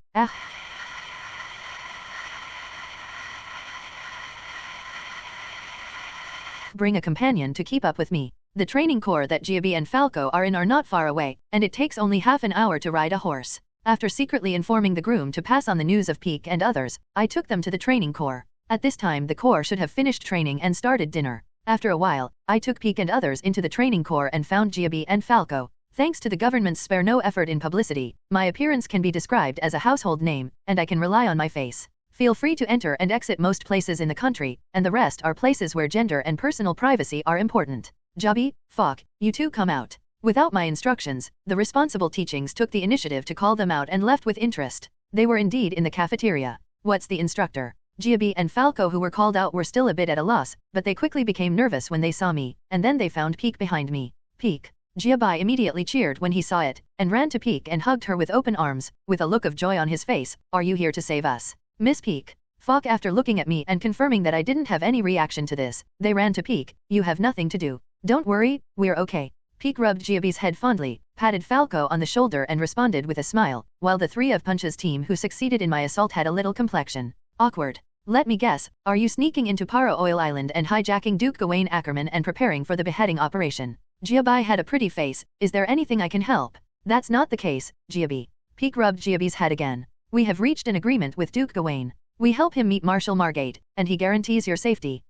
Bring a companion to keep up with me. The training corps that Giabi and Falco are in are not far away, and it takes only half an hour to ride a horse. After secretly informing the groom to pass on the news of Peak and others, I took them to the training corps. At this time the corps should have finished training and started dinner. After a while, I took Peak and others into the training corps and found Giabi and Falco. Thanks to the government's spare no effort in publicity, my appearance can be described as a household name, and I can rely on my face. Feel free to enter and exit most places in the country, and the rest are places where gender and personal privacy are important. Jabi, Falk, you two come out. Without my instructions, the responsible teachings took the initiative to call them out and left with interest. They were indeed in the cafeteria. What's the instructor? Giabi and Falco, who were called out, were still a bit at a loss, but they quickly became nervous when they saw me, and then they found Peak behind me. Peak. Giabi immediately cheered when he saw it, and ran to Peak and hugged her with open arms, with a look of joy on his face. Are you here to save us? Miss Peak. Falk, after looking at me and confirming that I didn't have any reaction to this, they ran to Peak. You have nothing to do. Don't worry, we're okay. Peak rubbed Giabi's head fondly, patted Falco on the shoulder and responded with a smile, while the 3 of Punch's team who succeeded in my assault had a little complexion. Awkward. Let me guess, are you sneaking into Para Oil Island and hijacking Duke Gawain Ackerman and preparing for the beheading operation? Giabi had a pretty face. Is there anything I can help? That's not the case, Giabi. Peak rubbed Giabi's head again. We have reached an agreement with Duke Gawain. We help him meet Marshal Margate, and he guarantees your safety.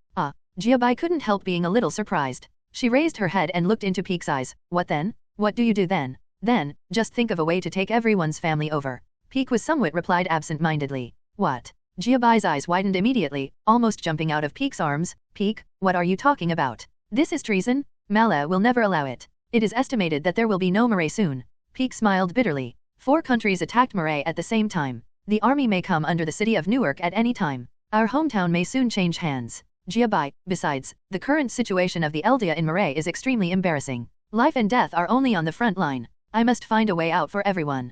Giabi couldn't help being a little surprised. She raised her head and looked into Peak's eyes. What then? What do you do then? Then, just think of a way to take everyone's family over. Peak was somewhat replied absent-mindedly. What? Giabi's eyes widened immediately, almost jumping out of Peak's arms. Peak, what are you talking about? This is treason? Mala will never allow it. It is estimated that there will be no Murray soon. Peak smiled bitterly. 4 countries attacked Murray at the same time. The army may come under the city of Newark at any time. Our hometown may soon change hands. Giabai, besides, the current situation of the Eldia in Murray is extremely embarrassing. Life and death are only on the front line. I must find a way out for everyone.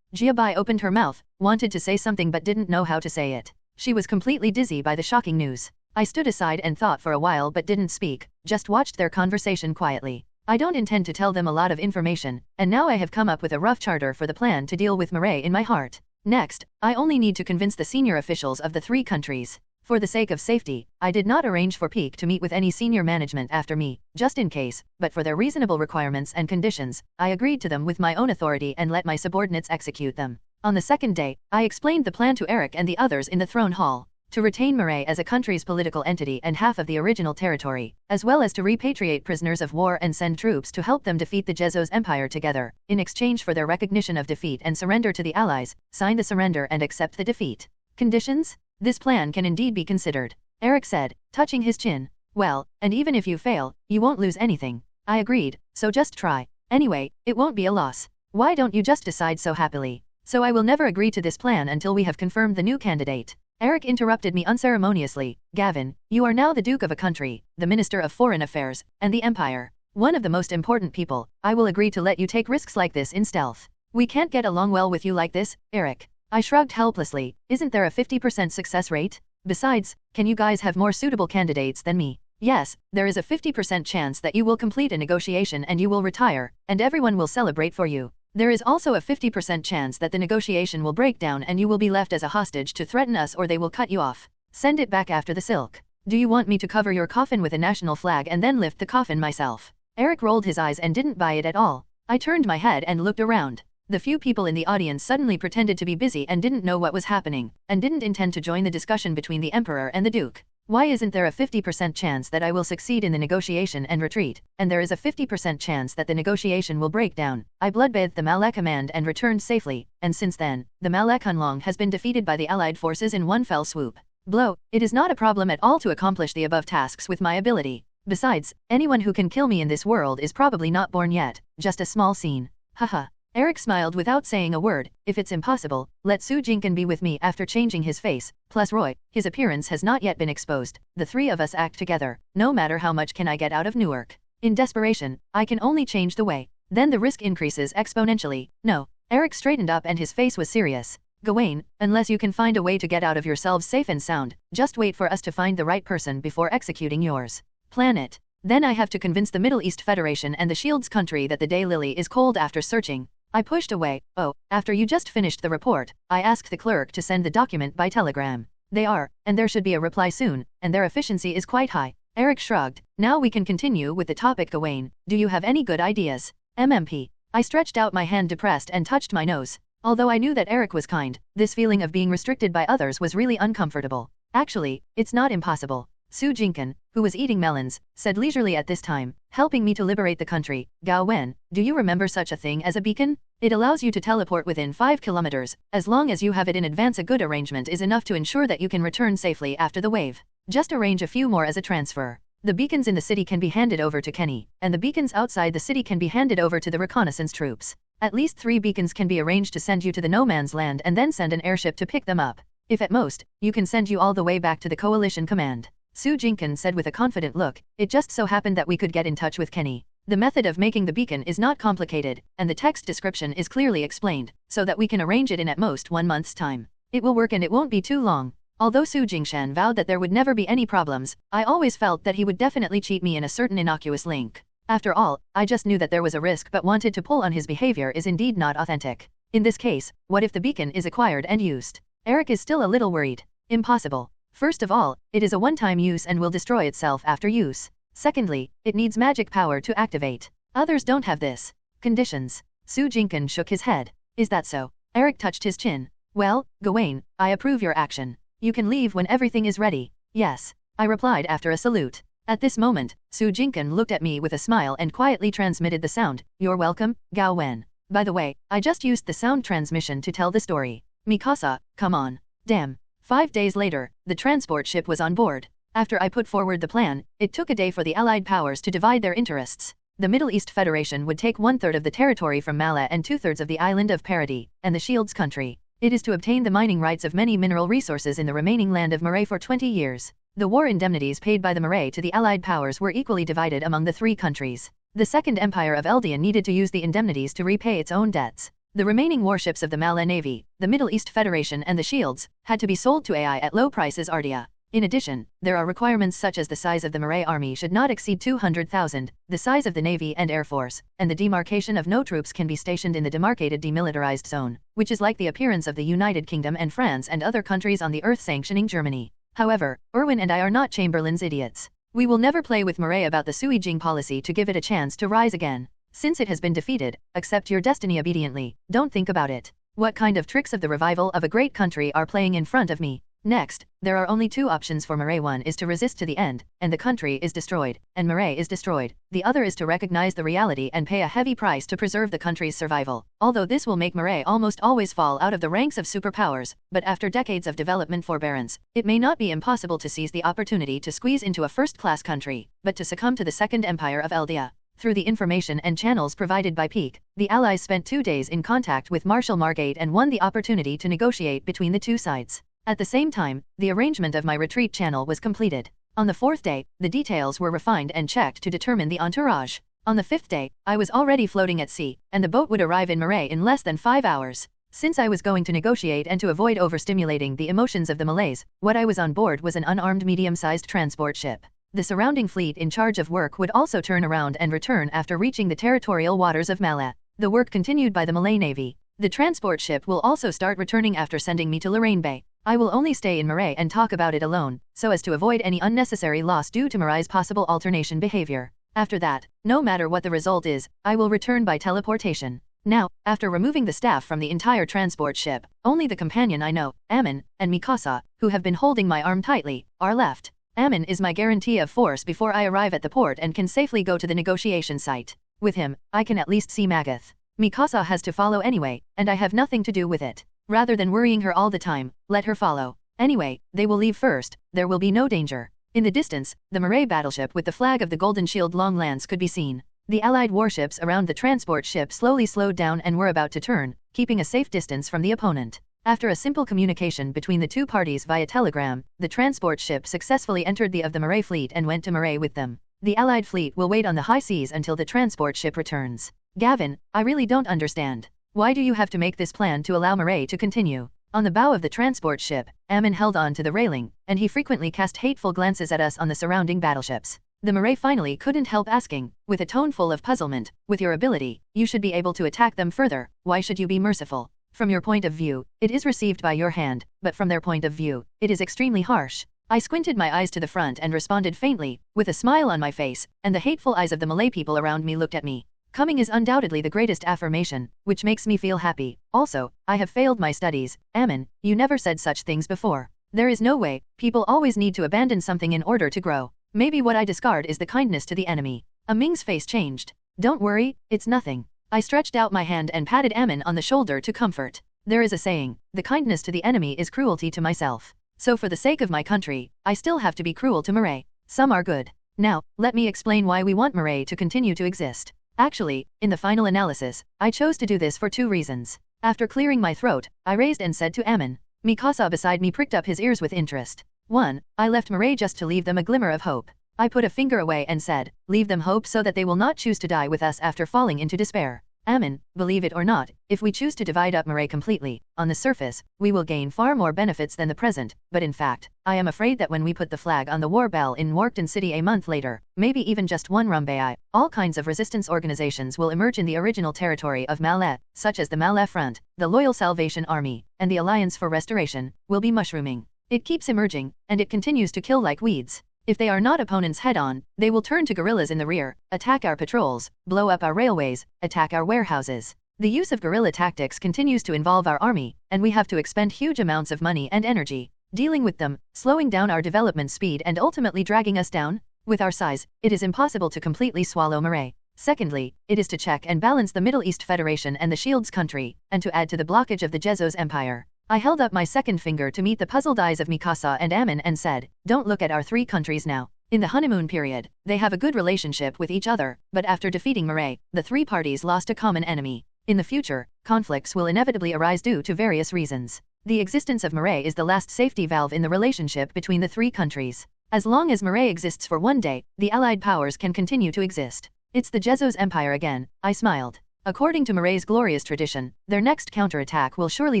Giabai opened her mouth, wanted to say something but didn't know how to say it. She was completely dizzy by the shocking news. I stood aside and thought for a while but didn't speak, just watched their conversation quietly. I don't intend to tell them a lot of information, and now I have come up with a rough charter for the plan to deal with Murray in my heart. Next, I only need to convince the senior officials of the 3 countries. For the sake of safety, I did not arrange for Peak to meet with any senior management after me, just in case, but for their reasonable requirements and conditions, I agreed to them with my own authority and let my subordinates execute them. On the second day, I explained the plan to Eric and the others in the throne hall. To retain Murray as a country's political entity and half of the original territory, as well as to repatriate prisoners of war and send troops to help them defeat the Jezos Empire together, in exchange for their recognition of defeat and surrender to the Allies, sign the surrender and accept the defeat. Conditions? This plan can indeed be considered, Eric said, touching his chin. Well, and even if you fail, you won't lose anything. I agreed, so just try. Anyway, it won't be a loss. Why don't you just decide so happily? So I will never agree to this plan until we have confirmed the new candidate. Eric interrupted me unceremoniously. Gavin, you are now the Duke of a country, the Minister of Foreign Affairs, and the Empire. One of the most important people. I will agree to let you take risks like this in stealth. We can't get along well with you like this, Eric. I shrugged helplessly. Isn't there a 50% success rate? Besides, can you guys have more suitable candidates than me? Yes, there is a 50% chance that you will complete a negotiation and you will retire, and everyone will celebrate for you. There is also a 50% chance that the negotiation will break down and you will be left as a hostage to threaten us or they will cut you off. Send it back after the silk. Do you want me to cover your coffin with a national flag and then lift the coffin myself? Eric rolled his eyes and didn't buy it at all. I turned my head and looked around. The few people in the audience suddenly pretended to be busy and didn't know what was happening, and didn't intend to join the discussion between the Emperor and the Duke. Why isn't there a 50% chance that I will succeed in the negotiation and retreat, and there is a 50% chance that the negotiation will break down? I bloodbathed the Malek command and returned safely, and since then, the Malek Hunlong has been defeated by the Allied forces in one fell swoop. Blow. It is not a problem at all to accomplish the above tasks with my ability. Besides, anyone who can kill me in this world is probably not born yet, just a small scene. Haha. Eric smiled without saying a word. If it's impossible, let Su Jinkin be with me after changing his face, plus Roy, his appearance has not yet been exposed. The 3 of us act together, no matter how much can I get out of Newark. In desperation, I can only change the way. Then the risk increases exponentially. No. Eric straightened up and his face was serious. Gawain, unless you can find a way to get out of yourselves safe and sound, just wait for us to find the right person before executing yours. Plan it. Then I have to convince the Middle East Federation and the Shields country that the daylily is cold after searching. I pushed away. Oh, after you just finished the report, I asked the clerk to send the document by telegram. They are, and there should be a reply soon, and their efficiency is quite high. Eric shrugged. Now we can continue with the topic. Gawain, do you have any good ideas? MMP. I stretched out my hand depressed and touched my nose. Although I knew that Eric was kind, this feeling of being restricted by others was really uncomfortable. Actually, it's not impossible. Su Jinkin, who was eating melons, said leisurely at this time, helping me to liberate the country. Gao Wen, do you remember such a thing as a beacon? It allows you to teleport within 5 kilometers. As long as you have it in advance, a good arrangement is enough to ensure that you can return safely after the wave. Just arrange a few more as a transfer. The beacons in the city can be handed over to Kenny, and the beacons outside the city can be handed over to the reconnaissance troops. At least 3 beacons can be arranged to send you to the no man's land and then send an airship to pick them up. If at most, you can send you all the way back to the coalition command. Su Jinkin said with a confident look. It just so happened that we could get in touch with Kenny. The method of making the beacon is not complicated, and the text description is clearly explained, so that we can arrange it in at most 1 month's time. It will work and it won't be too long. Although Su Jingshan vowed that there would never be any problems, I always felt that he would definitely cheat me in a certain innocuous link. After all, I just knew that there was a risk but wanted to pull on his behavior is indeed not authentic. In this case, what if the beacon is acquired and used? Eric is still a little worried. Impossible. First of all, it is a one-time use and will destroy itself after use. Secondly, it needs magic power to activate. Others don't have this. Conditions. Su Jinkin shook his head. Is that so? Eric touched his chin. Well, Gawain, I approve your action. You can leave when everything is ready. Yes. I replied after a salute. At this moment, Su Jinkin looked at me with a smile and quietly transmitted the sound. You're welcome, Gao Wen. By the way, I just used the sound transmission to tell the story. Mikasa, come on. Damn. 5 days later, the transport ship was on board. After I put forward the plan, it took a day for the Allied powers to divide their interests. the Middle East Federation would take 1/3 of the territory from Malé and 2/3 of the island of Paradis, and the Shield's country. It is to obtain the mining rights of many mineral resources in the remaining land of Marais for 20 years. The war indemnities paid by the Marais to the Allied powers were equally divided among the three countries. The Second Empire of Eldian needed to use the indemnities to repay its own debts. The remaining warships of the Malé Navy, the Middle East Federation and the Shields, had to be sold to AI at low prices Ardia. In addition, there are requirements such as the size of the Marais army should not exceed 200,000, the size of the Navy and Air Force, and the demarcation of no troops can be stationed in the demarcated demilitarized zone, which is like the appearance of the United Kingdom and France and other countries on the earth sanctioning Germany. However, Erwin and I are not Chamberlain's idiots. We will never play with Marais about the Sui Jing policy to give it a chance to rise again. Since it has been defeated, accept your destiny obediently, don't think about it. What kind of tricks of the revival of a great country are playing in front of me? Next, there are only two options for Marais. One is to resist to the end, and the country is destroyed, and Marais is destroyed. The other is to recognize the reality and pay a heavy price to preserve the country's survival. Although this will make Marais almost always fall out of the ranks of superpowers, but after decades of development forbearance, it may not be impossible to seize the opportunity to squeeze into a first-class country, but to succumb to the Second Empire of Eldia. Through the information and channels provided by Peak, the Allies spent 2 days in contact with Marshal Margate and won the opportunity to negotiate between the two sides. At the same time, the arrangement of my retreat channel was completed. On the 4th day, the details were refined and checked to determine the entourage. On the 5th day, I was already floating at sea, and the boat would arrive in Marais in less than 5 hours. Since I was going to negotiate and to avoid overstimulating the emotions of the Malays, what I was on board was an unarmed medium-sized transport ship. The surrounding fleet in charge of work would also turn around and return after reaching the territorial waters of Malé. The work continued by the Malay Navy. The transport ship will also start returning after sending me to Lorraine Bay. I will only stay in Marais and talk about it alone, so as to avoid any unnecessary loss due to Marais' possible alternation behavior. After that, no matter what the result is, I will return by teleportation. Now, after removing the staff from the entire transport ship, only the companion I know, Ammon, and Mikasa, who have been holding my arm tightly, are left. Ammon is my guarantee of force before I arrive at the port and can safely go to the negotiation site. With him, I can at least see Magath. Mikasa has to follow anyway, and I have nothing to do with it. Rather than worrying her all the time, let her follow. Anyway, they will leave first, there will be no danger. In the distance, the Marais battleship with the flag of the Golden Shield long lance could be seen. The Allied warships around the transport ship slowly slowed down and were about to turn, keeping a safe distance from the opponent. After a simple communication between the two parties via telegram, the transport ship successfully entered the Marais fleet and went to Marais with them. The Allied fleet will wait on the high seas until the transport ship returns. Gavin, I really don't understand. Why do you have to make this plan to allow Marais to continue? On the bow of the transport ship, Ammon held on to the railing, and he frequently cast hateful glances at us on the surrounding battleships. The Marais finally couldn't help asking, with a tone full of puzzlement, with your ability, you should be able to attack them further, why should you be merciful? From your point of view, it is received by your hand, but from their point of view, it is extremely harsh. I squinted my eyes to the front and responded faintly, with a smile on my face, and the hateful eyes of the Malay people around me looked at me. Coming is undoubtedly the greatest affirmation, which makes me feel happy. Also, I have failed my studies. Ammon, you never said such things before. There is no way, people always need to abandon something in order to grow. Maybe what I discard is the kindness to the enemy. Ming's face changed. Don't worry, it's nothing. I stretched out my hand and patted Ammon on the shoulder to comfort. There is a saying, the kindness to the enemy is cruelty to myself. So for the sake of my country, I still have to be cruel to Marais. Some are good. Now, let me explain why we want Marais to continue to exist. Actually, in the final analysis, I chose to do this for 2 reasons. After clearing my throat, I raised and said to Ammon. Mikasa beside me pricked up his ears with interest. 1. I left Marais just to leave them a glimmer of hope. I put a finger away and said, leave them hope so that they will not choose to die with us after falling into despair. Ammon, believe it or not, if we choose to divide up Marais completely, on the surface, we will gain far more benefits than the present, but in fact, I am afraid that when we put the flag on the war bell in Warkton City a month later, maybe even just one Rumbai, all kinds of resistance organizations will emerge in the original territory of Malé, such as the Malé Front, the Loyal Salvation Army, and the Alliance for Restoration, will be mushrooming. It keeps emerging, and it continues to kill like weeds. If they are not opponents head-on, they will turn to guerrillas in the rear, attack our patrols, blow up our railways, attack our warehouses. The use of guerrilla tactics continues to involve our army, and we have to expend huge amounts of money and energy dealing with them, slowing down our development speed and ultimately dragging us down. With our size, it is impossible to completely swallow Marais. Secondly, it is to check and balance the Middle East Federation and the Shield's country, and to add to the blockage of the Jezos Empire. I held up my second finger to meet the puzzled eyes of Mikasa and Ammon and said, don't look at our 3 countries now. In the honeymoon period, they have a good relationship with each other, but after defeating Mirai, the three parties lost a common enemy. In the future, conflicts will inevitably arise due to various reasons. The existence of Mirai is the last safety valve in the relationship between the three countries. As long as Mirai exists for one day, the allied powers can continue to exist. It's the Jezzo's empire again, I smiled. According to Mirai's glorious tradition, their next counterattack will surely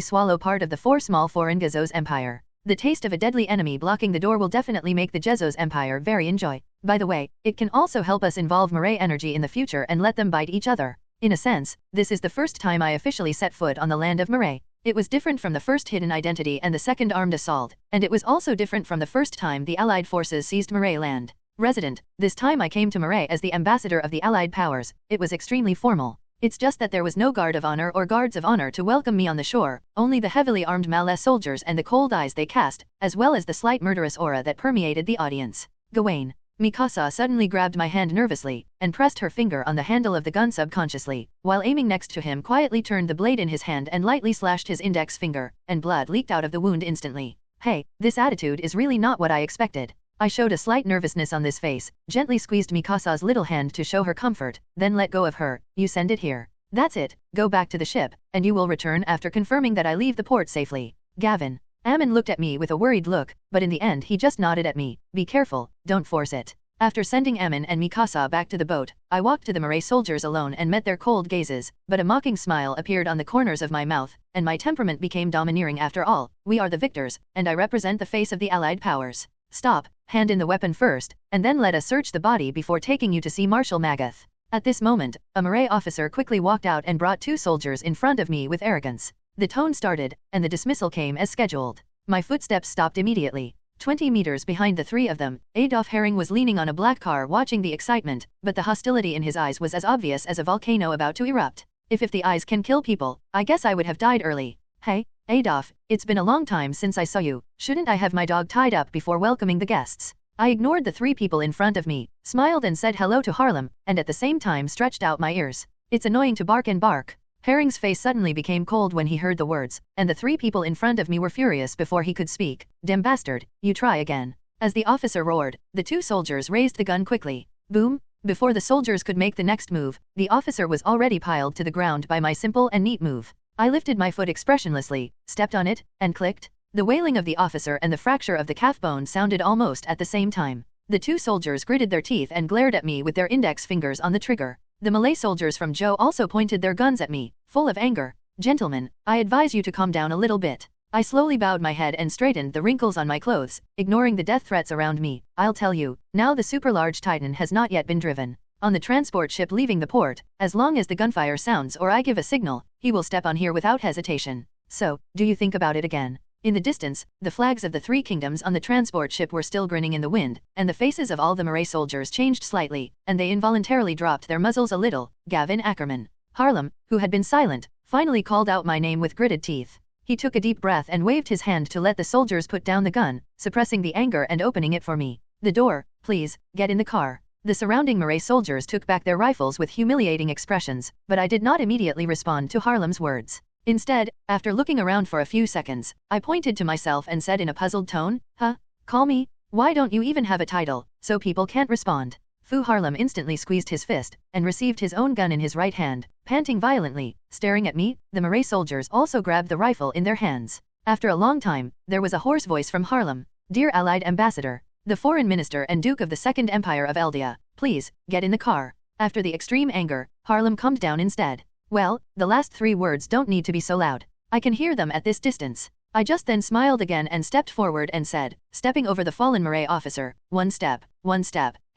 swallow part of the four small foreign Jezzo's empire. The taste of a deadly enemy blocking the door will definitely make the Jezzo's empire very enjoy. By the way, it can also help us involve Mirai energy in the future and let them bite each other. In a sense, this is the first time I officially set foot on the land of Mirai. It was different from the first hidden identity and the second armed assault, and it was also different from the first time the Allied forces seized Mirai land. Resident, this time I came to Mirai as the ambassador of the Allied powers. It was extremely formal. It's just that there was no guard of honor or guards of honor to welcome me on the shore, only the heavily armed Malay soldiers and the cold eyes they cast, as well as the slight murderous aura that permeated the audience. Gawain. Mikasa suddenly grabbed my hand nervously, and pressed her finger on the handle of the gun subconsciously, while aiming next to him quietly turned the blade in his hand and lightly slashed his index finger, and blood leaked out of the wound instantly. Hey, this attitude is really not what I expected. I showed a slight nervousness on this face, gently squeezed Mikasa's little hand to show her comfort, then let go of her. You send it here. That's it, go back to the ship, and you will return after confirming that I leave the port safely. Gavin. Ammon looked at me with a worried look, but in the end he just nodded at me. Be careful, don't force it. After sending Ammon and Mikasa back to the boat, I walked to the Mirai soldiers alone and met their cold gazes, but a mocking smile appeared on the corners of my mouth, and my temperament became domineering. After all, we are the victors, and I represent the face of the Allied powers. Stop, hand in the weapon first, and then let us search the body before taking you to see Marshal Magath. At this moment, a Mirai officer quickly walked out and brought two soldiers in front of me with arrogance. The tone started, and the dismissal came as scheduled. My footsteps stopped immediately. 20 meters behind the three of them, Adolf Herring was leaning on a black car watching the excitement, but the hostility in his eyes was as obvious as a volcano about to erupt. If the eyes can kill people, I guess I would have died early. Hey, Adolf, it's been a long time since I saw you. Shouldn't I have my dog tied up before welcoming the guests? I ignored the three people in front of me, smiled and said hello to Harlem, and at the same time stretched out my ears. It's annoying to bark and bark. Herring's face suddenly became cold when he heard the words, and the three people in front of me were furious before he could speak. Damn bastard, you try again. As the officer roared, the two soldiers raised the gun quickly. Boom! Before the soldiers could make the next move, the officer was already piled to the ground by my simple and neat move. I lifted my foot expressionlessly, stepped on it, and clicked. The wailing of the officer and the fracture of the calf bone sounded almost at the same time. The two soldiers gritted their teeth and glared at me with their index fingers on the trigger. The Malay soldiers from Joe also pointed their guns at me, full of anger. Gentlemen, I advise you to calm down a little bit. I slowly bowed my head and straightened the wrinkles on my clothes, ignoring the death threats around me. I'll tell you, now the super-large Titan has not yet been driven. On the transport ship leaving the port, as long as the gunfire sounds or I give a signal, he will step on here without hesitation. So, do you think about it again? In the distance, the flags of the three kingdoms on the transport ship were still grinning in the wind, and the faces of all the Mirai soldiers changed slightly, and they involuntarily dropped their muzzles a little. Gavin Ackerman. Harlem, who had been silent, finally called out my name with gritted teeth. He took a deep breath and waved his hand to let the soldiers put down the gun, suppressing the anger and opening it for me. The door, please, get in the car. The surrounding Mirai soldiers took back their rifles with humiliating expressions, but I did not immediately respond to Harlem's words. Instead, after looking around for a few seconds, I pointed to myself and said in a puzzled tone, Huh? Call me? Why don't you even have a title, so people can't respond? Fu Harlem instantly squeezed his fist, and received his own gun in his right hand, panting violently, staring at me. The Mirai soldiers also grabbed the rifle in their hands. After a long time, there was a hoarse voice from Harlem. Dear Allied Ambassador, the Foreign Minister and Duke of the Second Empire of Eldia, please, get in the car. After the extreme anger, Harlem calmed down instead. Well, the last three words don't need to be so loud. I can hear them at this distance. I just then smiled again and stepped forward and said, stepping over the fallen Mirai officer, one step,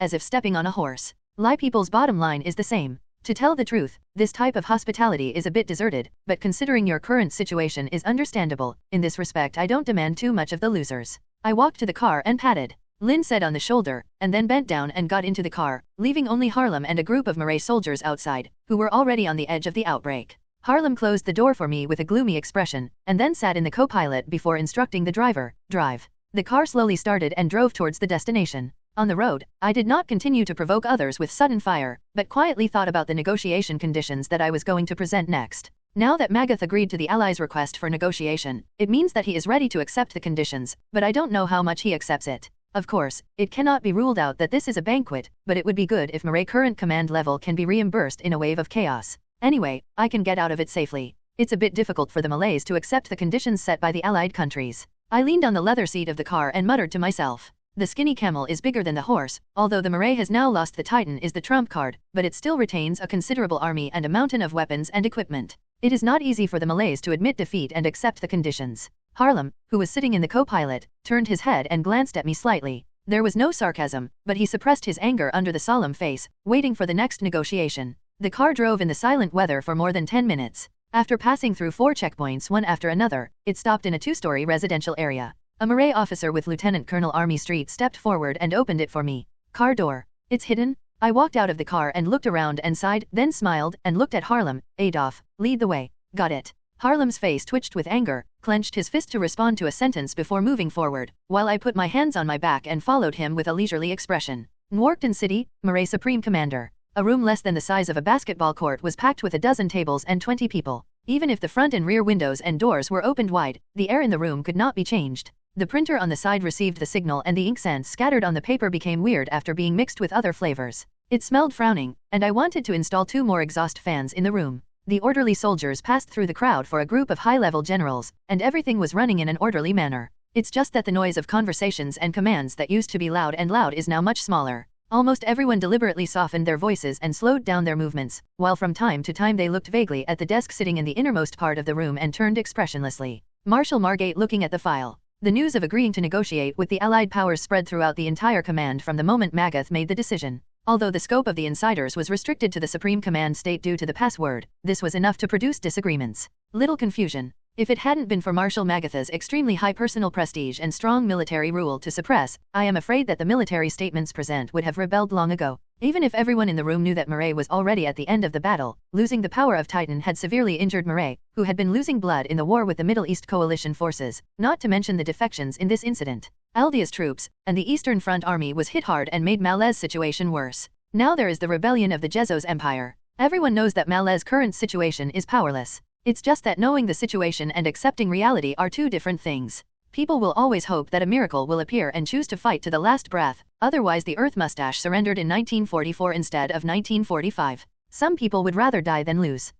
as if stepping on a horse. Lie people's bottom line is the same. To tell the truth, this type of hospitality is a bit deserted, but considering your current situation is understandable. In this respect I don't demand too much of the losers. I walked to the car and patted Lin said on the shoulder, and then bent down and got into the car, leaving only Harlem and a group of Mirai soldiers outside, who were already on the edge of the outbreak. Harlem closed the door for me with a gloomy expression, and then sat in the co-pilot before instructing the driver, drive. The car slowly started and drove towards the destination. On the road, I did not continue to provoke others with sudden fire, but quietly thought about the negotiation conditions that I was going to present next. Now that Magath agreed to the Allies' request for negotiation, it means that he is ready to accept the conditions, but I don't know how much he accepts it. Of course, it cannot be ruled out that this is a banquet, but it would be good if Marae current command level can be reimbursed in a wave of chaos. Anyway, I can get out of it safely. It's a bit difficult for the Malays to accept the conditions set by the allied countries. I leaned on the leather seat of the car and muttered to myself. The skinny camel is bigger than the horse, although the Marae has now lost the Titan is the trump card, but it still retains a considerable army and a mountain of weapons and equipment. It is not easy for the Malays to admit defeat and accept the conditions. Harlem, who was sitting in the co-pilot, turned his head and glanced at me slightly. There was no sarcasm, but he suppressed his anger under the solemn face, waiting for the next negotiation. The car drove in the silent weather for more than 10 minutes. After passing through 4 checkpoints one after another, it stopped in a 2-story residential area. A Marae officer with Lieutenant Colonel Army Street stepped forward and opened it for me. Car door. It's hidden? I walked out of the car and looked around and sighed, then smiled and looked at Harlem. Adolf, lead the way. Got it. Harlem's face twitched with anger, clenched his fist to respond to a sentence before moving forward, while I put my hands on my back and followed him with a leisurely expression. Nwarkton City, Marae Supreme Commander. A room less than the size of a basketball court was packed with a dozen tables and 20 people. Even if the front and rear windows and doors were opened wide, the air in the room could not be changed. The printer on the side received the signal and the ink sands scattered on the paper became weird after being mixed with other flavors. It smelled frowning, and I wanted to install 2 more exhaust fans in the room. The orderly soldiers passed through the crowd for a group of high-level generals, and everything was running in an orderly manner. It's just that the noise of conversations and commands that used to be loud and loud is now much smaller. Almost everyone deliberately softened their voices and slowed down their movements, while from time to time they looked vaguely at the desk sitting in the innermost part of the room and turned expressionlessly. Marshal Margate looking at the file. The news of agreeing to negotiate with the Allied powers spread throughout the entire command from the moment Magath made the decision. Although the scope of the insiders was restricted to the Supreme Command state due to the password, this was enough to produce disagreements. Little confusion. If it hadn't been for Marshal Magatha's extremely high personal prestige and strong military rule to suppress, I am afraid that the military statements present would have rebelled long ago. Even if everyone in the room knew that Marae was already at the end of the battle, losing the power of Titan had severely injured Marae, who had been losing blood in the war with the Middle East coalition forces, not to mention the defections in this incident. Aldea's troops, and the Eastern Front army was hit hard and made Malai's situation worse. Now there is the rebellion of the Jezos Empire. Everyone knows that Malai's current situation is powerless. It's just that knowing the situation and accepting reality are 2 different things. People will always hope that a miracle will appear and choose to fight to the last breath, otherwise the Earth Mustache surrendered in 1944 instead of 1945. Some people would rather die than lose.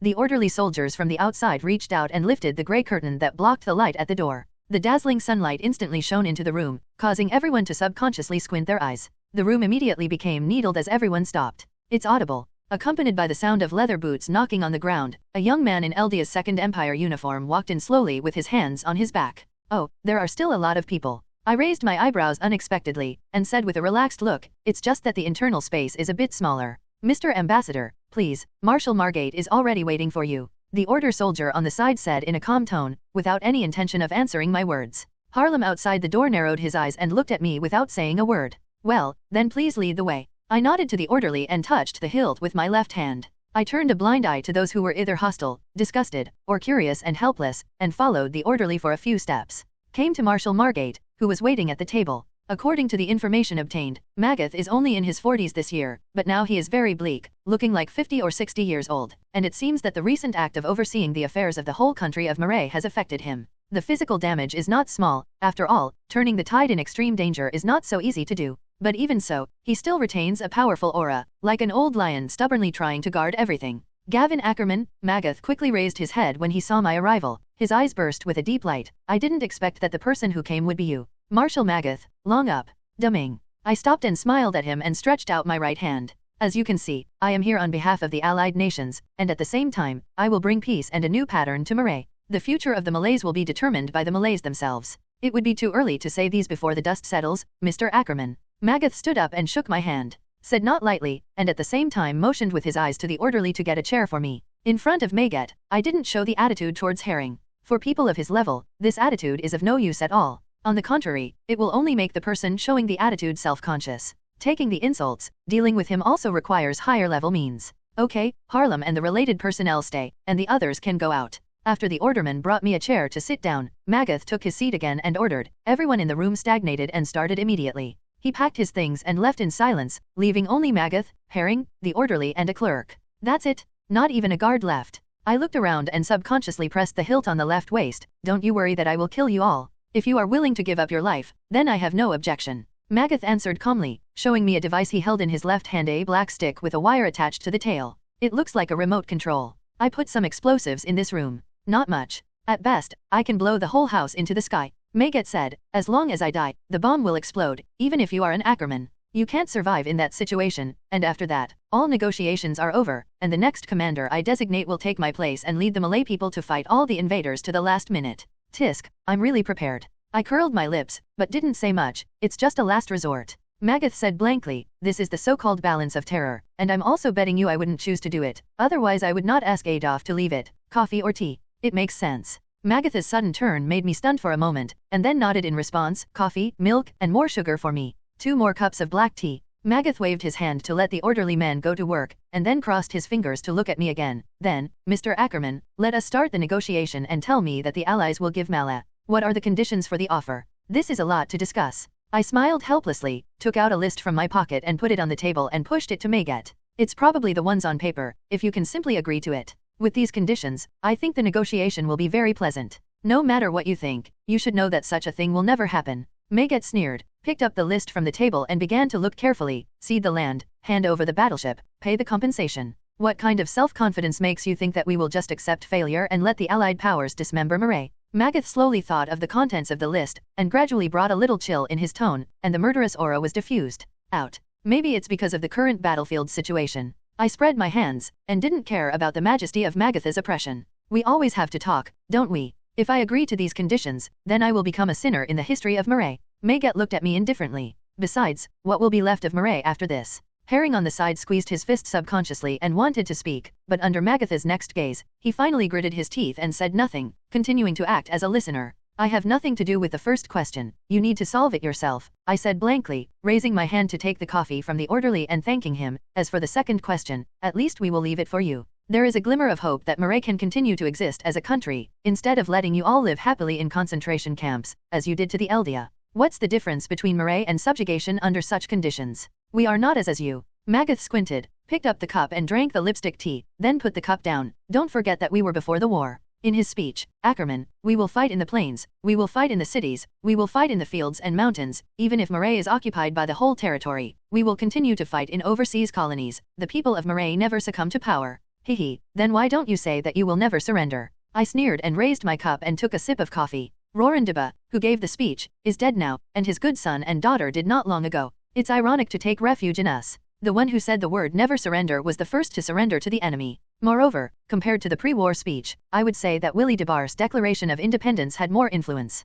The orderly soldiers from the outside reached out and lifted the grey curtain that blocked the light at the door. The dazzling sunlight instantly shone into the room, causing everyone to subconsciously squint their eyes. The room immediately became needled as everyone stopped. It's audible. Accompanied by the sound of leather boots knocking on the ground, a young man in Eldia's Second Empire uniform walked in slowly with his hands on his back. Oh, there are still a lot of people. I raised my eyebrows unexpectedly, and said with a relaxed look, it's just that the internal space is a bit smaller. Mr. Ambassador, please, Marshal Margate is already waiting for you. The order soldier on the side said in a calm tone, without any intention of answering my words. Harlem outside the door narrowed his eyes and looked at me without saying a word. Well, then please lead the way. I nodded to the orderly and touched the hilt with my left hand. I turned a blind eye to those who were either hostile, disgusted, or curious and helpless, and followed the orderly for a few steps. Came to Marshal Margate, who was waiting at the table. According to the information obtained, Magath is only in his 40s this year, but now he is very bleak, looking like 50 or 60 years old, and it seems that the recent act of overseeing the affairs of the whole country of Marae has affected him. The physical damage is not small, after all, turning the tide in extreme danger is not so easy to do. But even so, he still retains a powerful aura, like an old lion stubbornly trying to guard everything. Gavin Ackerman, Magath quickly raised his head when he saw my arrival. His eyes burst with a deep light. I didn't expect that the person who came would be you. Marshal Magath, long up. Dumming. I stopped and smiled at him and stretched out my right hand. As you can see, I am here on behalf of the allied nations, and at the same time, I will bring peace and a new pattern to Marae. The future of the Malays will be determined by the Malays themselves. It would be too early to say these before the dust settles, Mr. Ackerman. Magath stood up and shook my hand, said not lightly, and at the same time motioned with his eyes to the orderly to get a chair for me. In front of Magath, I didn't show the attitude towards Herring. For people of his level, this attitude is of no use at all. On the contrary, it will only make the person showing the attitude self-conscious. Taking the insults, dealing with him also requires higher level means. Okay, Harlem and the related personnel stay, and the others can go out. After the orderman brought me a chair to sit down, Magath took his seat again and ordered. Everyone in the room stagnated and started immediately. He packed his things and left in silence, leaving only Magath, Herring, the orderly and a clerk. That's it. Not even a guard left. I looked around and subconsciously pressed the hilt on the left waist. Don't you worry that I will kill you all. If you are willing to give up your life, then I have no objection. Magath answered calmly, showing me a device he held in his left hand, a black stick with a wire attached to the tail. It looks like a remote control. I put some explosives in this room. Not much. At best, I can blow the whole house into the sky. Magath said, as long as I die, the bomb will explode, even if you are an Ackerman. You can't survive in that situation, and after that, all negotiations are over, and the next commander I designate will take my place and lead the Malay people to fight all the invaders to the last minute. Tisk, I'm really prepared. I curled my lips, but didn't say much. It's just a last resort. Magath said blankly, this is the so-called balance of terror, and I'm also betting you I wouldn't choose to do it, otherwise I would not ask Adolf to leave it. Coffee or tea? It makes sense. Magath's sudden turn made me stunned for a moment, and then nodded in response, coffee, milk, and more sugar for me. 2 more cups of black tea. Magath waved his hand to let the orderly man go to work, and then crossed his fingers to look at me again. Then, Mr. Ackerman, let us start the negotiation and tell me that the Allies will give Malaya. What are the conditions for the offer? This is a lot to discuss. I smiled helplessly, took out a list from my pocket and put it on the table and pushed it to Magath. It's probably the ones on paper, if you can simply agree to it. With these conditions, I think the negotiation will be very pleasant. No matter what you think, you should know that such a thing will never happen. Magath sneered, picked up the list from the table and began to look carefully, cede the land, hand over the battleship, pay the compensation. What kind of self-confidence makes you think that we will just accept failure and let the Allied powers dismember Marais? Magath slowly thought of the contents of the list, and gradually brought a little chill in his tone, and the murderous aura was diffused out. Maybe it's because of the current battlefield situation. I spread my hands, and didn't care about the majesty of Magath's oppression. We always have to talk, don't we? If I agree to these conditions, then I will become a sinner in the history of Marais. Magath looked at me indifferently. Besides, what will be left of Marais after this? Herring on the side squeezed his fist subconsciously and wanted to speak, but under Magath's next gaze, he finally gritted his teeth and said nothing, continuing to act as a listener. I have nothing to do with the first question. You need to solve it yourself, I said blankly, raising my hand to take the coffee from the orderly and thanking him. As for the second question, at least we will leave it for you. There is a glimmer of hope that Marais can continue to exist as a country, instead of letting you all live happily in concentration camps, as you did to the Eldia. What's the difference between Marais and subjugation under such conditions? We are not as you. Magath squinted, picked up the cup and drank the lipstick tea, then put the cup down. Don't forget that we were before the war. In his speech, Ackerman, we will fight in the plains, we will fight in the cities, we will fight in the fields and mountains, even if Marais is occupied by the whole territory. We will continue to fight in overseas colonies. The people of Marais never succumb to power. Hehe, then why don't you say that you will never surrender? I sneered and raised my cup and took a sip of coffee. Rorandiba, who gave the speech, is dead now, and his good son and daughter did not long ago. It's ironic to take refuge in us. The one who said the word never surrender was the first to surrender to the enemy. Moreover, compared to the pre-war speech, I would say that Willie DeBar's Declaration of Independence had more influence.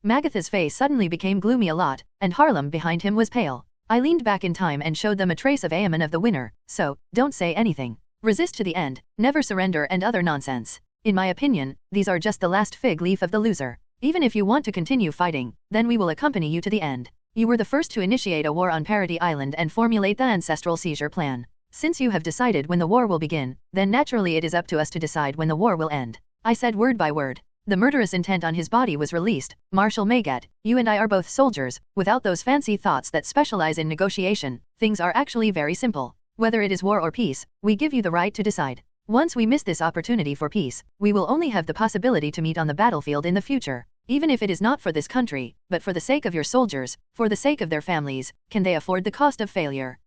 Magath's face suddenly became gloomy a lot, and Harlem behind him was pale. I leaned back in time and showed them a trace of Aemon of the winner, so, don't say anything. Resist to the end, never surrender and other nonsense. In my opinion, these are just the last fig leaf of the loser. Even if you want to continue fighting, then we will accompany you to the end. You were the first to initiate a war on Parity Island and formulate the ancestral seizure plan. Since you have decided when the war will begin, then naturally it is up to us to decide when the war will end. I said word by word. The murderous intent on his body was released. Marshal Magath, you and I are both soldiers, without those fancy thoughts that specialize in negotiation. Things are actually very simple. Whether it is war or peace, we give you the right to decide. Once we miss this opportunity for peace, we will only have the possibility to meet on the battlefield in the future. Even if it is not for this country, but for the sake of your soldiers, for the sake of their families, can they afford the cost of failure?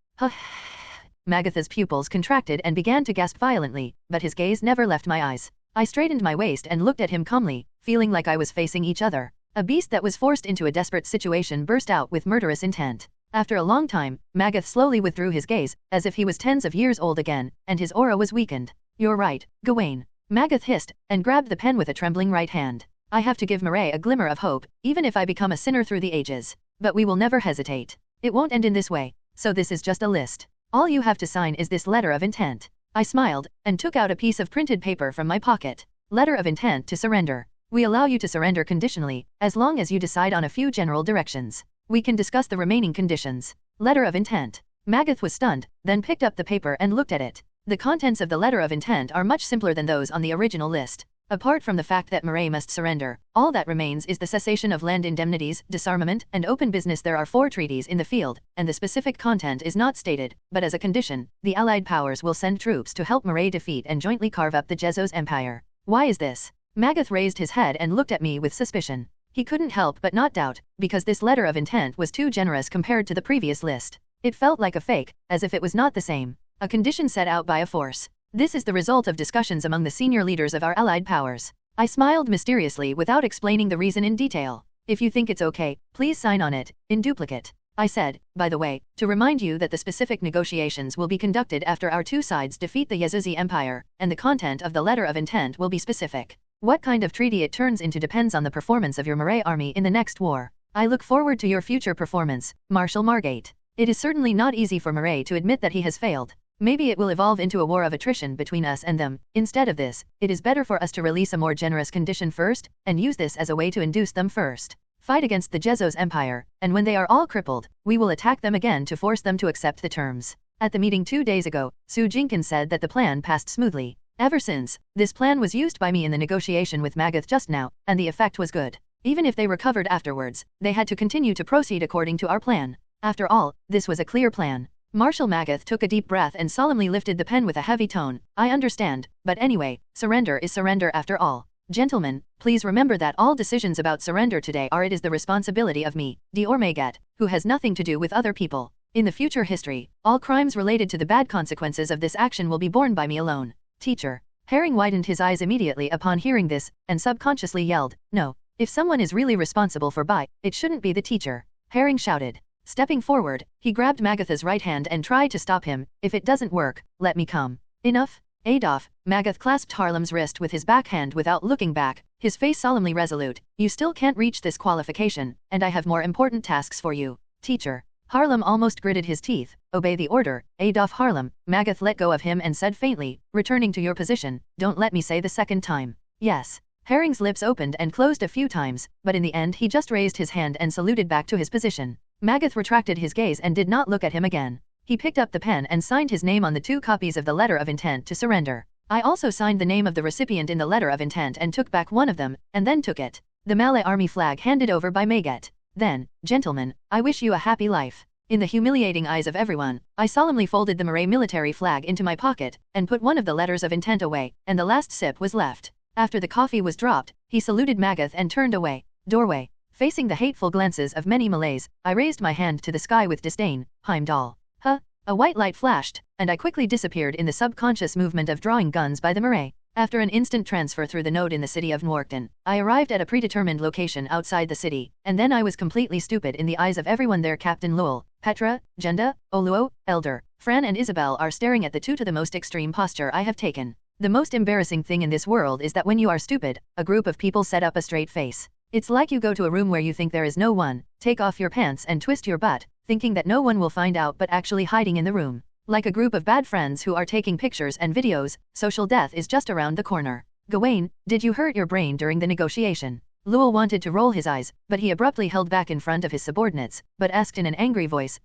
Magath's pupils contracted and began to gasp violently, but his gaze never left my eyes. I straightened my waist and looked at him calmly, feeling like I was facing each other. A beast that was forced into a desperate situation burst out with murderous intent. After a long time, Magath slowly withdrew his gaze, as if he was tens of years old again, and his aura was weakened. You're right, Gawain. Magath hissed, and grabbed the pen with a trembling right hand. I have to give Marais a glimmer of hope, even if I become a sinner through the ages. But we will never hesitate. It won't end in this way, so this is just a list. All you have to sign is this letter of intent. I smiled, and took out a piece of printed paper from my pocket. Letter of intent to surrender. We allow you to surrender conditionally, as long as you decide on a few general directions. We can discuss the remaining conditions. Letter of intent. Magath was stunned, then picked up the paper and looked at it. The contents of the letter of intent are much simpler than those on the original list. Apart from the fact that Marais must surrender, all that remains is the cessation of land indemnities, disarmament, and open business. There are 4 treaties in the field, and the specific content is not stated, but as a condition, the Allied powers will send troops to help Marais defeat and jointly carve up the Jezos Empire. Why is this? Magath raised his head and looked at me with suspicion. He couldn't help but not doubt, because this letter of intent was too generous compared to the previous list. It felt like a fake, as if it was not the same. A condition set out by a force. This is the result of discussions among the senior leaders of our allied powers. I smiled mysteriously without explaining the reason in detail. If you think it's okay, please sign on it, in duplicate. I said, by the way, to remind you that the specific negotiations will be conducted after our two sides defeat the Yazuzi Empire, and the content of the letter of intent will be specific. What kind of treaty it turns into depends on the performance of your Murray army in the next war. I look forward to your future performance, Marshal Margate. It is certainly not easy for Murray to admit that he has failed. Maybe it will evolve into a war of attrition between us and them. Instead of this, it is better for us to release a more generous condition first, and use this as a way to induce them first. Fight against the Jezos Empire, and when they are all crippled, we will attack them again to force them to accept the terms. At the meeting 2 days ago, Su Jinkin said that the plan passed smoothly. Ever since, this plan was used by me in the negotiation with Magath just now, and the effect was good. Even if they recovered afterwards, they had to continue to proceed according to our plan. After all, this was a clear plan. Marshal Magath took a deep breath and solemnly lifted the pen with a heavy tone. I understand, but anyway, surrender is surrender after all. Gentlemen, please remember that all decisions about surrender today are it is the responsibility of me, Dior Magat, who has nothing to do with other people. In the future history, all crimes related to the bad consequences of this action will be borne by me alone. Teacher. Herring widened his eyes immediately upon hearing this, and subconsciously yelled, no. If someone is really responsible for it shouldn't be the teacher. Herring shouted. Stepping forward, he grabbed Magatha's right hand and tried to stop him. If it doesn't work, let me come. Enough. Adolf. Magath clasped Harlem's wrist with his backhand without looking back, his face solemnly resolute. You still can't reach this qualification, and I have more important tasks for you. Teacher. Harlem almost gritted his teeth. Obey the order, Adolf Harlem. Magath let go of him and said faintly, returning to your position. Don't let me say the second time. Yes. Herring's lips opened and closed a few times, but in the end he just raised his hand and saluted back to his position. Magath retracted his gaze and did not look at him again. He picked up the pen and signed his name on the 2 copies of the letter of intent to surrender. I also signed the name of the recipient in the letter of intent and took back one of them, and then took it. The Malay army flag handed over by Magat. Then, gentlemen, I wish you a happy life. In the humiliating eyes of everyone, I solemnly folded the Murray military flag into my pocket, and put one of the letters of intent away, and the last sip was left. After the coffee was dropped, he saluted Magath and turned away. Doorway. Facing the hateful glances of many Malays, I raised my hand to the sky with disdain. Heimdall. Huh? A white light flashed, and I quickly disappeared in the subconscious movement of drawing guns by the Murray. After an instant transfer through the node in the city of Nwarkton, I arrived at a predetermined location outside the city, and then I was completely stupid in the eyes of everyone there. Captain Lowell, Petra, Jenda, Oluo, Elder, Fran and Isabel are staring at the 2 to the most extreme posture I have taken. The most embarrassing thing in this world is that when you are stupid, a group of people set up a straight face. It's like you go to a room where you think there is no one, take off your pants and twist your butt, thinking that no one will find out but actually hiding in the room. Like a group of bad friends who are taking pictures and videos, social death is just around the corner. Gawain, did you hurt your brain during the negotiation? Lowell wanted to roll his eyes, but he abruptly held back in front of his subordinates, but asked in an angry voice,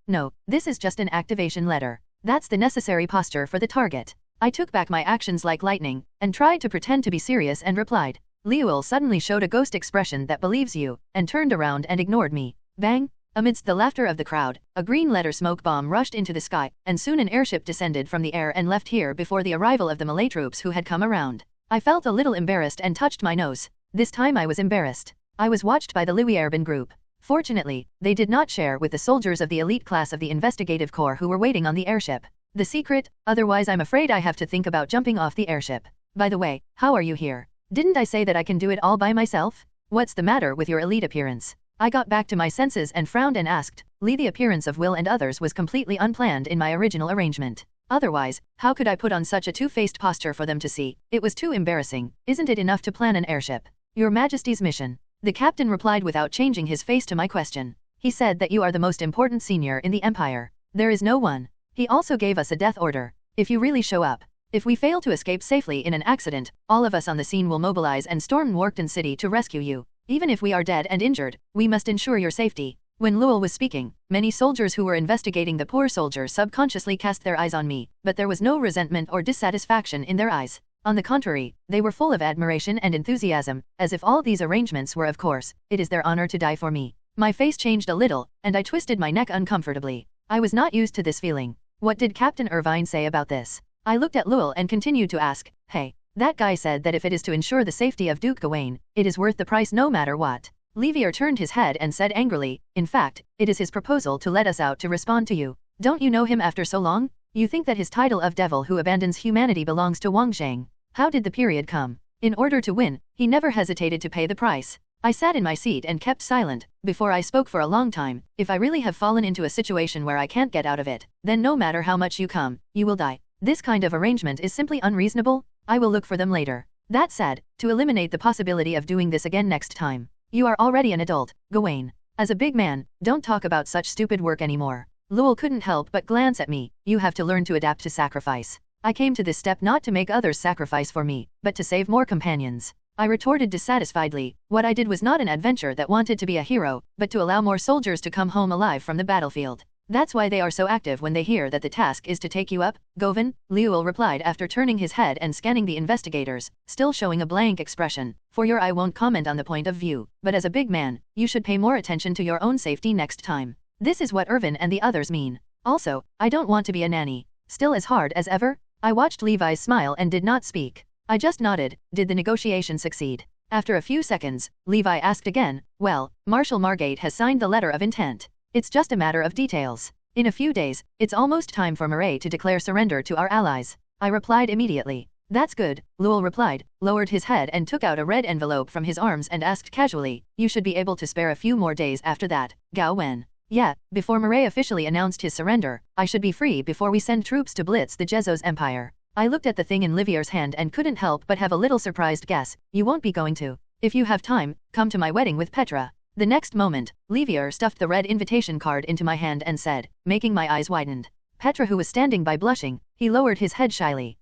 no, this is just an activation letter. That's the necessary posture for the target. I took back my actions like lightning, and tried to pretend to be serious and replied. Lowell suddenly showed a ghost expression that believes you, and turned around and ignored me. Bang! Amidst the laughter of the crowd, a green letter smoke bomb rushed into the sky, and soon an airship descended from the air and left here before the arrival of the Malay troops who had come around. I felt a little embarrassed and touched my nose. This time I was embarrassed. I was watched by the Louis Urban group. Fortunately, they did not share with the soldiers of the elite class of the investigative corps who were waiting on the airship. The secret, otherwise I'm afraid I have to think about jumping off the airship. By the way, how are you here? Didn't I say that I can do it all by myself? What's the matter with your elite appearance? I got back to my senses and frowned and asked. Lee, the appearance of Will and others was completely unplanned in my original arrangement. Otherwise, how could I put on such a two-faced posture for them to see? It was too embarrassing. Isn't it enough to plan an airship? Your Majesty's mission. The captain replied without changing his face to my question. He said that you are the most important senior in the Empire. There is no one. He also gave us a death order. If you really show up. If we fail to escape safely in an accident, all of us on the scene will mobilize and storm Nwarkton City to rescue you. Even if we are dead and injured, we must ensure your safety. When Lowell was speaking, many soldiers who were investigating the poor soldier subconsciously cast their eyes on me, but there was no resentment or dissatisfaction in their eyes. On the contrary, they were full of admiration and enthusiasm, as if all these arrangements were of course, it is their honor to die for me. My face changed a little, and I twisted my neck uncomfortably. I was not used to this feeling. What did Captain Irvine say about this? I looked at Lowell and continued to ask, hey, that guy said that if it is to ensure the safety of Duke Gawain, it is worth the price no matter what. Levier turned his head and said angrily, in fact, it is his proposal to let us out to respond to you. Don't you know him after so long? You think that his title of devil who abandons humanity belongs to Wang Zhang. How did the period come? In order to win, he never hesitated to pay the price. I sat in my seat and kept silent. Before I spoke for a long time. If I really have fallen into a situation where I can't get out of it, then no matter how much you come, you will die. This kind of arrangement is simply unreasonable. I will look for them later. That said, to eliminate the possibility of doing this again next time. You are already an adult, Gawain. As a big man, don't talk about such stupid work anymore. Luel couldn't help but glance at me. You have to learn to adapt to sacrifice. I came to this step not to make others sacrifice for me, but to save more companions. I retorted dissatisfiedly. What I did was not an adventure that wanted to be a hero, but to allow more soldiers to come home alive from the battlefield. That's why they are so active when they hear that the task is to take you up, Govin, Luel replied after turning his head and scanning the investigators, still showing a blank expression. I won't comment on the point of view, but as a big man, you should pay more attention to your own safety next time. This is what Irvin and the others mean. Also, I don't want to be a nanny. Still as hard as ever? I watched Levi's smile and did not speak. I just nodded. Did the negotiation succeed? After a few seconds, Levi asked again, well, Marshal Margate has signed the letter of intent. It's just a matter of details. In a few days, it's almost time for Murray to declare surrender to our allies. I replied immediately. That's good, Luel replied, lowered his head and took out a red envelope from his arms and asked casually, you should be able to spare a few more days after that, Gao Wen. Yeah, before Murray officially announced his surrender, I should be free before we send troops to blitz the Jezos Empire. I looked at the thing in Livier's hand and couldn't help but have a little surprised guess. You won't be going to. If you have time, come to my wedding with Petra. The next moment, Livier stuffed the red invitation card into my hand and said, making my eyes widened. Petra, who was standing by blushing, he lowered his head shyly.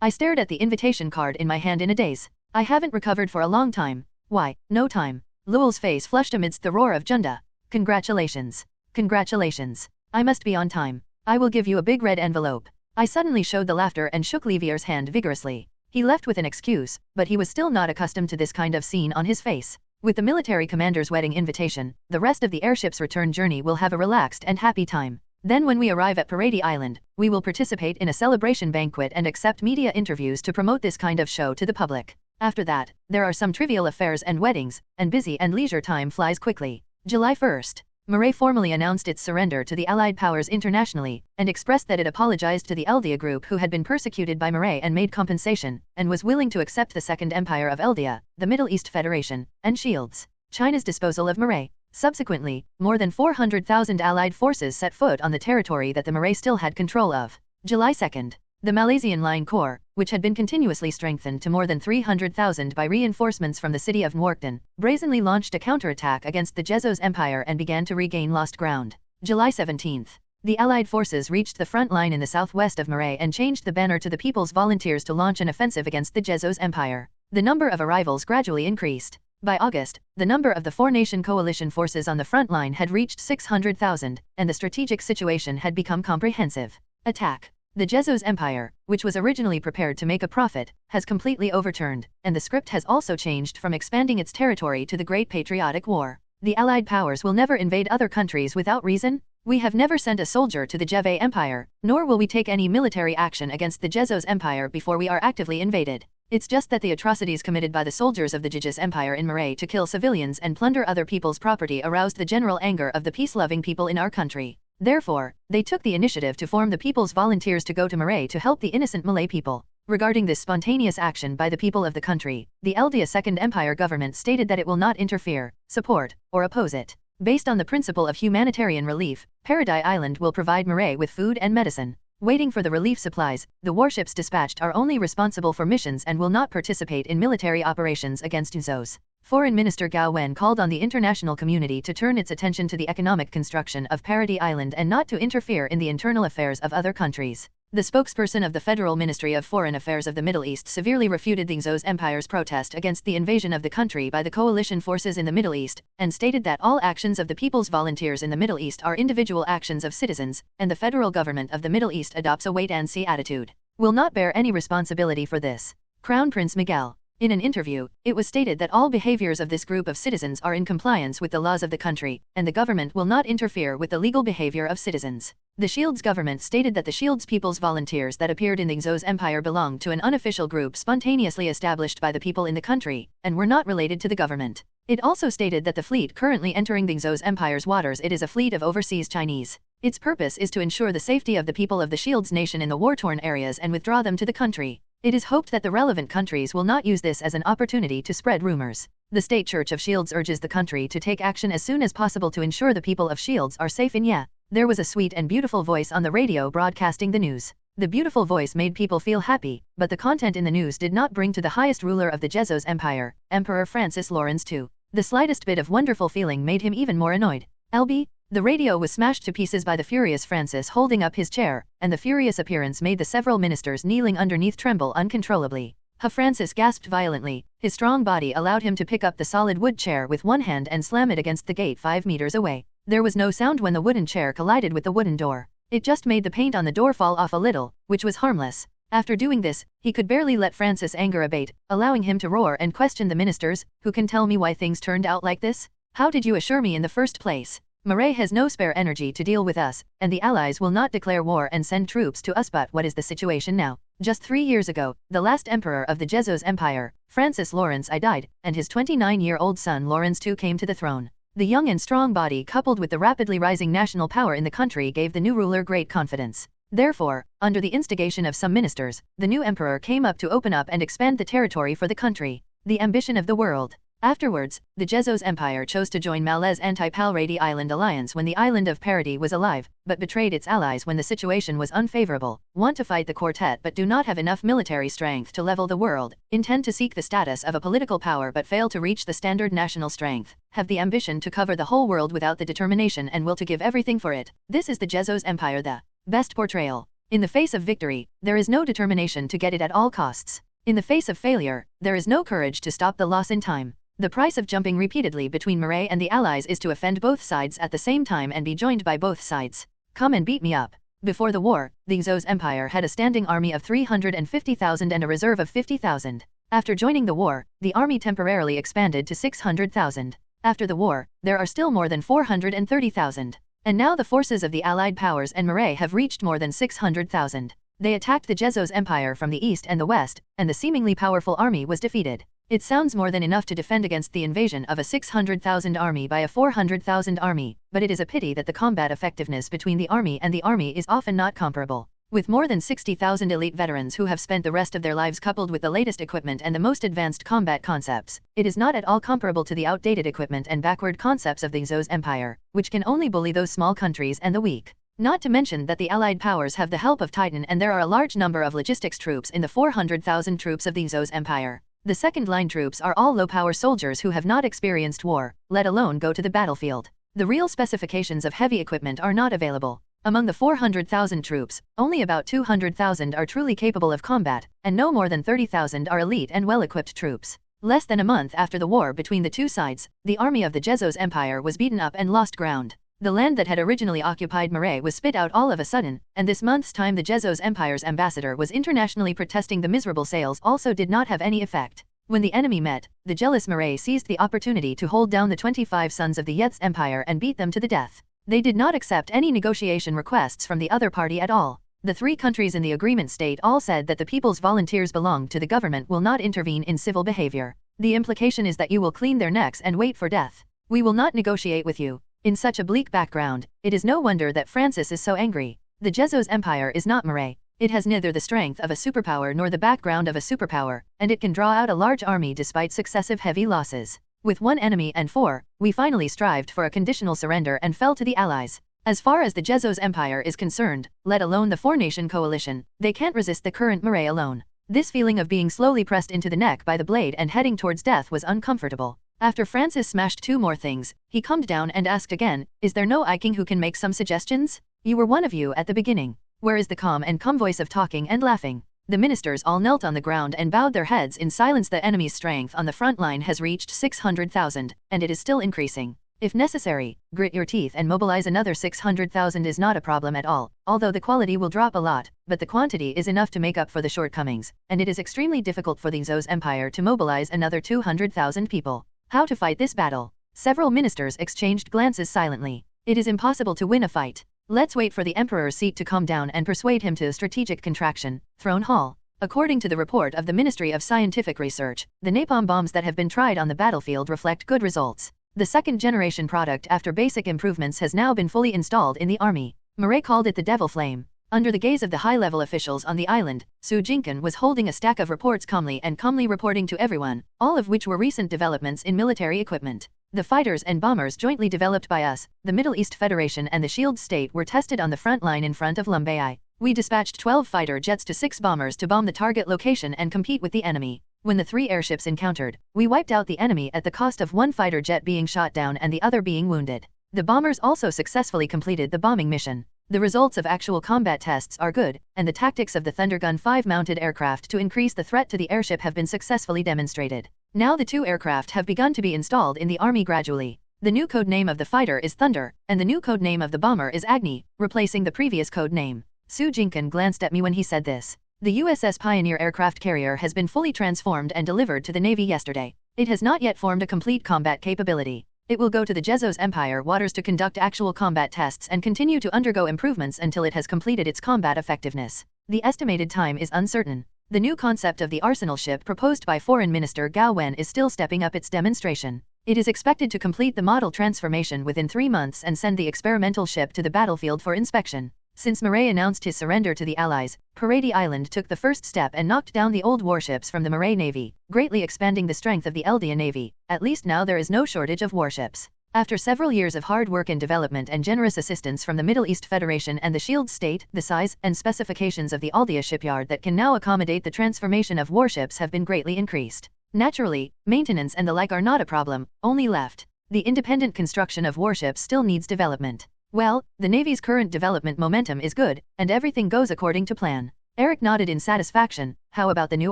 I stared at the invitation card in my hand in a daze. I haven't recovered for a long time. Why, no time. Luel's face flushed amidst the roar of Junda. Congratulations. Congratulations. I must be on time. I will give you a big red envelope. I suddenly showed the laughter and shook Livier's hand vigorously. He left with an excuse, but he was still not accustomed to this kind of scene on his face. With the military commander's wedding invitation, the rest of the airship's return journey will have a relaxed and happy time. Then when we arrive at Parady Island, we will participate in a celebration banquet and accept media interviews to promote this kind of show to the public. After that, there are some trivial affairs and weddings, and busy and leisure time flies quickly. July 1st. Murray formally announced its surrender to the Allied powers internationally, and expressed that it apologized to the Eldia group who had been persecuted by Murray and made compensation, and was willing to accept the Second Empire of Eldia, the Middle East Federation, and Shields. China's disposal of Murray. Subsequently, more than 400,000 Allied forces set foot on the territory that the Murray still had control of. July 2nd. The Malaysian Line Corps, which had been continuously strengthened to more than 300,000 by reinforcements from the city of Nwokdon, brazenly launched a counterattack against the Jezos Empire and began to regain lost ground. July 17th. The Allied forces reached the front line in the southwest of Murray and changed the banner to the People's Volunteers to launch an offensive against the Jezos Empire. The number of arrivals gradually increased. By August, the number of the four-nation coalition forces on the front line had reached 600,000, and the strategic situation had become comprehensive. Attack. The Jezos Empire, which was originally prepared to make a profit, has completely overturned, and the script has also changed from expanding its territory to the Great Patriotic War. The Allied powers will never invade other countries without reason. We have never sent a soldier to the Jeve Empire, nor will we take any military action against the Jezos Empire before we are actively invaded. It's just that the atrocities committed by the soldiers of the Jezos Empire in Murray to kill civilians and plunder other people's property aroused the general anger of the peace-loving people in our country. Therefore, they took the initiative to form the People's Volunteers to go to Murray to help the innocent Malay people. Regarding this spontaneous action by the people of the country, the Eldia Second Empire government stated that it will not interfere, support, or oppose it. Based on the principle of humanitarian relief, Parady Island will provide Murray with food and medicine. Waiting for the relief supplies, the warships dispatched are only responsible for missions and will not participate in military operations against Uzos. Foreign Minister Gao Wen called on the international community to turn its attention to the economic construction of Parady Island and not to interfere in the internal affairs of other countries. The spokesperson of the Federal Ministry of Foreign Affairs of the Middle East severely refuted the Uzos Empire's protest against the invasion of the country by the coalition forces in the Middle East, and stated that all actions of the People's Volunteers in the Middle East are individual actions of citizens, and the federal government of the Middle East adopts a wait-and-see attitude. Will not bear any responsibility for this. Crown Prince Miguel. In an interview, it was stated that all behaviors of this group of citizens are in compliance with the laws of the country, and the government will not interfere with the legal behavior of citizens. The Shield's government stated that the Shield's people's volunteers that appeared in the Xos Empire belonged to an unofficial group spontaneously established by the people in the country, and were not related to the government. It also stated that the fleet currently entering the Xos Empire's waters it is a fleet of overseas Chinese. Its purpose is to ensure the safety of the people of the Shield's nation in the war-torn areas and withdraw them to the country. It is hoped that the relevant countries will not use this as an opportunity to spread rumors. The State Church of Shields urges the country to take action as soon as possible to ensure the people of Shields are safe in Yeah. There was a sweet and beautiful voice on the radio broadcasting the news. The beautiful voice made people feel happy, but the content in the news did not bring to the highest ruler of the Xos Empire, Emperor Francis Lawrence II. The slightest bit of wonderful feeling made him even more annoyed. LB? The radio was smashed to pieces by the furious Francis holding up his chair, and the furious appearance made the several ministers kneeling underneath tremble uncontrollably. Francis gasped violently. His strong body allowed him to pick up the solid wood chair with one hand and slam it against the gate 5 meters away. There was no sound when the wooden chair collided with the wooden door. It just made the paint on the door fall off a little, which was harmless. After doing this, he could barely let Francis' anger abate, allowing him to roar and question the ministers, who can tell me why things turned out like this? How did you assure me in the first place? Murray has no spare energy to deal with us, and the Allies will not declare war and send troops to us. But what is the situation now? Just 3 years ago, the last emperor of the Xos Empire, Francis Lawrence I died, and his 29-year-old son Lawrence II came to the throne. The young and strong body coupled with the rapidly rising national power in the country gave the new ruler great confidence. Therefore, under the instigation of some ministers, the new emperor came up to open up and expand the territory for the country. The ambition of the world. Afterwards, the Xos Empire chose to join Mal's anti-Palradi Island alliance when the island of Parity was alive, but betrayed its allies when the situation was unfavorable, want to fight the quartet but do not have enough military strength to level the world, intend to seek the status of a political power but fail to reach the standard national strength, have the ambition to cover the whole world without the determination and will to give everything for it. This is the Xos Empire, the best portrayal. In the face of victory, there is no determination to get it at all costs. In the face of failure, there is no courage to stop the loss in time. The price of jumping repeatedly between Murray and the Allies is to offend both sides at the same time and be joined by both sides. Come and beat me up. Before the war, the Xos Empire had a standing army of 350,000 and a reserve of 50,000. After joining the war, the army temporarily expanded to 600,000. After the war, there are still more than 430,000. And now the forces of the Allied powers and Murray have reached more than 600,000. They attacked the Xos Empire from the east and the west, and the seemingly powerful army was defeated. It sounds more than enough to defend against the invasion of a 600,000 army by a 400,000 army, but it is a pity that the combat effectiveness between the army and the army is often not comparable. With more than 60,000 elite veterans who have spent the rest of their lives coupled with the latest equipment and the most advanced combat concepts, it is not at all comparable to the outdated equipment and backward concepts of the Xos Empire, which can only bully those small countries and the weak. Not to mention that the Allied powers have the help of Titan and there are a large number of logistics troops in the 400,000 troops of the Xos Empire. The second-line troops are all low-power soldiers who have not experienced war, let alone go to the battlefield. The real specifications of heavy equipment are not available. Among the 400,000 troops, only about 200,000 are truly capable of combat, and no more than 30,000 are elite and well-equipped troops. Less than a month after the war between the two sides, the army of the Xos Empire was beaten up and lost ground. The land that had originally occupied Murray was spit out all of a sudden, and this month's time the Xos Empire's ambassador was internationally protesting the miserable sales also did not have any effect. When the enemy met, the jealous Murray seized the opportunity to hold down the 25 sons of the Yeth's empire and beat them to the death. They did not accept any negotiation requests from the other party at all. The 3 countries in the agreement state all said that the people's volunteers belonged to the government will not intervene in civil behavior. The implication is that you will clean their necks and wait for death. We will not negotiate with you. In such a bleak background, it is no wonder that Francis is so angry. The Xos Empire is not Murray. It has neither the strength of a superpower nor the background of a superpower, and it can draw out a large army despite successive heavy losses. With 1 enemy and 4, we finally strived for a conditional surrender and fell to the Allies. As far as the Xos Empire is concerned, let alone the 4-nation coalition, they can't resist the current Murray alone. This feeling of being slowly pressed into the neck by the blade and heading towards death was uncomfortable. After Francis smashed 2 more things, he calmed down and asked again, is there no Iking who can make some suggestions? You were one of you at the beginning. Where is the calm voice of talking and laughing? The ministers all knelt on the ground and bowed their heads in silence. The enemy's strength on the front line has reached 600,000, and it is still increasing. If necessary, grit your teeth and mobilize another 600,000 is not a problem at all, although the quality will drop a lot, but the quantity is enough to make up for the shortcomings, and it is extremely difficult for the Zos Empire to mobilize another 200,000 people. How to fight this battle? Several ministers exchanged glances silently. It is impossible to win a fight. Let's wait for the Emperor's seat to calm down and persuade him to strategic contraction, throne hall. According to the report of the Ministry of Scientific Research, the napalm bombs that have been tried on the battlefield reflect good results. The second-generation product after basic improvements has now been fully installed in the army. Murray called it the Devil Flame. Under the gaze of the high-level officials on the island, Su Jinkan was holding a stack of reports calmly reporting to everyone, all of which were recent developments in military equipment. The fighters and bombers jointly developed by us, the Middle East Federation and the Shield State were tested on the front line in front of Lumbai. We dispatched 12 fighter jets to 6 bombers to bomb the target location and compete with the enemy. When the 3 airships encountered, we wiped out the enemy at the cost of 1 fighter jet being shot down and the other being wounded. The bombers also successfully completed the bombing mission. The results of actual combat tests are good, and the tactics of the Thundergun 5 mounted aircraft to increase the threat to the airship have been successfully demonstrated. Now the 2 aircraft have begun to be installed in the army gradually. The new code name of the fighter is Thunder, and the new code name of the bomber is Agni, replacing the previous code name. Su Jinkan glanced at me when he said this. The USS Pioneer aircraft carrier has been fully transformed and delivered to the Navy yesterday. It has not yet formed a complete combat capability. It will go to the Jezos Empire waters to conduct actual combat tests and continue to undergo improvements until it has completed its combat effectiveness. The estimated time is uncertain. The new concept of the arsenal ship proposed by Foreign Minister Gao Wen is still stepping up its demonstration. It is expected to complete the model transformation within 3 months and send the experimental ship to the battlefield for inspection. Since Murray announced his surrender to the Allies, Parady Island took the first step and knocked down the old warships from the Murray Navy, greatly expanding the strength of the Eldia Navy. At least now there is no shortage of warships. After several years of hard work and development and generous assistance from the Middle East Federation and the Shield State, the size and specifications of the Aldia shipyard that can now accommodate the transformation of warships have been greatly increased. Naturally, maintenance and the like are not a problem, only left. The independent construction of warships still needs development. Well, the Navy's current development momentum is good, and everything goes according to plan. Eric nodded in satisfaction. How about the new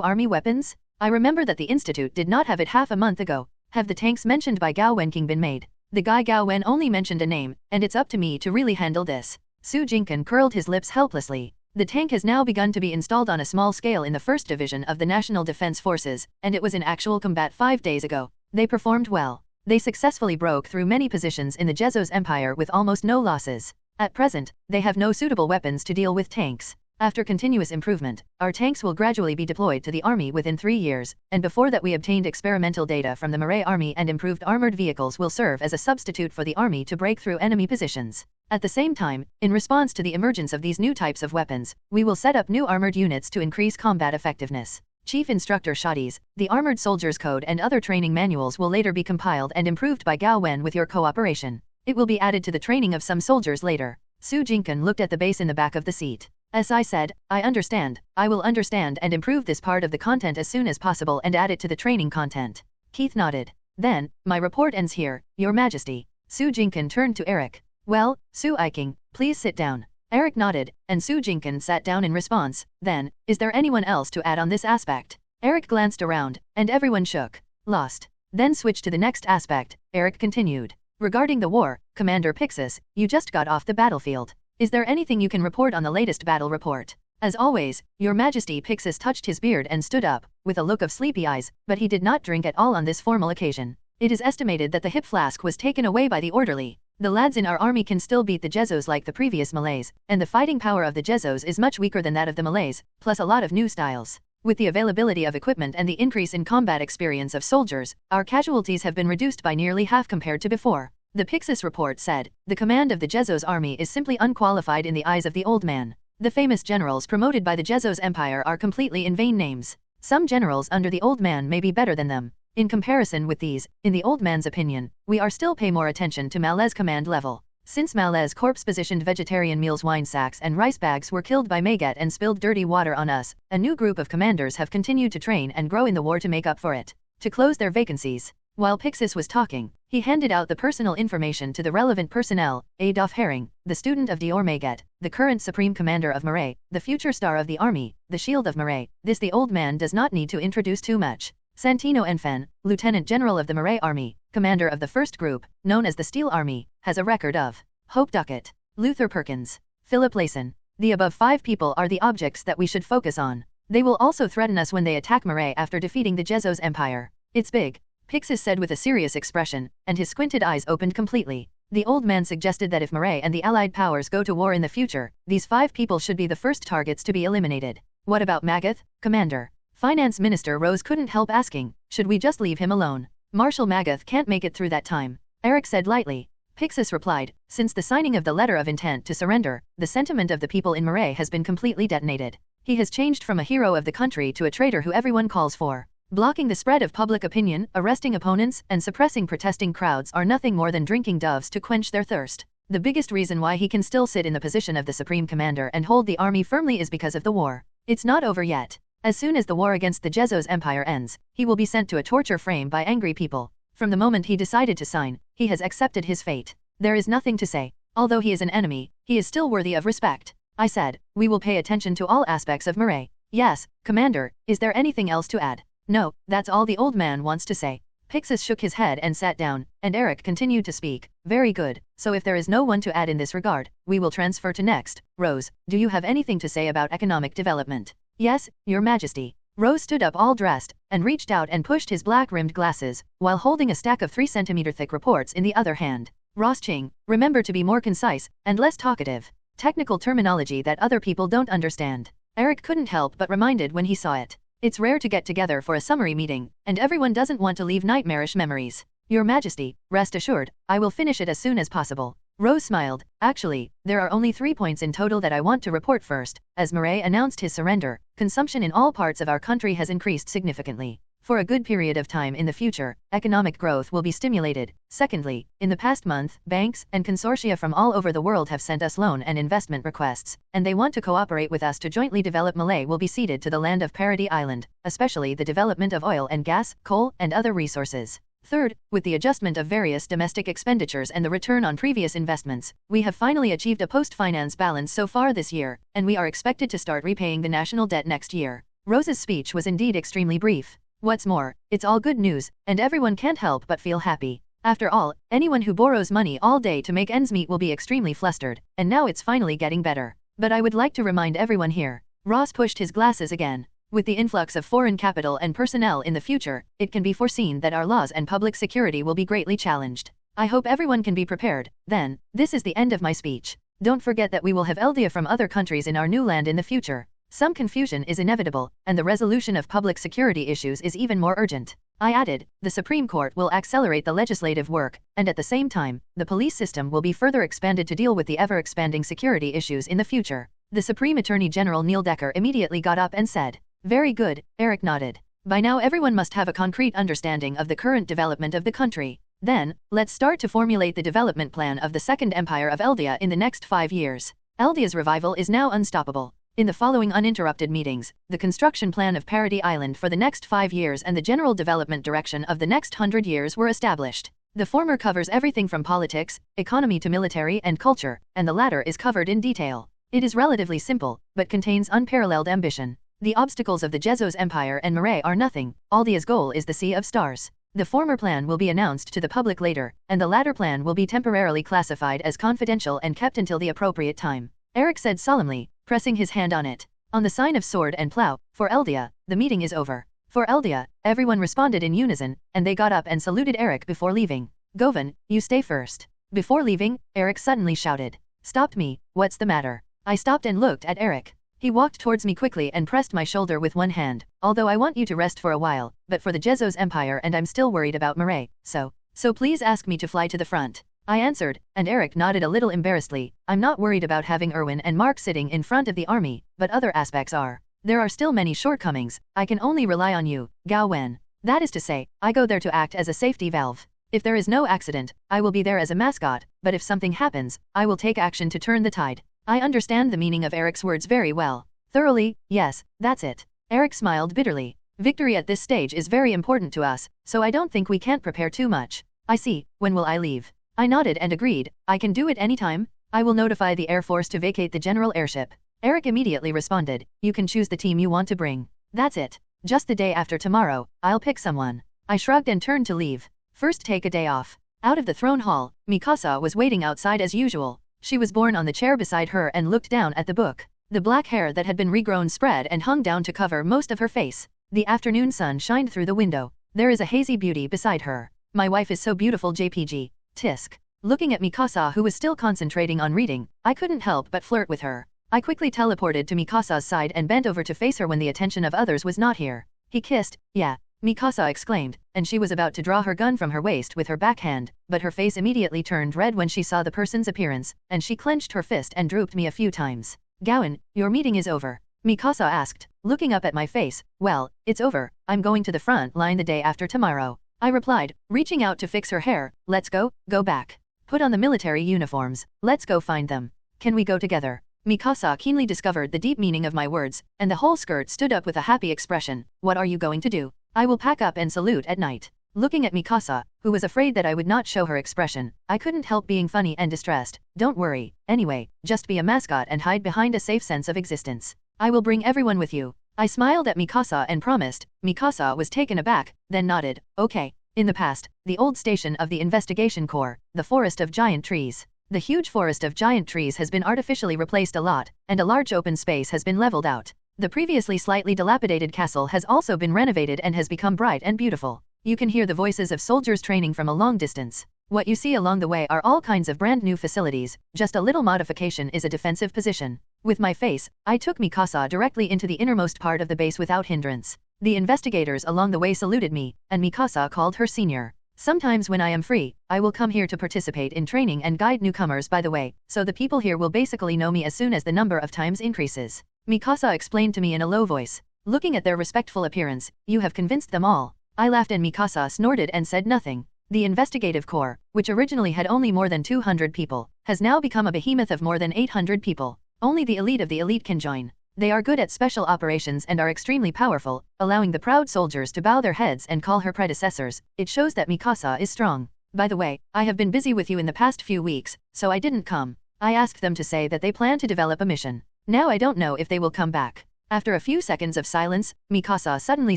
army weapons? I remember that the Institute did not have it half a month ago. Have the tanks mentioned by Gao Wenking been made? The guy Gao Wen only mentioned a name, and it's up to me to really handle this. Su Jinkan curled his lips helplessly. The tank has now begun to be installed on a small scale in the 1st Division of the National Defense Forces, and it was in actual combat 5 days ago. They performed well. They successfully broke through many positions in the Jezos Empire with almost no losses. At present, they have no suitable weapons to deal with tanks. After continuous improvement, our tanks will gradually be deployed to the army within 3 years, and before that we obtained experimental data from the Murray army and improved armored vehicles will serve as a substitute for the army to break through enemy positions. At the same time, in response to the emergence of these new types of weapons, we will set up new armored units to increase combat effectiveness. Chief Instructor Shadis, the Armored Soldiers Code and other training manuals will later be compiled and improved by Gao Wen with your cooperation. It will be added to the training of some soldiers later. Su Jinkan looked at the base in the back of the seat. As I said, I understand. I will understand and improve this part of the content as soon as possible and add it to the training content. Keith nodded. Then, my report ends here, Your Majesty. Su Jinkan turned to Eric. Well, Su Iking, please sit down. Eric nodded, and Su Jinkan sat down in response. Then, is there anyone else to add on this aspect? Eric glanced around, and everyone shook. Lost. Then switched to the next aspect. Eric continued. Regarding the war, Commander Pixis, you just got off the battlefield. Is there anything you can report on the latest battle report? As always, Your Majesty. Pixis touched his beard and stood up, with a look of sleepy eyes, but he did not drink at all on this formal occasion. It is estimated that the hip flask was taken away by the orderly. The lads in our army can still beat the Jezos like the previous Malays, and the fighting power of the Jezos is much weaker than that of the Malays, plus a lot of new styles. With the availability of equipment and the increase in combat experience of soldiers, our casualties have been reduced by nearly half compared to before. The Pixis report said, the command of the Jezos army is simply unqualified in the eyes of the old man. The famous generals promoted by the Jezos Empire are completely in vain names. Some generals under the old man may be better than them. In comparison with these, in the old man's opinion, we are still pay more attention to Malez command level. Since Malez corpse positioned vegetarian meals, wine sacks and rice bags were killed by Maget and spilled dirty water on us, a new group of commanders have continued to train and grow in the war to make up for it. To close their vacancies. While Pixis was talking, he handed out the personal information to the relevant personnel. Adolf Herring, the student of Dior Maget, the current supreme commander of Murray, the future star of the army, the shield of Murray. This the old man does not need to introduce too much. Santino Enfen, Lieutenant General of the Murray Army, commander of the first group, known as the Steel Army, has a record of Hope Duckett, Luther Perkins, Philip Layson. The above 5 people are the objects that we should focus on. They will also threaten us when they attack Murray after defeating the Jezos Empire. It's big, Pixis said with a serious expression, and his squinted eyes opened completely. The old man suggested that if Murray and the Allied powers go to war in the future, these 5 people should be the first targets to be eliminated. What about Magath, Commander? Finance Minister Rose couldn't help asking, should we just leave him alone? Marshal Magath can't make it through that time, Eric said lightly. Pixis replied, since the signing of the letter of intent to surrender, the sentiment of the people in Murray has been completely detonated. He has changed from a hero of the country to a traitor who everyone calls for. Blocking the spread of public opinion, arresting opponents, and suppressing protesting crowds are nothing more than drinking doves to quench their thirst. The biggest reason why he can still sit in the position of the Supreme Commander and hold the army firmly is because of the war. It's not over yet. As soon as the war against the Jezos Empire ends, he will be sent to a torture frame by angry people. From the moment he decided to sign, he has accepted his fate. There is nothing to say. Although he is an enemy, he is still worthy of respect. I said, we will pay attention to all aspects of Murray. Yes, Commander, is there anything else to add? No, that's all the old man wants to say. Pixis shook his head and sat down, and Eric continued to speak. Very good, so if there is no one to add in this regard, we will transfer to next. Rose, do you have anything to say about economic development? Yes, Your Majesty. Rose stood up all dressed, and reached out and pushed his black-rimmed glasses, while holding a stack of 3-centimeter thick reports in the other hand. Ross Ching, remember to be more concise, and less talkative. Technical terminology that other people don't understand. Eric couldn't help but reminded when he saw it. It's rare to get together for a summary meeting, and everyone doesn't want to leave nightmarish memories. Your Majesty, rest assured, I will finish it as soon as possible. Rose smiled. Actually, there are only 3 points in total that I want to report first. As Murray announced his surrender, consumption in all parts of our country has increased significantly. For a good period of time in the future, economic growth will be stimulated. Secondly, in the past month, banks and consortia from all over the world have sent us loan and investment requests, and they want to cooperate with us to jointly develop. Malay will be ceded to the land of Paradis Island, especially the development of oil and gas, coal, and other resources. Third, with the adjustment of various domestic expenditures and the return on previous investments, we have finally achieved a post-finance balance so far this year, and we are expected to start repaying the national debt next year. Rose's speech was indeed extremely brief. What's more, it's all good news, and everyone can't help but feel happy. After all, anyone who borrows money all day to make ends meet will be extremely flustered, and now it's finally getting better. But I would like to remind everyone here. Ross pushed his glasses again. With the influx of foreign capital and personnel in the future, it can be foreseen that our laws and public security will be greatly challenged. I hope everyone can be prepared. Then, this is the end of my speech. Don't forget that we will have Eldia from other countries in our new land in the future. Some confusion is inevitable, and the resolution of public security issues is even more urgent. I added, the Supreme Court will accelerate the legislative work, and at the same time, the police system will be further expanded to deal with the ever-expanding security issues in the future. The Supreme Attorney General Neil Decker immediately got up and said, very good, Eric nodded. By now everyone must have a concrete understanding of the current development of the country. Then, let's start to formulate the development plan of the Second Empire of Eldia in the next 5 years. Eldia's revival is now unstoppable. In the following uninterrupted meetings, the construction plan of Paradis Island for the next 5 years and the general development direction of the next 100 years were established. The former covers everything from politics, economy to military and culture, and the latter is covered in detail. It is relatively simple, but contains unparalleled ambition. The obstacles of the Jezos Empire and Murray are nothing. Aldia's goal is the Sea of Stars. The former plan will be announced to the public later, and the latter plan will be temporarily classified as confidential and kept until the appropriate time. Eric said solemnly, pressing his hand on it. On the sign of sword and plow, for Eldia, the meeting is over. For Eldia, everyone responded in unison, and they got up and saluted Eric before leaving. Govan, you stay first. Before leaving, Eric suddenly shouted. Stopped me, what's the matter? I stopped and looked at Eric. He walked towards me quickly and pressed my shoulder with one hand. Although I want you to rest for a while, but for the Jezos Empire and I'm still worried about Murray, so please ask me to fly to the front. I answered, and Eric nodded a little embarrassedly. I'm not worried about having Erwin and Mark sitting in front of the army, but other aspects are. There are still many shortcomings. I can only rely on you, Gao Wen. That is to say, I go there to act as a safety valve. If there is no accident, I will be there as a mascot, but if something happens, I will take action to turn the tide. I understand the meaning of Eric's words very well. Thoroughly, yes, that's it. Eric smiled bitterly. Victory at this stage is very important to us, so I don't think we can't prepare too much. I see, when will I leave? I nodded and agreed, I can do it anytime. I will notify the Air Force to vacate the general airship. Eric immediately responded, you can choose the team you want to bring. That's it. Just the day after tomorrow, I'll pick someone. I shrugged and turned to leave. First take a day off. Out of the throne hall, Mikasa was waiting outside as usual. She was borne on the chair beside her and looked down at the book. The black hair that had been regrown spread and hung down to cover most of her face. The afternoon sun shined through the window. There is a hazy beauty beside her. My wife is so beautiful, JPG. Tisk. Looking at Mikasa, who was still concentrating on reading, I couldn't help but flirt with her. I quickly teleported to Mikasa's side and bent over to face her when the attention of others was not here. He kissed. Yeah. Mikasa exclaimed, and she was about to draw her gun from her waist with her backhand, but her face immediately turned red when she saw the person's appearance, and she clenched her fist and drooped me a few times. Gowan, your meeting is over. Mikasa asked, looking up at my face. Well, it's over. I'm going to the front line the day after tomorrow. I replied, reaching out to fix her hair. Let's go back. Put on the military uniforms. Let's go find them. Can we go together? Mikasa keenly discovered the deep meaning of my words, and the whole skirt stood up with a happy expression. What are you going to do? I will pack up and salute at night. Looking at Mikasa, who was afraid that I would not show her expression, I couldn't help being funny and distressed. Don't worry. Anyway, just be a mascot and hide behind a safe sense of existence. I will bring everyone with you. I smiled at Mikasa and promised. Mikasa was taken aback, then nodded. Okay. In the past, the old station of the Investigation Corps, the Forest of Giant Trees. The huge forest of giant trees has been artificially replaced a lot, and a large open space has been leveled out. The previously slightly dilapidated castle has also been renovated and has become bright and beautiful. You can hear the voices of soldiers training from a long distance. What you see along the way are all kinds of brand new facilities, just a little modification is a defensive position. With my face, I took Mikasa directly into the innermost part of the base without hindrance. The investigators along the way saluted me, and Mikasa called her senior. Sometimes when I am free, I will come here to participate in training and guide newcomers by the way, so the people here will basically know me as soon as the number of times increases. Mikasa explained to me in a low voice. Looking at their respectful appearance, you have convinced them all. I laughed and Mikasa snorted and said nothing. The investigative corps, which originally had only more than 200 people, has now become a behemoth of more than 800 people. Only the elite can join. They are good at special operations and are extremely powerful, allowing the proud soldiers to bow their heads and call her predecessors. It shows that Mikasa is strong. By the way, I have been busy with you in the past few weeks, so I didn't come. I asked them to say that they plan to develop a mission. Now I don't know if they will come back. After a few seconds of silence, Mikasa suddenly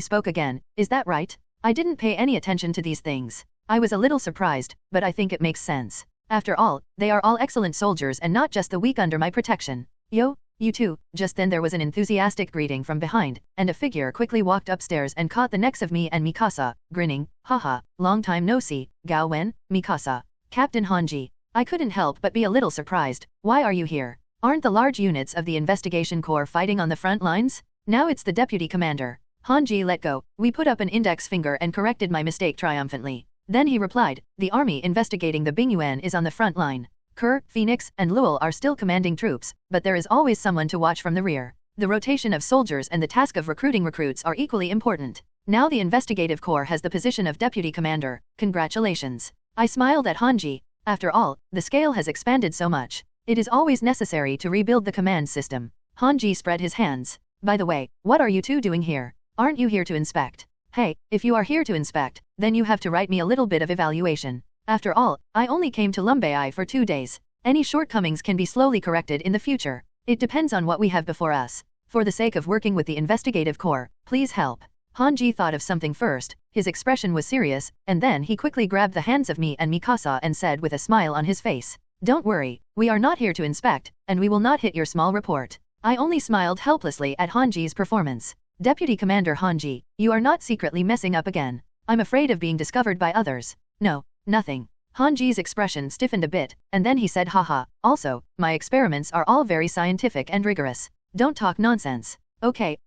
spoke again. Is that right? I didn't pay any attention to these things. I was a little surprised, but I think it makes sense. After all, they are all excellent soldiers and not just the weak under my protection. Yo, you too. Just then there was an enthusiastic greeting from behind, and a figure quickly walked upstairs and caught the necks of me and Mikasa, grinning. Haha, long time no see, Gao Wen, Mikasa. Captain Hanji. I couldn't help but be a little surprised. Why are you here? Aren't the large units of the Investigation Corps fighting on the front lines? Now it's the deputy commander. Hanji let go. We put up an index finger and corrected my mistake triumphantly. Then he replied, the army investigating the Bingyuan is on the front line. Kerr, Phoenix, and Luel are still commanding troops, but there is always someone to watch from the rear. The rotation of soldiers and the task of recruiting recruits are equally important. Now the Investigative Corps has the position of deputy commander. Congratulations. I smiled at Hanji. After all, the scale has expanded so much. It is always necessary to rebuild the command system. Hanji spread his hands. By the way, what are you two doing here? Aren't you here to inspect? Hey, if you are here to inspect, then you have to write me a little bit of evaluation. After all, I only came to Lumbai for 2 days. Any shortcomings can be slowly corrected in the future. It depends on what we have before us. For the sake of working with the Investigative Corps, please help. Hanji thought of something first, his expression was serious, and then he quickly grabbed the hands of me and Mikasa and said with a smile on his face. Don't worry, we are not here to inspect, and we will not hit your small report. I only smiled helplessly at Hanji's performance. Deputy Commander Hanji, you are not secretly messing up again. I'm afraid of being discovered by others. No, nothing. Hanji's expression stiffened a bit, and then he said haha, also, my experiments are all very scientific and rigorous. Don't talk nonsense. Okay,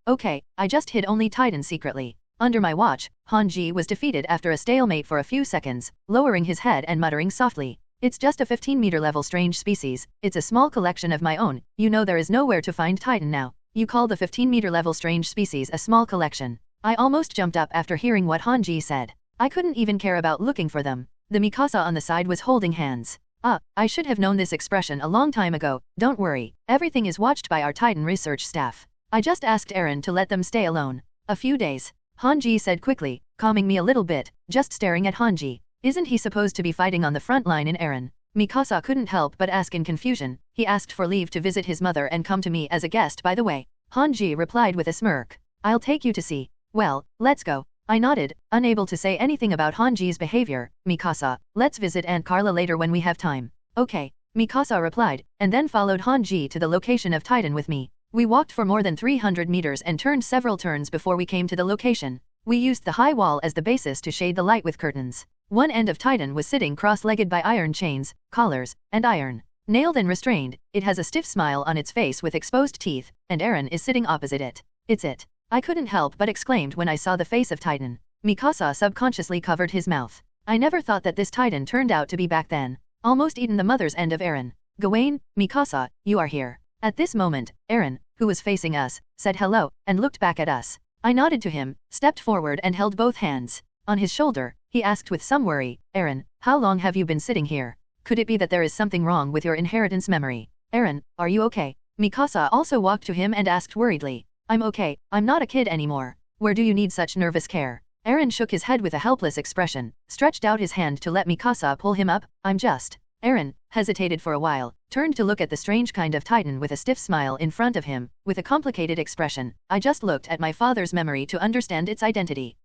I just hid only Titan secretly. Under my watch, Hanji was defeated after a stalemate for a few seconds, lowering his head and muttering softly. It's just a 15-meter level strange species, it's a small collection of my own, you know there is nowhere to find Titan now. You call the 15-meter level strange species a small collection. I almost jumped up after hearing what Hanji said. I couldn't even care about looking for them. The Mikasa on the side was holding hands. I should have known this expression a long time ago. Don't worry, everything is watched by our Titan research staff. I just asked Eren to let them stay alone. A few days. Hanji said quickly, calming me a little bit, just staring at Hanji. Isn't he supposed to be fighting on the front line in Eren? Mikasa couldn't help but ask in confusion. He asked for leave to visit his mother and come to me as a guest by the way. Hanji replied with a smirk. I'll take you to see. Well, let's go. I nodded, unable to say anything about Hanji's behavior. Mikasa, let's visit Aunt Carla later when we have time. Okay, Mikasa replied, and then followed Hanji to the location of Titan with me. We walked for more than 300 meters and turned several turns before we came to the location. We used the high wall as the basis to shade the light with curtains. One end of Titan was sitting cross-legged by iron chains, collars, and iron. Nailed and restrained, it has a stiff smile on its face with exposed teeth, and Eren is sitting opposite it. It's it. I couldn't help but exclaimed when I saw the face of Titan. Mikasa subconsciously covered his mouth. I never thought that this Titan turned out to be back then. Almost eaten the mother's end of Eren. Gawain, Mikasa, you are here. At this moment, Eren, who was facing us, said hello, and looked back at us. I nodded to him, stepped forward and held both hands. On his shoulder, he asked with some worry, Eren, how long have you been sitting here? Could it be that there is something wrong with your inheritance memory? Eren, are you okay? Mikasa also walked to him and asked worriedly. I'm okay, I'm not a kid anymore. Where do you need such nervous care? Eren shook his head with a helpless expression, stretched out his hand to let Mikasa pull him up. I'm just. Eren hesitated for a while, turned to look at the strange kind of Titan with a stiff smile in front of him, with a complicated expression. I just looked at my father's memory to understand its identity.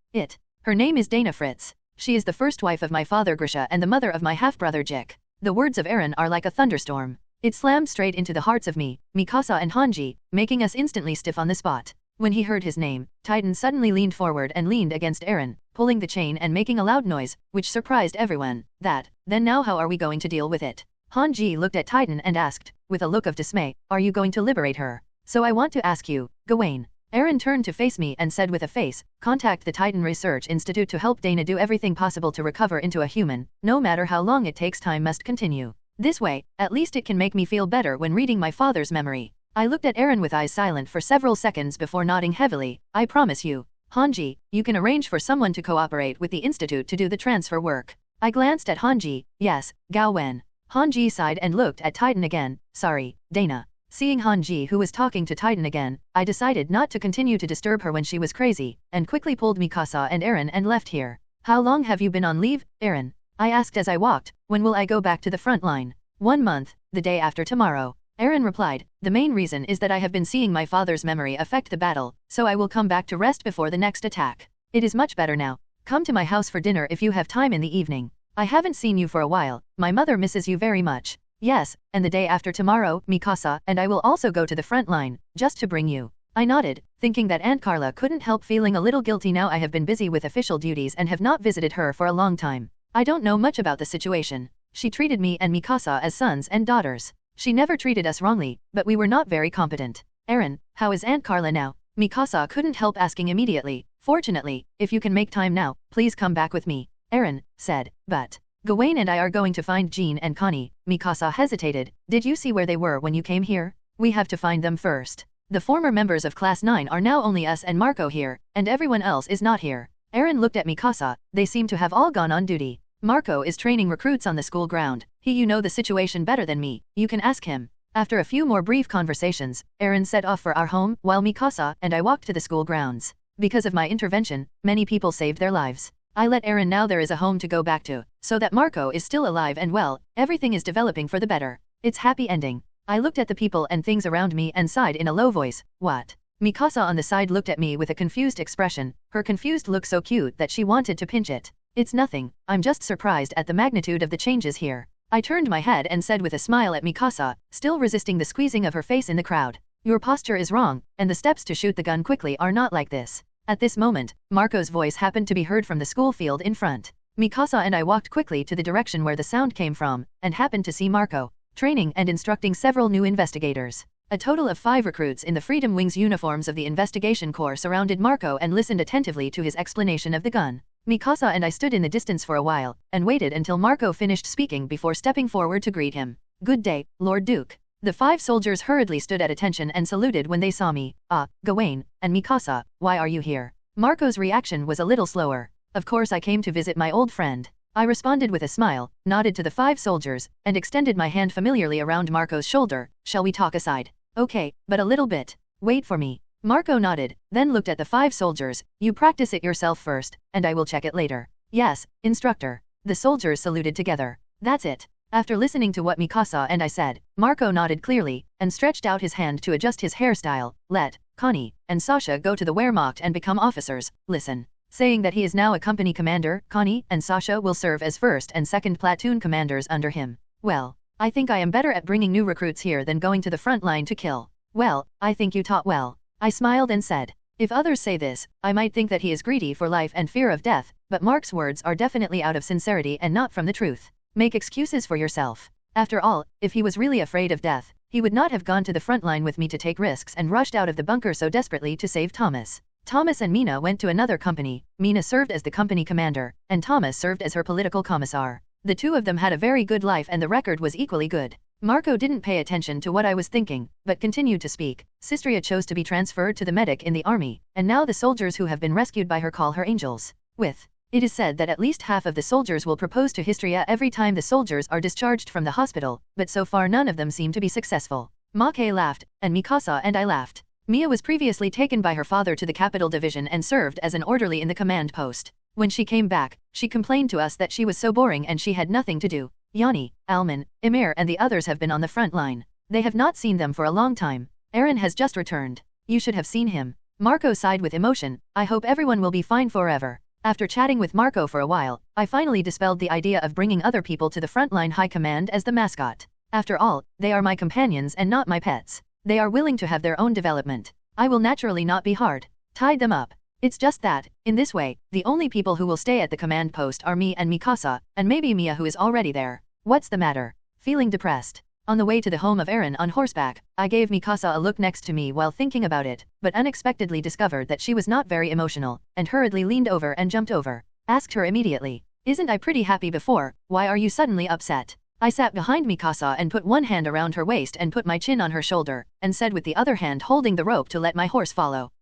Her name is Dana Fritz. She is the first wife of my father Grisha and the mother of my half-brother Jik. The words of Eren are like a thunderstorm. It slammed straight into the hearts of me, Mikasa and Hanji, making us instantly stiff on the spot. When he heard his name, Titan suddenly leaned forward and leaned against Eren, pulling the chain and making a loud noise, which surprised everyone. Then now how are we going to deal with it? Hanji looked at Titan and asked, with a look of dismay, are you going to liberate her? So I want to ask you, Gawain. Eren turned to face me and said with a face, contact the Titan Research Institute to help Dana do everything possible to recover into a human, no matter how long it takes, time must continue. This way, at least it can make me feel better when reading my father's memory. I looked at Eren with eyes silent for several seconds before nodding heavily. I promise you, Hanji, you can arrange for someone to cooperate with the Institute to do the transfer work. I glanced at Hanji. Yes, Gaowen. Hanji sighed and looked at Titan again. Sorry, Dana. Seeing Hanji who was talking to Titan again, I decided not to continue to disturb her when she was crazy, and quickly pulled Mikasa and Eren and left here. How long have you been on leave, Eren? I asked as I walked. When will I go back to the front line? 1 month, the day after tomorrow. Eren replied, the main reason is that I have been seeing my father's memory affect the battle, so I will come back to rest before the next attack. It is much better now. Come to my house for dinner if you have time in the evening. I haven't seen you for a while, my mother misses you very much. Yes, and the day after tomorrow, Mikasa and I will also go to the front line, just to bring you. I nodded, thinking that Aunt Carla couldn't help feeling a little guilty now I have been busy with official duties and have not visited her for a long time. I don't know much about the situation. She treated me and Mikasa as sons and daughters. She never treated us wrongly, but we were not very competent. Eren, how is Aunt Carla now? Mikasa couldn't help asking immediately. Fortunately, if you can make time now, please come back with me. Eren said, but Gawain and I are going to find Jean and Connie. Mikasa hesitated. Did you see where they were when you came here? We have to find them first. The former members of Class 9 are now only us and Marco here, and everyone else is not here. Eren looked at Mikasa. They seem to have all gone on duty. Marco is training recruits on the school ground. You know the situation better than me. You can ask him. After a few more brief conversations, Eren set off for our home, while Mikasa and I walked to the school grounds. Because of my intervention, many people saved their lives. I let Eren now there is a home to go back to, so that Marco is still alive and well, everything is developing for the better. It's happy ending. I looked at the people and things around me and sighed in a low voice. What? Mikasa on the side looked at me with a confused expression, her confused look so cute that she wanted to pinch it. It's nothing, I'm just surprised at the magnitude of the changes here. I turned my head and said with a smile at Mikasa, still resisting the squeezing of her face in the crowd. Your posture is wrong, and the steps to shoot the gun quickly are not like this. At this moment, Marco's voice happened to be heard from the school field in front. Mikasa and I walked quickly to the direction where the sound came from, and happened to see Marco, training and instructing several new investigators. A total of 5 recruits in the Freedom Wings uniforms of the Investigation Corps surrounded Marco and listened attentively to his explanation of the gun. Mikasa and I stood in the distance for a while, and waited until Marco finished speaking before stepping forward to greet him. Good day, Lord Duke. The 5 soldiers hurriedly stood at attention and saluted when they saw me. Ah, Gawain, and Mikasa, why are you here? Marco's reaction was a little slower. Of course I came to visit my old friend. I responded with a smile, nodded to the 5 soldiers, and extended my hand familiarly around Marco's shoulder. Shall we talk aside? Okay, but a little bit. Wait for me. Marco nodded, then looked at the 5 soldiers. You practice it yourself first, and I will check it later. Yes, instructor. The soldiers saluted together. That's it. After listening to what Mikasa and I said, Marco nodded clearly, and stretched out his hand to adjust his hairstyle. Let Connie and Sasha go to the Wehrmacht and become officers. Listen. saying that he is now a company commander. Connie and Sasha will serve as first and second platoon commanders under him. Well, I think I am better at bringing new recruits here than going to the front line to kill. Well, I think you taught well. I smiled and said, if others say this, I might think that he is greedy for life and fear of death, but Mark's words are definitely out of sincerity and not from the truth. Make excuses for yourself. After all, if he was really afraid of death, he would not have gone to the front line with me to take risks and rushed out of the bunker so desperately to save Thomas. Thomas and Mina went to another company. Mina served as the company commander, and Thomas served as her political commissar. The two of them had a very good life and the record was equally good. Marco didn't pay attention to what I was thinking, but continued to speak. Sistria chose to be transferred to the medic in the army, and now the soldiers who have been rescued by her call her angels. It is said that at least half of the soldiers will propose to Histria every time the soldiers are discharged from the hospital, but so far none of them seem to be successful. Make laughed, and Mikasa and I laughed. Mia was previously taken by her father to the capital division and served as an orderly in the command post. When she came back, she complained to us that she was so boring and she had nothing to do. Yanni, Alman, Emir and the others have been on the front line. They have not seen them for a long time. Aaron has just returned. You should have seen him. Marco sighed with emotion. I hope everyone will be fine forever. After chatting with Marco for a while, I finally dispelled the idea of bringing other people to the frontline high command as the mascot. After all, they are my companions and not my pets. They are willing to have their own development. I will naturally not be hard. Tied them up. It's just that, in this way, the only people who will stay at the command post are me and Mikasa, and maybe Mia who is already there. What's the matter? Feeling depressed? On the way to the home of Aaron on horseback, I gave Mikasa a look next to me while thinking about it, but unexpectedly discovered that she was not very emotional, and hurriedly leaned over and jumped over. Asked her immediately, isn't I pretty happy before, why are you suddenly upset? I sat behind Mikasa and put one hand around her waist and put my chin on her shoulder, and said with the other hand holding the rope to let my horse follow.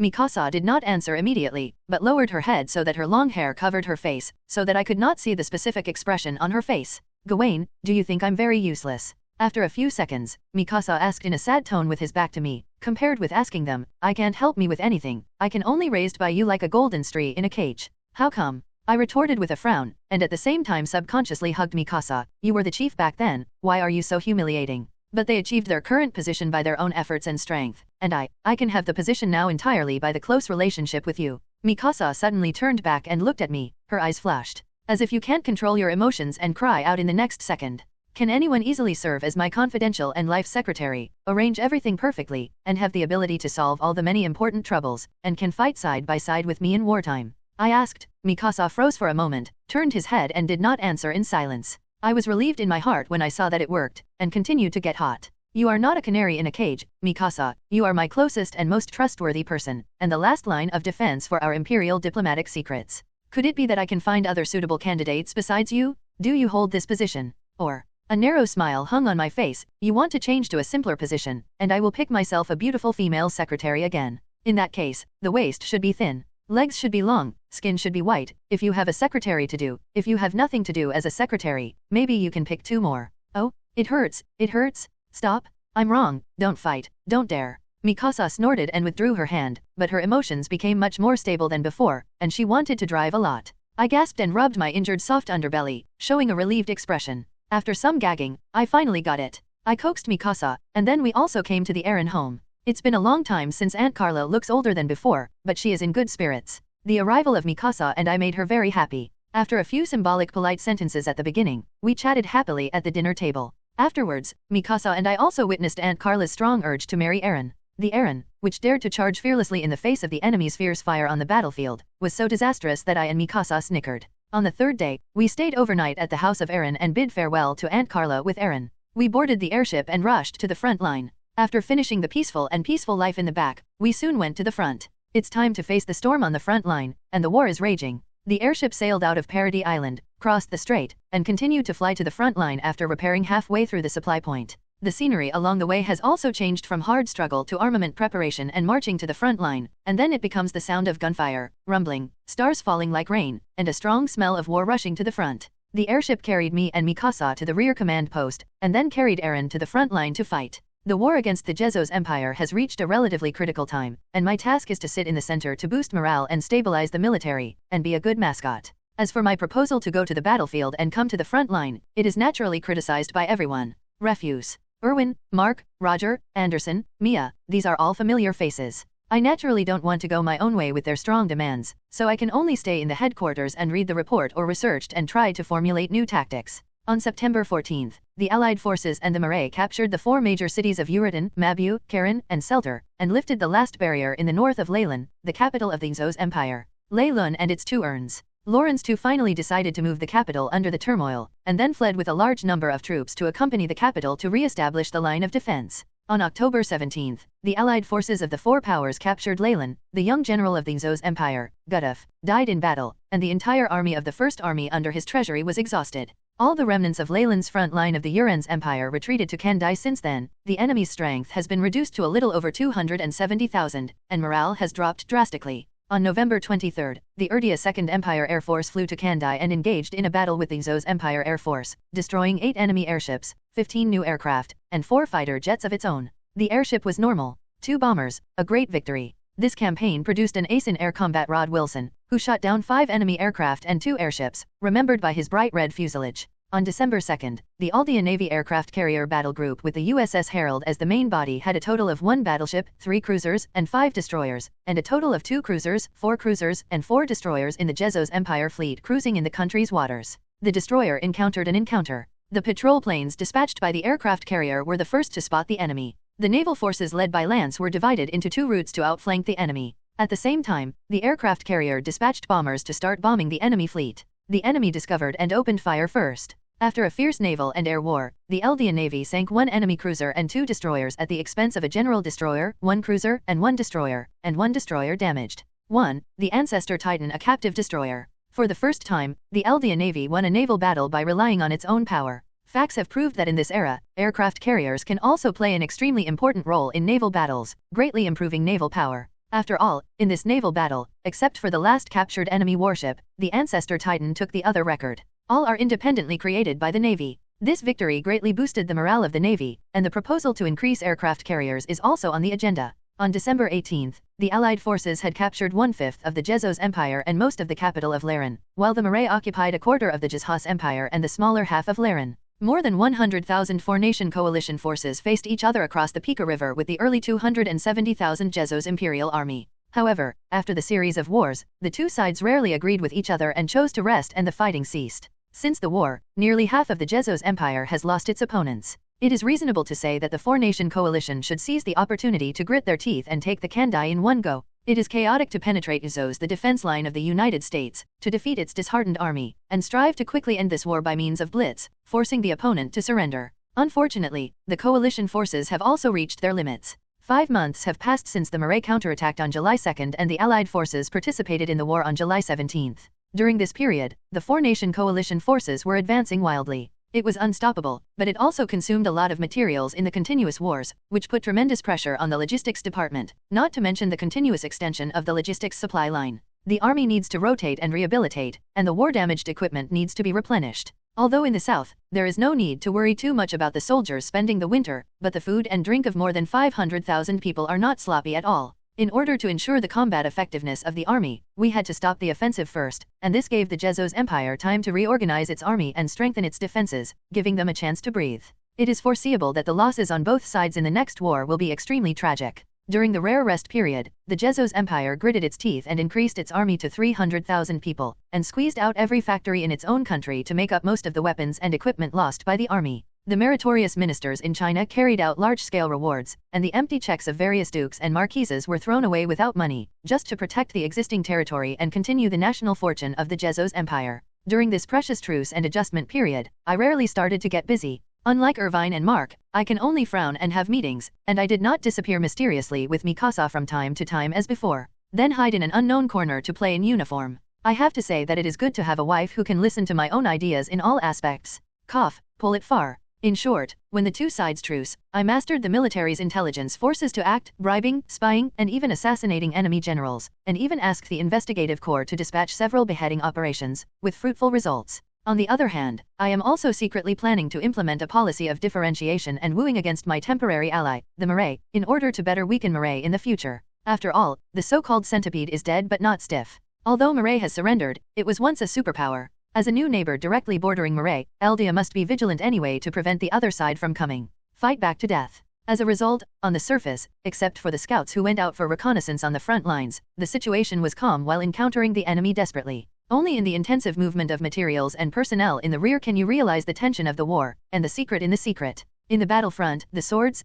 Mikasa did not answer immediately, but lowered her head so that her long hair covered her face, so that I could not see the specific expression on her face. Gawain, do you think I'm very useless? After a few seconds, Mikasa asked in a sad tone with his back to me. Compared with asking them, I can't help me with anything. I can only raised by you like a golden stray in a cage. How come? I retorted with a frown, and at the same time subconsciously hugged Mikasa. You were the chief back then, why are you so humiliating? But they achieved their current position by their own efforts and strength, and I can have the position now entirely by the close relationship with you. Mikasa suddenly turned back and looked at me, her eyes flashed. As if you can't control your emotions and cry out in the next second. Can anyone easily serve as my confidential and life secretary, arrange everything perfectly, and have the ability to solve all the many important troubles, and can fight side by side with me in wartime? I asked. Mikasa froze for a moment, turned his head and did not answer in silence. I was relieved in my heart when I saw that it worked, and continued to get hot. You are not a canary in a cage, Mikasa, you are my closest and most trustworthy person, and the last line of defense for our imperial diplomatic secrets. Could it be that I can find other suitable candidates besides you? Do you hold this position? Or, a narrow smile hung on my face, you want to change to a simpler position, and I will pick myself a beautiful female secretary again. In that case, the waist should be thin. Legs should be long, skin should be white. If you have a secretary to do, if you have nothing to do as a secretary, maybe you can pick 2 more. Oh, it hurts, it hurts. Stop. I'm wrong, don't fight, don't dare. Mikasa snorted and withdrew her hand, but her emotions became much more stable than before, and she wanted to drive a lot. I gasped and rubbed my injured soft underbelly, showing a relieved expression. After some gagging, I finally got it. I coaxed Mikasa, and then we also came to the Aaron home. It's been a long time since Aunt Carla looks older than before, but she is in good spirits. The arrival of Mikasa and I made her very happy. After a few symbolic polite sentences at the beginning, we chatted happily at the dinner table. Afterwards, Mikasa and I also witnessed Aunt Carla's strong urge to marry Aaron. The Aaron, which dared to charge fearlessly in the face of the enemy's fierce fire on the battlefield, was so disastrous that I and Mikasa snickered. On the 3rd day, we stayed overnight at the house of Aaron and bid farewell to Aunt Carla with Aaron. We boarded the airship and rushed to the front line. After finishing the peaceful life in the back, we soon went to the front. It's time to face the storm on the front line, and the war is raging. The airship sailed out of Parody Island, crossed the strait, and continued to fly to the front line after repairing halfway through the supply point. The scenery along the way has also changed from hard struggle to armament preparation and marching to the front line, and then it becomes the sound of gunfire, rumbling, stars falling like rain, and a strong smell of war rushing to the front. The airship carried me and Mikasa to the rear command post, and then carried Aaron to the front line to fight. The war against the Jezos Empire has reached a relatively critical time, and my task is to sit in the center to boost morale and stabilize the military, and be a good mascot. As for my proposal to go to the battlefield and come to the front line, it is naturally criticized by everyone. Refuse. Erwin, Mark, Roger, Anderson, Mia, these are all familiar faces. I naturally don't want to go my own way with their strong demands, so I can only stay in the headquarters and read the report or researched and try to formulate new tactics. On September 14th, the Allied forces and the Marae captured the 4 major cities of Uritan, Mabu, Karen, and Selter, and lifted the last barrier in the north of Leyland, the capital of the Xos Empire. Leylun and its 2 urns. Lawrence II finally decided to move the capital under the turmoil, and then fled with a large number of troops to accompany the capital to re-establish the line of defense. On October 17th, the Allied forces of the 4 powers captured Leyland. The young general of the Xos Empire, Guduf, died in battle, and the entire army of the First Army under his treasury was exhausted. All the remnants of Leyland's front line of the Urans Empire retreated to Kandai since then. The enemy's strength has been reduced to a little over 270,000, and morale has dropped drastically. On November 23, the Urdia Second Empire Air Force flew to Kandai and engaged in a battle with the Xos Empire Air Force, destroying 8 enemy airships, 15 new aircraft, and 4 fighter jets of its own. The airship was normal. 2 bombers, a great victory. This campaign produced an ace in air combat, Rod Wilson, who shot down 5 enemy aircraft and 2 airships, remembered by his bright red fuselage. On December 2, the Aldea Navy aircraft carrier battle group with the USS Herald as the main body had a total of 1 battleship, 3 cruisers, and 5 destroyers, and a total of 2 cruisers, 4 cruisers, and 4 destroyers in the Xos Empire fleet cruising in the country's waters. The destroyer encountered an encounter. The patrol planes dispatched by the aircraft carrier were the first to spot the enemy. The naval forces led by Lance were divided into 2 routes to outflank the enemy. At the same time, the aircraft carrier dispatched bombers to start bombing the enemy fleet. The enemy discovered and opened fire first. After a fierce naval and air war, the Aldea Navy sank 1 enemy cruiser and 2 destroyers at the expense of a general destroyer, 1 cruiser, and 1 destroyer, and 1 destroyer damaged. 1. The Ancestor Titan, a captive destroyer. For the first time, the Aldea Navy won a naval battle by relying on its own power. Facts have proved that in this era, aircraft carriers can also play an extremely important role in naval battles, greatly improving naval power. After all, in this naval battle, except for the last captured enemy warship, the Ancestor Titan took the other record. All are independently created by the Navy. This victory greatly boosted the morale of the Navy, and the proposal to increase aircraft carriers is also on the agenda. On December 18, the Allied forces had captured 1/5 of the Xos Empire and most of the capital of Laren, while the Marae occupied a quarter of the Jizhas Empire and the smaller half of Laren. More than 100,000 four-nation coalition forces faced each other across the Pika River with the early 270,000 Xos Imperial Army. However, after the series of wars, the 2 sides rarely agreed with each other and chose to rest, and the fighting ceased. Since the war, nearly half of the Xos Empire has lost its opponents. It is reasonable to say that the 4-nation coalition should seize the opportunity to grit their teeth and take the Kandai in one go. It is chaotic to penetrate Xos, the defense line of the United States, to defeat its disheartened army, and strive to quickly end this war by means of blitz, forcing the opponent to surrender. Unfortunately, the coalition forces have also reached their limits. 5 months have passed since the Marae counterattacked on July 2 and the Allied forces participated in the war on July 17. During this period, the 4-nation coalition forces were advancing wildly. It was unstoppable, but it also consumed a lot of materials in the continuous wars, which put tremendous pressure on the logistics department, not to mention the continuous extension of the logistics supply line. The army needs to rotate and rehabilitate, and the war-damaged equipment needs to be replenished. Although in the south, there is no need to worry too much about the soldiers spending the winter, but the food and drink of more than 500,000 people are not sloppy at all. In order to ensure the combat effectiveness of the army, we had to stop the offensive first, and this gave the Xos Empire time to reorganize its army and strengthen its defenses, giving them a chance to breathe. It is foreseeable that the losses on both sides in the next war will be extremely tragic. During the rare rest period, the Xos Empire gritted its teeth and increased its army to 300,000 people, and squeezed out every factory in its own country to make up most of the weapons and equipment lost by the army. The meritorious ministers in China carried out large-scale rewards, and the empty checks of various dukes and marquises were thrown away without money, just to protect the existing territory and continue the national fortune of the Xos Empire. During this precious truce and adjustment period, I rarely started to get busy. Unlike Irvine and Mark, I can only frown and have meetings, and I did not disappear mysteriously with Mikasa from time to time as before, then hide in an unknown corner to play in uniform. I have to say that it is good to have a wife who can listen to my own ideas in all aspects. Pull it far. In short, when the 2 sides truce, I mastered the military's intelligence forces to act, bribing, spying, and even assassinating enemy generals, and even asked the investigative corps to dispatch several beheading operations, with fruitful results. On the other hand, I am also secretly planning to implement a policy of differentiation and wooing against my temporary ally, the Marae, in order to better weaken Marae in the future. After all, the so-called centipede is dead but not stiff. Although Marae has surrendered, it was once a superpower. As a new neighbor directly bordering Marae, Aldea must be vigilant anyway to prevent the other side from coming. Fight back to death. As a result, on the surface, except for the scouts who went out for reconnaissance on the front lines, the situation was calm while encountering the enemy desperately. Only in the intensive movement of materials and personnel in the rear can you realize the tension of the war, and the secret in the secret. In the battlefront, the swords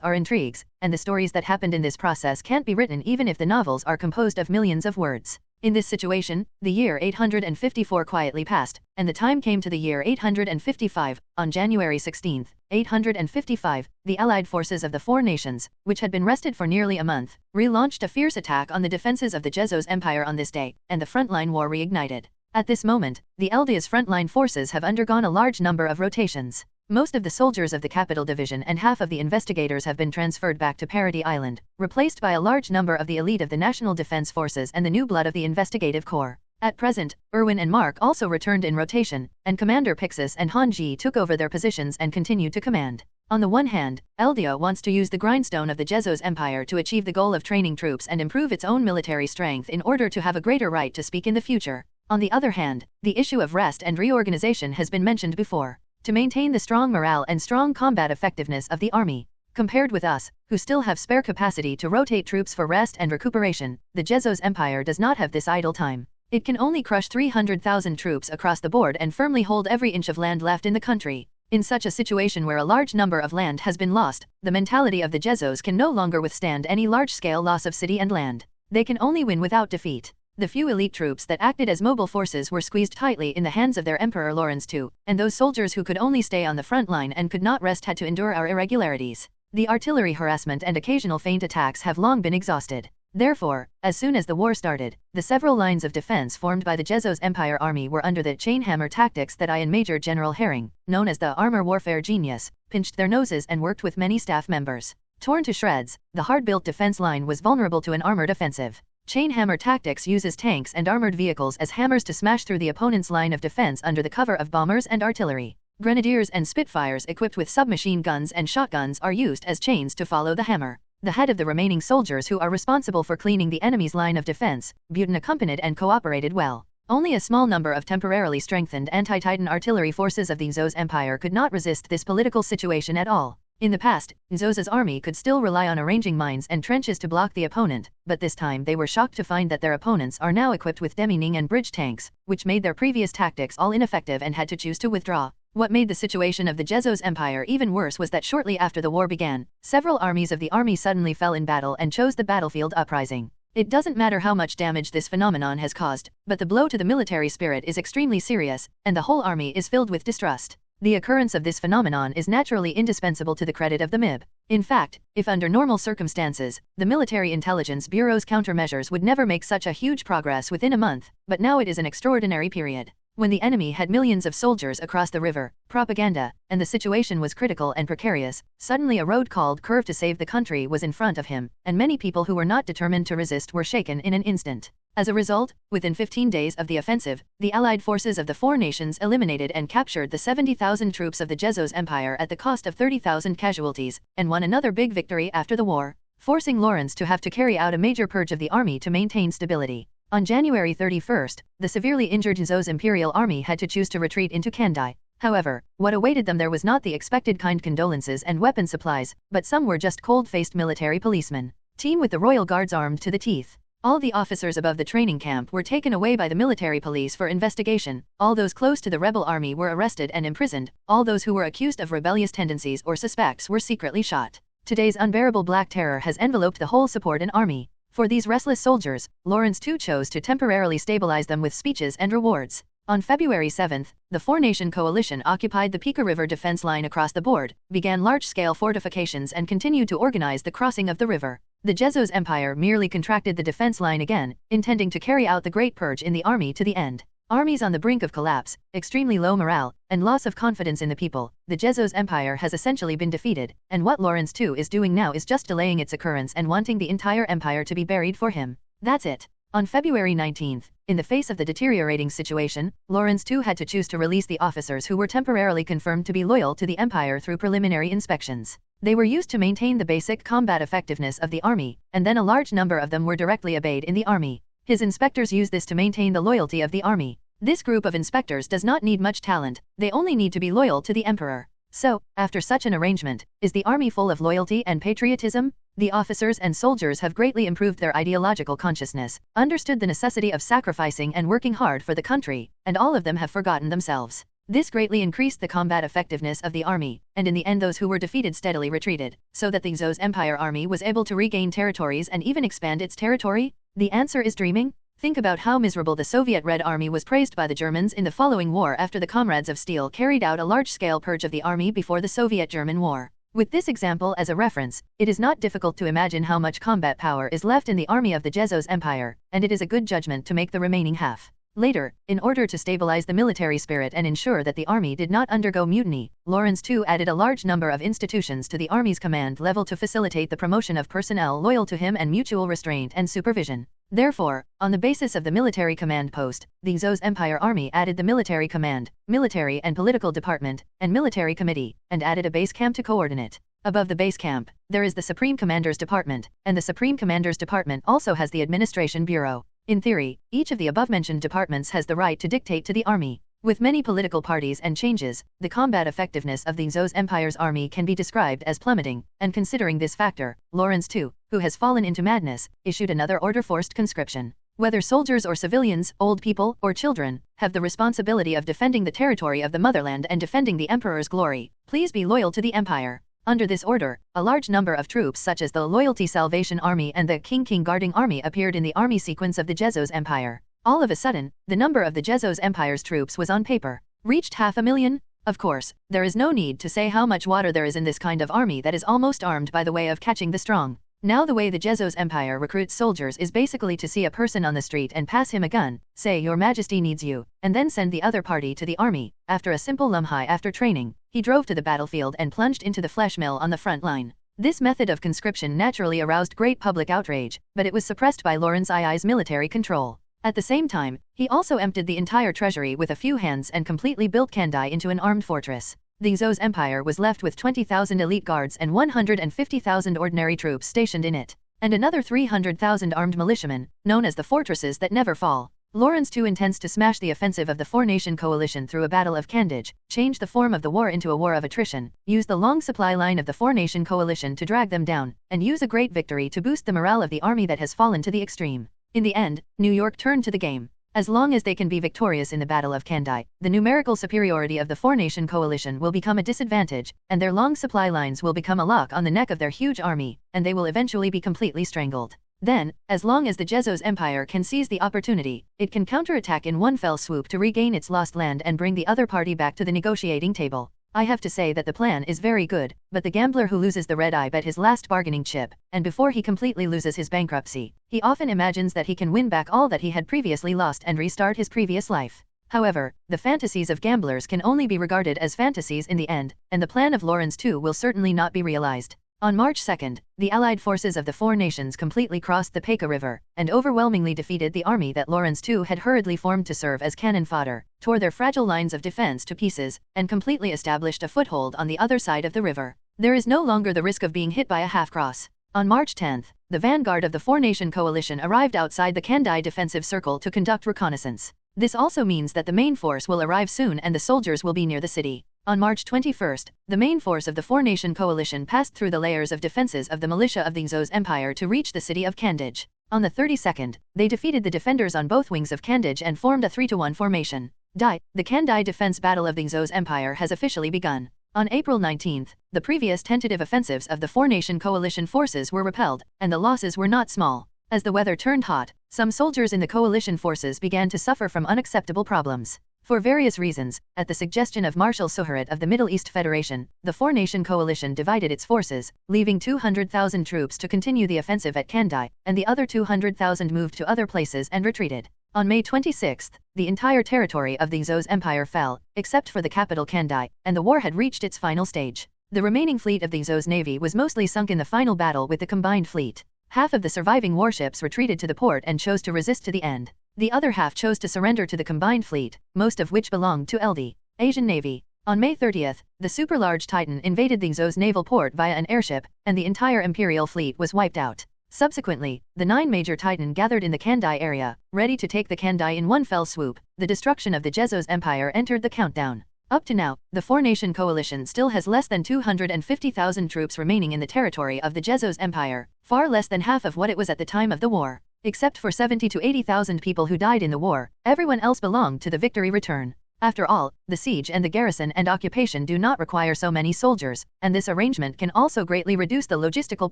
are intrigues, and the stories that happened in this process can't be written even if the novels are composed of millions of words. In this situation, the year 854 quietly passed, and the time came to the year 855. On January 16, 855, the allied forces of the four nations, which had been rested for nearly a month, relaunched a fierce attack on the defenses of the Jezos Empire on this day, and the frontline war reignited. At this moment, the Eldia's frontline forces have undergone a large number of rotations. Most of the soldiers of the Capital Division and half of the investigators have been transferred back to Parity Island, replaced by a large number of the elite of the National Defense Forces and the new blood of the Investigative Corps. At present, Erwin and Mark also returned in rotation, and Commander Pixis and Hanji took over their positions and continued to command. On the one hand, Eldia wants to use the grindstone of the Jezos Empire to achieve the goal of training troops and improve its own military strength in order to have a greater right to speak in the future. On the other hand, the issue of rest and reorganization has been mentioned before. To maintain the strong morale and strong combat effectiveness of the army. Compared with us, who still have spare capacity to rotate troops for rest and recuperation, the Jezos Empire does not have this idle time. It can only crush 300,000 troops across the board and firmly hold every inch of land left in the country. In such a situation where a large number of land has been lost, the mentality of the Jezos can no longer withstand any large-scale loss of city and land. They can only win without defeat. The few elite troops that acted as mobile forces were squeezed tightly in the hands of their Emperor Lawrence II, and those soldiers who could only stay on the front line and could not rest had to endure our irregularities. The artillery harassment and occasional feint attacks have long been exhausted. Therefore, as soon as the war started, the several lines of defense formed by the Jezos Empire army were under the chainhammer tactics that I and Major General Herring, known as the armor warfare genius, pinched their noses and worked with many staff members. Torn to shreds, the hard-built defense line was vulnerable to an armored offensive. Chainhammer tactics uses tanks and armored vehicles as hammers to smash through the opponent's line of defense under the cover of bombers and artillery. Grenadiers and Spitfires equipped with submachine guns and shotguns are used as chains to follow the hammer. The head of the remaining soldiers who are responsible for cleaning the enemy's line of defense, Buten accompanied and cooperated well. Only a small number of temporarily strengthened anti-Titan artillery forces of the Zos Empire could not resist this political situation at all. In the past, Nzosa's army could still rely on arranging mines and trenches to block the opponent, but this time they were shocked to find that their opponents are now equipped with demining and bridge tanks, which made their previous tactics all ineffective and had to choose to withdraw. What made the situation of the Jezos Empire even worse was that shortly after the war began, several armies of the army suddenly fell in battle and chose the battlefield uprising. It doesn't matter how much damage this phenomenon has caused, but the blow to the military spirit is extremely serious, and the whole army is filled with distrust. The occurrence of this phenomenon is naturally indispensable to the credit of the MIB. In fact, if under normal circumstances, the Military Intelligence Bureau's countermeasures would never make such a huge progress within a month, but now it is an extraordinary period. When the enemy had millions of soldiers across the river, propaganda, and the situation was critical and precarious, suddenly a road called Curve to Save the Country was in front of him, and many people who were not determined to resist were shaken in an instant. As a result, within 15 days of the offensive, the allied forces of the four nations eliminated and captured the 70,000 troops of the Jezos Empire at the cost of 30,000 casualties, and won another big victory after the war, forcing Lawrence to have to carry out a major purge of the army to maintain stability. On January 31st, the severely injured Zos Imperial Army had to choose to retreat into Kandai. However, what awaited them there was not the expected kind condolences and weapon supplies, but some were just cold-faced military policemen. Team with the Royal Guards armed to the teeth. All the officers above the training camp were taken away by the military police for investigation, all those close to the rebel army were arrested and imprisoned, all those who were accused of rebellious tendencies or suspects were secretly shot. Today's unbearable black terror has enveloped the whole support and army. For these restless soldiers, Lawrence II chose to temporarily stabilize them with speeches and rewards. On February 7th, the four-nation coalition occupied the Pika River defense line across the board, began large-scale fortifications and continued to organize the crossing of the river. The Jezos Empire merely contracted the defense line again, intending to carry out the Great Purge in the army to the end. Armies on the brink of collapse, extremely low morale, and loss of confidence in the people, the Jezos Empire has essentially been defeated, and what Lawrence II is doing now is just delaying its occurrence and wanting the entire empire to be buried for him. That's it. On February 19th, in the face of the deteriorating situation, Lawrence II had to choose to release the officers who were temporarily confirmed to be loyal to the empire through preliminary inspections. They were used to maintain the basic combat effectiveness of the army, and then a large number of them were directly obeyed in the army. His inspectors use this to maintain the loyalty of the army. This group of inspectors does not need much talent, they only need to be loyal to the emperor. So, after such an arrangement, is the army full of loyalty and patriotism? The officers and soldiers have greatly improved their ideological consciousness, understood the necessity of sacrificing and working hard for the country, and all of them have forgotten themselves. This greatly increased the combat effectiveness of the army, and in the end those who were defeated steadily retreated, so that the Xho's Empire army was able to regain territories and even expand its territory? The answer is dreaming. Think about how miserable the Soviet Red Army was praised by the Germans in the following war after the Comrades of Steel carried out a large-scale purge of the army before the Soviet-German War. With this example as a reference, it is not difficult to imagine how much combat power is left in the army of the Xho's Empire, and it is a good judgment to make the remaining half. Later, in order to stabilize the military spirit and ensure that the army did not undergo mutiny, Lawrence II added a large number of institutions to the army's command level to facilitate the promotion of personnel loyal to him and mutual restraint and supervision. Therefore, on the basis of the military command post, the Xho's Empire Army added the military command, military and political department, and military committee, and added a base camp to coordinate. Above the base camp, there is the Supreme Commander's Department, and the Supreme Commander's Department also has the Administration Bureau. In theory, each of the above-mentioned departments has the right to dictate to the army. With many political parties and changes, the combat effectiveness of the Xho's Empire's army can be described as plummeting, and considering this factor, Lawrence II, who has fallen into madness, issued another order: forced conscription. Whether soldiers or civilians, old people or children, have the responsibility of defending the territory of the motherland and defending the emperor's glory. Please be loyal to the empire. Under this order, a large number of troops such as the Loyalty Salvation Army and the King Guarding Army appeared in the army sequence of the Xho's Empire. All of a sudden, the number of the Xho's Empire's troops was on paper reached 500,000. Of course, there is no need to say how much water there is in this kind of army that is almost armed by the way of catching the strong. Now the way the Xho's Empire recruits soldiers is basically to see a person on the street and pass him a gun, say Your Majesty needs you, and then send the other party to the army. After a simple lumhai after training, he drove to the battlefield and plunged into the flesh mill on the front line. This method of conscription naturally aroused great public outrage, but it was suppressed by Lawrence II's military control. At the same time, he also emptied the entire treasury with a few hands and completely built Kandai into an armed fortress. The Xho's Empire was left with 20,000 elite guards and 150,000 ordinary troops stationed in it, and another 300,000 armed militiamen, known as the fortresses that never fall. Lawrence II intends to smash the offensive of the four-nation coalition through a battle of Kandaj, change the form of the war into a war of attrition, use the long supply line of the four-nation coalition to drag them down, and use a great victory to boost the morale of the army that has fallen to the extreme. In the end, New York turned to the game. As long as they can be victorious in the Battle of Kandai, the numerical superiority of the four-nation coalition will become a disadvantage, and their long supply lines will become a lock on the neck of their huge army, and they will eventually be completely strangled. Then, as long as the Xho's Empire can seize the opportunity, it can counterattack in one fell swoop to regain its lost land and bring the other party back to the negotiating table. I have to say that the plan is very good, but the gambler who loses the red eye bet his last bargaining chip, and before he completely loses his bankruptcy, he often imagines that he can win back all that he had previously lost and restart his previous life. However, the fantasies of gamblers can only be regarded as fantasies in the end, and the plan of Lawrence II will certainly not be realized. On March 2, the Allied forces of the four nations completely crossed the Peka River, and overwhelmingly defeated the army that Lawrence II had hurriedly formed to serve as cannon fodder, tore their fragile lines of defense to pieces, and completely established a foothold on the other side of the river. There is no longer the risk of being hit by a half-cross. On March 10, the vanguard of the four-nation coalition arrived outside the Kandai defensive circle to conduct reconnaissance. This also means that the main force will arrive soon and the soldiers will be near the city. On March 21, the main force of the four-nation coalition passed through the layers of defenses of the militia of the Xho's Empire to reach the city of Kandaj. On the 32nd, they defeated the defenders on both wings of Kandaj and formed a 3-to-1 formation. The Kandai defense battle of the Xho's Empire has officially begun. On April 19, the previous tentative offensives of the four-nation coalition forces were repelled, and the losses were not small. As the weather turned hot, some soldiers in the coalition forces began to suffer from unacceptable problems. For various reasons, at the suggestion of Marshal Suharit of the Middle East Federation, the four-nation coalition divided its forces, leaving 200,000 troops to continue the offensive at Kandai, and the other 200,000 moved to other places and retreated. On May 26, the entire territory of the Xho's Empire fell, except for the capital Kandai, and the war had reached its final stage. The remaining fleet of the Xho's navy was mostly sunk in the final battle with the combined fleet. Half of the surviving warships retreated to the port and chose to resist to the end. The other half chose to surrender to the combined fleet, most of which belonged to LD Asian Navy. On May 30, the super-large Titan invaded the Xho's naval port via an airship, and the entire Imperial fleet was wiped out. Subsequently, the 9 major Titan gathered in the Kandai area, ready to take the Kandai in one fell swoop. The destruction of the Xho's Empire entered the countdown. Up to now, the four-nation coalition still has less than 250,000 troops remaining in the territory of the Jezos Empire, far less than half of what it was at the time of the war. Except for 70 to 80,000 people who died in the war, everyone else belonged to the victory return. After all, the siege and the garrison and occupation do not require so many soldiers, and this arrangement can also greatly reduce the logistical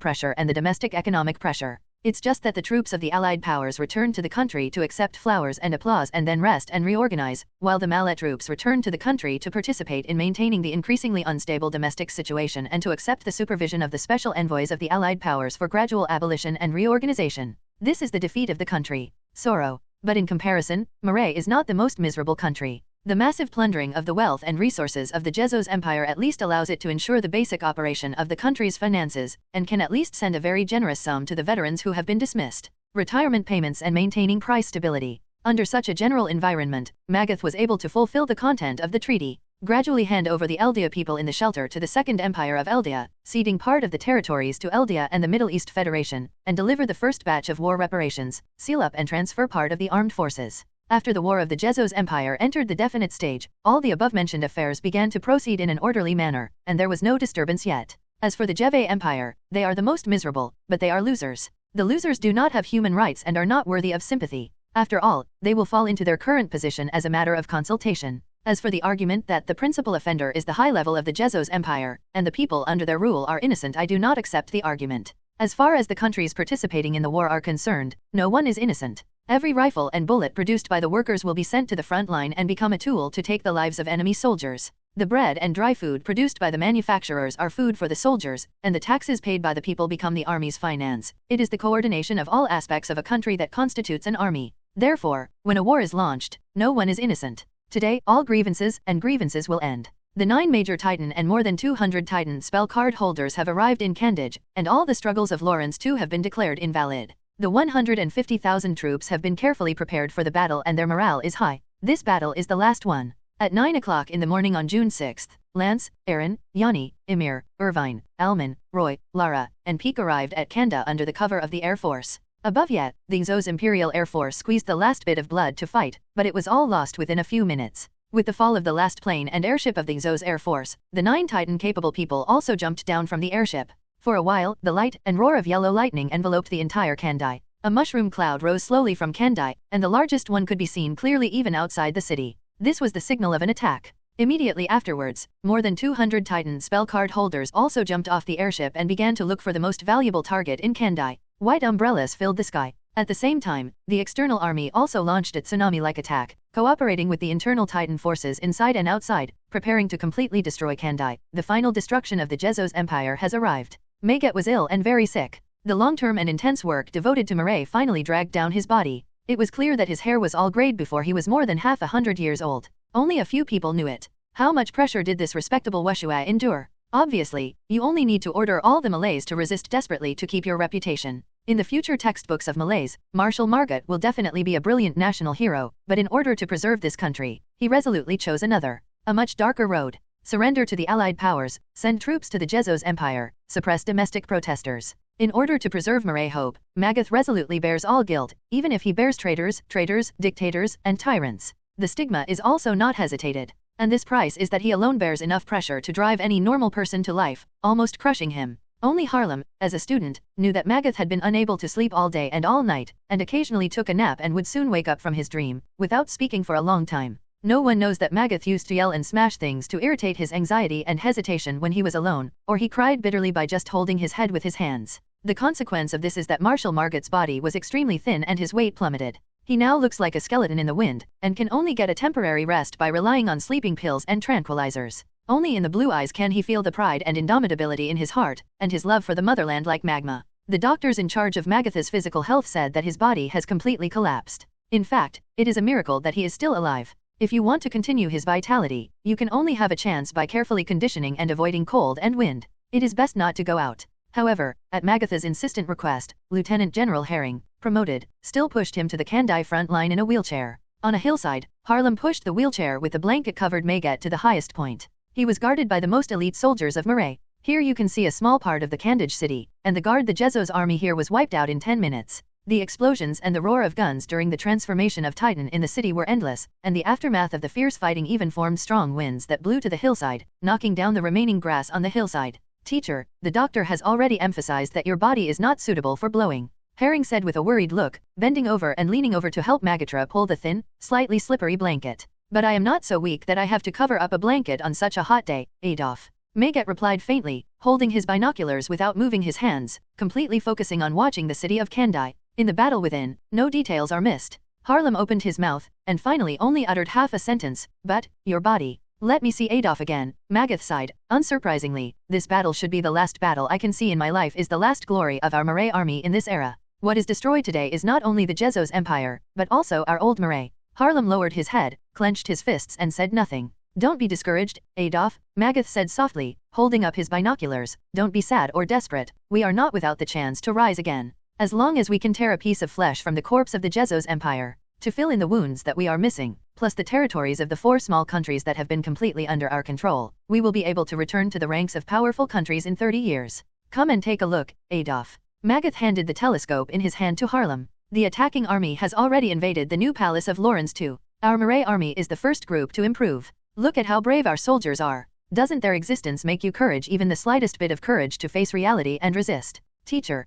pressure and the domestic economic pressure. It's just that the troops of the Allied powers return to the country to accept flowers and applause and then rest and reorganize, while the Mallet troops return to the country to participate in maintaining the increasingly unstable domestic situation and to accept the supervision of the special envoys of the Allied powers for gradual abolition and reorganization. This is the defeat of the country. Sorrow. But in comparison, Marais is not the most miserable country. The massive plundering of the wealth and resources of the Jezos Empire at least allows it to ensure the basic operation of the country's finances, and can at least send a very generous sum to the veterans who have been dismissed. Retirement payments and maintaining price stability. Under such a general environment, Magath was able to fulfill the content of the treaty, gradually hand over the Eldia people in the shelter to the Second Empire of Eldia, ceding part of the territories to Eldia and the Middle East Federation, and deliver the first batch of war reparations, seal up and transfer part of the armed forces. After the War of the Jezos Empire entered the definite stage, all the above-mentioned affairs began to proceed in an orderly manner, and there was no disturbance yet. As for the Jeve Empire, they are the most miserable, but they are losers. The losers do not have human rights and are not worthy of sympathy. After all, they will fall into their current position as a matter of consultation. As for the argument that the principal offender is the high level of the Jezos Empire, and the people under their rule are innocent, I do not accept the argument. As far as the countries participating in the war are concerned, no one is innocent. Every rifle and bullet produced by the workers will be sent to the front line and become a tool to take the lives of enemy soldiers. The bread and dry food produced by the manufacturers are food for the soldiers, and the taxes paid by the people become the army's finance. It is the coordination of all aspects of a country that constitutes an army. Therefore, when a war is launched, no one is innocent. Today, all grievances will end. The 9 major Titan and more than 200 Titan spell card holders have arrived in Kandij, and all the struggles of Lawrence too have been declared invalid. The 150,000 troops have been carefully prepared for the battle and their morale is high. This battle is the last one. At 9 o'clock in the morning on June 6th, Lance, Aaron, Yanni, Emir, Irvine, Alman, Roy, Lara, and Peak arrived at Kanda under the cover of the Air Force. Above yet, the Xos Imperial Air Force squeezed the last bit of blood to fight, but it was all lost within a few minutes. With the fall of the last plane and airship of the Xos Air Force, the 9 Titan-capable people also jumped down from the airship. For a while, the light and roar of yellow lightning enveloped the entire Kandai. A mushroom cloud rose slowly from Kandai, and the largest one could be seen clearly even outside the city. This was the signal of an attack. Immediately afterwards, more than 200 Titan spell card holders also jumped off the airship and began to look for the most valuable target in Kandai. White umbrellas filled the sky. At the same time, the external army also launched its tsunami-like attack, cooperating with the internal Titan forces inside and outside, preparing to completely destroy Kandai. The final destruction of the Jezos Empire has arrived. Maget was ill and very sick. The long-term and intense work devoted to Marais finally dragged down his body. It was clear that his hair was all grayed before he was more than half 100 years old. Only a few people knew it. How much pressure did this respectable Weshua endure? Obviously, you only need to order all the Malays to resist desperately to keep your reputation. In the future textbooks of Malays, Marshal Margot will definitely be a brilliant national hero, but in order to preserve this country, he resolutely chose another, a much darker road. Surrender to the Allied powers, send troops to the Jezos Empire, suppress domestic protesters. In order to preserve Marais hope, Magath resolutely bears all guilt, even if he bears traitors, dictators, and tyrants. The stigma is also not hesitated, and this price is that he alone bears enough pressure to drive any normal person to life, almost crushing him. Only Harlem, as a student, knew that Magath had been unable to sleep all day and all night, and occasionally took a nap and would soon wake up from his dream, without speaking for a long time. No one knows that Magath used to yell and smash things to irritate his anxiety and hesitation when he was alone, or he cried bitterly by just holding his head with his hands. The consequence of this is that Marshal Margot's body was extremely thin and his weight plummeted. He now looks like a skeleton in the wind, and can only get a temporary rest by relying on sleeping pills and tranquilizers. Only in the blue eyes can he feel the pride and indomitability in his heart, and his love for the motherland like magma. The doctors in charge of Magath's physical health said that his body has completely collapsed. In fact, it is a miracle that he is still alive. If you want to continue his vitality, you can only have a chance by carefully conditioning and avoiding cold and wind. It is best not to go out. However, at Magath's insistent request, Lieutenant General Herring, promoted, still pushed him to the Kandai front line in a wheelchair. On a hillside, Harlem pushed the wheelchair with the blanket-covered Maget to the highest point. He was guarded by the most elite soldiers of Marais. Here you can see a small part of the Kandij city, and the guard the Jezos army here was wiped out in 10 minutes. The explosions and the roar of guns during the transformation of Titan in the city were endless, and the aftermath of the fierce fighting even formed strong winds that blew to the hillside, knocking down the remaining grass on the hillside. Teacher, the doctor has already emphasized that your body is not suitable for blowing, Herring said with a worried look, bending over and leaning over to help Magatra pull the thin, slightly slippery blanket. But I am not so weak that I have to cover up a blanket on such a hot day, Adolf. Magat replied faintly, holding his binoculars without moving his hands, completely focusing on watching the city of Kandai. In the battle within, no details are missed. Harlem opened his mouth, and finally only uttered half a sentence, but, your body. Let me see Adolf again, Magath sighed. Unsurprisingly, this battle should be the last battle I can see in my life is the last glory of our Murray army in this era. What is destroyed today is not only the Jezos Empire, but also our old Murray. Harlem lowered his head, clenched his fists and said nothing. Don't be discouraged, Adolf, Magath said softly, holding up his binoculars. Don't be sad or desperate, we are not without the chance to rise again. As long as we can tear a piece of flesh from the corpse of the Jezos Empire, to fill in the wounds that we are missing, plus the territories of the 4 small countries that have been completely under our control, we will be able to return to the ranks of powerful countries in 30 years. Come and take a look, Adolf. Magath handed the telescope in his hand to Harlem. The attacking army has already invaded the new palace of Lawrence II. Our Murray army is the first group to improve. Look at how brave our soldiers are. Doesn't their existence make you courage, even the slightest bit of courage to face reality and resist? Teacher,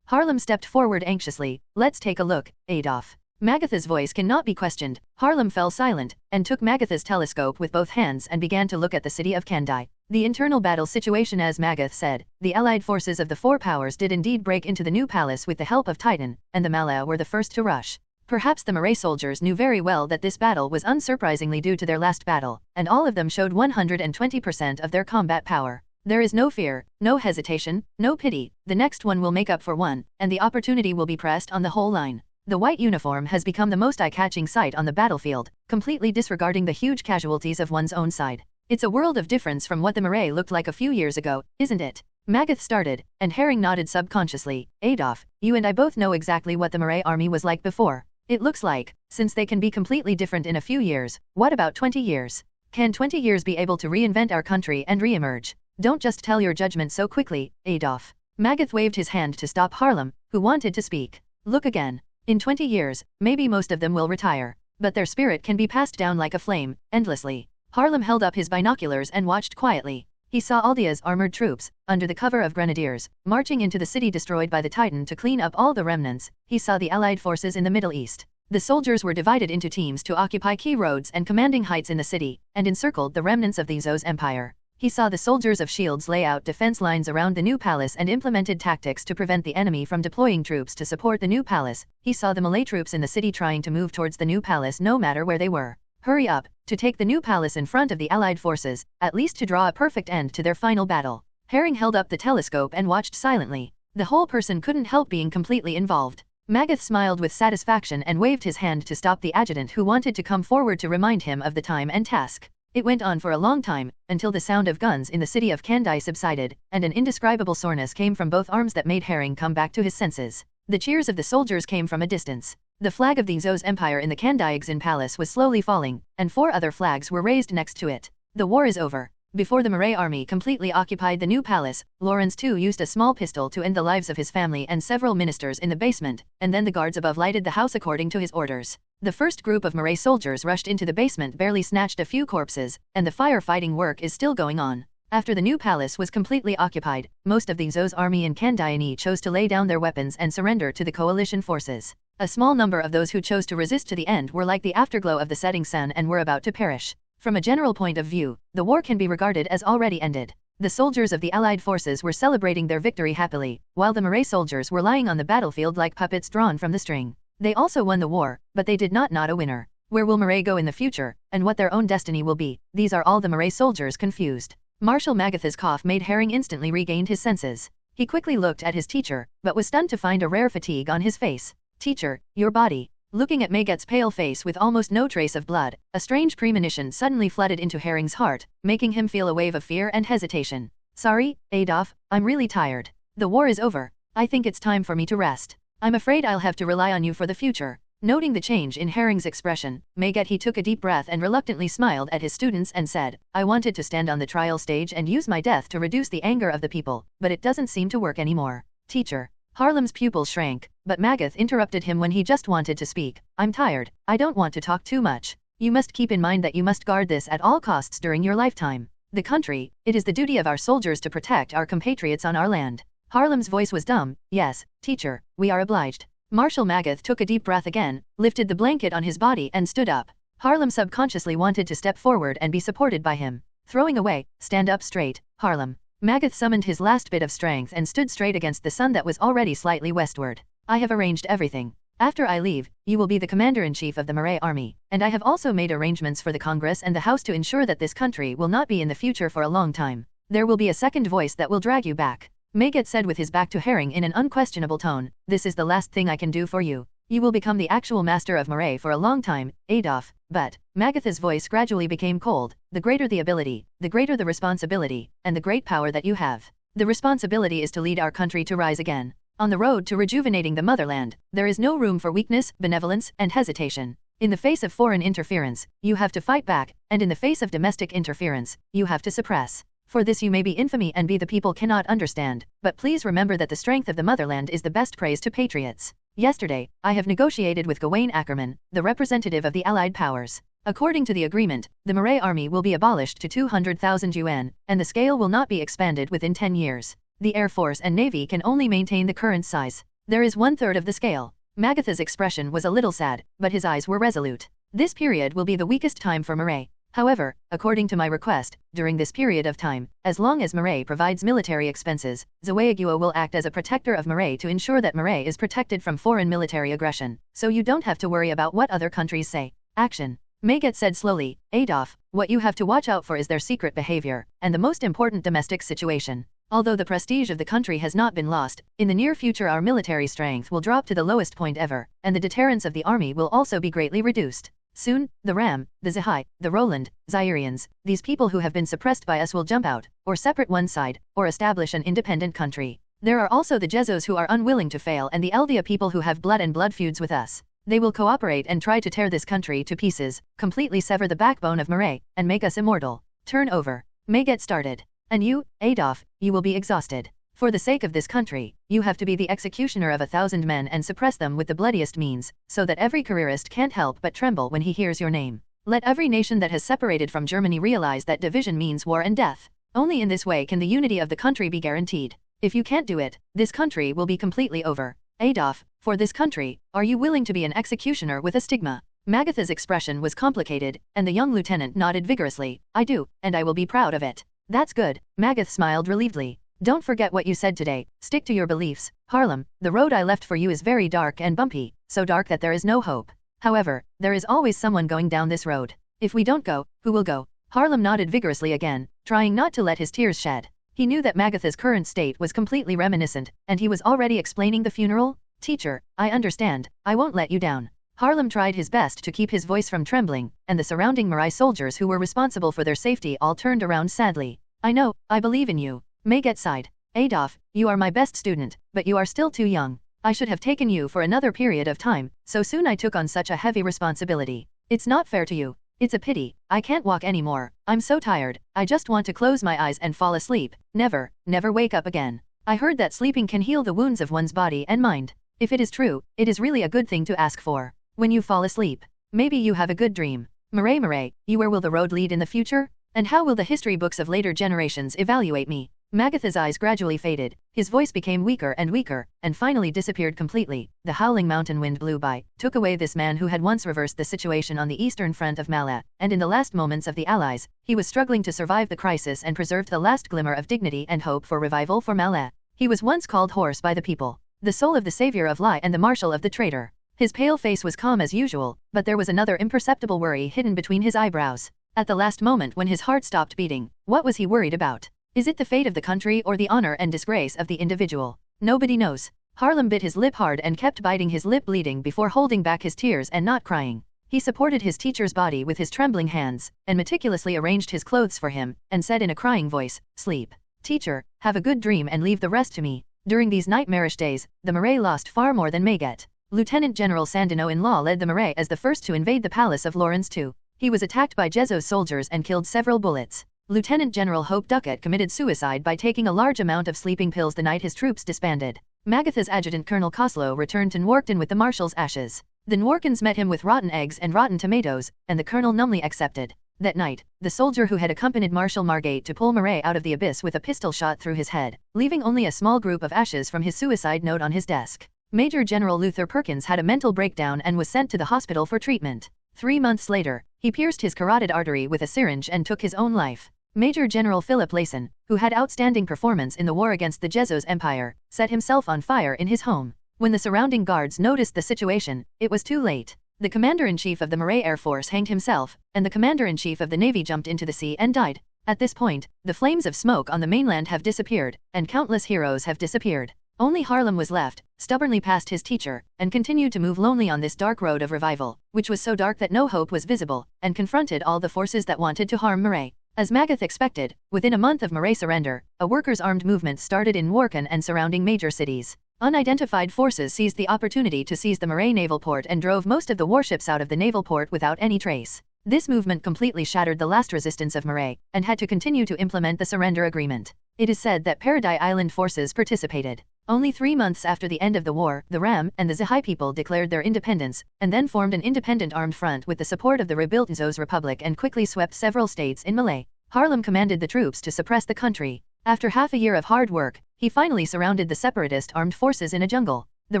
Harlem stepped forward anxiously. Let's take a look, Adolf. Magatha's voice cannot be questioned. Harlem fell silent, and took Magatha's telescope with both hands and began to look at the city of Kandai. The internal battle situation, as Magath said, the allied forces of the 4 powers did indeed break into the new palace with the help of Titan, and the Malaya were the first to rush. Perhaps the Murray soldiers knew very well that this battle was unsurprisingly due to their last battle, and all of them showed 120% of their combat power. There is no fear, no hesitation, no pity, the next one will make up for one, and the opportunity will be pressed on the whole line. The white uniform has become the most eye-catching sight on the battlefield, completely disregarding the huge casualties of one's own side. It's a world of difference from what the Murray looked like a few years ago, isn't it? Magath started, and Herring nodded subconsciously. Adolf, you and I both know exactly what the Murray army was like before. It looks like, since they can be completely different in a few years, what about 20 years? Can 20 years be able to reinvent our country and re-emerge? Don't just tell your judgment so quickly, Adolf. Magath waved his hand to stop Harlem, who wanted to speak. Look again. In 20 years, maybe most of them will retire, but their spirit can be passed down like a flame, endlessly. Harlem held up his binoculars and watched quietly. He saw Aldea's armored troops, under the cover of grenadiers, marching into the city destroyed by the Titan to clean up all the remnants. He saw the allied forces in the Middle East. The soldiers were divided into teams to occupy key roads and commanding heights in the city, and encircled the remnants of the Zos Empire. He saw the soldiers of Shields lay out defense lines around the new palace and implemented tactics to prevent the enemy from deploying troops to support the new palace. He saw the Malay troops in the city trying to move towards the new palace no matter where they were. Hurry up, to take the new palace in front of the allied forces, at least to draw a perfect end to their final battle. Herring held up the telescope and watched silently. The whole person couldn't help being completely involved. Magath smiled with satisfaction and waved his hand to stop the adjutant who wanted to come forward to remind him of the time and task. It went on for a long time, until the sound of guns in the city of Kandai subsided, and an indescribable soreness came from both arms that made Herring come back to his senses. The cheers of the soldiers came from a distance. The flag of the Zos Empire in the Kandai Xin Palace was slowly falling, and 4 other flags were raised next to it. The war is over. Before the Murray army completely occupied the new palace, Lawrence II used a small pistol to end the lives of his family and several ministers in the basement, and then the guards above lighted the house according to his orders. The first group of Murray soldiers rushed into the basement, barely snatched a few corpses, and the firefighting work is still going on. After the new palace was completely occupied, most of the Zos army in Kandai chose to lay down their weapons and surrender to the coalition forces. A small number of those who chose to resist to the end were like the afterglow of the setting sun and were about to perish. From a general point of view, the war can be regarded as already ended. The soldiers of the allied forces were celebrating their victory happily, while the Murray soldiers were lying on the battlefield like puppets drawn from the string. They also won the war, but they did not a winner. Where will Murray go in the future, and what their own destiny will be? These are all the Murray soldiers confused. Marshal Magatha's cough made Herring instantly regained his senses. He quickly looked at his teacher, but was stunned to find a rare fatigue on his face. Teacher, your body. Looking at Magat's pale face with almost no trace of blood, a strange premonition suddenly flooded into Herring's heart, making him feel a wave of fear and hesitation. Sorry, Adolf, I'm really tired. The war is over. I think it's time for me to rest. I'm afraid I'll have to rely on you for the future. Noting the change in Herring's expression, Magat he took a deep breath and reluctantly smiled at his students and said, I wanted to stand on the trial stage and use my death to reduce the anger of the people, but it doesn't seem to work anymore. Teacher, Harlem's pupils shrank, but Magath interrupted him when he just wanted to speak. I'm tired. I don't want to talk too much. You must keep in mind that you must guard this at all costs during your lifetime. The country, it is the duty of our soldiers to protect our compatriots on our land. Harlem's voice was dumb. Yes, teacher, we are obliged. Marshal Magath took a deep breath again, lifted the blanket on his body and stood up. Harlem subconsciously wanted to step forward and be supported by him. Throwing away, stand up straight, Harlem. Magath summoned his last bit of strength and stood straight against the sun that was already slightly westward. I have arranged everything. After I leave, you will be the commander-in-chief of the Marais army, and I have also made arrangements for the Congress and the House to ensure that this country will not be in the future for a long time. There will be a second voice that will drag you back. Magath said with his back to Herring in an unquestionable tone, this is the last thing I can do for you. You will become the actual master of Marais for a long time, Adolf, but, Magath's voice gradually became cold, the greater the ability, the greater the responsibility, and the great power that you have. The responsibility is to lead our country to rise again. On the road to rejuvenating the motherland, there is no room for weakness, benevolence, and hesitation. In the face of foreign interference, you have to fight back, and in the face of domestic interference, you have to suppress. For this you may be infamy and be the people cannot understand, but please remember that the strength of the motherland is the best praise to patriots. Yesterday, I have negotiated with Mikasa Ackerman, the representative of the Allied powers. According to the agreement, the Marais army will be abolished to 200,000 yuan, and the scale will not be expanded within 10 years. The Air Force and Navy can only maintain the current size. There is 1/3 of the scale. Magath's expression was a little sad, but his eyes were resolute. This period will be the weakest time for Marais. However, according to my request, during this period of time, as long as Marais provides military expenses, Zawayagua will act as a protector of Marais to ensure that Marais is protected from foreign military aggression, so you don't have to worry about what other countries say. Action. Magath said slowly, Adolf, what you have to watch out for is their secret behavior, and the most important domestic situation. Although the prestige of the country has not been lost, in the near future our military strength will drop to the lowest point ever, and the deterrence of the army will also be greatly reduced. Soon, the Ram, the Zahai, the Roland, Zairians, these people who have been suppressed by us will jump out, or separate one side, or establish an independent country. There are also the Jezos who are unwilling to fail and the Eldia people who have blood and blood feuds with us. They will cooperate and try to tear this country to pieces, completely sever the backbone of Marais, and make us immortal. Turn over. Magath started. And you, Adolf, you will be exhausted. For the sake of this country, you have to be the executioner of 1,000 men and suppress them with the bloodiest means, so that every careerist can't help but tremble when he hears your name. Let every nation that has separated from Germany realize that division means war and death. Only in this way can the unity of the country be guaranteed. If you can't do it, this country will be completely over. Adolf, for this country, are you willing to be an executioner with a stigma? Magath's expression was complicated, and the young lieutenant nodded vigorously. I do, and I will be proud of it. That's good. Magath smiled relievedly. Don't forget what you said today, stick to your beliefs. Harlem, the road I left for you is very dark and bumpy, so dark that there is no hope. However, there is always someone going down this road. If we don't go, who will go? Harlem nodded vigorously again, trying not to let his tears shed. He knew that Magath's current state was completely reminiscent, and he was already explaining the funeral. Teacher, I understand, I won't let you down. Harlem tried his best to keep his voice from trembling, and the surrounding Marais soldiers who were responsible for their safety all turned around sadly. I know, I believe in you. Magath sighed. Adolf, you are my best student, but you are still too young. I should have taken you for another period of time, so soon I took on such a heavy responsibility. It's not fair to you. It's a pity. I can't walk anymore. I'm so tired. I just want to close my eyes and fall asleep. Never, never wake up again. I heard that sleeping can heal the wounds of one's body and mind. If it is true, it is really a good thing to ask for. When you fall asleep, maybe you have a good dream. Marais, you where will the road lead in the future? And how will the history books of later generations evaluate me? Magath's eyes gradually faded, his voice became weaker, and finally disappeared completely. The howling mountain wind blew by, took away this man who had once reversed the situation on the eastern front of Malaya, and in the last moments of the Allies, he was struggling to survive the crisis and preserved the last glimmer of dignity and hope for revival for Malaya. He was once called Horse by the people, the soul of the savior of lie and the marshal of the traitor. His pale face was calm as usual, but there was another imperceptible worry hidden between his eyebrows. At the last moment when his heart stopped beating, what was he worried about? Is it the fate of the country or the honor and disgrace of the individual? Nobody knows. Harlem bit his lip hard and kept biting his lip, bleeding before holding back his tears and not crying. He supported his teacher's body with his trembling hands, and meticulously arranged his clothes for him, and said in a crying voice, "Sleep. Teacher, have a good dream and leave the rest to me." During these nightmarish days, the Marais lost far more than Magath. Lieutenant General Sandino-in-law led the Marais as the first to invade the palace of Lawrence II. He was attacked by Jezo's soldiers and killed several bullets. Lieutenant General Hope Ducat committed suicide by taking a large amount of sleeping pills the night his troops disbanded. Magatha's adjutant Colonel Koslow returned to Nwarkton with the marshal's ashes. The Nwarkins met him with rotten eggs and rotten tomatoes, and the colonel numbly accepted. That night, the soldier who had accompanied Marshal Margate to pull Murray out of the abyss with a pistol shot through his head, leaving only a small group of ashes from his suicide note on his desk. Major General Luther Perkins had a mental breakdown and was sent to the hospital for treatment. 3 months later, he pierced his carotid artery with a syringe and took his own life. Major General Philip Layson, who had outstanding performance in the war against the Jezos Empire, set himself on fire in his home. When the surrounding guards noticed the situation, it was too late. The Commander-in-Chief of the Murray Air Force hanged himself, and the Commander-in-Chief of the Navy jumped into the sea and died. At this point, the flames of smoke on the mainland have disappeared, and countless heroes have disappeared. Only Harlem was left, stubbornly past his teacher, and continued to move lonely on this dark road of revival, which was so dark that no hope was visible, and confronted all the forces that wanted to harm Murray. As Magath expected, within a month of Murray surrender, a workers' armed movement started in Nwarkton and surrounding major cities. Unidentified forces seized the opportunity to seize the Murray naval port and drove most of the warships out of the naval port without any trace. This movement completely shattered the last resistance of Murray, and had to continue to implement the surrender agreement. It is said that Paradise Island forces participated. Only 3 months after the end of the war, the Ram and the Zahai people declared their independence, and then formed an independent armed front with the support of the rebuilt Zos Republic and quickly swept several states in Malay. Harlem commanded the troops to suppress the country. After half a year of hard work, he finally surrounded the separatist armed forces in a jungle. The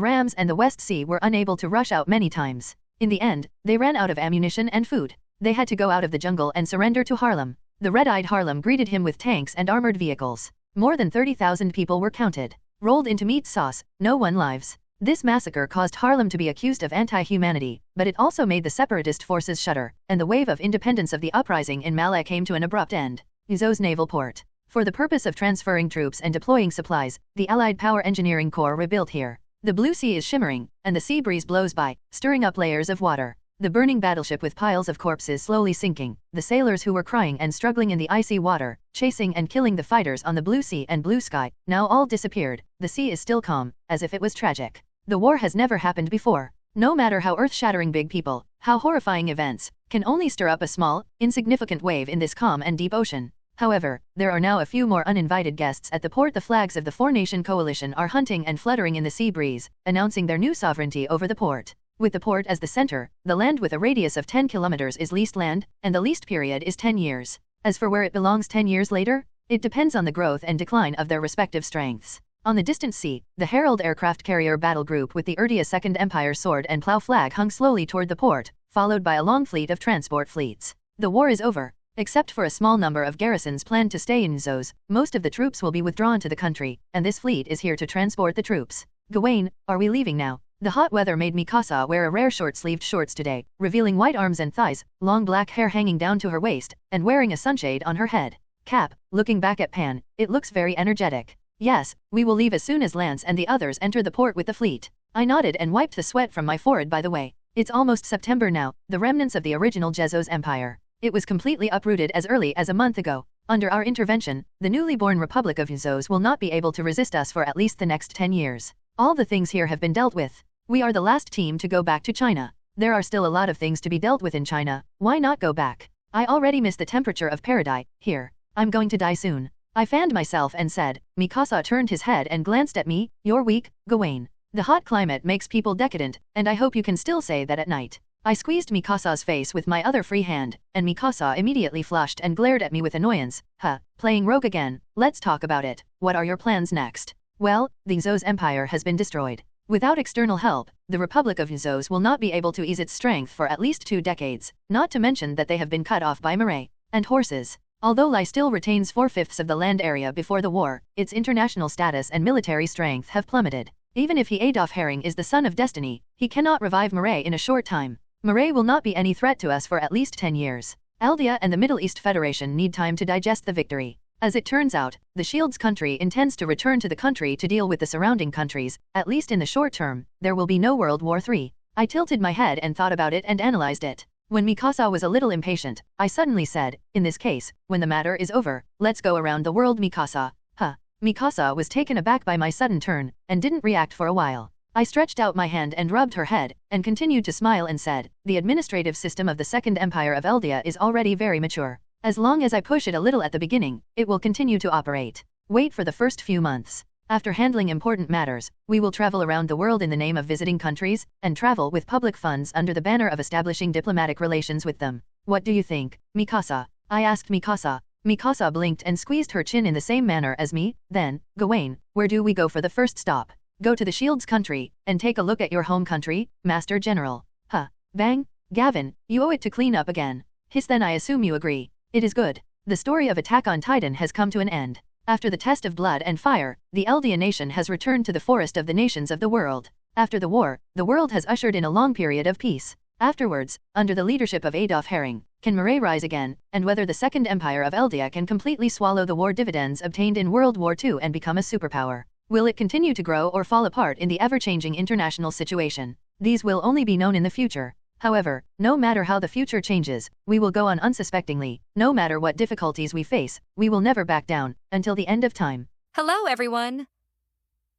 Rams and the West Sea were unable to rush out many times. In the end, they ran out of ammunition and food. They had to go out of the jungle and surrender to Harlem. The red-eyed Harlem greeted him with tanks and armored vehicles. More than 30,000 people were counted. Rolled into meat sauce, no one lives. This massacre caused Harlem to be accused of anti-humanity, but it also made the separatist forces shudder, and the wave of independence of the uprising in Malay came to an abrupt end. Zos Naval Port. For the purpose of transferring troops and deploying supplies, the Allied Power Engineering Corps rebuilt here. The blue sea is shimmering, and the sea breeze blows by, stirring up layers of water. The burning battleship with piles of corpses slowly sinking, the sailors who were crying and struggling in the icy water, chasing and killing the fighters on the blue sea and blue sky, now all disappeared. The sea is still calm, as if it was tragic. The war has never happened before. No matter how earth-shattering big people, how horrifying events, can only stir up a small, insignificant wave in this calm and deep ocean. However, there are now a few more uninvited guests at the port. The flags of the four-nation coalition are hunting and fluttering in the sea breeze, announcing their new sovereignty over the port. With the port as the center, the land with a radius of 10 kilometers is leased land, and the leased period is 10 years. As for where it belongs 10 years later, it depends on the growth and decline of their respective strengths. On the distant sea, the Herald aircraft carrier battle group with the Urdia Second Empire sword and plow flag hung slowly toward the port, followed by a long fleet of transport fleets. The war is over. Except for a small number of garrisons planned to stay in Zos, most of the troops will be withdrawn to the country, and this fleet is here to transport the troops. Gawain, are we leaving now? The hot weather made Mikasa wear a rare short-sleeved shorts today, revealing white arms and thighs, long black hair hanging down to her waist, and wearing a sunshade on her head. Cap, looking back at Pan, it looks very energetic. Yes, we will leave as soon as Lance and the others enter the port with the fleet. I nodded and wiped the sweat from my forehead. By the way, it's almost September now, the remnants of the original Jezos Empire. It was completely uprooted as early as a month ago. Under our intervention, the newly born Republic of Zos will not be able to resist us for at least the next 10 years. All the things here have been dealt with. We are the last team to go back to China. There are still a lot of things to be dealt with in China. Why not go back? I already miss the temperature of paradise here. I'm going to die soon. I fanned myself and said. Mikasa turned his head and glanced at me. You're weak, Gawain. The hot climate makes people decadent, and I hope you can still say that at night. I squeezed Mikasa's face with my other free hand, and Mikasa immediately flushed and glared at me with annoyance. Huh, playing rogue again. Let's talk about it. What are your plans next? Well, the Zos Empire has been destroyed. Without external help, the Republic of Zos will not be able to ease its strength for at least 2 decades, not to mention that they have been cut off by Murray and horses. Although Lai still retains 4/5 of the land area before the war, its international status and military strength have plummeted. Even if Adolf Herring is the son of destiny, he cannot revive Murray in a short time. Murray will not be any threat to us for at least 10 years. Aldea and the Middle East Federation need time to digest the victory. As it turns out, the Shield's country intends to return to the country to deal with the surrounding countries. At least in the short term, there will be no World War III. I tilted my head and thought about it and analyzed it. When Mikasa was a little impatient, I suddenly said, in this case, when the matter is over, let's go around the world. Mikasa. Huh. Mikasa was taken aback by my sudden turn, and didn't react for a while. I stretched out my hand and rubbed her head, and continued to smile and said, the administrative system of the Second Empire of Eldea is already very mature. As long as I push it a little at the beginning, it will continue to operate. Wait for the first few months. After handling important matters, we will travel around the world in the name of visiting countries, and travel with public funds under the banner of establishing diplomatic relations with them. What do you think, Mikasa? I asked Mikasa. Mikasa blinked and squeezed her chin in the same manner as me. Then, Gawain, where do we go for the first stop? Go to the Shield's country, and take a look at your home country, Master General. Huh. Bang? Gavin, you owe it to clean up again. Hiss, then I assume you agree. It is good. The story of Attack on Titan has come to an end. After the test of blood and fire, the Eldia nation has returned to the forest of the nations of the world. After the war, the world has ushered in a long period of peace. Afterwards, under the leadership of Adolf Herring, can Murray rise again, and whether the Second Empire of Eldia can completely swallow the war dividends obtained in World War II and become a superpower? Will it continue to grow or fall apart in the ever-changing international situation? These will only be known in the future. However, no matter how the future changes, we will go on unsuspectingly. No matter what difficulties we face, we will never back down, until the end of time. Hello, everyone!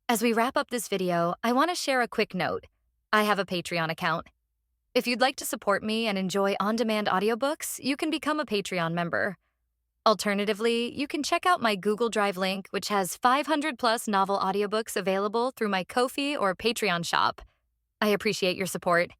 As we wrap up this video, I want to share a quick note. I have a Patreon account. If you'd like to support me and enjoy on-demand audiobooks, you can become a Patreon member. Alternatively, you can check out my Google Drive link, which has 500+ novel audiobooks available through my Ko-fi or Patreon shop. I appreciate your support.